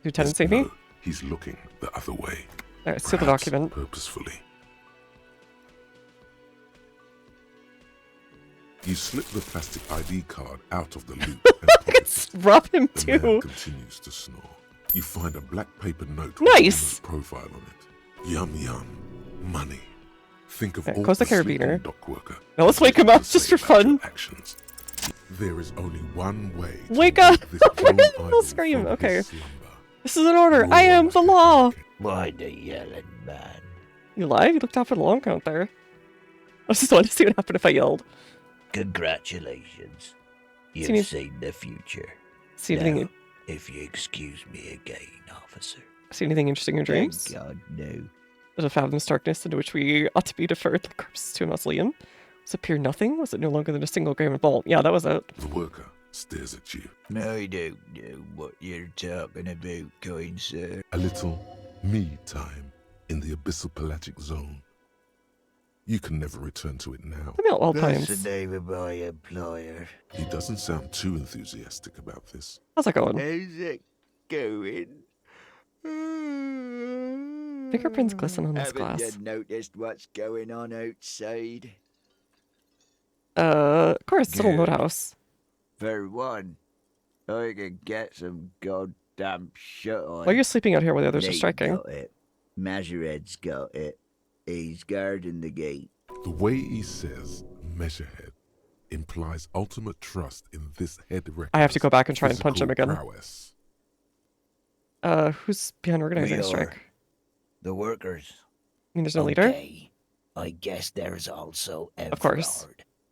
Lieutenant, save me? No, he's looking the other way. Alright, seal the Perhaps document. Purposefully. You slip the plastic ID card out of the loop and I can rub him the too. man continues to snore. You find a black paper note Nice. with a woman's profile on it. Yum yum. Money. Think of Alright, all close the sleeping carabiner. dock worker. Now let's wake him up just for fun. Actions. There is only one way. to Wake up! break this cold I'll idol scream. from Okay. his slumber. This is an order. I am the law. Why the yelling, man? You lied? You looked out for the long count there. I just wanted to see what happened if I yelled. Congratulations. You've any- seen the future. See Now, anything? if you excuse me again, officer. See anything interesting in your dreams? Thank God, no. There's a fathomless darkness into which we ought to be deferred like corpses to a mausoleum. Was it pure nothing? Was it no longer than a single grain of malt? Yeah, that was it. The worker stares at you. I don't know what you're talking about, kind sir. A little me time in the abyssal pelagic zone. You can never return to it now. Let me out all That's times. the name of my employer. He doesn't sound too enthusiastic about this. How's that going? How's it going? Fingerprints glisten on this Haven't glass. you noticed what's going on outside? Of course, it's a little Good. moat house. For one, I can get some goddamn shit on. Why are you sleeping out here while the others are Nate striking? got it. Majoret's got it. He's guarding the gate. The way he says measurehead implies ultimate trust in this head rector's I have to go back and try and punch him physical again. prowess. Who's behind organizing We the are strike? The workers. I mean, there's no leader? Okay. I guess there's also Everard. Of course.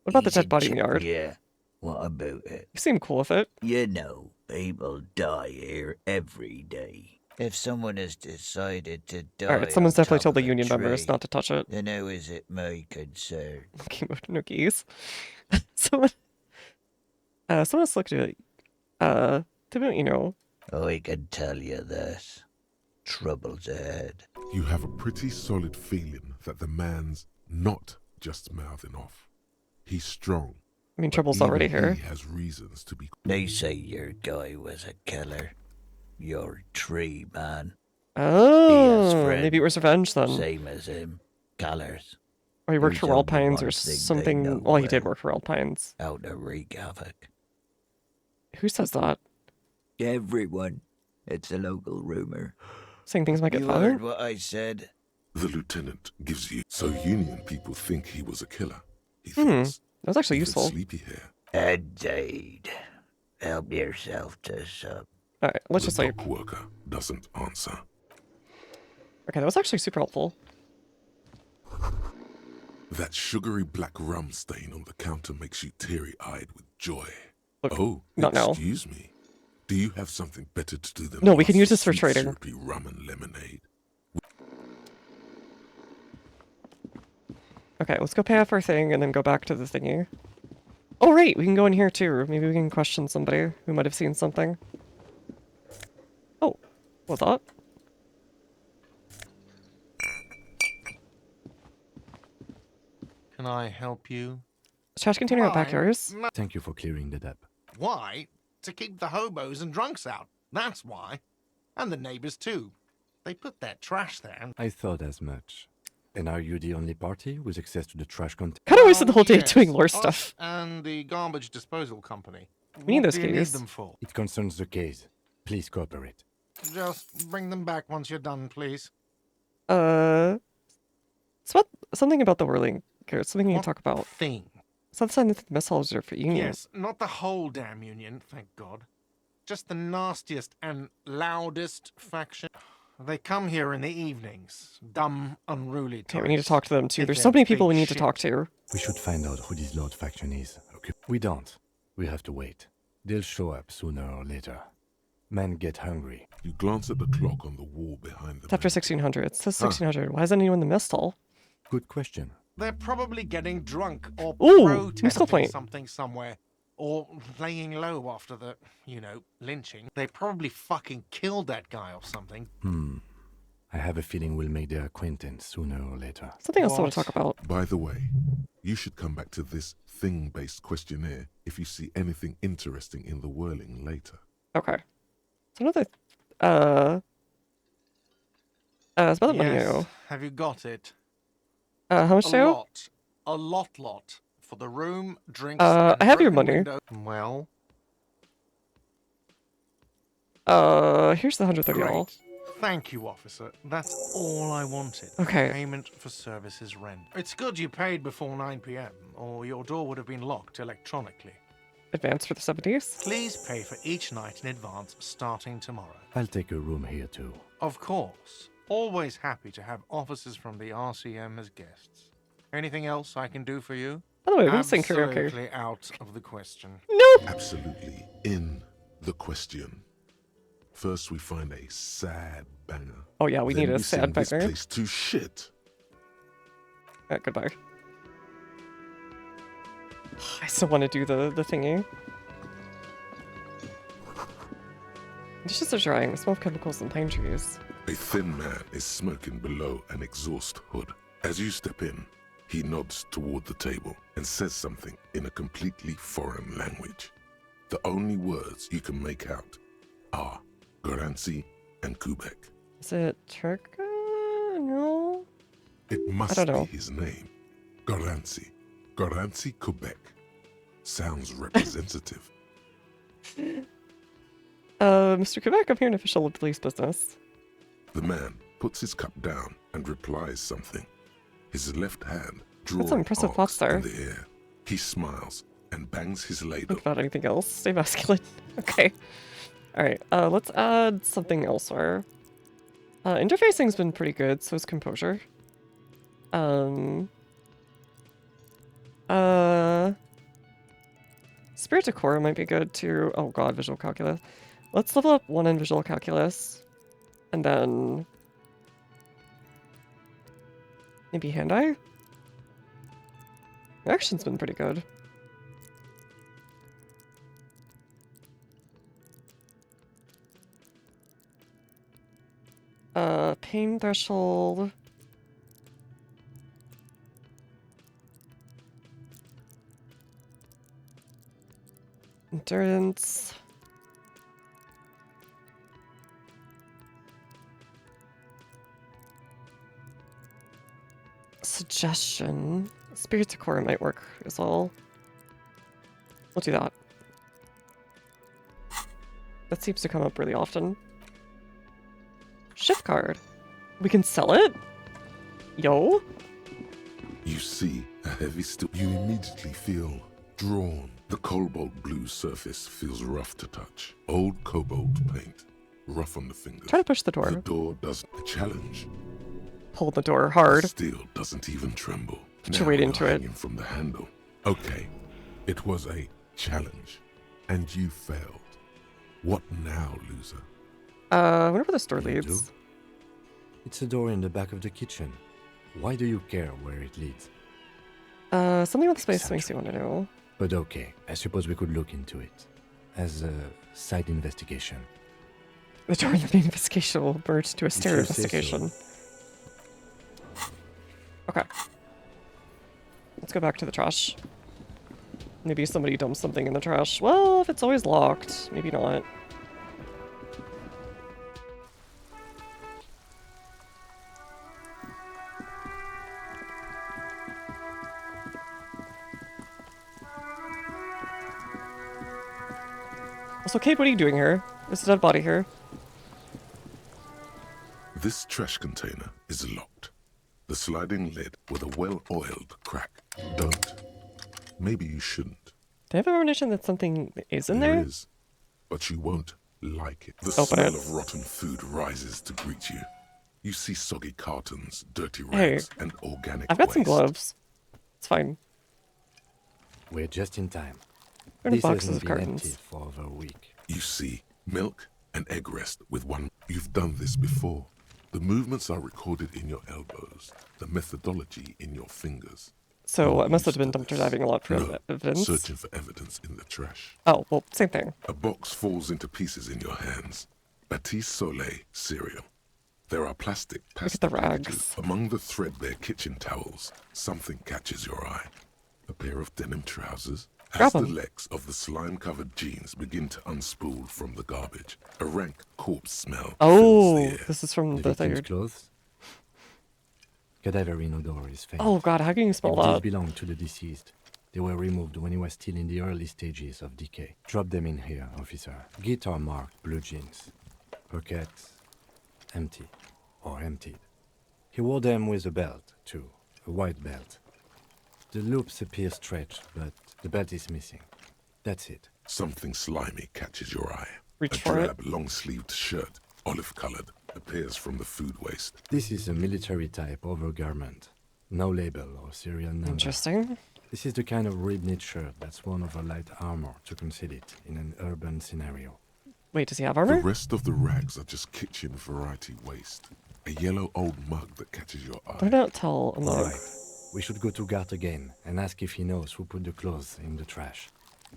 What about the He's dead body in the yard? Yeah. What about it? You seem cool with it. You know, people die here every day. If someone has decided to die, Alright, someone's on definitely top told the of a union members tree, not to touch it. then how is it my concern? No keys. someone else looked at it. Didn't you know? I can tell you this. Trouble's ahead. You have a pretty solid feeling that the man's not just mouthing off. He's strong. I mean, but trouble's even already here. He has reasons to be. They say your guy was a killer. Your tree man. Oh, maybe it was revenge then. Same as him. Killers. Or he worked Who's for the Wild Pines one or thing they something. know Well, he did well? work for Wild Pines. Out to wreak havoc. Who says that? Everyone. It's a local rumor. Saying things might get You violent? heard what I said? The lieutenant gives you. So Union people think he was a killer. He Hmm, thinks that was actually even useful. Sleepy here. Indeed. Help yourself to some. Alright, let's just the like. dock worker doesn't answer. Okay, that was actually super helpful. That sugary black rum stain on the counter makes you teary-eyed with joy. Look, Oh, not now. excuse me. Do you have something better to do than No, we can lots use of this for sweet, trading. syrupy rum and lemonade? Okay, let's go pay off our thing and then go back to the thingy. Oh, right, we can go in here too. Maybe we can question somebody who might have seen something. Oh, what's that? Can I help you? Trash container out back yours? Thank you for clearing the debt. Why? To keep the hobos and drunks out. That's why. And the neighbors too. They put their trash there. I thought as much. And are you the only party with access to the trash container? Kind of wasted the whole day Yes, doing lore us stuff. and the garbage disposal company. We need What those do you need keys. them for? It concerns the case. Please cooperate. Just bring them back once you're done, please. Something about the whirling gears. Something you What talk about. thing? It's not sign that the mess halls are for union. Yes, not the whole damn union, thank God. Just the nastiest and loudest faction. They come here in the evenings. Dumb, unruly types. Okay, we need to talk to them too. Give There's their so many people we big need to shit. talk to. We should find out who this Lord faction is. Okay. We don't. We have to wait. They'll show up sooner or later. Men get hungry. You glance at the clock on the wall behind them. It's after 1600. It says 1600. Why isn't anyone in the mess hall? Good question. They're probably getting drunk or Ooh, protesting musical point. something somewhere. Or laying low after the, lynching. They probably fucking killed that guy or something. I have a feeling we'll make their acquaintance sooner or later. Something else I want to talk about. By the way, you should come back to this thing-based questionnaire if you see anything interesting in the whirling later. Okay. So another, it's about the money Yes. now. Have you got it? How much A do? lot. A lot. For the room, drinks, I and have your broken money. window. Well, Here's the 130 all. great. Thank you, officer. That's all I wanted. Okay. Payment for services rent. It's good you paid before 9 p.m., or your door would have been locked electronically. Advance for the 70s. Please pay for each night in advance starting tomorrow. I'll take a room here too. Of course. Always happy to have officers from the RCM as guests. Anything else I can do for you? By the way, we sing karaoke. Absolutely out of the question. Nope. Absolutely in the question. First, we find a sad banger. Oh yeah, we Then need a we sing sad this banger. place to shit. Goodbye. I still want to do the thingy. Dishes are drying. The smell of chemicals and pine trees. A thin man is smoking below an exhaust hood. As you step in, he nods toward the table and says something in a completely foreign language. The only words you can make out are Garancy and Quebec. Is it Turk? No. It must I don't know. be his name. Garancy. Garancy, Quebec. Sounds representative. Mr. Quebec, I'm here in official police business. The man puts his cup down and replies something. His left hand That's some drawing impressive arcs thoughts there. in the air. He smiles and bangs his ladle. Think about anything else. Stay masculine. Okay. Alright, let's add something elsewhere. Interfacing's been pretty good, so is composure. Spirit Decor might be good too. Oh god, visual calculus. Let's level up 1 in visual calculus. And then maybe hand-eye? Action's been pretty good. Pain threshold. Endurance. Suggestion. Spirit Decor might work as well. We'll do that. That seems to come up really often. Shift card. We can sell it? Yo? You see a heavy steel. You immediately feel drawn. The cobalt blue surface feels rough to touch. Old cobalt paint, rough on the fingers. Try to push the door. The door doesn't challenge. Pull the door hard. The steel doesn't even tremble. Get your weight Now into you're it. hanging from the handle. Okay, it was a challenge, and you failed. What now, loser? I wonder where this door leads. It's a door in the back of the kitchen. Why do you care where it leads? Something about the space makes you want to know. But okay, I suppose we could look into it. As a side investigation. The door in the main investigation will merge into a stereo you say so. investigation. Okay. Let's go back to the trash. Maybe somebody dumped something in the trash. Well, if it's always locked, maybe not. Also, Kate, what are you doing here? There's a dead body here. This trash container is locked. The sliding lid with a well-oiled crack. Don't. Maybe you shouldn't. Do I have a premonition that something is in there? There is, but you won't like it. The Open smell it. of rotten food rises to greet you. You see soggy cartons, dirty Hey, rags, and organic I've got waste. some gloves. It's fine. We're just in time. There are This boxes hasn't of been cartons. emptied for over a week. You see milk and egg rest with one. You've done this before. The movements are recorded in your elbows, the methodology in your fingers. So I must have been dumpster diving a lot for No, evidence. searching for evidence in the trash. Oh, well, same thing. A box falls into pieces in your hands. Batiste Soleil cereal. There are plastic Look at the pasta packages. rags. Among the threadbare kitchen towels, something catches your eye. A pair of denim trousers. As Grab the 'em. legs of the slime-covered jeans begin to unspool from the garbage, a rank corpse smell fills the Oh, air. this is from the victim's third. clothes? Cadaverine odor is faint. Oh god, how can you smell If these that? belong to the deceased, they were removed when he was still in the early stages of decay. Drop them in here, officer. Guitar marked blue jeans. Pockets empty or emptied. He wore them with a belt, too. A white belt. The loops appear stretched, but the belt is missing. That's it. Something slimy catches your eye. Reach a for it. drab, long-sleeved shirt, olive-colored, appears from the food waste. This is a military-type overgarment. No label or serial number. Interesting. This is the kind of rib-knit shirt that's worn over light armor to conceal it in an urban scenario. Wait, does he have The armor? rest of the rags are just kitchen variety waste. A yellow old mug that catches your eye. Why not tell a mug? Alright, we should go to Gart again and ask if he knows who put the clothes in the trash.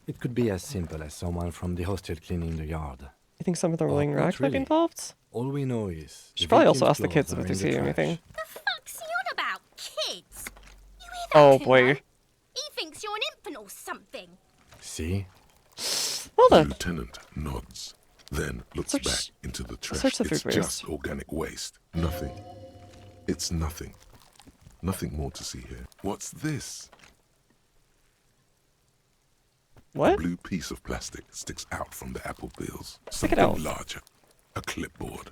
It could be as simple as someone from the hostel cleaning the yard. You think some of the Or rolling not racks might be really. involved? All we know is... Should the probably also victim's ask the kids if clothes they are in see the anything. trash. What's he on about? Kids? Oh boy. He thinks you're an infant or something. See? Well The then. lieutenant nods, then looks Search- back into the trash. search the It's food just waste. organic waste. Nothing. It's nothing. Nothing more to see here. What's this? What? A blue piece of plastic sticks out from the apple peels. Stick it Something out. larger. A clipboard.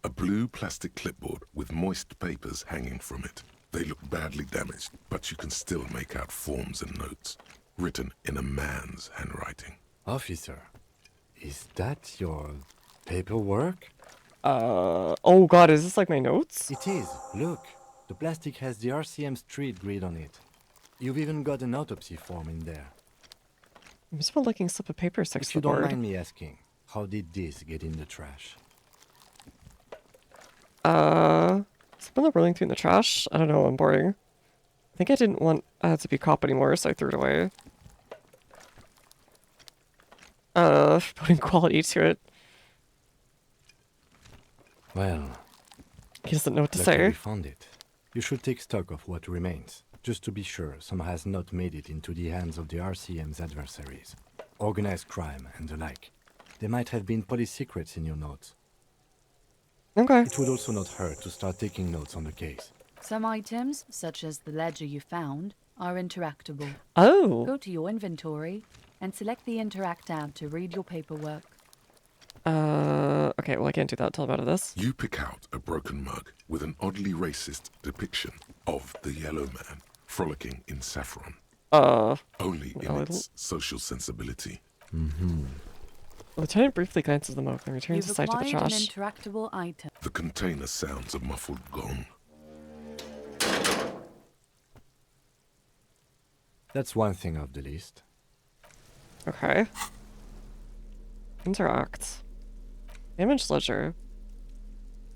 A blue plastic clipboard with moist papers hanging from it. They look badly damaged, but you can still make out forms and notes, written in a man's handwriting. Officer, is that your paperwork? Oh god, is this like my notes? It is. Look, the plastic has the RCM street grid on it. You've even got an autopsy form in there. I'm just one looking slip of paper sticks If to you the don't board. mind me asking, how did this get in the trash? Someone rolling through in the trash? I don't know, I'm boring. I think I didn't want to be a cop anymore, so I threw it away. Putting quality to it. Well, He doesn't know what to lucky say. we found it. You should take stock of what remains, just to be sure some has not made it into the hands of the RCM's adversaries. Organized crime and the like. There might have been police secrets in your notes. Okay. It would also not hurt to start taking notes on the case. Some items, such as the ledger you found, are interactable. Oh. Go to your inventory and select the Interact tab to read your paperwork. Okay, well I can't do that until I'm out of this. You pick out a broken mug with an oddly racist depiction of the yellow man frolicking in saffron. Only in no, I its social sensibility. Mm-hmm. The lieutenant briefly glances them over and returns You've aside to the acquired an trash. interactable item. The container sounds a muffled gong. That's one thing off the list. Okay. Interact. Damage ledger.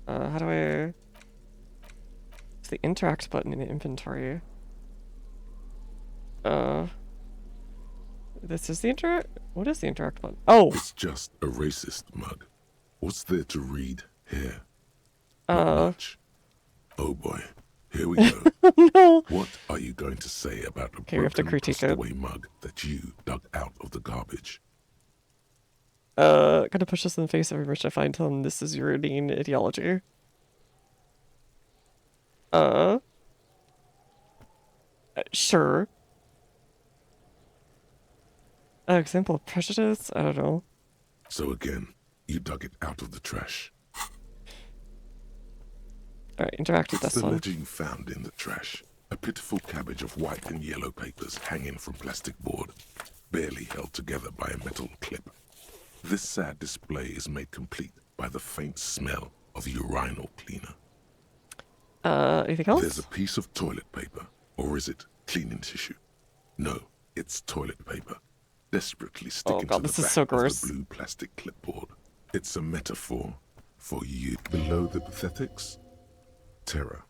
How do I... It's the interact button in the inventory. This is the interact... What is the interact button? Oh! It's just a racist mug. What's there to read here? Oh boy, here we go. No! What are you going to say about a Okay, we have to broken, critique it. away mug that you dug out of the garbage? Gonna push this in the face every merch I find, tell them this is your inane ideology. Sure. Example of prejudice? I don't know. So again, you dug it out of the trash. Alright, interact with It's this the one. ledger you found in the trash. A pitiful cabbage of white and yellow papers hanging from plastic board, barely held together by a metal clip. This sad display is made complete by the faint smell of urinal cleaner. Anything else? There's a piece of toilet paper, or is it cleaning tissue? No, it's toilet paper, desperately sticking God, to the this is back so of gross. the blue plastic clipboard. It's a metaphor for you. Below the pathetics, terror.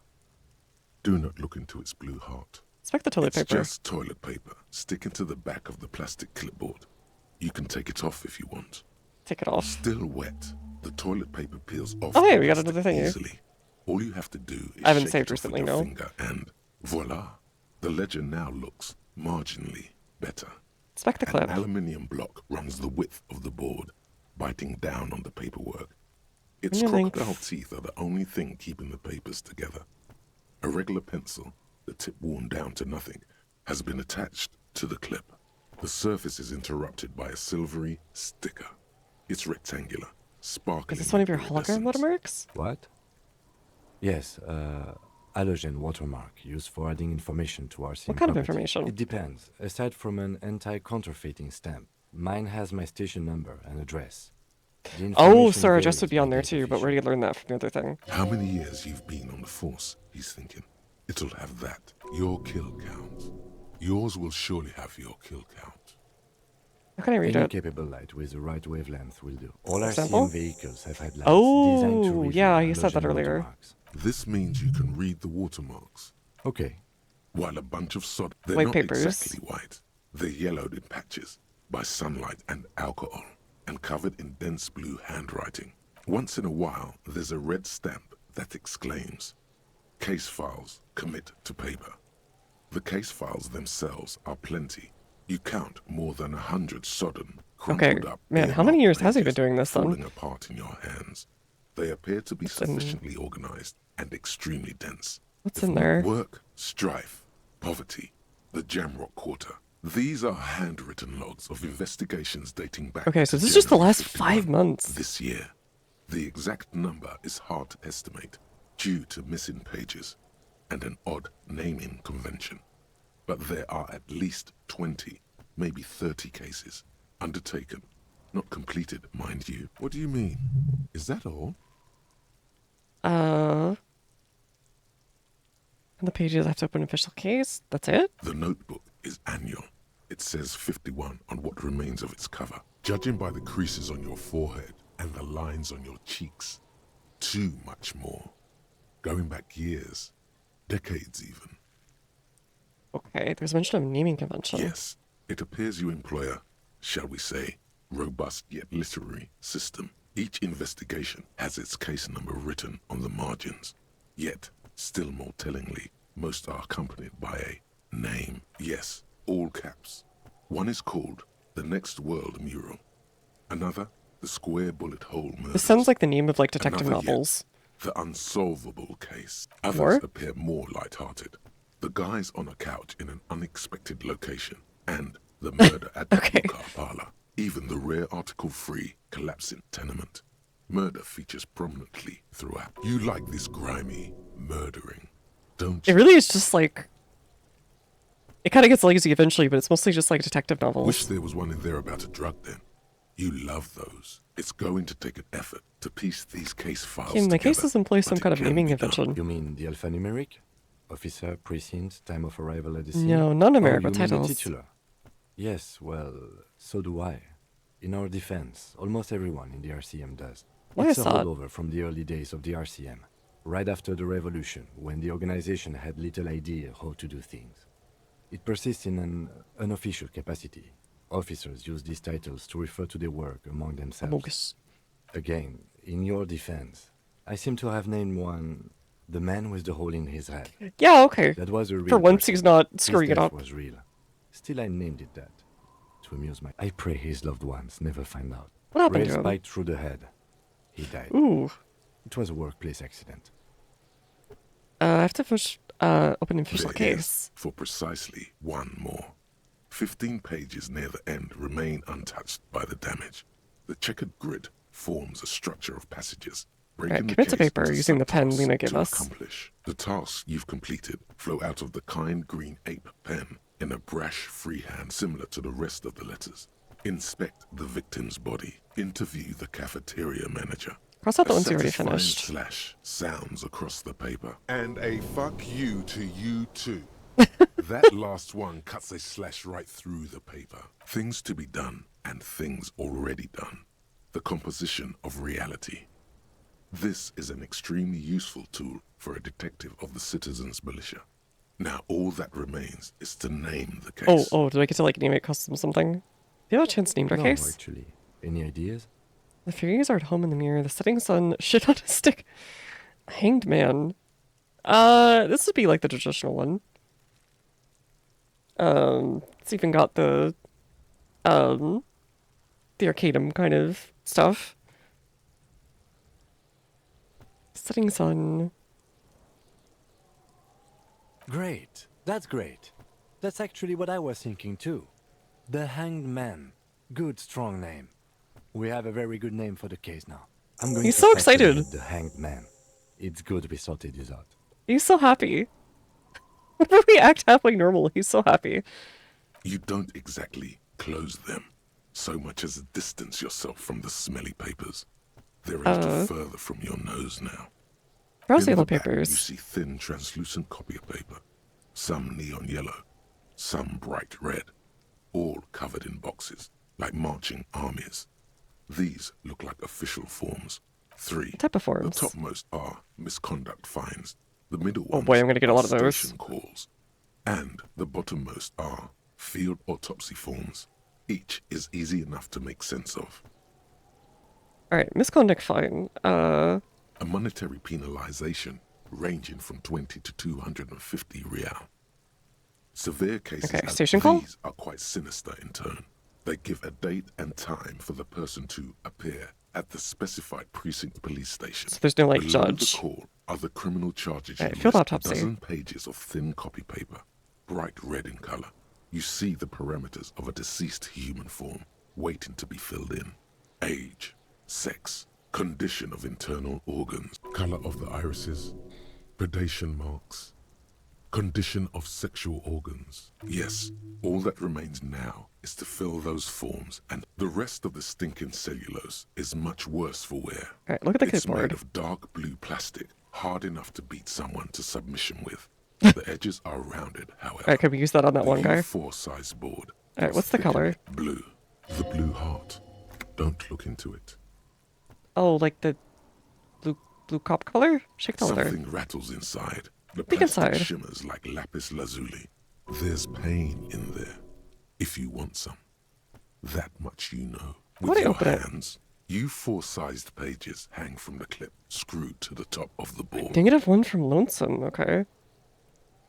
Do not look into its blue heart. Expect the toilet It's paper. just toilet paper sticking to the back of the plastic clipboard. You can take it off if you want. Take it off. Still wet, the toilet paper peels off. Oh, hey, the we got plastic another thing here. easily. All you have to do is I haven't shake saved it off with recently, your no. finger and voila. The ledger now looks marginally better. Inspect the clip. An aluminium block runs the width of the board, biting down on the paperwork. Its Onion length. crocodile teeth are the only thing keeping the papers together. A regular pencil, the tip worn down to nothing, has been attached to the clip. The surface is interrupted by a silvery sticker. It's rectangular, sparkling. Is this one of your with hologram iridescence. watermarks? What? Yes, halogen watermark used for adding information to our What kind of information? It depends. Aside from an anti-counterfeiting stamp, mine has my station number and address. The Oh, information so our address varies would be on by there date too, but where do you learn that from the other thing? How many years you've been on the force, he's thinking. It'll have that. Your kill count. Yours will surely have your kill count. How can I read Any it? capable light with the right wavelength will do. All Example? RCM vehicles have had lights designed to Oh, reveal yeah, you said that halogen earlier. watermarks. This means you can read the watermarks. Okay. While a bunch of sod, they're White not papers. exactly white. They're yellowed in patches by sunlight and alcohol, and covered in dense blue handwriting. Once in a while, there's a red stamp that exclaims, "Case files commit to paper." The case files themselves are plenty. You count more than 100 sodden, Okay, crumpled up, man, how many earmarked years has he been pages doing this then? falling apart in your hands. They appear to be What's in- sufficiently organized and extremely dense. What's If in not there? Work, strife, poverty, the Jamrock Quarter. These are handwritten logs of investigations dating back Okay, so to this is just the January last 51 5 months. this year. The exact number is hard to estimate due to missing pages and an odd naming convention. But there are at least 20, maybe 30 cases undertaken, not completed, mind you. What do you mean? Is that all? On the pages, I have to open an official case. That's it? The notebook is annual. It says 51 on what remains of its cover. Judging by the creases on your forehead and the lines on your cheeks, too much more. Going back years, decades even. Okay, there's mention of naming convention. Yes, it appears you employ a, shall we say, robust yet literary system. Each investigation has its case number written on the margins. Yet, still more tellingly, most are accompanied by a name. Yes, all caps. One is called The Next World Mural. Another, The Square Bullet Hole Murder. This sounds like the name of like detective Another yet, novels. The Unsolvable Case. Others More? appear more light-hearted. The guys on a couch in an unexpected location, and the murder at the car parlor. Even the rare article-free collapsing tenement. Murder features prominently throughout. You like this grimy murdering, don't It you? really is just like... It kind of gets lazy eventually, but it's mostly just like detective novels. Wish there was one in there about a drug then. You love those. It's going to take an effort to piece these case files Okay, my together. cases employ some but kind it of can naming be done. convention. You mean the alphanumeric? Officer, precinct, time of arrival at the scene? No, non-numeric, Oh, but you mean the titles. titular? Yes, well, so do I. In our defense, almost everyone in the RCM does. Why It's is a that? holdover from the early days of the RCM, right after the revolution, when the organization had little idea how to do things. It persists in an unofficial capacity. Officers use these titles to refer to their work among themselves. Bogus. Again, in your defense, I seem to have named one the man with the hole in his head. Yeah, okay. That was a real For once person. he's not His screwing it death up. was real. Still, I named it that. To amuse my... I pray his loved ones never find out. What happened Rail to him? spiked through the head. He died. Ooh. It was a workplace accident. I have to push open an official There case. is, for precisely one more. 15 pages near the end remain untouched by the damage. The checkered grid forms a structure of passages. Alright, commit to paper using the pen Lena gave us. Accomplish. The tasks you've completed flow out of the kind green ape pen in a brash freehand similar to the rest of the letters. Inspect the victim's body. Interview the cafeteria manager. Cross out the A ones you already satisfying finished. slash sounds across the paper. And a fuck you to you too. That last one cuts a slash right through the paper. Things to be done and things already done. The composition of reality. This is an extremely useful tool for a detective of the citizens' militia. Now all that remains is to name the case. Oh, do I get to like name it custom something? Do you have a chance to name our No, case? actually. Any ideas? The fairies are at home in the mirror. The setting sun, shit on a stick. Hanged man. This would be like the traditional one. It's even got the Arcanum kind of stuff. Setting sun. Great. That's great. That's actually what I was thinking too. The Hanged Man. Good, strong name. We have a very good name for the case now. I'm going He's to so start calling excited. it The Hanged Man. It's good we sorted this out. He's so happy. Whenever we act halfway normal, he's so happy. You don't exactly close them, so much as distance yourself from the smelly papers. They're a little further from your nose now. Browse In yellow the back, papers. You see thin, translucent copy paper. Some neon yellow, some bright red, all covered in boxes, like marching armies. These look like official forms. 3. What type of forms? The topmost are misconduct fines. The middle Oh ones boy, I'm gonna get a lot of are those. station calls. And the bottommost are field autopsy forms. Each is easy enough to make sense of. Alright, misconduct fine. A monetary penalization ranging from 20 to 250 real. Severe cases Okay, as station call? these are quite sinister in turn. They give a date and time for the person to appear at the specified precinct police station. So there's no, like, Below judge. the call are the criminal charges. Alright, You field list, autopsy. a dozen pages of thin copy paper, bright red in color. You see the parameters of a deceased human form waiting to be filled in. Age, sex, condition of internal organs, color of the irises, predation marks, condition of sexual organs. Yes, all that remains now is to fill those forms, and the rest of the stinking cellulose is much worse for wear. Alright, look at the It's clipboard. made of dark blue plastic, hard enough to beat someone to submission with. The edges are rounded, however. Alright, could we use that on that one guy? A4 size board. Alright, what's the Thick and color? Blue. The blue heart. Don't look into it. Oh, like the blue cop color? Shake the leather. Something rattles inside. The Peek plastic inside. shimmers like lapis lazuli. There's pain in there. If you want some. That much you know. Why With do you your open it? hands, you 4-sized pages hang from the clip, screwed to the top of the board. Negative 1 from Lonesome, okay.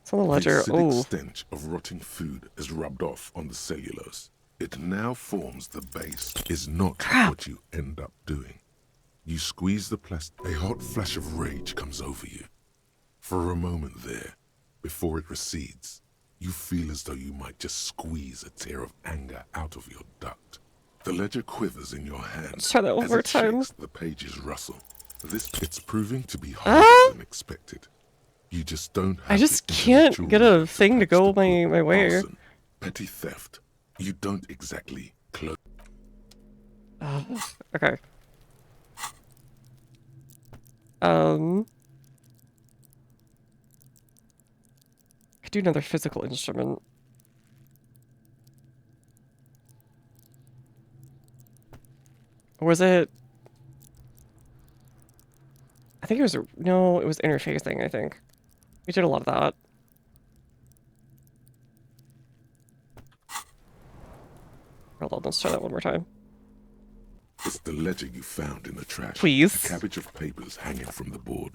It's on the ledger. The acidic Oh, stench of rotting food is rubbed off on the cellulose. It now forms the base. Is not what you end up doing. You squeeze the plastic. A hot flash of rage comes over you. For a moment there, before it recedes, you feel as though you might just squeeze a tear of anger out of your duct. The ledger quivers in your hand. Let's try that one as more it time. shakes, the pages rustle. It's proving to be harder than expected. You just don't have I just the can't intellectual get a thing to go my way. arson, petty theft. You don't exactly close. Okay. Could do another physical instrument. Or was it? I think it was, no, it was interfacing, I think. We did a lot of that. Hold on, let's try that one more time. It's the ledger you found in the trash. Please. A cabbage of papers hanging from the board.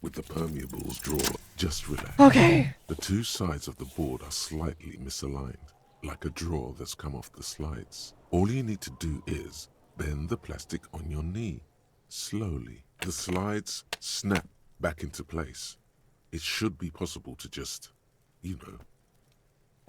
With the permeables drawer. Just relax. Okay. The two sides of the board are slightly misaligned. Like a drawer that's come off the slides. All you need to do is bend the plastic on your knee. Slowly. The slides snap back into place. It should be possible to just, you know.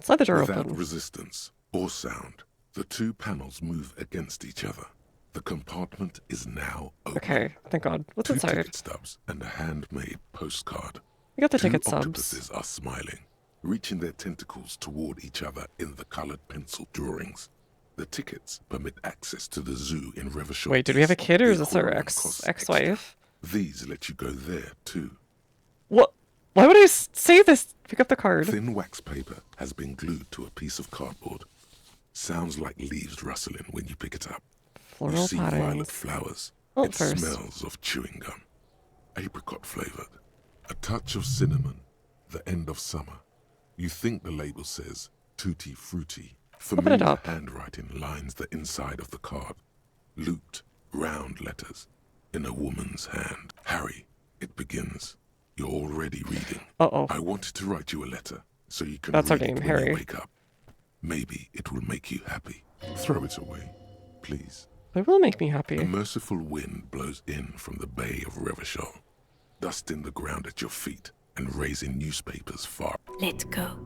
Slide the door without open. resistance or sound. The two panels move against each other. The compartment is now open. Okay, thank God. What's 2 inside? ticket stubs and a handmade postcard. You got the 2 ticket stubs. octopuses are smiling, reaching their tentacles toward each other in the colored pencil drawings. The tickets permit access to the zoo in Revershaw. Wait, did we have a kid or is The this our aquarium costs ex-wife? extra. These let you go there too. What? Why would I say this? Pick up the card. Thin wax paper has been glued to a piece of cardboard. Sounds like leaves rustling when you pick it up. Floral You see patterns. violet flowers. Oh, It first. smells of chewing gum. Apricot flavored. A touch of cinnamon. The end of summer. You think the label says tutti frutti. Open it Familiar up. handwriting lines the inside of the card. Looped, round letters. In a woman's hand. Harry, it begins. You're already reading. Uh-oh. I wanted to write you a letter so you can That's our read name, it when Harry. you wake up. Maybe it will make you happy. Throw it away, please. It will make me happy. A merciful wind blows in from the bay of Revershaw, dusting the ground at your feet and raising newspapers far. Let go.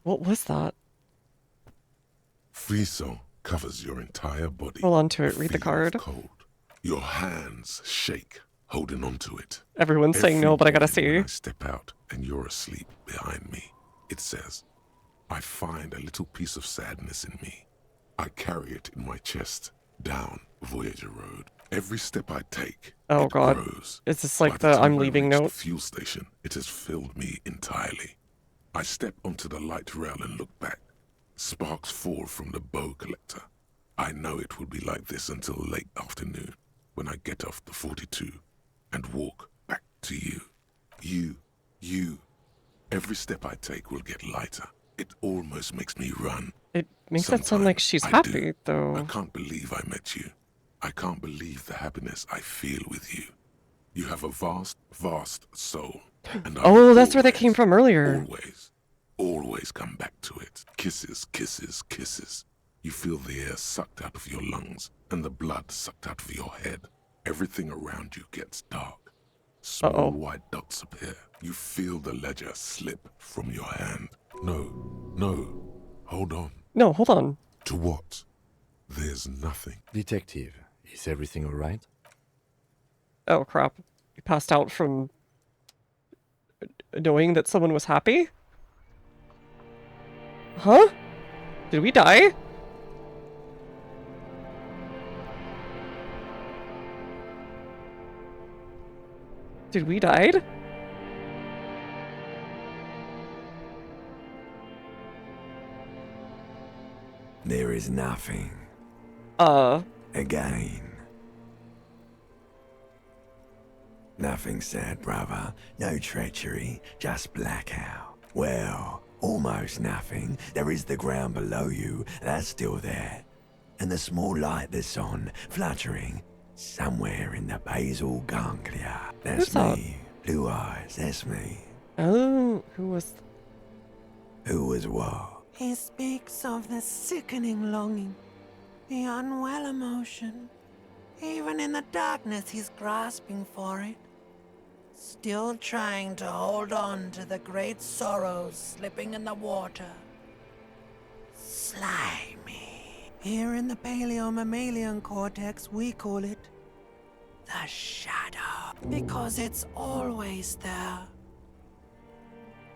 What was that? Frisson covers your entire body. Hold on to it. Read the Feeling of card. cold. Your hands shake, holding onto it. Everyone's saying no, but I gotta Every see. morning when I step out and you're asleep behind me. It says, I find a little piece of sadness in me. I carry it in my chest, down Voyager Road. Every step I take, Oh it God. grows. Is this By like the the time I'm I leaving reach note? the fuel station, it has filled me entirely. I step onto the light rail and look back. Sparks fall from the bow collector. I know it will be like this until late afternoon, when I get off the 42 and walk back to you. You. Every step I take will get lighter. It almost makes me run. It makes it sound like she's Sometimes I happy, do. though. I can't believe I met you. I can't believe the happiness I feel with you. You have a vast, vast soul. And I Oh, will that's where they came from earlier. always come back to it. Kisses, kisses, kisses. You feel the air sucked out of your lungs and the blood sucked out of your head. Everything around you gets dark. Small white dots appear. You feel the ledger slip from your hand. No, hold on. No, hold on. To what? There's nothing. Detective, is everything alright? Oh crap. You passed out from knowing that someone was happy? Huh? Did we die? Did we died? There is nothing. Again. Nothing sad, brother. No treachery, just blackout. Well, almost nothing. There is the ground below you, that's still there. And the small light that's on, fluttering, somewhere in the basal ganglia. That's Who's that? me. Blue eyes, that's me. Oh, who was... Who was what? He speaks of the sickening longing, the unwell emotion. Even in the darkness, he's grasping for it. Still trying to hold on to the great sorrows slipping in the water. Slimy. Here in the paleo-mammalian cortex, we call it the shadow. Because it's always there.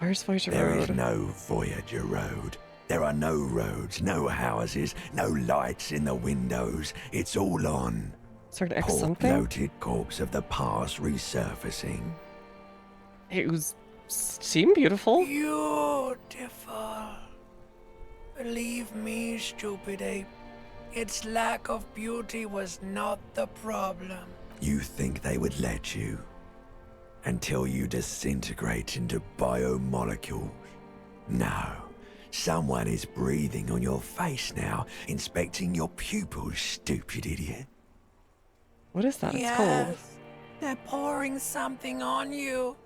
Where's Voyager There Road? is no Voyager Road. There are no roads, no houses, no lights in the windows. It's all on. Is there an X Pork something? bloated corpse of the past resurfacing. It was... seemed beautiful. Beautiful. Believe me, stupid ape. Its lack of beauty was not the problem. You think they would let you? Until you disintegrate into biomolecules? No. Someone is breathing on your face now, inspecting your pupils, stupid idiot. What is that? It's Yes, cold. they're pouring something on you.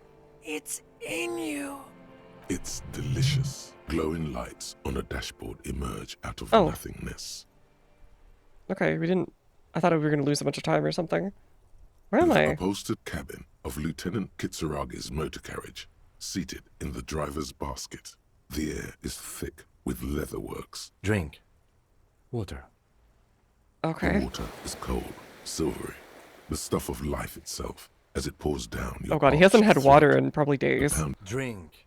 It's in you. It's delicious. Glowing lights on a dashboard emerge out of Oh. nothingness. Okay, we didn't... I thought we were going to lose a bunch of time or something. Where am The I? upholstered cabin of Lieutenant Kitsuragi's motor carriage, seated in the driver's basket. The air is thick with leatherworks. Drink. Water. Okay. The water is cold, silvery, the stuff of life itself as it pours down your Oh god, he hasn't had parched water throat. in probably days. Drink.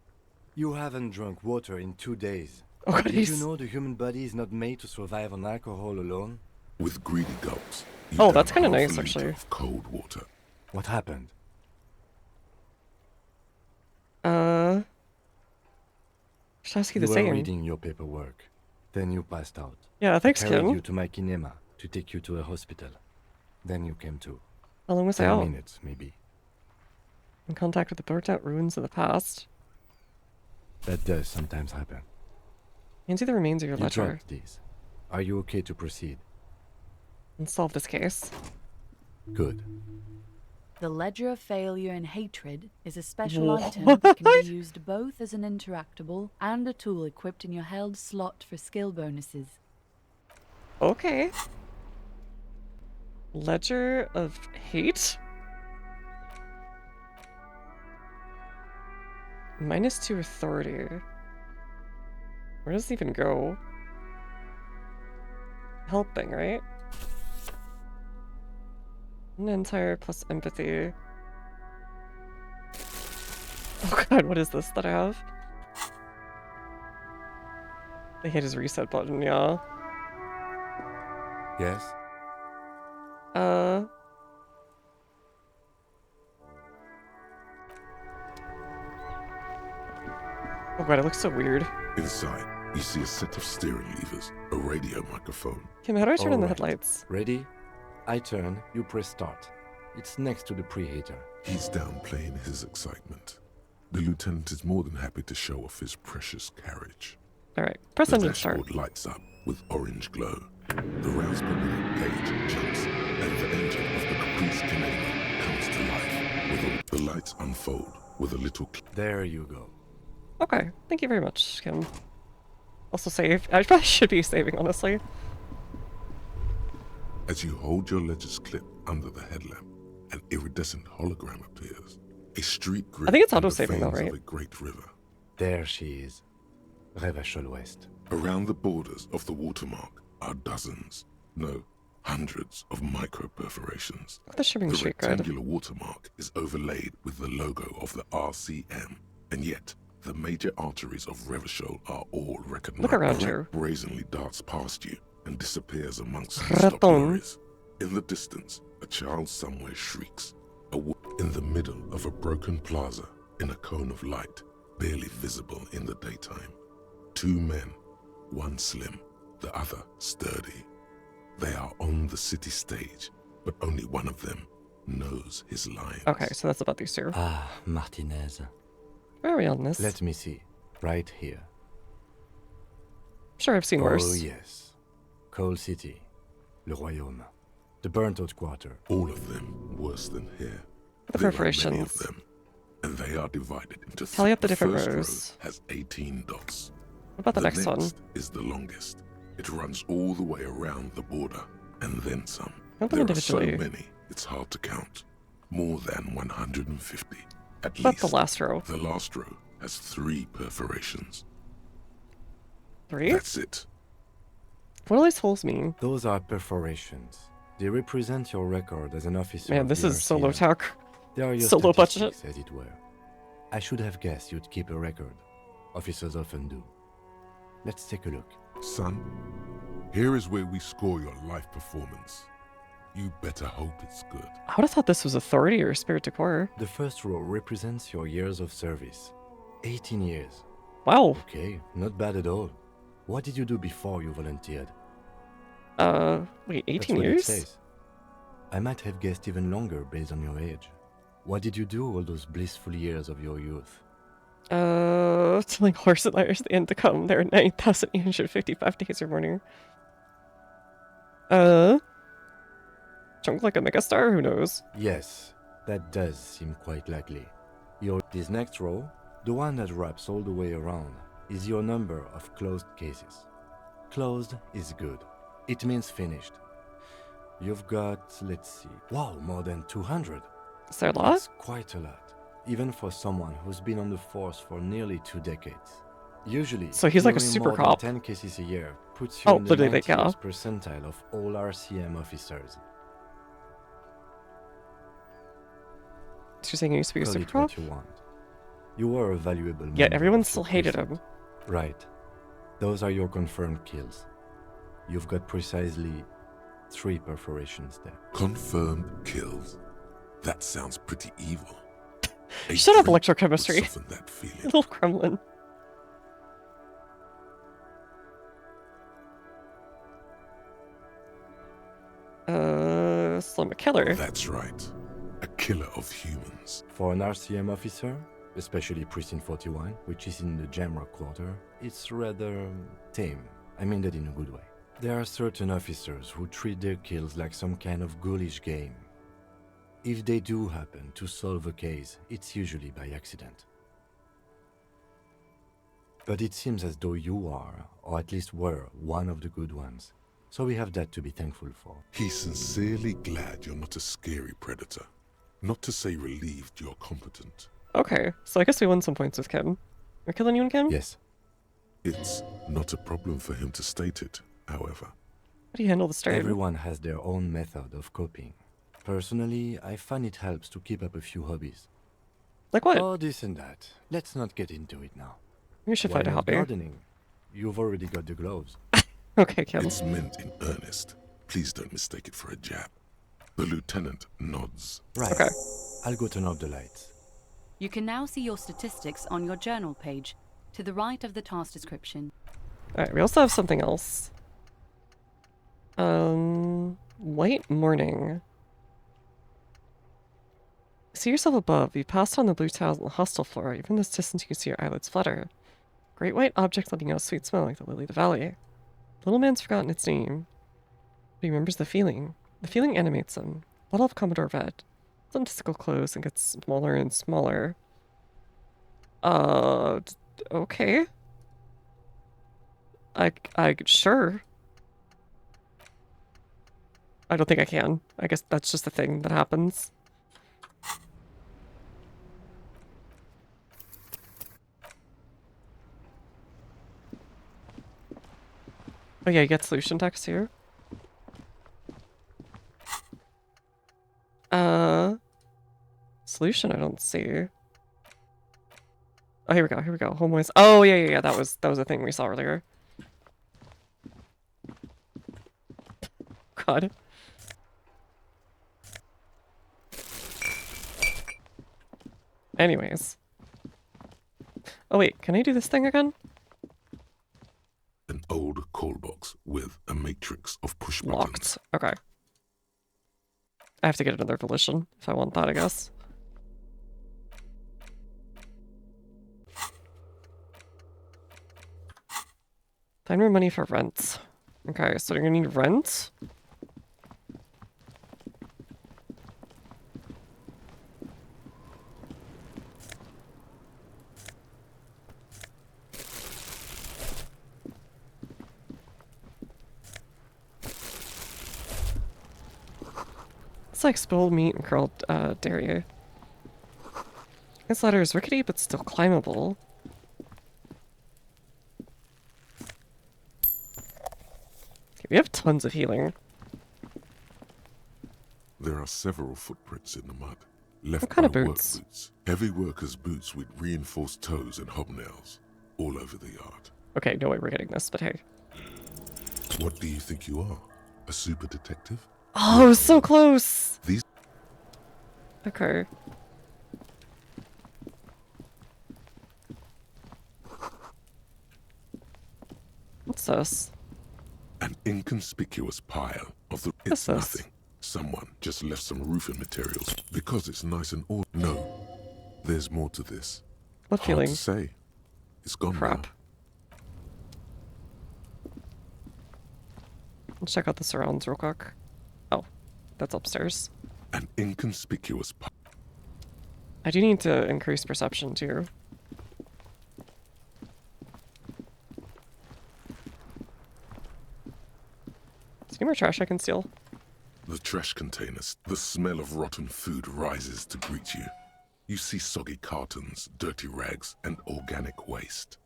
You haven't drunk water in 2 days. Oh god, Did he's... you know the human body is not made to survive on alcohol alone? With greedy gulps, you Oh, down that's kinda half a nice, liter actually. of cold water. What happened? Should ask you You the were same. reading your paperwork. Then you passed out. Yeah, thanks, I carried Kim. you to my kinema to take you to a hospital. Then you came to. How long was I 10 out? minutes, maybe. In contact with the burnt out ruins of the past. That does sometimes happen. Hand you the remains of your You ledger dropped these. Are you okay to proceed? and solve this case. Good. The Ledger of Failure and Hatred is a special What? item that can be used both as an interactable and a tool equipped in your held slot for skill bonuses. Okay. Ledger of Hate? -2 authority. Where does it even go? Helping, right? An entire plus empathy. Oh god, what is this that I have? I hit his reset button, yeah. Yes? Oh god, it looks so weird. Inside, you see a set of steering levers, a radio microphone. Kim, how do I turn on the Alright. headlights? Ready? I turn, you press start. It's next to the preheater. He's downplaying his excitement. The lieutenant is more than happy to show off his precious carriage. Alright, press The engine start. dashboard lights up with orange glow. The rounds per minute gauge jumps, and the engine of the Caprice Canelo comes to life. With the lights unfold with a little There you go. Okay, thank you very much, Kim. Also save. I probably should be saving, honestly. As you hold your ledger's clip under the headlamp, an iridescent hologram appears. A street grid I think it's and the auto-saving though, veins right? of a great river. There she is. Revachol West. Around the borders of the watermark are dozens, no, hundreds of micro-perforations. The shipping The street grid. rectangular watermark is overlaid with the logo of the RCM, and yet the major arteries of Revachol are all recognized. Look around A you. wreck brazenly darts past you and disappears amongst the Raton. stock lorries. In the distance, a child somewhere shrieks. In the middle of a broken plaza, in a cone of light, barely visible in the daytime. 2 men, one slim, the other sturdy. They are on the city stage, but only one of them knows his lines. Okay, so that's about these two. Ah, Martinez. Where are we on this? Let me see. Right here. Sure, I've seen worse. Oh, yes. Coal City. Le Royaume. The burnt-out quarter. All of them worse than here. The There are many of perforations. them, and they are divided into Tally up the different first rows. row has 18 dots. What about the next one? is the longest. It runs all the way around the border, and then some. Count them There are so individually. many, it's hard to count. More than 150. At What about least. the last row? The last row has 3 perforations. 3? That's it. What do these holes mean? Those are perforations. They represent your record as an officer. Man, of this the is solo RCM. tech. They are your Solo budget. statistics, as it were. I should have guessed you'd keep a record. Officers often do. Let's take a look. Son, here is where we score your life performance. You better hope it's good. I would have thought this was authority or spirit de corps. The first row represents your years of service. 18 years. Wow. Okay, not bad at all. What did you do before you volunteered? Wait, That's 18 what it years? says. I might have guessed even longer based on your age. What did you do all those blissful years of your youth? Telling horse and liars the end to come. There are 9,855 days or morning. Chunk like a megastar? Who knows? Yes, that does seem quite likely. This next row, the one that wraps all the way around, is your number of closed cases. Closed is good. It means finished. You've got, let's see, wow, more than 200. Is there a lot? That's quite a lot, even for someone who's been on the force for nearly 2 decades. Usually, So he's like a clearing super more than cop. 10 cases a year puts you Oh, in the literally, yeah. 90th percentile of all RCM officers. So you're saying he used to be a Call super it cop? what you want. You were a valuable Yeah, member everyone of your still hated him. precinct. Right. Those are your confirmed kills. You've got precisely 3 perforations there. Confirmed kills. That sounds pretty evil. Shut up, drink would electrochemistry. soften that feeling. Little gremlin. So I'm a killer. That's right. A killer of humans. For an RCM officer, especially Precinct 41, which is in the Jamrock Quarter, it's rather tame. I mean that in a good way. There are certain officers who treat their kills like some kind of ghoulish game. If they do happen to solve a case, it's usually by accident. But it seems as though you are, or at least were, one of the good ones. So we have that to be thankful for. He's sincerely glad you're not a scary predator. Not to say relieved you're competent. Okay, so I guess we won some points with Kim. We're killing you and Kim? Yes. It's not a problem for him to state it, however. How do you handle the strain? Everyone has their own method of coping. Personally, I find it helps to keep up a few hobbies. Like what? Oh, this and that. Let's not get into it now. You should While find a you're hobby. gardening, you've already got the gloves. Okay, Kim. It's meant in earnest. Please don't mistake it for a jab. The lieutenant nods. Right. Okay. I'll go turn off the lights. You can now see your statistics on your journal page, to the right of the task description. Alright, we also have something else. White morning. See yourself above. You passed on the blue tiles on the hostel floor. Even this distance you can see your eyelids flutter. Great white object letting out a sweet smell like the lily of the valley. The little man's forgotten its name. But he remembers the feeling. The feeling animates him. Bottle of Commodore Vet. Some testicle close and gets smaller and smaller. Okay. Sure. I don't think I can. I guess that's just a thing that happens. Oh yeah, you get solution text here. Solution I don't see. Oh, here we go, here we go. Homeways. Oh, yeah, that was a thing we saw earlier. God. Anyways. Oh wait, can I do this thing again? An old call box with a matrix of push Locked. buttons. Okay. I have to get another volition if I want that, I guess. Find more money for rent. Okay, so you're gonna need rent. It's like spilled meat and curled dairy. This ladder is rickety but still climbable. Okay, we have tons of healing. There are several footprints in the mud. Left What kind of by boots? work boots. Heavy workers' boots with reinforced toes and hobnails. All over the yard. Okay, no way we're getting this, but hey. What do you think you are? A super detective? Oh, so close! These... Okay. What's this? An inconspicuous pile of the... What's It's this? nothing. Someone just left some roofing materials because it's nice and all. No, there's more to this. What Hard feeling? to say. It's gone Crap. now. Let's check out the surrounds real quick. Oh, that's upstairs. An inconspicuous pile. I do need to increase perception too. Is there any more trash I can steal? The trash containers. The smell of rotten food rises to greet you. You see soggy cartons, dirty rags, and organic waste.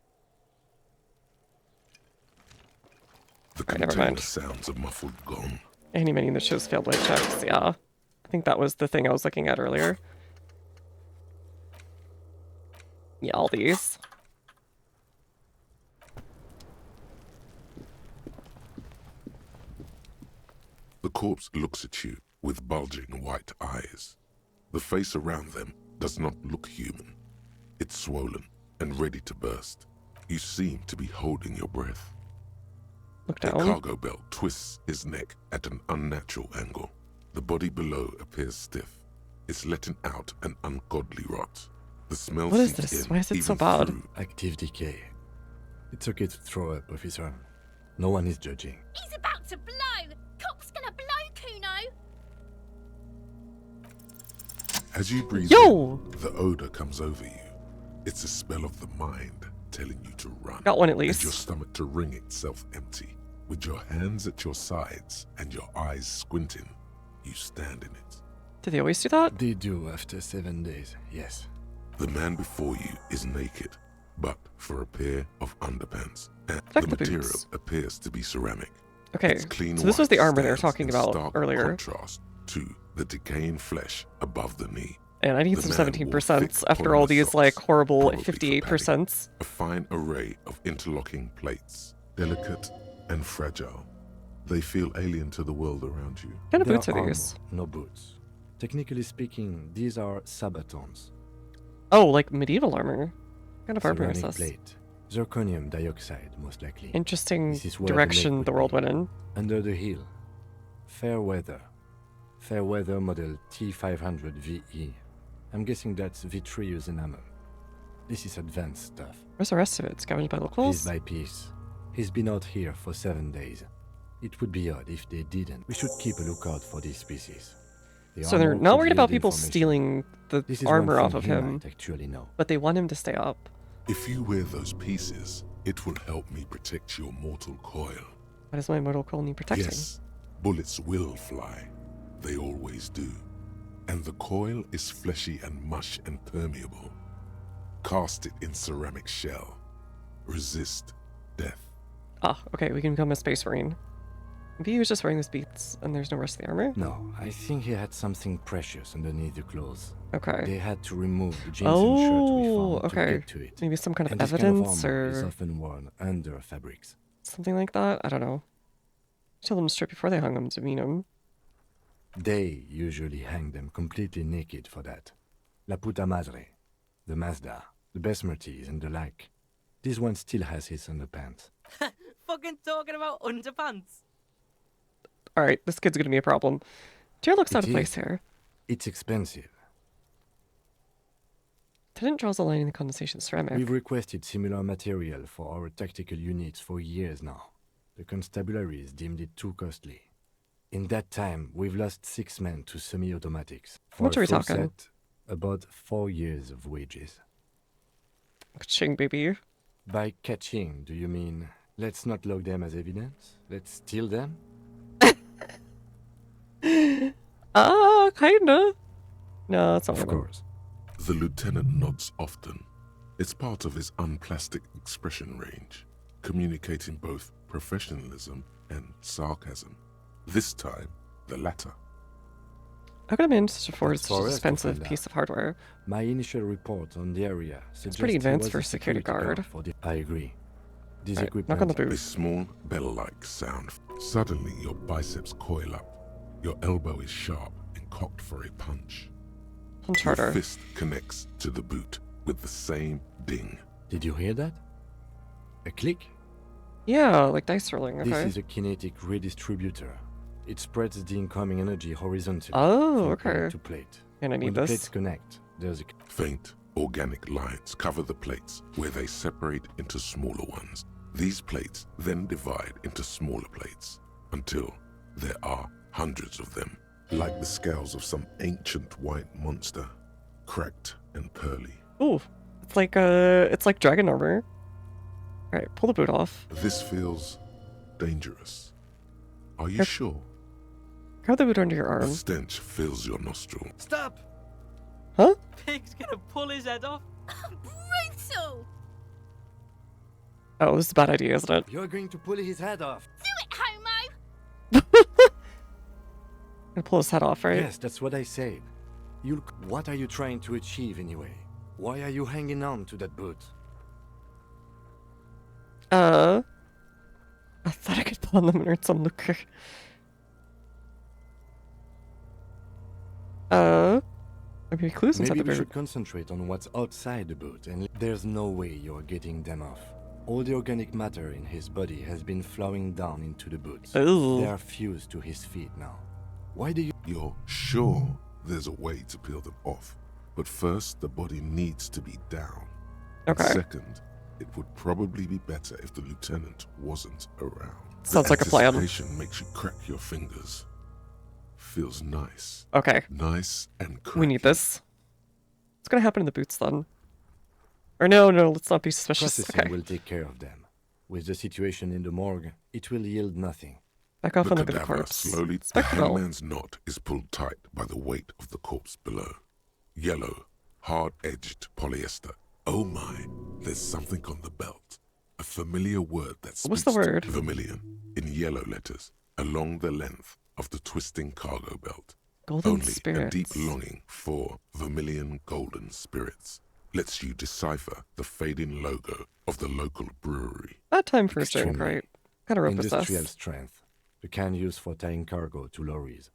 The Alright, never container mind. sounds a muffled gong. Any menu that shows failed light checks, yeah. I think that was the thing I was looking at earlier. Yeah, all these. The corpse looks at you with bulging white eyes. The face around them does not look human. It's swollen and ready to burst. You seem to be holding your breath. Look A down. cargo belt twists his neck at an unnatural angle. The body below appears stiff. It's letting out an ungodly rot. The smell What is sinks this? in Why is it so even bad? through. Active decay. It's okay to throw up, officer. No one is judging. He's about to blow! Cock's gonna blow, Kuno! As you breathe Yo! in, the odor comes over you. It's a spell of the mind telling you to run. Got one at And least. your stomach to wring itself empty. With your hands at your sides and your eyes squinting, you stand in it. Do they always do that? They do after 7 days, yes. The man before you is naked, but for a pair of underpants. And Check the the material boots. appears to be ceramic. Okay, Its clean so this was the white armor they were stands talking in about stark earlier. contrast to the decaying flesh above the knee. And I need The some man 17% wore thick after all polymer these, socks, like, horrible probably for 58%. A fine array of interlocking plates, delicate and fragile. They feel alien to the world around you. What kind of They boots are armor, these? no boots. Technically speaking, these are sabatons. Oh, like medieval armor. What kind of armor is Ceramic this? plate. Zirconium dioxide, most likely. Interesting This is where the direction neck the would world be. went in. Under the heel. Fair weather. Fair weather model T500 VE. I'm guessing that's vitreous enamel. This is advanced stuff. Where's the rest of it? Scavenged by Piece locals? by piece. He's been out here for 7 days. It would be odd if they didn't. We should keep a lookout for these species. The So they're armor not could worried yield about people information. stealing the This is armor one off thing of he him, might actually know. but they want him to stay up. If you wear those pieces, it will help me protect your mortal coil. Why does my mortal coil need protecting? Yes, bullets will fly. They always do. And the coil is fleshy and mush and permeable. Cast it in ceramic shell. Resist death. Ah, okay, we can become a space marine. Maybe he was just wearing his beats and there's no rest of the armor? No, I think he had something precious underneath the clothes. Okay. They had to remove the jeans and shirt we Oh, found to okay. get to it. Maybe some kind of And this evidence kind of armor is or often worn under fabrics. something like that? I don't know. Tell them to strip before they hung him to meet him. They usually hang them completely naked for that. La puta madre, the Mazda, the Besmerties and the like. This one still has his underpants. Fucking talking about underpants. Alright, this kid's gonna be a problem. Deer looks out It of place is. here. It's expensive. Tenant draws a line in the condensation ceramic. We've requested similar material for our tactical units for years now. The constabularies deemed it too costly. In that time, we've lost 6 men to semi-automatics. How much For are a we full talking? set, about 4 years of wages. Ching, baby. By catching, do you mean let's not log them as evidence? Let's steal them? Kinda. No, it's not Of really. course. The lieutenant nods often. It's part of his unplastic expression range, communicating both professionalism and sarcasm. This time, the latter. How could a man just afford That's such for an us to expensive find piece out. of hardware? My initial report on the area pretty suggests he advanced was for a a security guard. For the... I agree. This Right, knock equipment on the boot. A small bell-like sound. Suddenly, your biceps coil up. Your elbow is sharp and cocked for a punch. Punch Your harder. fist connects to the boot with the same ding. Did you hear that? A click? Yeah, like dice rolling, okay. This is a kinetic redistributor. It spreads the incoming energy horizontally. Oh, from plate okay. to plate. And I When need the this. plates connect, there's a... Faint, organic lines cover the plates where they separate into smaller ones. These plates then divide into smaller plates until there are hundreds of them, like the scales of some ancient white monster, cracked and pearly. Ooh, it's like dragon armor. Alright, pull the boot off. This feels dangerous. Are you Yep. sure? Grab the boot under your The arm. stench fills your nostril. Stop! Huh? Pig's gonna pull his head off. Brutal! Oh, this is a bad idea, isn't it? You're going to pull his head off. Do it, Gonna pull his head off, right? Yes, that's what I said. What are you trying to achieve anyway? Why are you hanging on to that boot? I thought I could pull on them and earn some lucre. Maybe clues inside Maybe the we boot. should concentrate on what's outside the boot, and there's no way you're getting them off. All the organic matter in his body has been flowing down into the boot. Ooh. They are fused to his feet now. Why do you... You're sure there's a way to peel them off, but first the body needs to be down. Okay. And second, it would probably be better if the lieutenant wasn't around. Sounds like a plan. Anticipation makes you crack your fingers. Feels nice. Okay. Nice and cracky. We need this. What's gonna happen in the boots then? Or no, let's not be suspicious. Processing Okay. will take care of them. With the situation in the morgue, it will yield nothing. Back off The and look at the cadaver corpse. slowly, the Spectral. hangman's knot is pulled tight by the weight of the corpse below. Yellow, hard-edged polyester. Oh my, there's something on the belt. A familiar word that speaks What's the word? to vermilion in yellow letters along the length of the twisting cargo belt. Golden Only spirits. a deep longing for vermilion golden spirits lets you decipher the fading logo of the local brewery. Bad time for a drink, Extremely. right? Kind of Industrial us. strength. The kind used for tying cargo to lorries.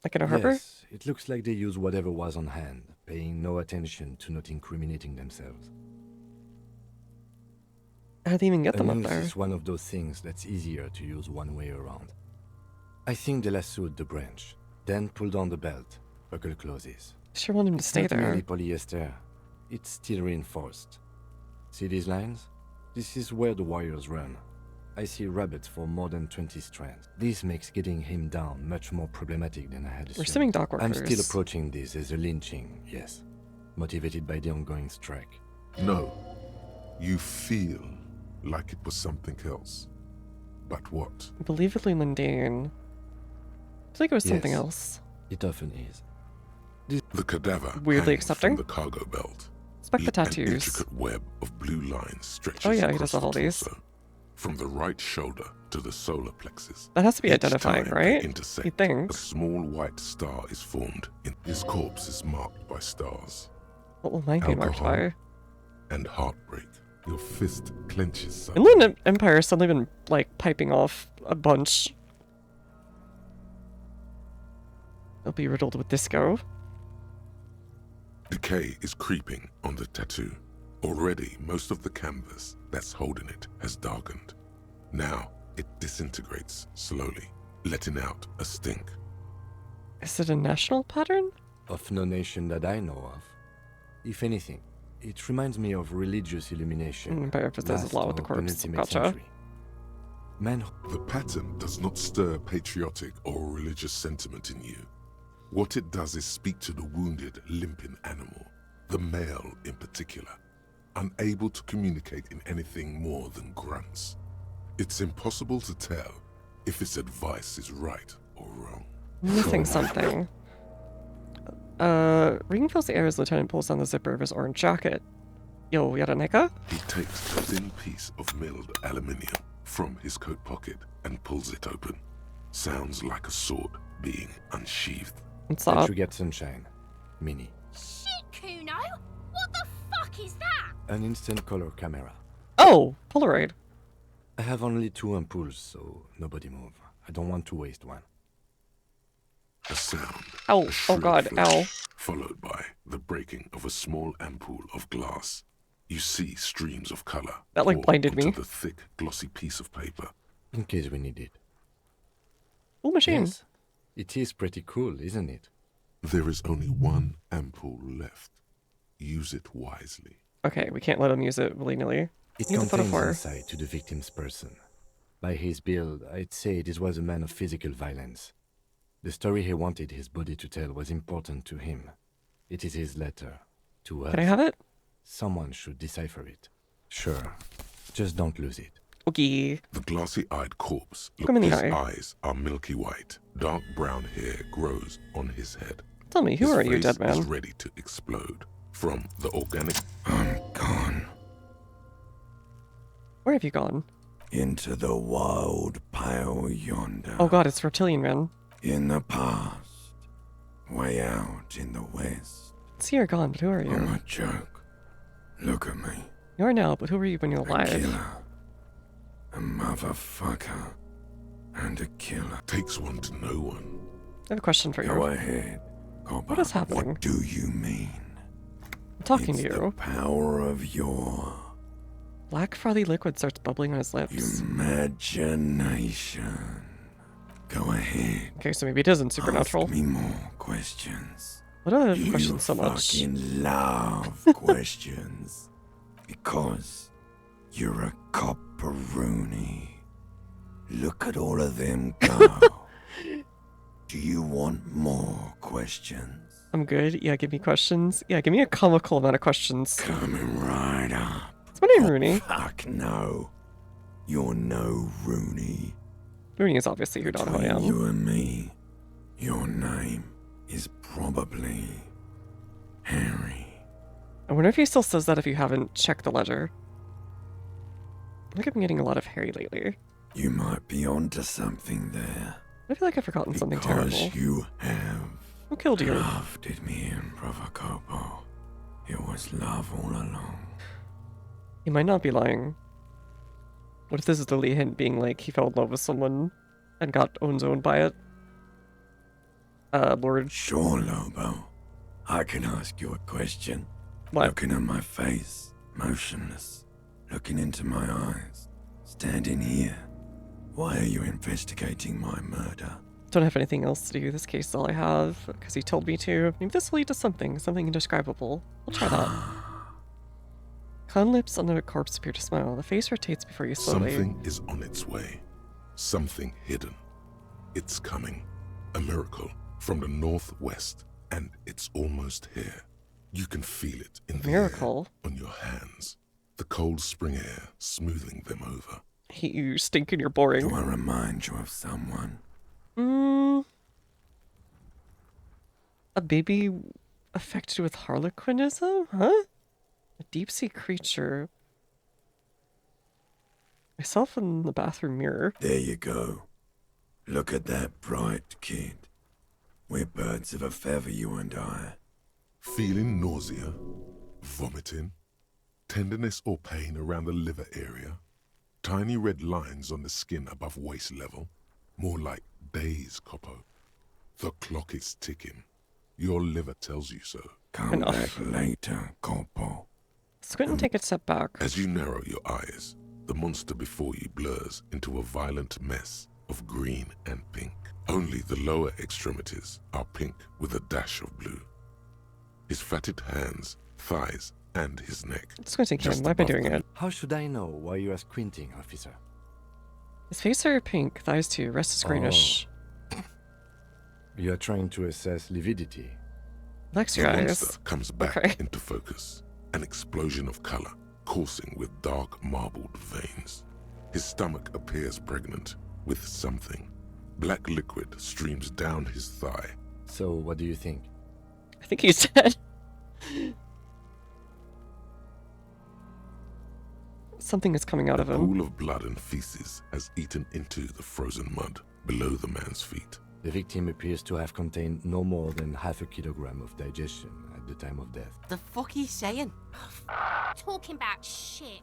Like in a harbor? Yes, it looks like they use whatever was on hand, paying no attention to not incriminating themselves. How'd they even get them A up noose there? is one of those things that's easier to use one way around. I think they lassoed the branch, then pulled on the belt. Buckle closes. Sure want him to It's stay not there. merely polyester. It's still reinforced. See these lines? This is where the wires run. I see rabbits for more than 20 strands. This makes getting him down much more problematic than I had assumed. We're assuming dock I'm still workers. approaching this as a lynching, yes. Motivated by the ongoing strike. No, you feel like it was something else. But what? Believably mundane. I think it was something Yes, else. It often is. The cadaver Weirdly hangs accepting? from the cargo belt. Expect the An tattoos. intricate web of blue lines stretches Oh yeah, he across does all the these. torso, from the right shoulder to the solar plexus. That has to be Each identifying, time right? they intersect, You'd think. a small white star is formed. His corpse is marked by stars. What will mine be marked Alcohol by? and heartbreak. Your fist clenches suddenly. Inland Empire has suddenly been, like, piping off a bunch. They'll be riddled with disco. Decay is creeping on the tattoo. Already, most of the canvas that's holding it has darkened. Now, it disintegrates slowly, letting out a stink. Is it a national pattern? Of no nation that I know of. If anything, it reminds me of religious illumination. Empire emphasizes last law with the or corpse. penultimate Gotcha. century. Man, The pattern does not stir patriotic or religious sentiment in you. What it does is speak to the wounded, limping animal, the male in particular, unable to communicate in anything more than grunts. It's impossible to tell if its advice is right or wrong. Missing something. Regan fills the air as Lieutenant pulls down the zipper of his orange jacket. Yo, Yaraneka? He takes a thin piece of milled aluminium from his coat pocket and pulls it open. Sounds like a sword being unsheathed. What's that up? you get sunshine. Mini. Shit, Kuno! What the fuck is that? An instant color camera. Oh, Polaroid. I have only 2 ampoules, so nobody move. I don't want to waste one. A sound. Ow. a Oh shrill god, flash, ow. Followed by the breaking of a small ampoule of glass. You see streams of color. That, like, pour blinded me. onto the thick, glossy piece of paper. In case we need it. Cool machine. Yes. It is pretty cool, isn't it? There is only one ampoule left. Use it wisely. Okay, we can't let him use it willy-nilly. It Use the contains photophore. insight to the victim's person. By his build, I'd say this was a man of physical violence. The story he wanted his body to tell was important to him. It is his letter. To us. Can I have it? Someone should decipher it. Sure. Just don't lose it. Okay. The glassy-eyed corpse. Look him in the his eye. eyes are milky white. Dark brown hair grows on his head. Tell me, who His are you, face dead man? is ready to explode. From the organic... I'm gone. Where have you gone? Into the wild pale yonder. Oh god, it's Reptilian Man. In the past, way out in the west. See, you're gone, but who are you? I'm a joke. Look at me. You are now, but who were you when you were alive? A killer. A motherfucker. And a killer. Takes one to know one. I have a question for you. Go ahead, Copper. What is happening? What do you mean? I'm talking It's to you. The power of your Black frothy liquid starts bubbling on his lips. imagination. Go ahead. Okay, so maybe it isn't supernatural. Ask me more questions. Why do I have You questions so much? fucking love questions. Because you're a copperoony. Look at all of them go. Do you want more questions? I'm good. Yeah, give me questions. Yeah, give me a comical amount of questions. Coming right up. What's my name, Rooney? Fuck no. You're no Rooney. Rooney is obviously who not who I Between am. you and me, your name is probably Harry. I wonder if he still says that if you haven't checked the ledger. I think I've been getting a lot of Harry lately. You might be onto something there. I feel like I've forgotten something terrible. Because you have. Who killed you? Love did me in, Brother Copo. It was love all along. He might not be lying. What if this is the lead hint being like he fell in love with someone and got owned by it? Lord. Sure, Lobo. I can ask you a question. What? Looking at my face, motionless. Looking into my eyes. Standing here. Why are you investigating my murder? Don't have anything else to do. This case is all I have, because he told me to. Maybe this will lead to something indescribable. We'll try that. Con lips on the corpse appear to smile. The face rotates before you slowly. Something is on its way. Something hidden. It's coming. A miracle from the northwest, and it's almost here. You can feel it in the Miracle? air, on your hands. The cold spring air smoothing them over. I hate you, stink, and you're boring. Do I remind you of someone? A baby affected with harlequinism? Huh? A deep-sea creature. Myself in the bathroom mirror. There you go. Look at that bright kid. We're birds of a feather, you and I. Feeling nausea, vomiting, tenderness or pain around the liver area, tiny red lines on the skin above waist level, more like days, Coppo. The clock is ticking. Your liver tells you so. Come back later, Coppo. Squint and take a step back. As you narrow your eyes, the monster before you blurs into a violent mess of green and pink. Only the lower extremities are pink with a dash of blue. His fatted hands, thighs, and his neck. Squinting him. Why am I doing it? How should I know why you are squinting, officer? His face are pink, thighs too, rest is greenish. You are trying to assess lividity. Relax your The eyes. monster comes back into focus. An explosion of color, coursing with dark marbled veins. His stomach appears pregnant with something. Black liquid streams down his thigh. So, what do you think? I think he's dead. Something is coming out of A him. pool of blood and feces has eaten into the frozen mud below the man's feet. The victim appears to have contained no more than half a kilogram of digestion at the time of death. The fuck he's saying? Talking about shit.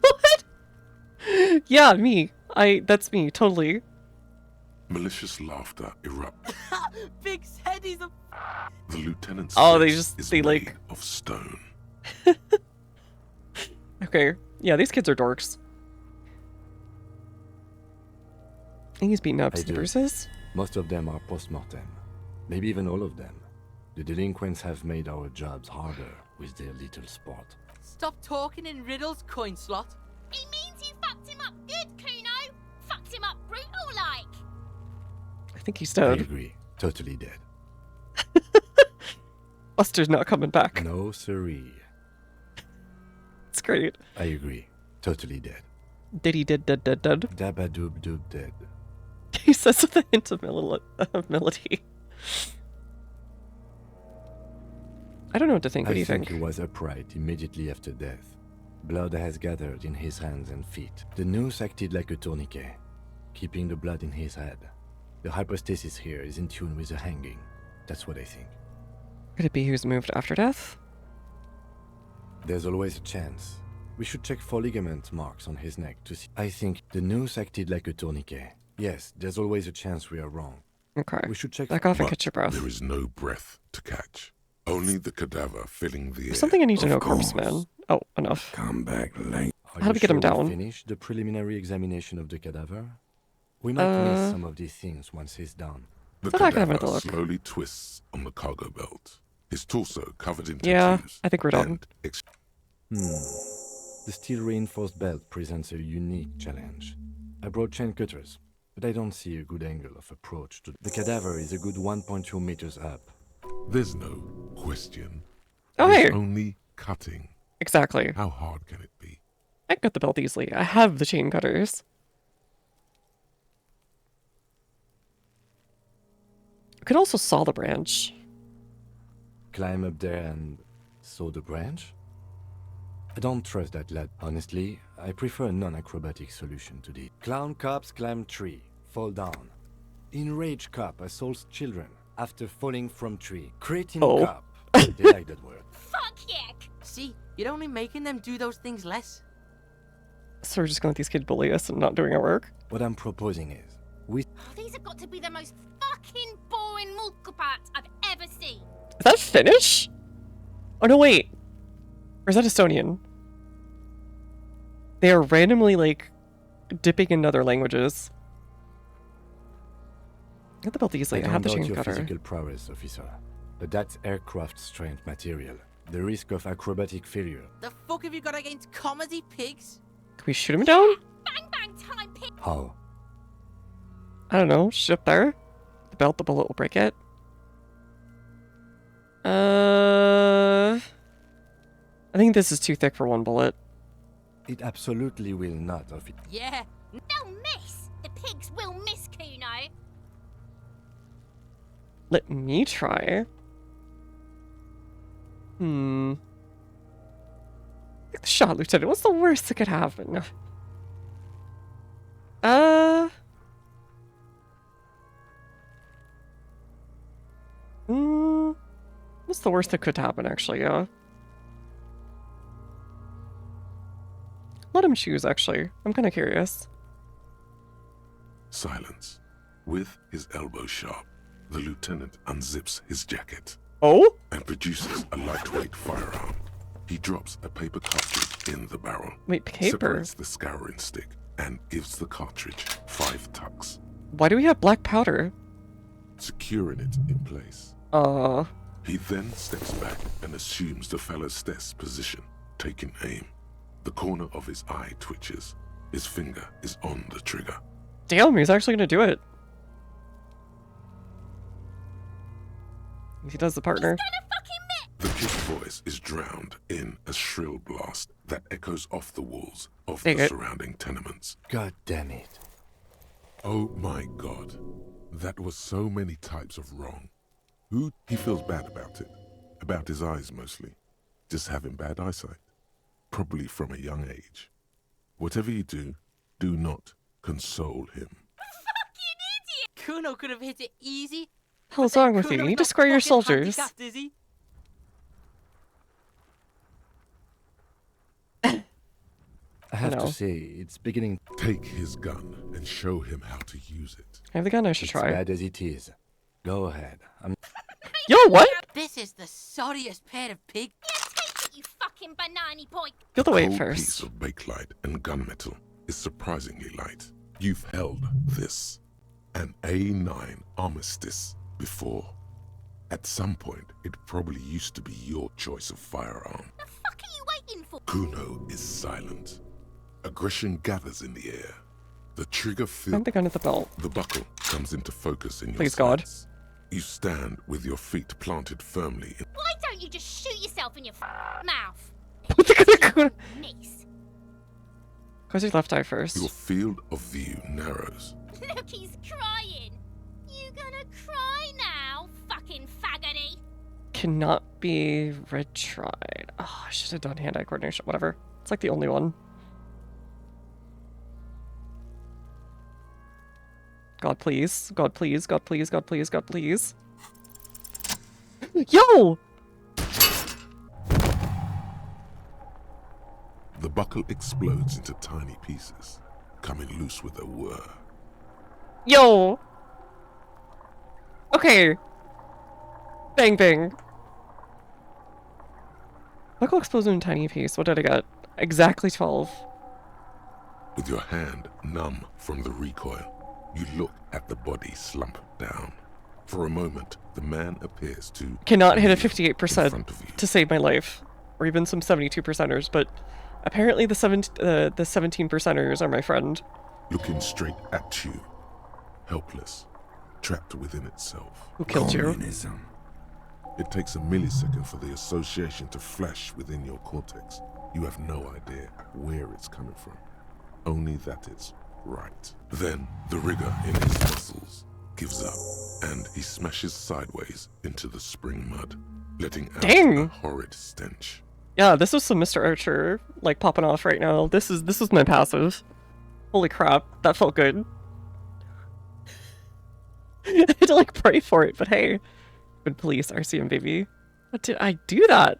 What? Yeah, me. That's me, totally. Malicious laughter erupts. Big's head is a... The lieutenant's Oh, they face just, is they made like... of stone. Okay. Yeah, these kids are dorks. I think he's beaten up. I Some do. bruises? Most of them are post-mortem. Maybe even all of them. The delinquents have made our jobs harder with their little sport. Stop talking in riddles, coin slot. He means you fucked him up good, Kuno. Fucked him up brutal like. I think he's I dead. agree. Totally dead. Buster's not coming back. No siree. It's great. I agree. Totally dead. Diddy dead. Dabba-doob-doob dead. He says with a hint of melody. I don't know what to think. What do you think? He was upright immediately after death. Blood has gathered in his hands and feet. The noose acted like a tourniquet, keeping the blood in his head. The hypostasis here is in tune with the hanging. That's what I think. Could it be he was moved after death? There's always a chance. We should check for ligament marks on his neck to see. I think the noose acted like a tourniquet. Yes, there's always a chance we are wrong. Okay. We should check. Back off and But catch your breath. there is no breath to catch. Only the cadaver filling the air. There's something I need to Of know, course. Corpse Man. Oh, enough. Come back late. How do we get him down? Finish the preliminary examination of the cadaver? We might miss some of these things once he's done. The I can have cadaver another look. slowly twists on the cargo belt. His torso covered in Yeah, tattoos. I think we're done. The steel reinforced belt presents a unique challenge. I brought chain cutters, but I don't see a good angle of approach to the cadaver is a good 1.2 meters up. There's no question. Oh, There's hey. only cutting. Exactly. How hard can it be? I can cut the belt easily. I have the chain cutters. I could also saw the branch. Climb up there and saw the branch? I don't trust that lad. Honestly, I prefer a non-acrobatic solution to this. Clown cops climb tree, fall down. Enraged cop assaults children after falling from tree. Cretin cop. They like that word. Fuck yeah! See, you're only making them do those things less. So we're just gonna let these kids bully us and not doing our work? What I'm proposing is, we Oh, these have got to be the most fucking boring mulka parts I've ever seen. Is that Finnish? Oh no, wait. Or is that Estonian? They are randomly, like, dipping in other languages. Get the belt easily. I have the doubt chain your cutter. physical prowess, officer, but that's aircraft strength material. The risk of acrobatic failure. The fuck have you got against comedy pigs? Can we shoot him down? Bang bang time, pig. How? I don't know. Shoot up there. The belt, the bullet will break it. I think this is too thick for one bullet. It absolutely will not, officer. Yeah. They'll miss. The pigs will miss, Kuno. Let me try. Take the shot, Lieutenant. What's the worst that could happen? What's the worst that could happen, actually, yeah? Let him choose, actually. I'm kind of curious. Silence. With his elbow sharp, the lieutenant unzips his jacket. Oh? And produces a lightweight firearm. He drops a paper cartridge in the barrel. Wait, paper? Separates the scouring stick and gives the cartridge 5 tucks, Why do we have black powder? securing it in place. He then steps back and assumes the fellow's desk position, taking aim. The corner of his eye twitches. His finger is on the trigger. Damn, he's actually gonna do it. He does the partner. The kid's voice is drowned in a shrill blast that echoes off the walls of Dang the it. surrounding tenements. God damn it. Oh my god. That was so many types of wrong. He feels bad about it. About his eyes mostly. Just having bad eyesight. Probably from a young age. Whatever you do, do not console him. Kuno could have hit it easy. Hell's wrong with you? You need to square your soldiers. Is he? I have No. to say, it's beginning. Take his gun and show him how to use it. I have the gun, I should It's try. bad as it is. Go ahead. Yo, what? This is the sorriest pair of pigs. You fucking banana boy. Feel the weight Cold first. piece of bakelite and gunmetal is surprisingly light. You've held this, an A9 Armistice, before. At some point, it probably used to be your choice of firearm. The fuck are you waiting for? Kuno is silent. Aggression gathers in the air. The trigger Find feels. the gun at the belt. The buckle comes into focus in your Please, God. sights. You stand with your feet planted firmly in. Why don't you just shoot yourself in your mouth? Miss. Close your left eye first. Your field of view narrows. Look, he's crying. You gonna cry now, fucking faggoty? Cannot be retried. Oh, I should have done hand-eye coordination. Whatever. It's like the only one. God, please. God, please. God, please. God, please. God, please. Yo! The buckle explodes into tiny pieces, coming loose with a whir. Yo! Okay. Bang, bang. Buckle explodes in a tiny piece. What did I get? Exactly 12. With your hand numb from the recoil, you look at the body slump down. For a moment, the man appears to Cannot hit a kneel 58% to save my life. Or even some 72%ers, but apparently the 17%ers are my friend. looking straight at you, helpless, trapped within itself. Who killed you? Communism. It takes a millisecond for the association to flash within your cortex. You have no idea where it's coming from, only that it's right. Then the rigor in his muscles gives up, and he smashes sideways into the spring mud, letting out a horrid stench. Yeah, this was some Mr. Archer, like, popping off right now. This was my passive. Holy crap, that felt good. I had to, like, pray for it, but hey. Good police, RCM baby. What did I do that?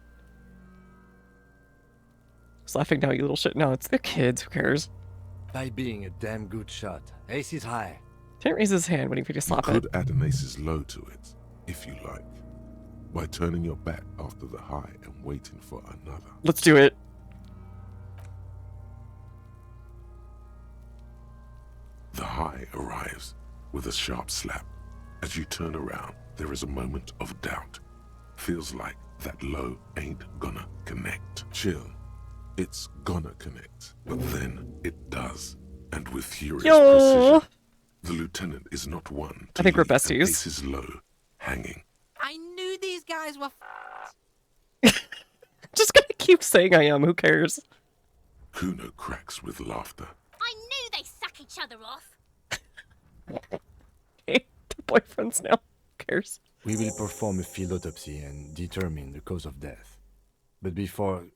Just laughing now, you little shit. No, it's the kids, who cares? By being a damn good shot. Ace is high. Didn't raise his hand when he could just slap You it. could add an ace's low to it, if you like, by turning your back after the high and waiting for another. Let's do it. The high arrives with a sharp slap. As you turn around, there is a moment of doubt. Feels like that low ain't gonna connect. Chill. It's gonna connect. But then it does. And with furious precision, the lieutenant is not one to I think we're leave an besties. ace's low hanging. I knew these guys were Just gonna keep saying I am, who cares? Kuno cracks with laughter. I knew they suck each other off. Hey, they're boyfriends now. Who cares? We will perform a field autopsy and determine the cause of death. But before...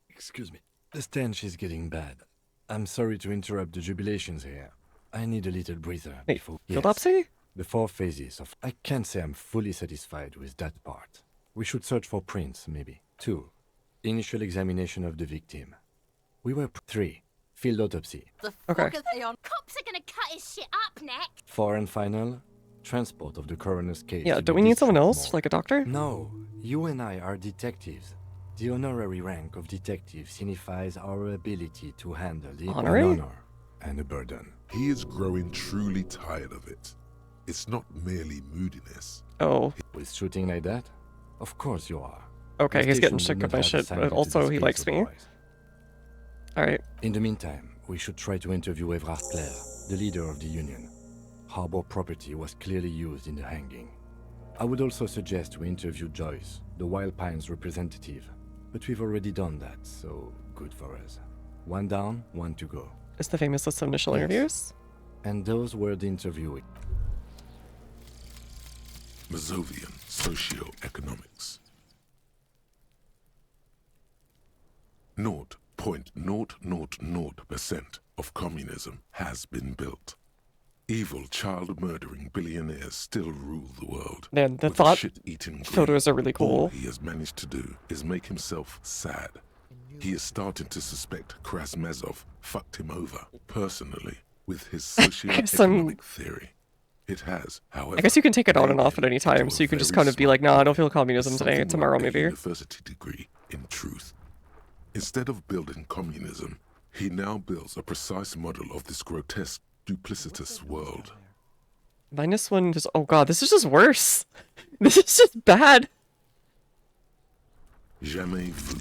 Excuse me. The stench is getting bad. I'm sorry to interrupt the jubilations here. I need a little breather Wait, before... field autopsy? The 4 phases of... I can't say I'm fully satisfied with that part. We should search for prints, maybe. 2. Initial examination of the victim. We were... 3. Field autopsy. The fuck are they on? Cops are gonna cut his shit up next. 4 and final... Transport of the coroner's case. Yeah, to do the we need someone district else, morgue. like a doctor? No, you and I are detectives. The honorary rank of detective signifies our ability to handle the Honorary? an honor and a burden. He is growing truly tired of it. It's not merely moodiness. Oh. With shooting like that? Of course you are. Okay, The he's getting station sick would of my not have shit, assigned but you to also this he case likes me. otherwise. Alright. In the meantime, we should try to interview Evrard Clare, the leader of the union. Harbor property was clearly used in the hanging. I would also suggest we interview Joyce, the Wild Pines representative. But we've already done that, so good for us. 1 down, 1 to go. It's the famous list of initial interviews? And those were the interviewees. Mazovian socioeconomics. 0.000% of communism has been built. Evil, child-murdering billionaires still rule the world. Man, the With a thought shit-eating grin, photos are really cool. All he has managed to do is make himself sad. He is starting to suspect Krasmezov fucked him over, personally, with his socioeconomic theory. It has, however... I guess you can take it on and off at any time, so you can just kind of be like, nah, I don't feel communism today, something tomorrow like a maybe. university degree in truth. Instead of building communism, he now builds a precise model of this grotesque, duplicitous world. -1 just... Oh god, this is just worse. This is just bad. Jamais vu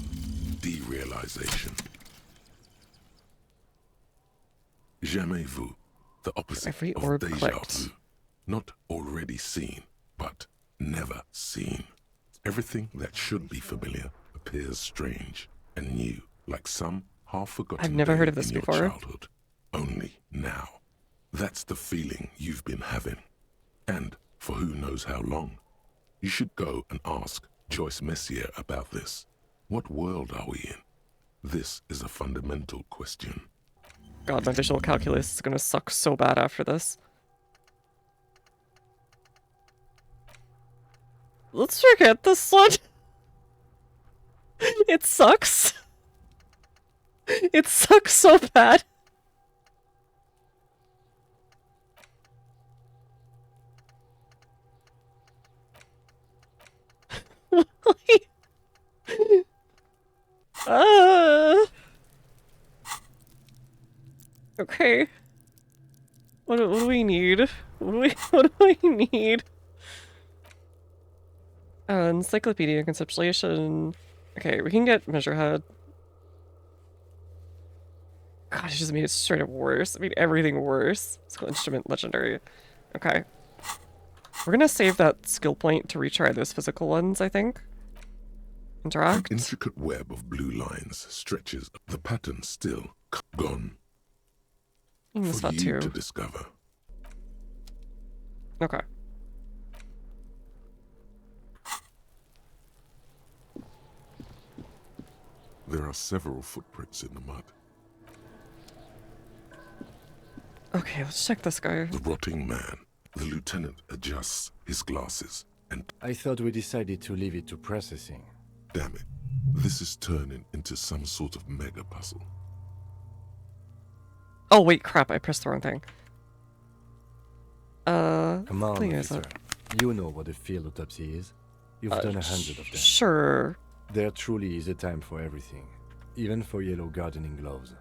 derealization. Jamais vu, the opposite Every of orb déjà clicked. vu. Not already seen, but never seen. Everything that should be familiar appears strange and new, like some half-forgotten I've never day heard of this in your before. childhood. Only now. That's the feeling you've been having. And for who knows how long. You should go and ask Joyce Messier about this. What world are we in? This is a fundamental question. God, my visual calculus is gonna suck so bad after this. Let's forget this one. It sucks. It sucks so bad. Okay. What do we need? What do I need? Encyclopedia, conceptualization. Okay, we can get Measurehead. God, it just made it straight up worse. I mean, everything worse. Skill instrument, legendary. Okay. We're gonna save that skill point to retry those physical ones, I think. Interact. An intricate web of blue lines stretches. The pattern still gone. For you to discover. Okay. There are several footprints in the mud. Okay, let's check this guy. The rotting man. The lieutenant adjusts his glasses and... I thought we decided to leave it to processing. Damn it. This is turning into some sort of mega puzzle. Oh, wait, crap, I pressed the wrong thing. Come on, officer. You know what a field autopsy is. You've done 100 of them. Sure. There truly is a time for everything, even for yellow gardening gloves.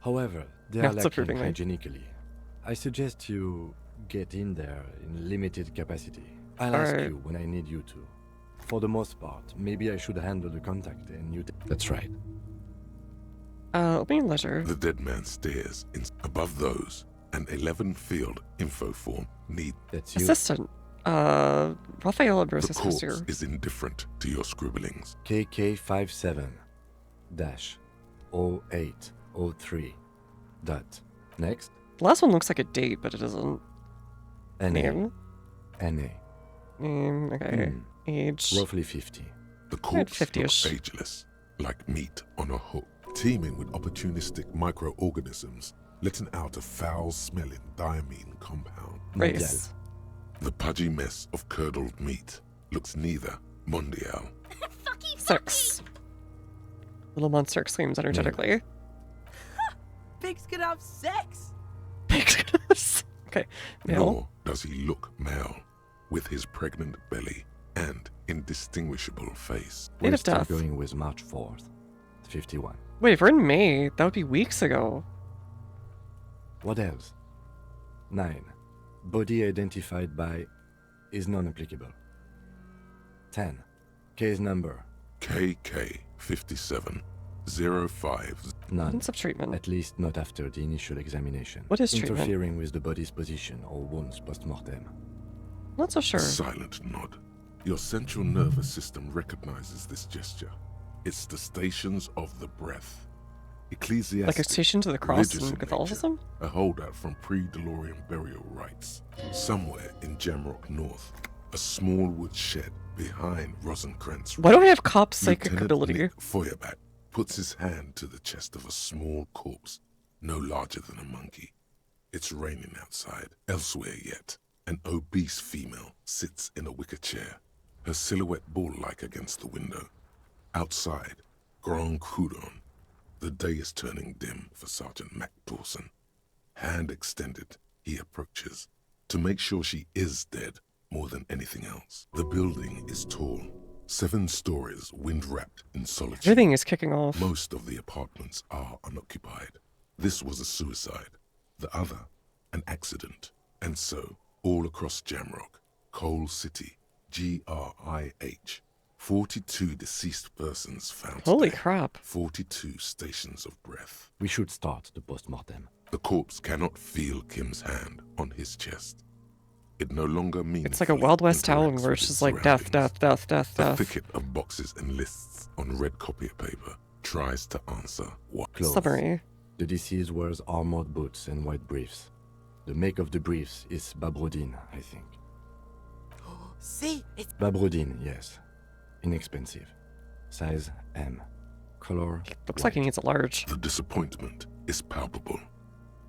However, they are lacking hygienically. I suggest you get in there in limited capacity. I'll ask you when I need you to. For the most part, maybe I should handle the contact and you... That's right. Let me leisure. The dead man stares. Above those, an 11 field info form need... That's you. Assistant. Raphael Ambrose The is corpse here. is indifferent to your scribblings. KK57-0803. Dot. Next. The last one looks like a date, but it isn't. NA. Name? NA. Name, okay. Age. Roughly 50. The corpse looks ageless, like meat on a hook, teeming with opportunistic microorganisms, letting out a foul-smelling diamine compound. Race. The pudgy mess of curdled meat looks neither mondial. Sex. Little monster exclaims energetically. Pigs can have sex. Pigs can have sex. Okay. Male. Nor does he look male, with his pregnant belly and indistinguishable face. Date We're of still death. going with March 4th, 51. Wait, if we're in May, that would be weeks ago. What else? 9. Body identified by is non-applicable. 10. Case number. KK5705. None. Hints of treatment. At least not after the initial examination. What is treatment? Interfering with the body's position or wounds post-mortem. Not so sure. A silent nod. Your central nervous system recognizes this gesture. It's the stations of the breath. Ecclesiastic, Like a station to the cross religious in nature, Catholicism? a holdout from pre-Delorian burial rites. Somewhere in Jamrock North, a small wood shed behind Rosencrantz. Why do I have cop psychic Lieutenant ability? Nick Feuerbat puts his hand to the chest of a small corpse, no larger than a monkey. It's raining outside. Elsewhere yet, an obese female sits in a wicker chair, her silhouette bull-like against the window. Outside, Grand Coudon. The day is turning dim for Sergeant Mac Dawson. Hand extended, he approaches, to make sure she is dead more than anything else. The building is tall, 7 stories, wind-wrapped in solitude. Everything is kicking off. Most of the apartments are unoccupied. This was a suicide. The other, an accident. And so, all across Jamrock, Coal City, GRIH, 42 deceased persons found Holy today. crap. 42 stations of breath. We should start the post-mortem. The corpse cannot feel Kim's hand on his chest. It no longer means It's like a Wild West town where it's just like death, death, death, death, A death. thicket of boxes and lists on red copier paper tries to answer what. Close. Summary. The deceased wears armored boots and white briefs. The make of the briefs is Babrodine, I think. See, it's Babrodine, yes. Inexpensive. Size M. Color. Looks like he needs a large. The disappointment is palpable.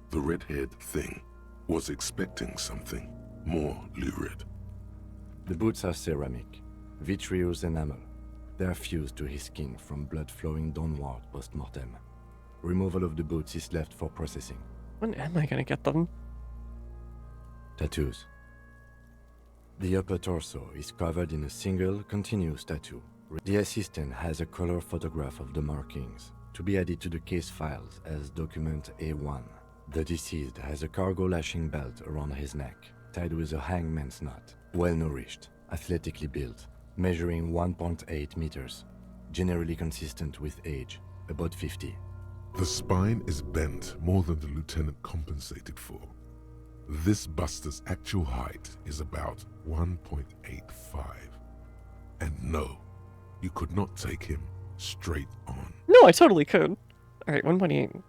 The red-haired thing was expecting something more lurid. The boots are ceramic. vitreous enamel. They are fused to his skin from blood flowing downward post-mortem. Removal of the boots is left for processing. When am I gonna get them? Tattoos. The upper torso is covered in a single, continuous tattoo. The assistant has a color photograph of the markings to be added to the case files as document A1. The deceased has a cargo lashing belt around his neck, tied with a hangman's knot. Well-nourished, athletically built, measuring 1.8 meters, generally consistent with age, about 50. The spine is bent more than the lieutenant compensated for. This buster's actual height is about 1.85. And no, you could not take him straight on. No, I totally could. Alright, 1.8.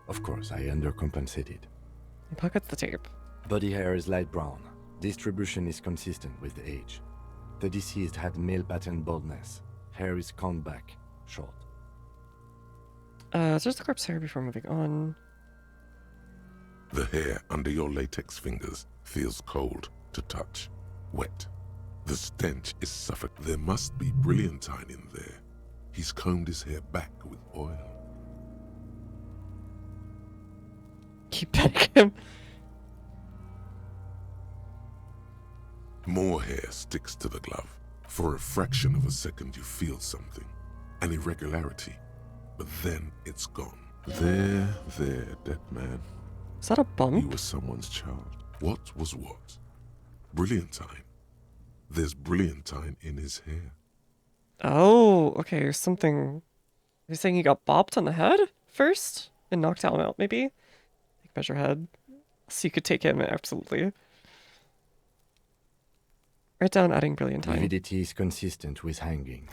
Of course, I undercompensated. Pockets the tape. Body hair is light brown. Distribution is consistent with age. The deceased had male pattern baldness. Hair is combed back, short. So just the corpse hair before moving on. The hair under your latex fingers feels cold to touch, wet. The stench is suffocating. There must be brilliantine in there. He's combed his hair back with oil. Keep petting him. More hair sticks to the glove. For a fraction of a second you feel something, an irregularity, but then it's gone. There, dead man. Is that a bump? You were someone's child. What was what? Brilliantine. There's brilliantine in his hair. Oh, okay, something... You're saying he got bopped on the head first? And knocked out, maybe? Like, measure head. So you could take him, absolutely. Write down adding brilliantine. Lividity is consistent with hanging.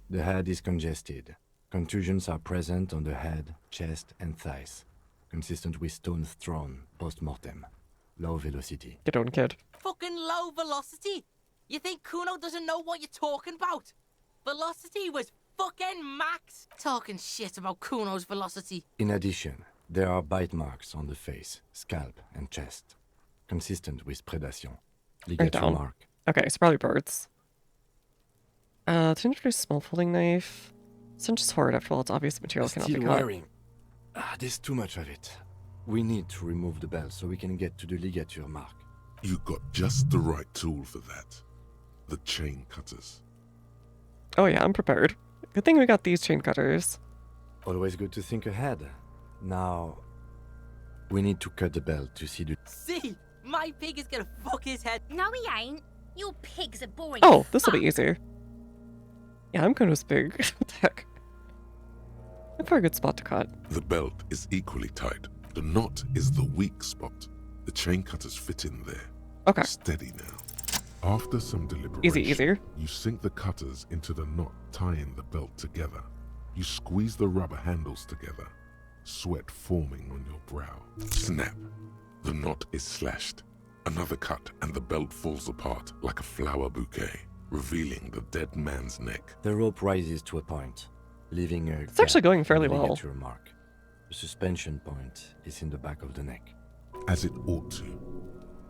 The head is congested. Contusions are present on the head, chest, and thighs. Consistent with stones thrown post-mortem. Low velocity. Get on, kid. Fucking low velocity? You think Kuno doesn't know what you're talking about? Velocity was fucking max. Talking shit about Kuno's velocity. In addition, there are bite marks on the face, scalp, and chest. Consistent with predation. Ligature mark. Okay, so probably birds. To introduce small folding knife. Since it's hard, after all, it's obvious the material cannot be Steel cut. wiring. There's too much of it. We need to remove the belt so we can get to the ligature mark. You got just the right tool for that. The chain cutters. Oh yeah, I'm prepared. Good thing we got these chain cutters. Always good to think ahead. Now, we need to cut the belt to see the... See? My pig is gonna fuck his head. No, he ain't. Your pigs are boring. Oh, this will be easier. Yeah, I'm kind of big. What the heck? Look for a good spot to cut. The belt is equally tight. The knot is the weak spot. The chain cutters fit in there. Okay. Steady now. After some deliberation, Easier. you sink the cutters into the knot tying the belt together. You squeeze the rubber handles together, sweat forming on your brow. Snap. The knot is slashed. Another cut and the belt falls apart like a flower bouquet, revealing the dead man's neck. The rope rises to a point, leaving a It's actually going fairly well. ligature mark. The suspension point is in the back of the neck. As it ought to.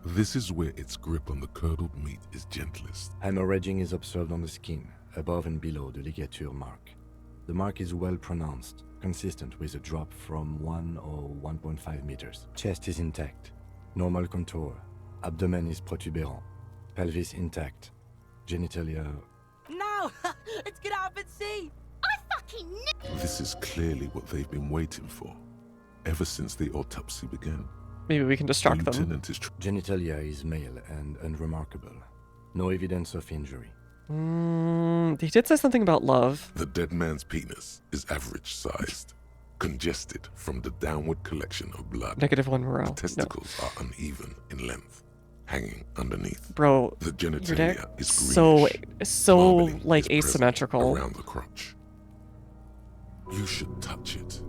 This is where its grip on the curdled meat is gentlest. Hemorrhaging is observed on the skin, above and below the ligature mark. The mark is well pronounced, consistent with a drop from 1 or 1.5 meters. Chest is intact, normal contour. Abdomen is protuberant, pelvis intact, genitalia... No! It's gonna happen, see? I fucking knew. This is clearly what they've been waiting for, ever since the autopsy began. Maybe we can distract the them. lieutenant is Genitalia is male and unremarkable. No evidence of injury. He did say something about love. The dead man's penis is average sized, congested from the downward collection of blood. -1 morale. The testicles are uneven in length, hanging underneath. Bro, the your neck genitalia is greenish, so marbling like is present asymmetrical. around the crotch. You should touch it.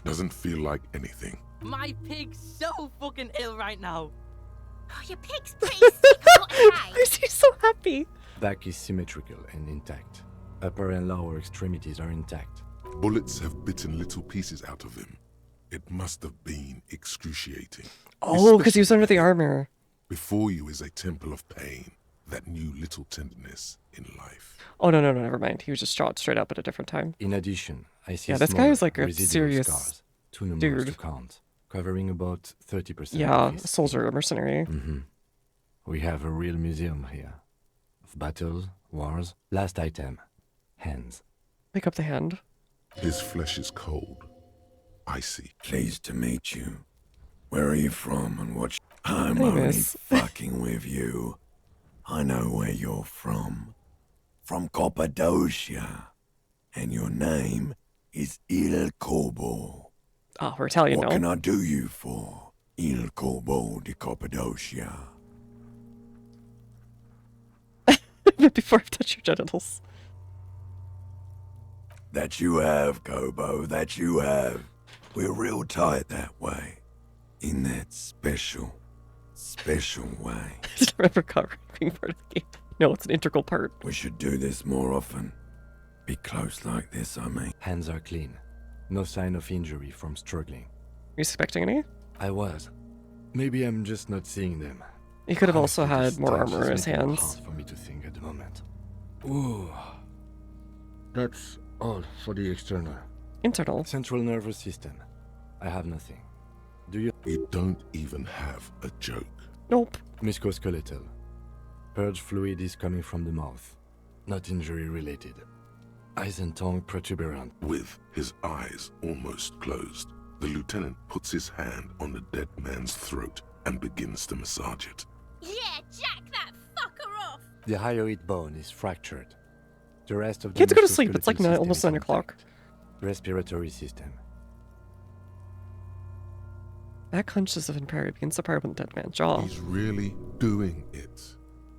Doesn't feel like anything. My pig's so fucking ill right now. Oh, your pig's pretty sick. Why is he so happy? Back is symmetrical and intact. Upper and lower extremities are intact. Bullets have bitten little pieces out of him. It must have been excruciating. Oh, because he was under the armor. Before you is a temple of pain, that knew little tenderness in life. Oh, no, never mind. He was just shot straight up at a different time. In addition, I see Yeah, this guy small is like a residual serious scars, too numerous dude. to count, covering about 30%. Yeah, of his a soldier, a mercenary. We have a real museum here. Of battles, wars. Last item. Hands. Pick up the hand. His flesh is cold, icy. Pleased to meet you. Where are you from and what? I'm Hey, only miss. fucking with you. I know where you're from. From Cappadocia. And your name is Il Corbo. Oh, we're Italian What now. can I do you for, Il Corbo di Cappadocia? Before I touch your genitals. That you have, Kobo, that you have. We're real tight that way. In that special way. I just remember covering being part of the game. No, it's an integral part. We should do this more often. Be close like this, I mean. Hands are clean. No sign of injury from struggling. Are you expecting any? I was. Maybe I'm just not seeing them. He could have also Honestly, had this more touch armor in is his making it hands. hard for me to think at the moment. Ooh. That's all for the external. Internal. Central nervous system. I have nothing. Do you? We don't even have a joke. Nope. Musculoskeletal. Purge fluid is coming from the mouth. Not injury related. Eyes and tongue protuberant. With his eyes almost closed, the lieutenant puts his hand on the dead man's throat and begins to massage it. Yeah, jack that fucker off! The hyoid bone is fractured. The rest of the He had to go to sleep. It's like musculoskeletal almost system 9 is o'clock. intact. Respiratory system. Back hunches of impaired begins to part with the dead man's jaw. He's really doing it.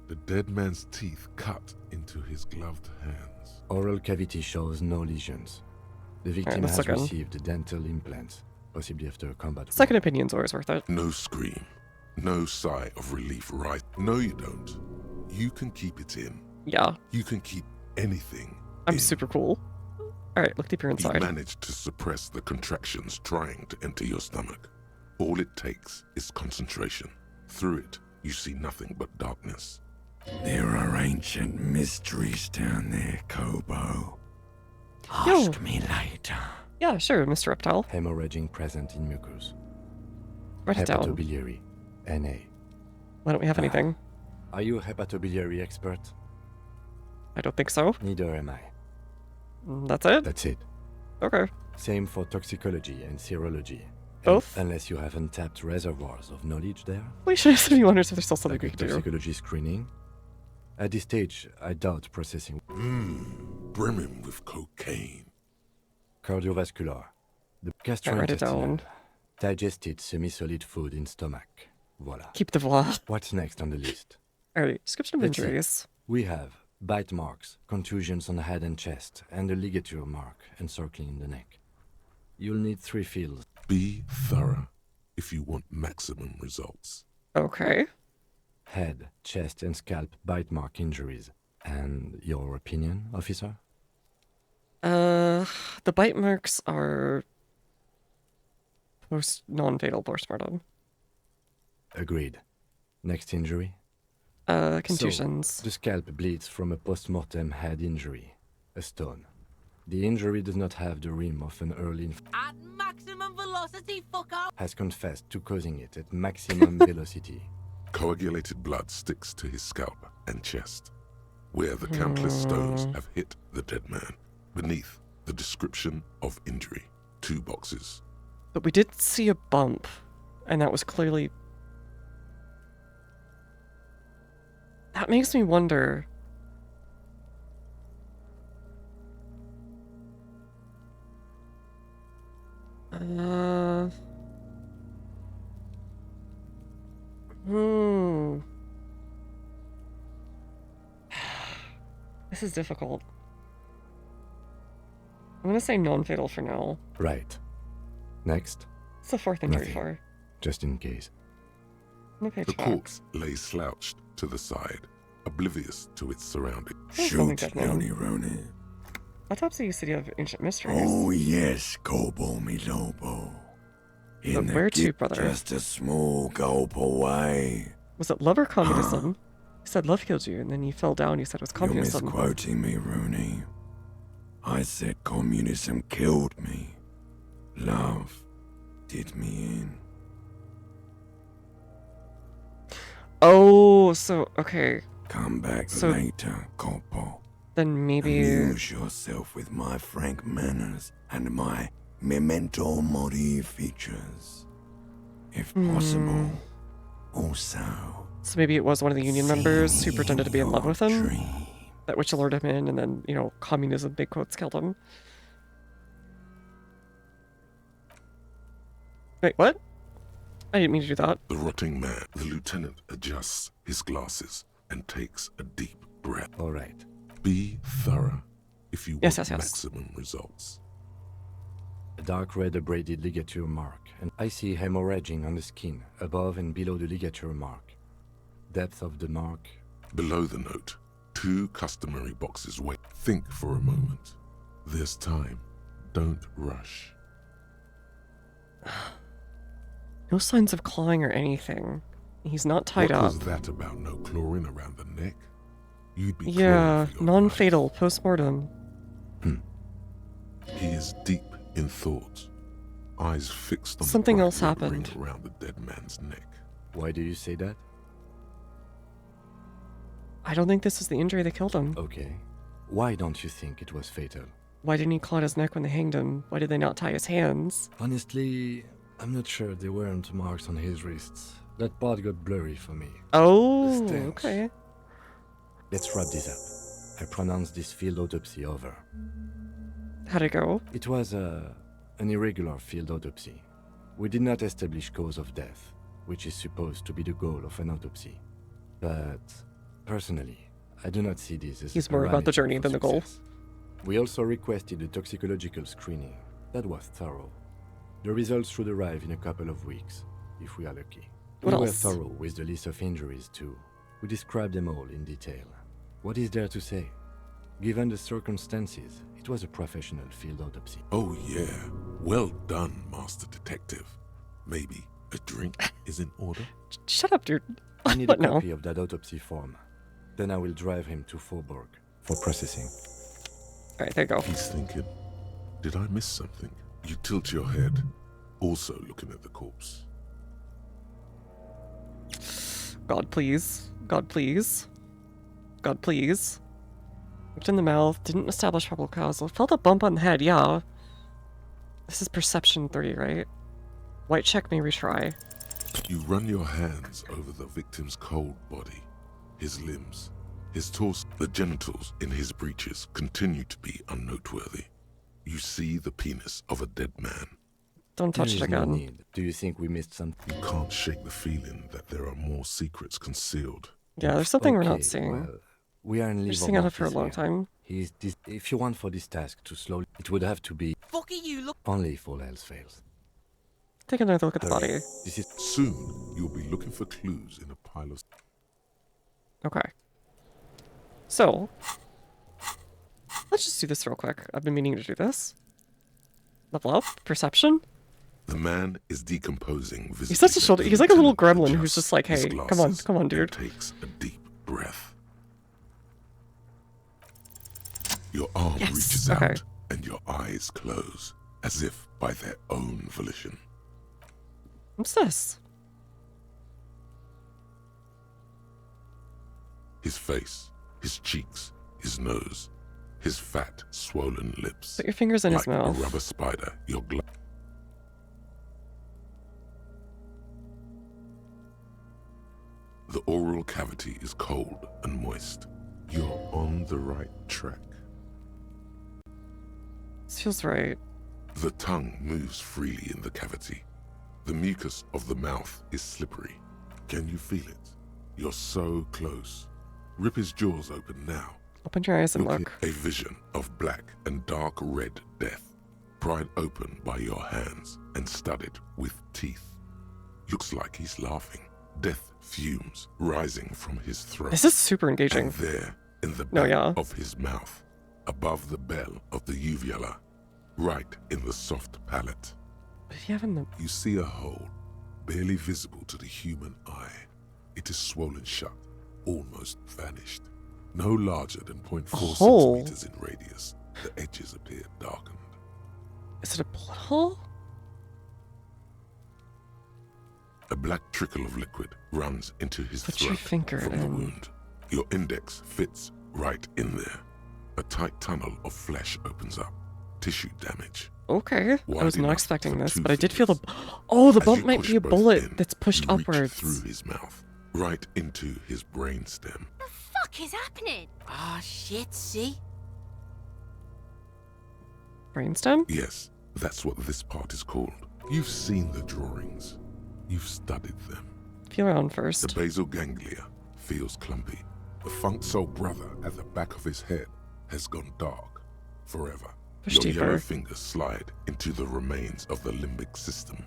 The dead man's teeth cut into his gloved hands. Oral cavity shows no lesions. The victim let's has look in. received dental implants, possibly after combat. Second opinion's always worth it. No scream. No sigh of relief, right? No, you don't. You can keep it in. Yeah. You can keep anything. I'm super cool. Alright, look deeper You inside. managed to suppress the contractions trying to enter your stomach. All it takes is concentration. Through it, you see nothing but darkness. There are ancient mysteries down there, Kobo. Yo. Ask me later. Yeah, sure, Mr. Reptile. Hemorrhaging present in mucus. Write it down. Hepatobiliary. NA. Why don't we have anything? Are you a hepatobiliary expert? I don't think so. Neither am I. That's it? That's it. Okay. Same for toxicology and serology. Both? Unless you have untapped reservoirs of knowledge there. We should have wonders if there's still something Like we could do. toxicology screening. At this stage, I doubt processing. Brimming with cocaine. Cardiovascular. The Write it down. gastrointestinal. Digested semi-solid food in stomach. Voila. Keep the voila. What's next on the list? Alright, description of Let's see. injuries. We have bite marks, contusions on the head and chest, and a ligature mark encircling the neck. You'll need 3 fields. Be thorough if you want maximum results. Okay. Head, chest, and scalp bite mark injuries. And your opinion, officer? The bite marks are non-fatal postmortem. Agreed. Next injury? Contusions. So, the scalp bleeds from a post-mortem head injury, a stone. The injury does not have the rim of an early At maximum velocity, fucker! has confessed to causing it at maximum velocity. Coagulated blood sticks to his scalp and chest, where the countless stones have hit the dead man. Beneath, the description of injury. 2 boxes. But we did see a bump, and that was clearly... That makes me wonder... This is difficult. I'm gonna say non-fatal for now. Right. Next? It's the 4th injury Nothing. for. Just in case. Okay, The corpse lay slouched to the side, oblivious to its surroundings. Shoot, Roni Roni. Autopsy City of Ancient Mysteries. Oh yes, Kobo mi lobo. In But where the to, dip brother? just a small gulp away. Was it love or communism? He said love killed you, and then you fell down. You said it was You're communism. misquoting me, Rooney. I said communism killed me. Love did me in. Oh, so okay. Come back So later, Corpo. then maybe Amuse yourself with my frank manners and my memento mori features. If possible, also. So maybe it was one of the union members who pretended to be in love with him, that which lured him in, and then, you know, communism, big quotes, killed him. Wait, what? I didn't mean to do that. The rotting man. The lieutenant adjusts his glasses and takes a deep breath. All right. Be thorough if you Yes, want yes, yes. maximum results. A dark red abraded ligature mark, and I see hemorrhaging on the skin, above and below the ligature mark. Depth of the mark. Below the note, 2 customary boxes wait. Think for a moment. There's time. Don't rush. No signs of clawing or anything. He's not tied What up. was that about no clawing around the neck? You'd be Yeah, clawing for your non-fatal, post-mortem. He is deep in thought, eyes fixed on Something the else bright red happened. ring around the dead man's neck. Why do you say that? I don't think this is the injury that killed him. Okay. Why don't you think it was fatal? Why didn't he claw at his neck when they hanged him? Why did they not tie his hands? Honestly, I'm not sure there weren't marks on his wrists. That part got blurry for me. Oh, The stench. okay. Let's wrap this up. I pronounce this field autopsy over. How'd it go? It was an irregular field autopsy. We did not establish cause of death, which is supposed to be the goal of an autopsy. But personally, I do not see this as He's a more about the parameter journey for than the goal. success. We also requested a toxicological screening. That was thorough. The results should arrive in a couple of weeks, if we are lucky. What We were else? thorough with the list of injuries too. We described them all in detail. What is there to say? Given the circumstances, it was a professional field autopsy. Oh yeah, well done, Master Detective. Maybe a drink is in order? Shut up, dude. I need a What now? copy of that autopsy form. Then I will drive him to Faubourg for processing. Alright, there you go. He's thinking, did I miss something? You tilt your head, also looking at the corpse. God, please. God, please. God, please. Looked in the mouth, didn't establish probable cause. Felt a bump on the head, yeah. This is perception 3, right? White check may retry. You run your hands over the victim's cold body, his limbs, his torso. The genitals in his breeches continue to be unnoteworthy. You see the penis of a dead man. Don't touch There it is no again. need. Do you think we missed something? You can't shake the feeling that there are more secrets concealed. Yeah, there's something we're Okay, not seeing. well, we are in We're leave seeing of it for a office long here. time. If you want for this task to slowly, it would have to be Fuck you, look. only if all else fails. Take another look at the Hurry. body. This is Soon, you'll be looking for clues in a pile of... Okay. So, let's just do this real quick. I've been meaning to do this. Level up. Perception. The man is decomposing visibly. He's such a shoulder. He's like a little gremlin who's just like, his hey, come on, glasses come on, and dude. takes a deep breath. Your arm Yes, reaches okay. out and your eyes close, as if by their own volition. What's this? His face, his cheeks, his nose, his fat, swollen lips. Put your fingers in his like mouth. a rubber spider, your The oral cavity is cold and moist. You're on the right track. This feels right. The tongue moves freely in the cavity. The mucus of the mouth is slippery. Can you feel it? You're so close. Rip his jaws open now. Open your eyes and look. A vision of black and dark red death, pried open by your hands and studded with teeth. Looks like he's laughing. Death fumes rising from his throat. This is super engaging. And there, in the No, back yeah. of his mouth, above the bell of the uvula, right in the soft palate, If you have in the... you see a hole, barely visible to the human eye. It is swollen shut, almost vanished. No larger than 0.4 hole? centimeters in radius, the edges appeared darkened. Is it a bullet hole? A black trickle of liquid runs into his Put your throat finger from the in. wound. Your index fits right in there. A tight tunnel of flesh opens up. Tissue damage. Okay, I was Wide not enough expecting for this, 2 but I did feel the... fingers. Oh, the As bump you might push be a both bullet in, that's pushed you reach upwards. through his mouth, right into his brainstem. The fuck is happening? Ah, shit, see? Brainstem? Yes, that's what this part is called. You've seen the drawings. You've studied them. Feel around The first. basal ganglia feels clumpy. The funk soul brother at the back of his head has gone dark forever. Push Your deeper. yellow fingers slide into the remains of the limbic system.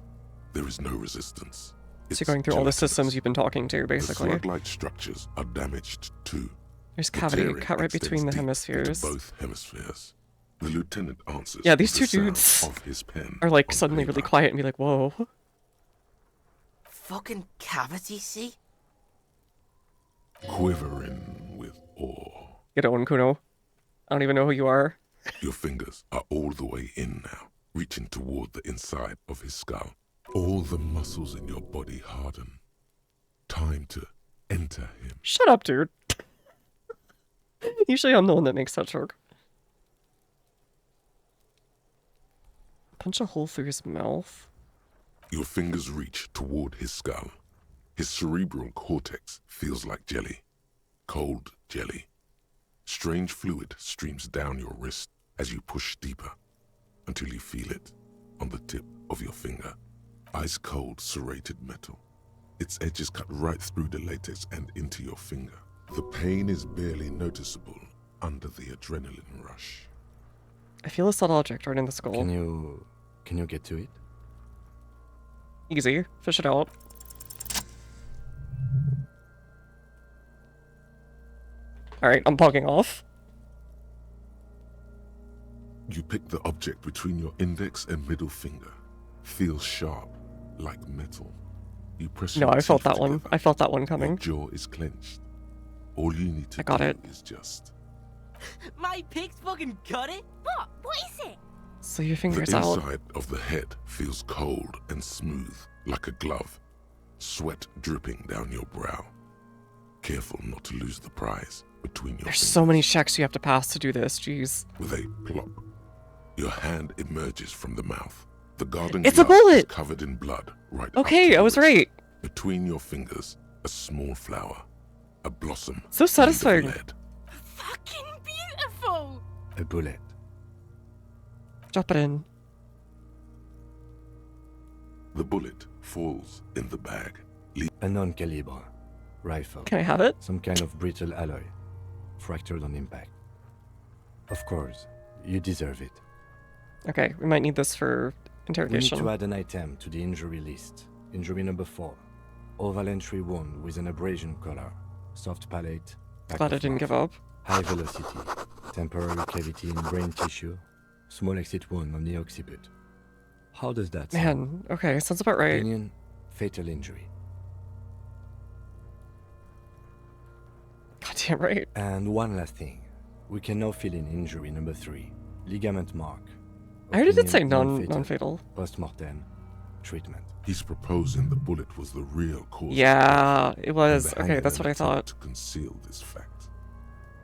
There is no resistance. So you're going through all the systems you've been talking to, The basically. floodlight structures are damaged too. There's The cavity tearing cut right between the extends deep hemispheres. into both hemispheres. The lieutenant answers Yeah, these with two the sound dudes of his pen are like on suddenly paper. really quiet and be like, whoa. Fucking cavity, see? Quivering with awe. Get it one, Kuno. I don't even know who you are. Your fingers are all the way in now, reaching toward the inside of his skull. All the muscles in your body harden. Time to enter him. Shut up, dude. Usually I'm the one that makes that joke. Punch a hole through his mouth. Your fingers reach toward his skull. His cerebral cortex feels like jelly. Cold jelly. Strange fluid streams down your wrist as you push deeper until you feel it on the tip of your finger. Ice cold serrated metal. Its edges cut right through the latex and into your finger. The pain is barely noticeable under the adrenaline rush. I feel a subtle object right in the skull. Can you get to it? Easy. Fish it out. Alright, I'm bugging off. You pick the object between your index and middle finger. Feels sharp, like metal. You press No, your I felt teeth that one. together. I felt that one Your coming. jaw is clenched. All you need to I got do it. is just... My pig's fucking got it? What? What is it? So your The finger's out. inside of the head feels cold and smooth, like a glove. Sweat dripping down your brow. Careful not to lose the prize between your There's fingers. so many checks you have to pass to do this, jeez. With a plop, your hand emerges from the mouth. The garden It's a glove is bullet! covered in blood right up Okay, to I the was wrist. right. Between your fingers, a small flower, a blossom. So made of satisfying. lead. Fucking beautiful! A bullet. Drop it in. The bullet falls in the bag. A non-caliber rifle. Can I have it? Some kind of brittle alloy, fractured on impact. Of course, you deserve it. Okay, we might need this for We need interrogation. to add an item to the injury list. Injury number 4. Oval entry wound with an abrasion collar. Soft palate. back Glad I of didn't mouth. give up. High velocity. Temporary cavity in brain tissue. Small exit wound on the occiput. How does that sound? Man, okay, sounds about right. Opinion, fatal injury. Goddamn right. And one last thing. We can now fill in injury number 3. Ligament mark. I already did say Opinion, non-fatal. Post-mortem. Treatment. He's proposing the bullet was the real cause. Yeah, of death, it was. and the Okay, that's hangman what I thought. attempted To conceal this fact.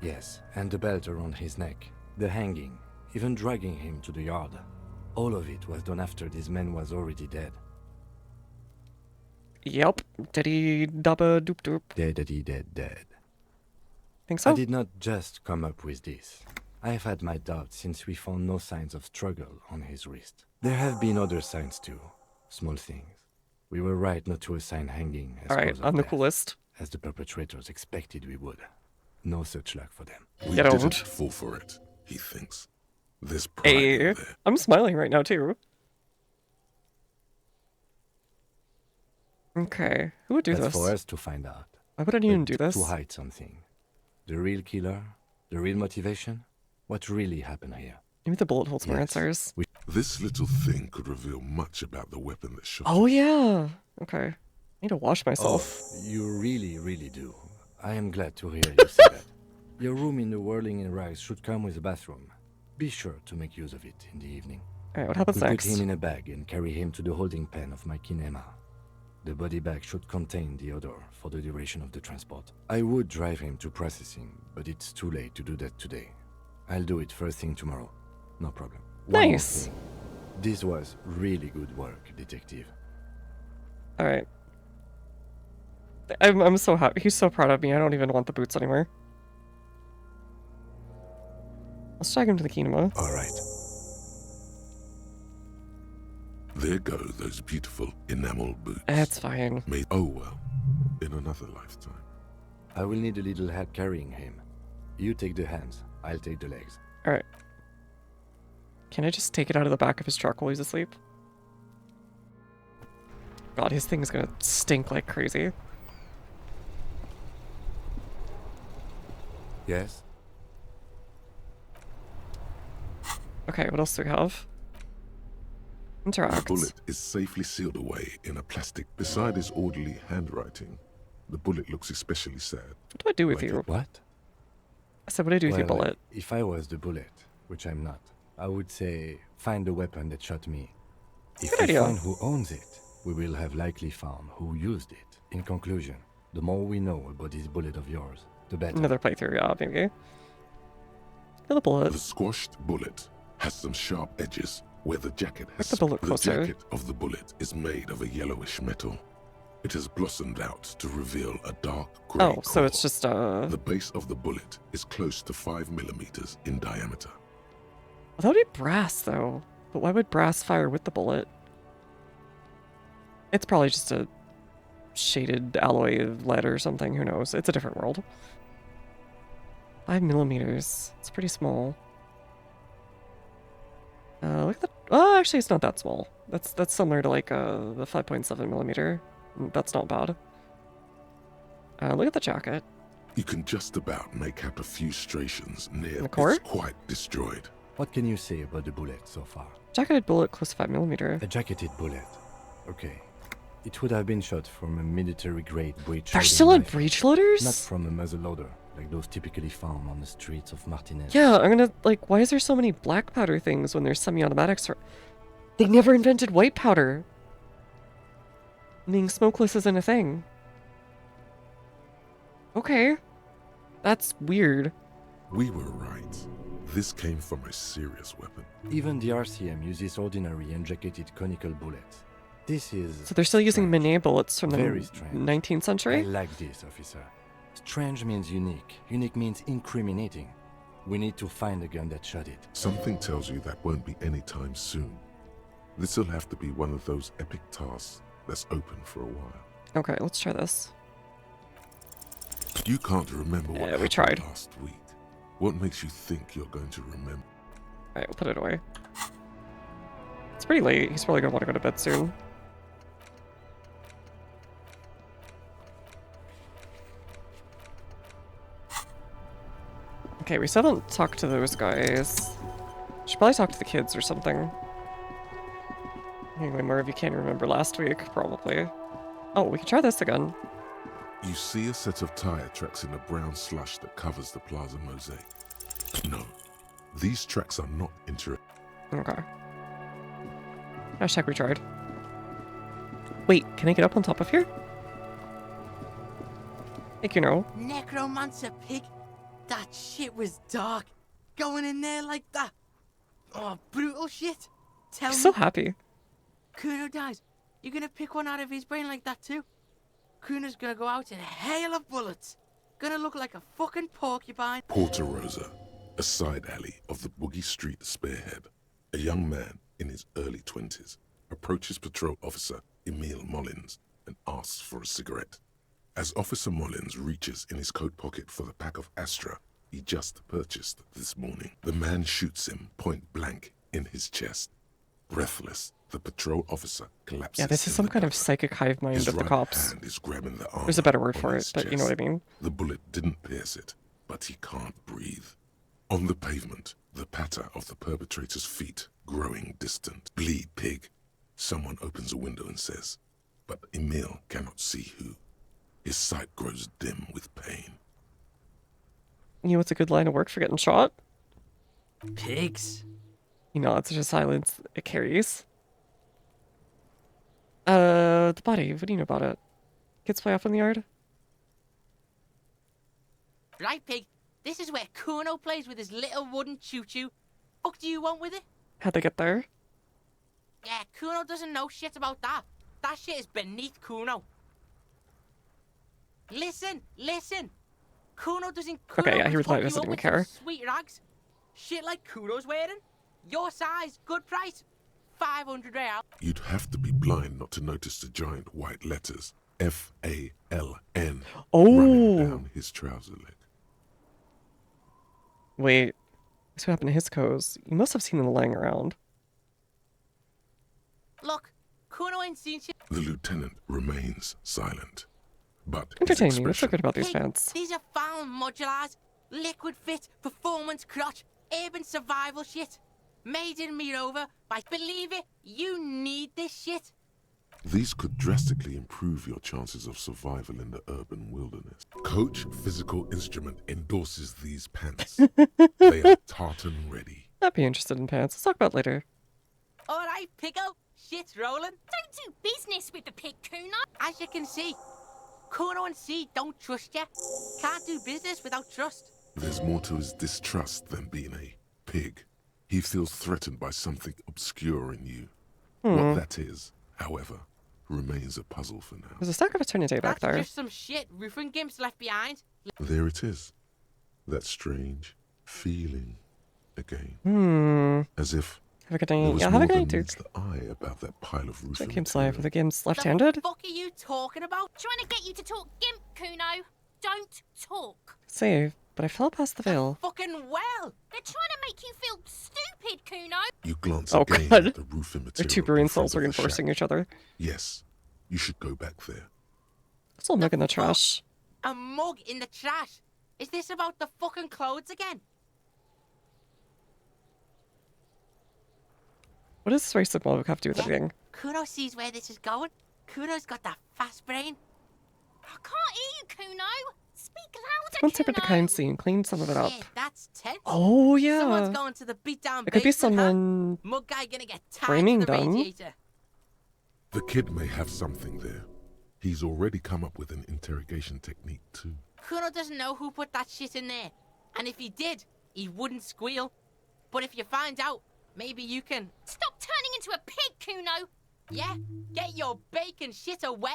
Yes, and the belt around his neck. The hanging. Even dragging him to the yard. All of it was done after this man was already dead. Yep. Diddy dubba doop doop. Dead. Think so? I did not just come up with this. I have had my doubts since we found no signs of struggle on his wrist. There have been other signs too. Small things. We were right not to assign hanging as Alright, cause of on the death, coolest. as the perpetrators expected we would. No such luck for them. We You didn't don't. fall for it, he thinks. There's pride in Hey, there. I'm smiling right now too. Okay, who would do That's this? for us to find out. Why would anyone But do this? To hide something. The real killer? The real motivation? What really happened here? Maybe the bullet holds more Yes. answers. This little thing could reveal much about the weapon that shot Oh him. yeah. Okay. I need to wash myself. Oh, you really do. I am glad to hear you say that. Your room in the Whirling in Rags should come with a bathroom. Be sure to make use of it in the evening. Alright, what happens we next? Put him in a bag and carry him to the holding pen of my kinema. The body bag should contain the odor for the duration of the transport. I would drive him to processing, but it's too late to do that today. I'll do it first thing tomorrow. No problem. One more Nice. thing. This was really good work, detective. Alright. I'm so happy. He's so proud of me. I don't even want the boots anymore. Let's drag him to the kinema. Alright. There go those beautiful enamel boots. That's fine. Made, oh well, in another lifetime. I will need a little help carrying him. You take the hands, I'll take the legs. Alright. Can I just take it out of the back of his truck while he's asleep? God, his thing's gonna stink like crazy. Yes? Okay, what else do we have? Interact. The bullet is safely sealed away in a plastic. Beside his orderly handwriting, the bullet looks especially sad. What do I do with you? What? I said, what do I do with your bullet? If I was the bullet, which I'm not, I would say, find the weapon that shot me. If Good we idea. find who owns it, we will have likely found who used it. In conclusion, the more we know about this bullet of yours, the better. Another playthrough, yeah, maybe. Another bullet. The squashed bullet has some sharp edges where the jacket has. Make the bullet closer. The jacket of the bullet is made of a yellowish metal. It has blossomed out to reveal a dark grey Oh, so core. it's just The base of the bullet is close to 5 millimeters in diameter. That would be brass, though. But why would brass fire with the bullet? It's probably just a shaded alloy of lead or something. Who knows? It's a different world. 5 millimeters. It's pretty small. Look at the... Oh, actually, it's not that small. That's similar to, like, the 5.7 millimeter. That's not bad. Look at the jacket. You can just about make out a few striations near The core? it's quite destroyed. What can you say about the bullet so far? Jacketed bullet close to 5 millimeter. A jacketed bullet. Okay. It would have been shot from a military-grade breech. They're still in breech loaders? Not from a muzzleloader, like those typically found on the streets of Martinez. Yeah, I'm gonna, like, why is there so many black powder things when there's semi-automatics? They never invented white powder. Being smokeless isn't a thing. Okay. That's weird. We were right. This came from a serious weapon. Even the RCM uses ordinary and jacketed conical bullets. This is... So they're still using Manet bullets from the Very strange. 19th century? I like this, officer. Strange means unique. Unique means incriminating. We need to find the gun that shot it. Something tells you that won't be anytime soon. This'll have to be one of those epic tasks that's open for a while. Okay, let's try this. You can't remember what Yeah, we happened tried. last week. What makes you think you're going to remember? Alright, we'll put it away. It's pretty late. He's probably gonna want to go to bed soon. Okay, we still haven't talked to those guys. Should probably talk to the kids or something. Anyway, Merv, you can't remember last week, probably. Oh, we can try this again. You see a set of tire tracks in the brown slush that covers the plaza mosaic. No, these tracks are not Okay. Hashtag retried. Wait, can I get up on top of here? I think you know. Necromancer pig? That shit was dark. Going in there like that. Oh, brutal shit. Tell I'm me. so happy. Kuno dies. You gonna pick one out of his brain like that too? Kuno's gonna go out in a hail of bullets. Gonna look like a fucking porcupine. Porta Rosa, a side alley of the Boogie Street Spearhead. A young man in his early 20s approaches patrol officer Emile Mullins and asks for a cigarette. As Officer Mullins reaches in his coat pocket for the pack of Astra he just purchased this morning, the man shoots him point blank in his chest. Breathless, the patrol officer collapses. Yeah, this is some kind of psychic hive mind His of the right cops. hand is grabbing the There's a better word armor for on it, his but you know what I chest. mean. The bullet didn't pierce it, but he can't breathe. On the pavement, the patter of the perpetrator's feet growing distant. Bleed pig. Someone opens a window and says, but Emile cannot see who. His sight grows dim with pain. You know what's a good line of work for getting shot? Pigs. You know, it's such a silence it carries. The body, what do you know about it? Kids play off in the yard? Right, Pig. This is where Kuno plays with his little wooden choo-choo. Fuck do you want with it? How'd they get there? Yeah, Kuno doesn't know shit about that. That shit is beneath Kuno. Listen, listen. Kuno doesn't. Okay, yeah, he could really hook you doesn't up even with some care. Sweet rags, shit like Kuno's wearing. Your size, good price, 500 real. You'd have to be blind not to notice the giant white letters FALN running down his trouser leg. Wait, that's what happened to his coats. You must have seen them lying around. Look, Kuno ain't seen shit. The lieutenant remains silent, but his Entertain me. What's so expression good about these Pig, pants? These are found modulars, liquid fit, performance crotch, urban survival shit. Made in Mirova, by believe it, you need this shit. These could drastically improve your chances of survival in the urban wilderness. Coach Physical Instrument endorses these pants. They are tartan ready. I'd be interested in pants. Let's talk about it later. Alright, Pico, shit's rolling. Don't do business with the pig, Kuno. As you can see, Kuno and C don't trust you. Can't do business without trust. There's more to his distrust than being a pig. He feels threatened by something obscure in you. What that is, however, remains a puzzle for now. There's a stack of eternity back That's there. just some shit roofing gimps left behind. There it is. That strange feeling again. As if Have a good there night. was Yeah, have a more good than night, Duke. meets the eye about that pile of roofing Game's live. material. The game's left-handed? The fuck are you talking about? Trying to get you to talk gimp, Kuno. Don't talk. Save, but I fell past the veil. Fucking well. They're trying to make you feel stupid, Kuno. You glance Oh, again God. at the roofing The material two brain in front cells of are the reinforcing shack. each other. Yes, you should go back there. There's a mug in the trash. A mug in the trash. Is this about the fucking clothes again? What does this racist mug have to do with anything? Kuno sees where this is going. Kuno's got that fast brain. I can't hear you, Kuno. Speak louder, One tip of the kind scene. Clean some of it up. Shit, that's tense. Oh, yeah. Someone's going to the beatdown It could be basement, huh? someone Mug guy gonna get tied framing to the them. radiator. The kid may have something there. He's already come up with an interrogation technique too. Kuno doesn't know who put that shit in there. And if he did, he wouldn't squeal. But if you find out, maybe you can... Stop turning into a pig, Kuno. Yeah, get your bacon shit away.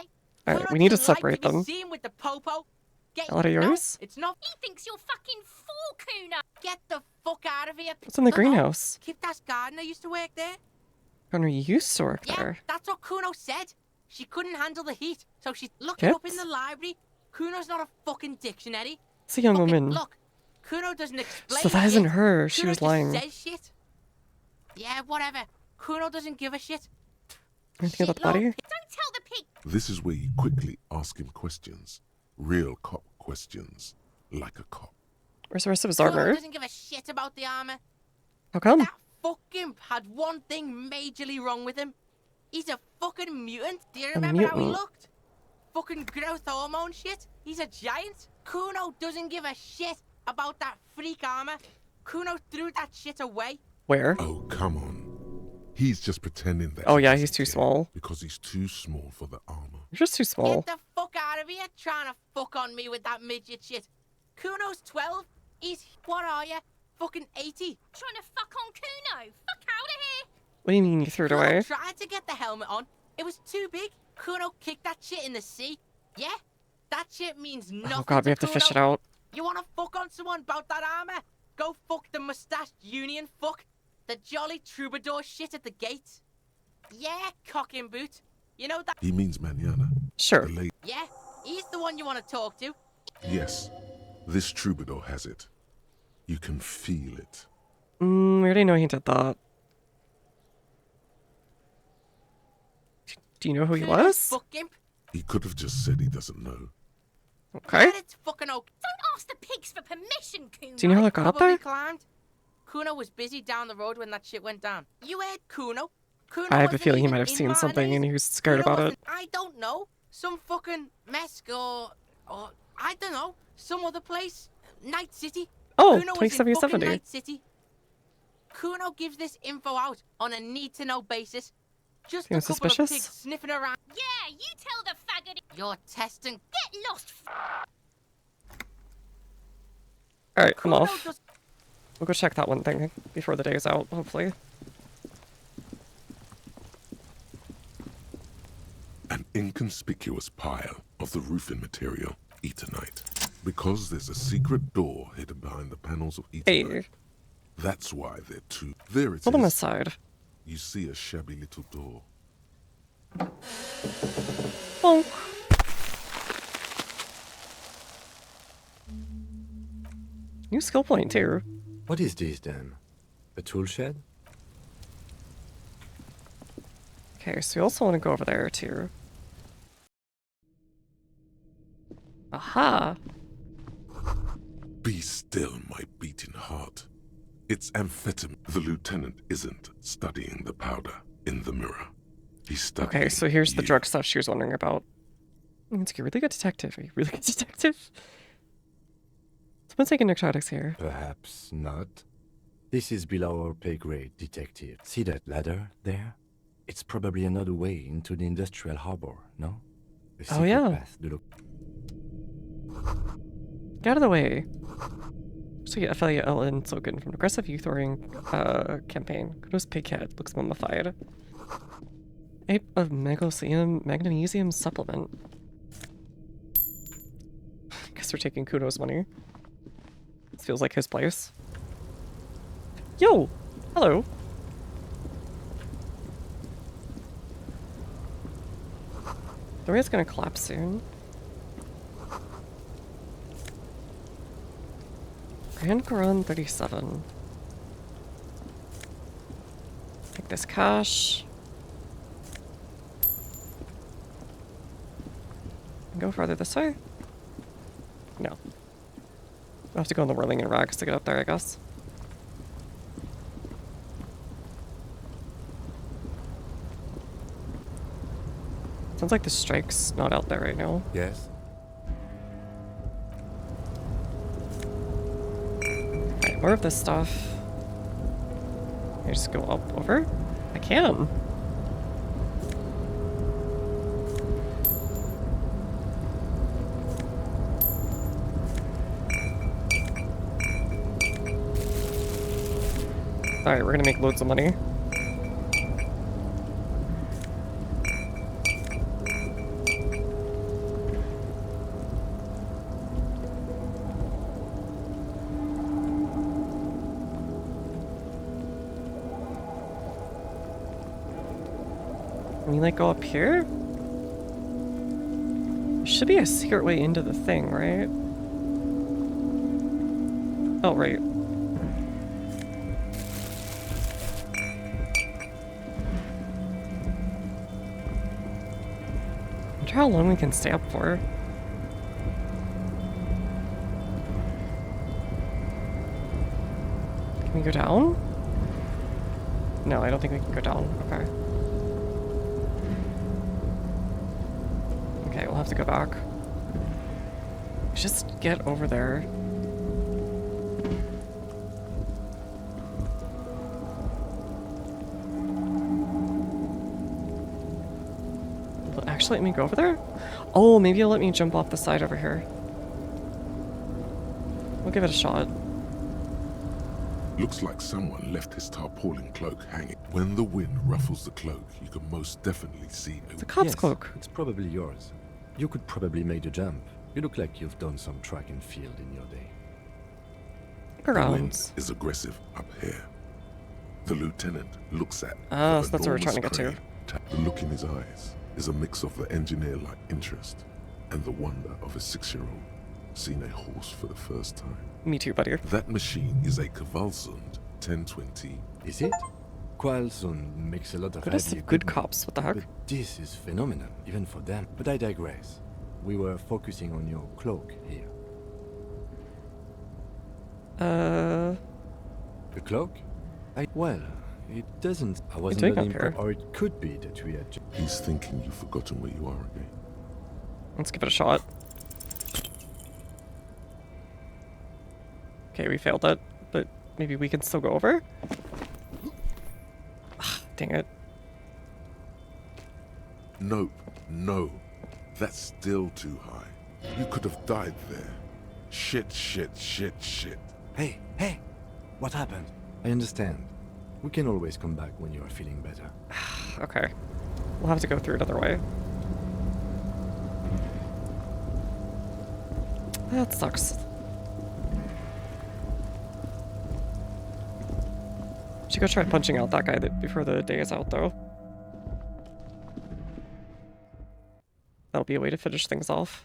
Alright, Kuno we need to doesn't like separate be them. seen with the popo. Get Out of no, yours? it's not. He thinks you're fucking fool, Kuno. Get the fuck out of here. What's in the No, greenhouse? Kipta's gardener used to work there. Connor used to work Yeah, there. that's what Kuno said. She couldn't handle the heat, so she looked it up in Kips? the library. Kuno's not a fucking dictionary. It's a young Fucking- woman. Look, Kuno doesn't explain So that isn't shit. her. She Kuno was just lying. says shit. Yeah, whatever. Kuno doesn't give a shit. Anything about the Shit, body? little Don't tell the pig. This is where you quickly ask him questions. Real cop questions. Like a cop. Where's the rest of his Kuno armor? doesn't give a shit about the armor. How come? That fucking had one thing majorly wrong with him. He's a fucking mutant. Do you remember how he mutant? looked? Fucking growth hormone shit. He's a giant. Kuno doesn't give a shit about that freak armor. Kuno threw that shit away. Where? Oh, come on. He's just pretending that. Oh, he yeah, doesn't he's too care small. Because he's too small for the armor. You're just too small. Get the fuck out of here trying to fuck on me with that midget shit. Kuno's 12. He's, what are you? Fucking 80. Trying to fuck on Kuno. Fuck out of here. What do you mean you threw it Kuno away? tried to get the helmet on. It was too big. Kuno kicked that shit in the sea. Yeah? That shit means nothing. Oh god, we have to fish it Kuno. out. You wanna fuck on someone about that armor? Go fuck the mustached union fuck. The jolly troubadour shit at the gate. Yeah, cock and boot. You know that? He means manana. Sure. The late. Yeah, he's the one you wanna talk to. Yes. This troubadour has it. You can feel it. We already know he did that. Do you know who he Kuno's was? fuck imp. He could have just said he doesn't know. Okay. Yeah, it's fucking okay. Don't ask the pigs for permission, Kuno. Do you know how it got up Probably there? climbed. Kuno was busy down the road when that shit went down. You heard Kuno. Kuno I have a wasn't feeling he even might have in seen something Martinez. and he was scared Kuno about it. wasn't- I don't know. Some fucking Mesk or I don't know, some other place. Night City. Oh, Kuno was in 2770. fucking Night City. Kuno gives this info out on a need-to-know basis. Just Seems a couple of suspicious. pigs sniffing around. Yeah, you tell the faggot. You're testing. Get lost. Alright, I'm off. We'll go check that one thing before the day is out, hopefully. An inconspicuous pile of the roofing material, Eternite. Because there's a secret door hidden behind the panels of Eternite. Hey. That's why they're two. There it Hold on is. this side. You see a shabby little door. Bonk. New skill point too. What is this then? A tool shed? Okay, so we also want to go over there too. Aha! Be still, my beating heart. It's amphetamine. The lieutenant isn't studying the powder in the mirror. He's studying. Okay, so here's the drug stuff she was wondering about. It's a really good detective. Are you really good detective? Someone's taking narcotics here. Perhaps not. This is below our pay grade, detective. See that ladder there? It's probably another way into the industrial harbor, no? A secret path to look. Get out of the way. So yeah, affiliate Ellen Slogan from aggressive youth-orienting campaign. Kudos pighead looks mummified. Ape of magnesium supplement. Guess we're taking Kudos money. This feels like his place. Yo! Hello! The rail's gonna collapse soon. Grand Garon 37. Take this cash. Go farther this way? No. I'll have to go on the whirling and rags to get up there, I guess. Sounds like the strike's not out there right now. Yes. Alright, more of this stuff. Can I just go up over? I can. Alright, we're gonna make loads of money. Can we like go up here? There should be a secret way into the thing, right? Oh, right. I wonder how long we can stay up for. Can we go down? No, I don't think we can go down. Okay. Okay, we'll have to go back. Just get over there. Will it actually let me go over there? Oh, maybe it'll let me jump off the side over here. We'll give it a shot. Looks like someone left his tarpaulin cloak hanging. When the wind ruffles the cloak, you can most definitely see the cop's cloak. It's probably yours. You could probably make the jump. You look like you've done some track and field in your day. The wind is aggressive up here. The lieutenant looks at. Oh, so that's what we're trying to get to. The look in his eyes is a mix of the engineer-like interest and the wonder of a 6-year-old seeing a horse for the first time. Me too, buddy. That machine is a Kvalsund 1020. Is it? Kvalsund makes a lot of Good as heavy good equipment, cops, what the heck? But this is phenomenal, even for them. But I digress. We were focusing on your cloak here. The cloak? Well, it doesn't. I wasn't doing letting up here? or it could be that we had. He's thinking you've forgotten where you are again. Let's give it a shot. Okay, we failed that, but maybe we can still go over? Dang it. Nope, no. That's still too high. You could have died there. Shit, shit, shit, shit. Hey, hey! What happened? I understand. We can always come back when you are feeling better. Okay. We'll have to go through another way. That sucks. Should go try punching out that guy before the day is out, though. That'll be a way to finish things off.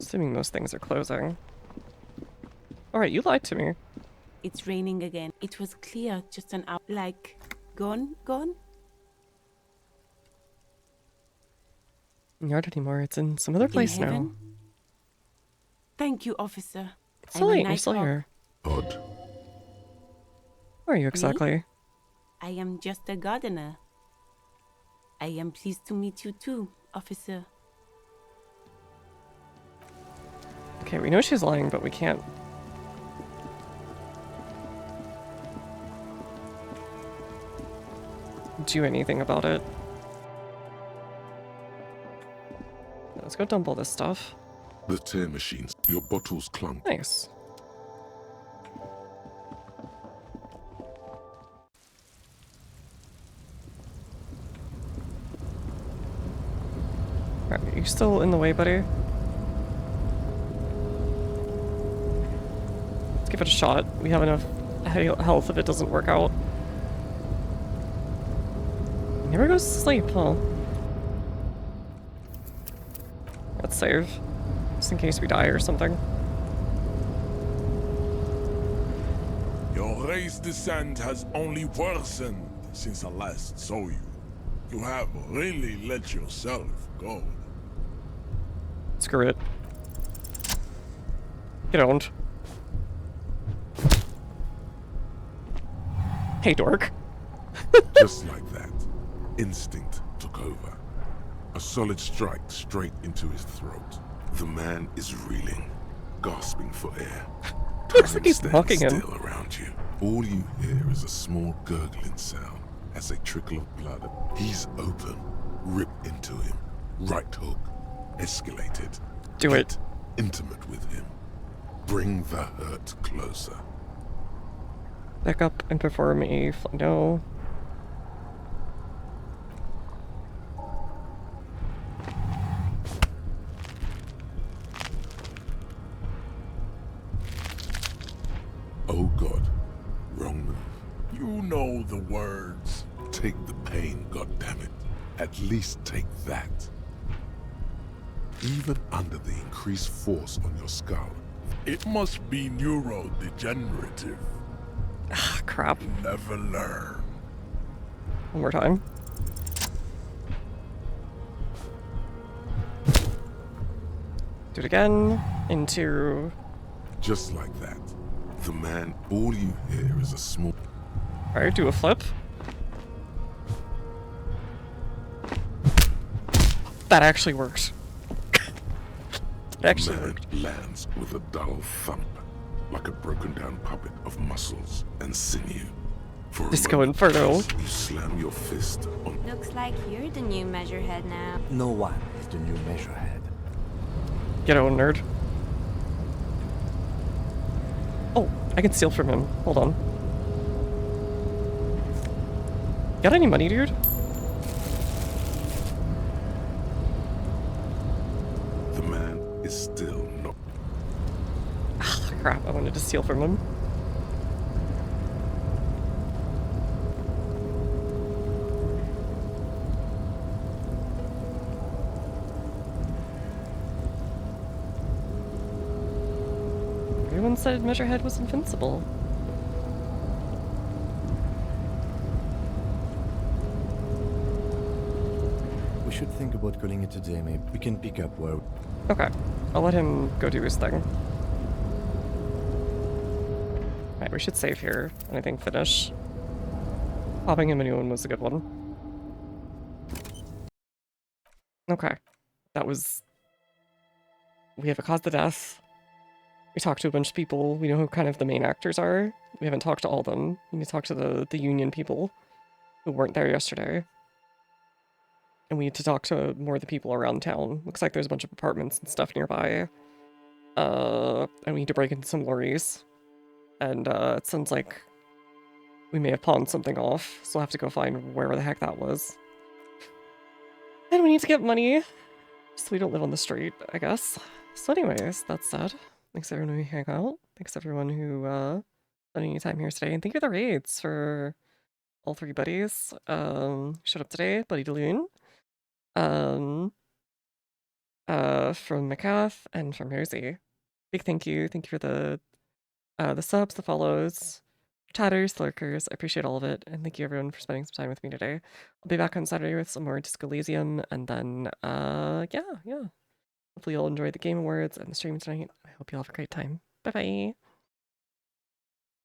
Assuming those things are closing. Alright, you lied to me. It's raining again. It was clear just an hour. Like, gone? Not anymore. It's in some other place now. Heaven? Thank you, officer. It's still late. You're still here. Odd. Where are you exactly? I am just a gardener. I am pleased to meet you too, officer. Okay, we know she's lying, but we can't. Do anything about it. Let's go dump all this stuff. The tear machines. Your bottles clunk. Nice. Are you still in the way, buddy? Let's give it a shot. We have enough health if it doesn't work out. Never goes to sleep, huh? Let's save. Just in case we die or something. Your race descent has only worsened since I last saw you. You have really let yourself go. Screw it. Get owned. Hey, dork. Just like that, instinct took over. A solid strike straight into his throat. The man is reeling, gasping for air. Looks like he's mocking him. Still around you. All you hear is a small gurgling sound as a trickle of blood. He's open. Rip into him. Right hook. Escalated. Do it. Intimate with him. Bring the hurt closer. Back up and perform a no. Oh God. Wrong move. You know the words. Take the pain, goddammit. At least take that. Even under the increased force on your skull. It must be neurodegenerative. Ah, crap. You never learn. One more time. Do it again. Into... Just like that. The man, all you hear is a small... Alright, do a flip. That actually worked. It actually worked. Lands with a dull thump, like a broken down puppet of muscles and sinew. For Disco Inferno. You slam your fist on... Looks like you're the new measurehead now. No one is the new measurehead. Get on, nerd. Oh, I can steal from him. Hold on. Got any money, dude? The man is still not... Ah, crap. I wanted to steal from him. Everyone said Measurehead was invincible. We should think about calling it a day, maybe. We can pick up where... Okay. I'll let him go do his thing. Alright, we should save here, and I think finish. Popping him a new one was a good one. Okay. That was... We have a cause of death. We talked to a bunch of people. We know who kind of the main actors are. We haven't talked to all of them. We need to talk to the union people who weren't there yesterday. And we need to talk to more of the people around town. Looks like there's a bunch of apartments and stuff nearby. And we need to break into some lorries. And it sounds like we may have pawned something off, so we'll have to go find where the heck that was. And we need to get money, so we don't live on the street, I guess. So anyways, that said, thanks everyone who hang out. Thanks everyone who spent any time here today. And thank you to the raids for all 3 buddies. Showed up today, Buddy Deloon. From McCaff and from Rosie. Big thank you. Thank you for the subs, the follows, chatters, lurkers. I appreciate all of it. And thank you everyone for spending some time with me today. I'll be back on Saturday with some more Disco Elysium, and then yeah. Hopefully you'll enjoy the Game Awards and the stream tonight. I hope you all have a great time. Bye bye.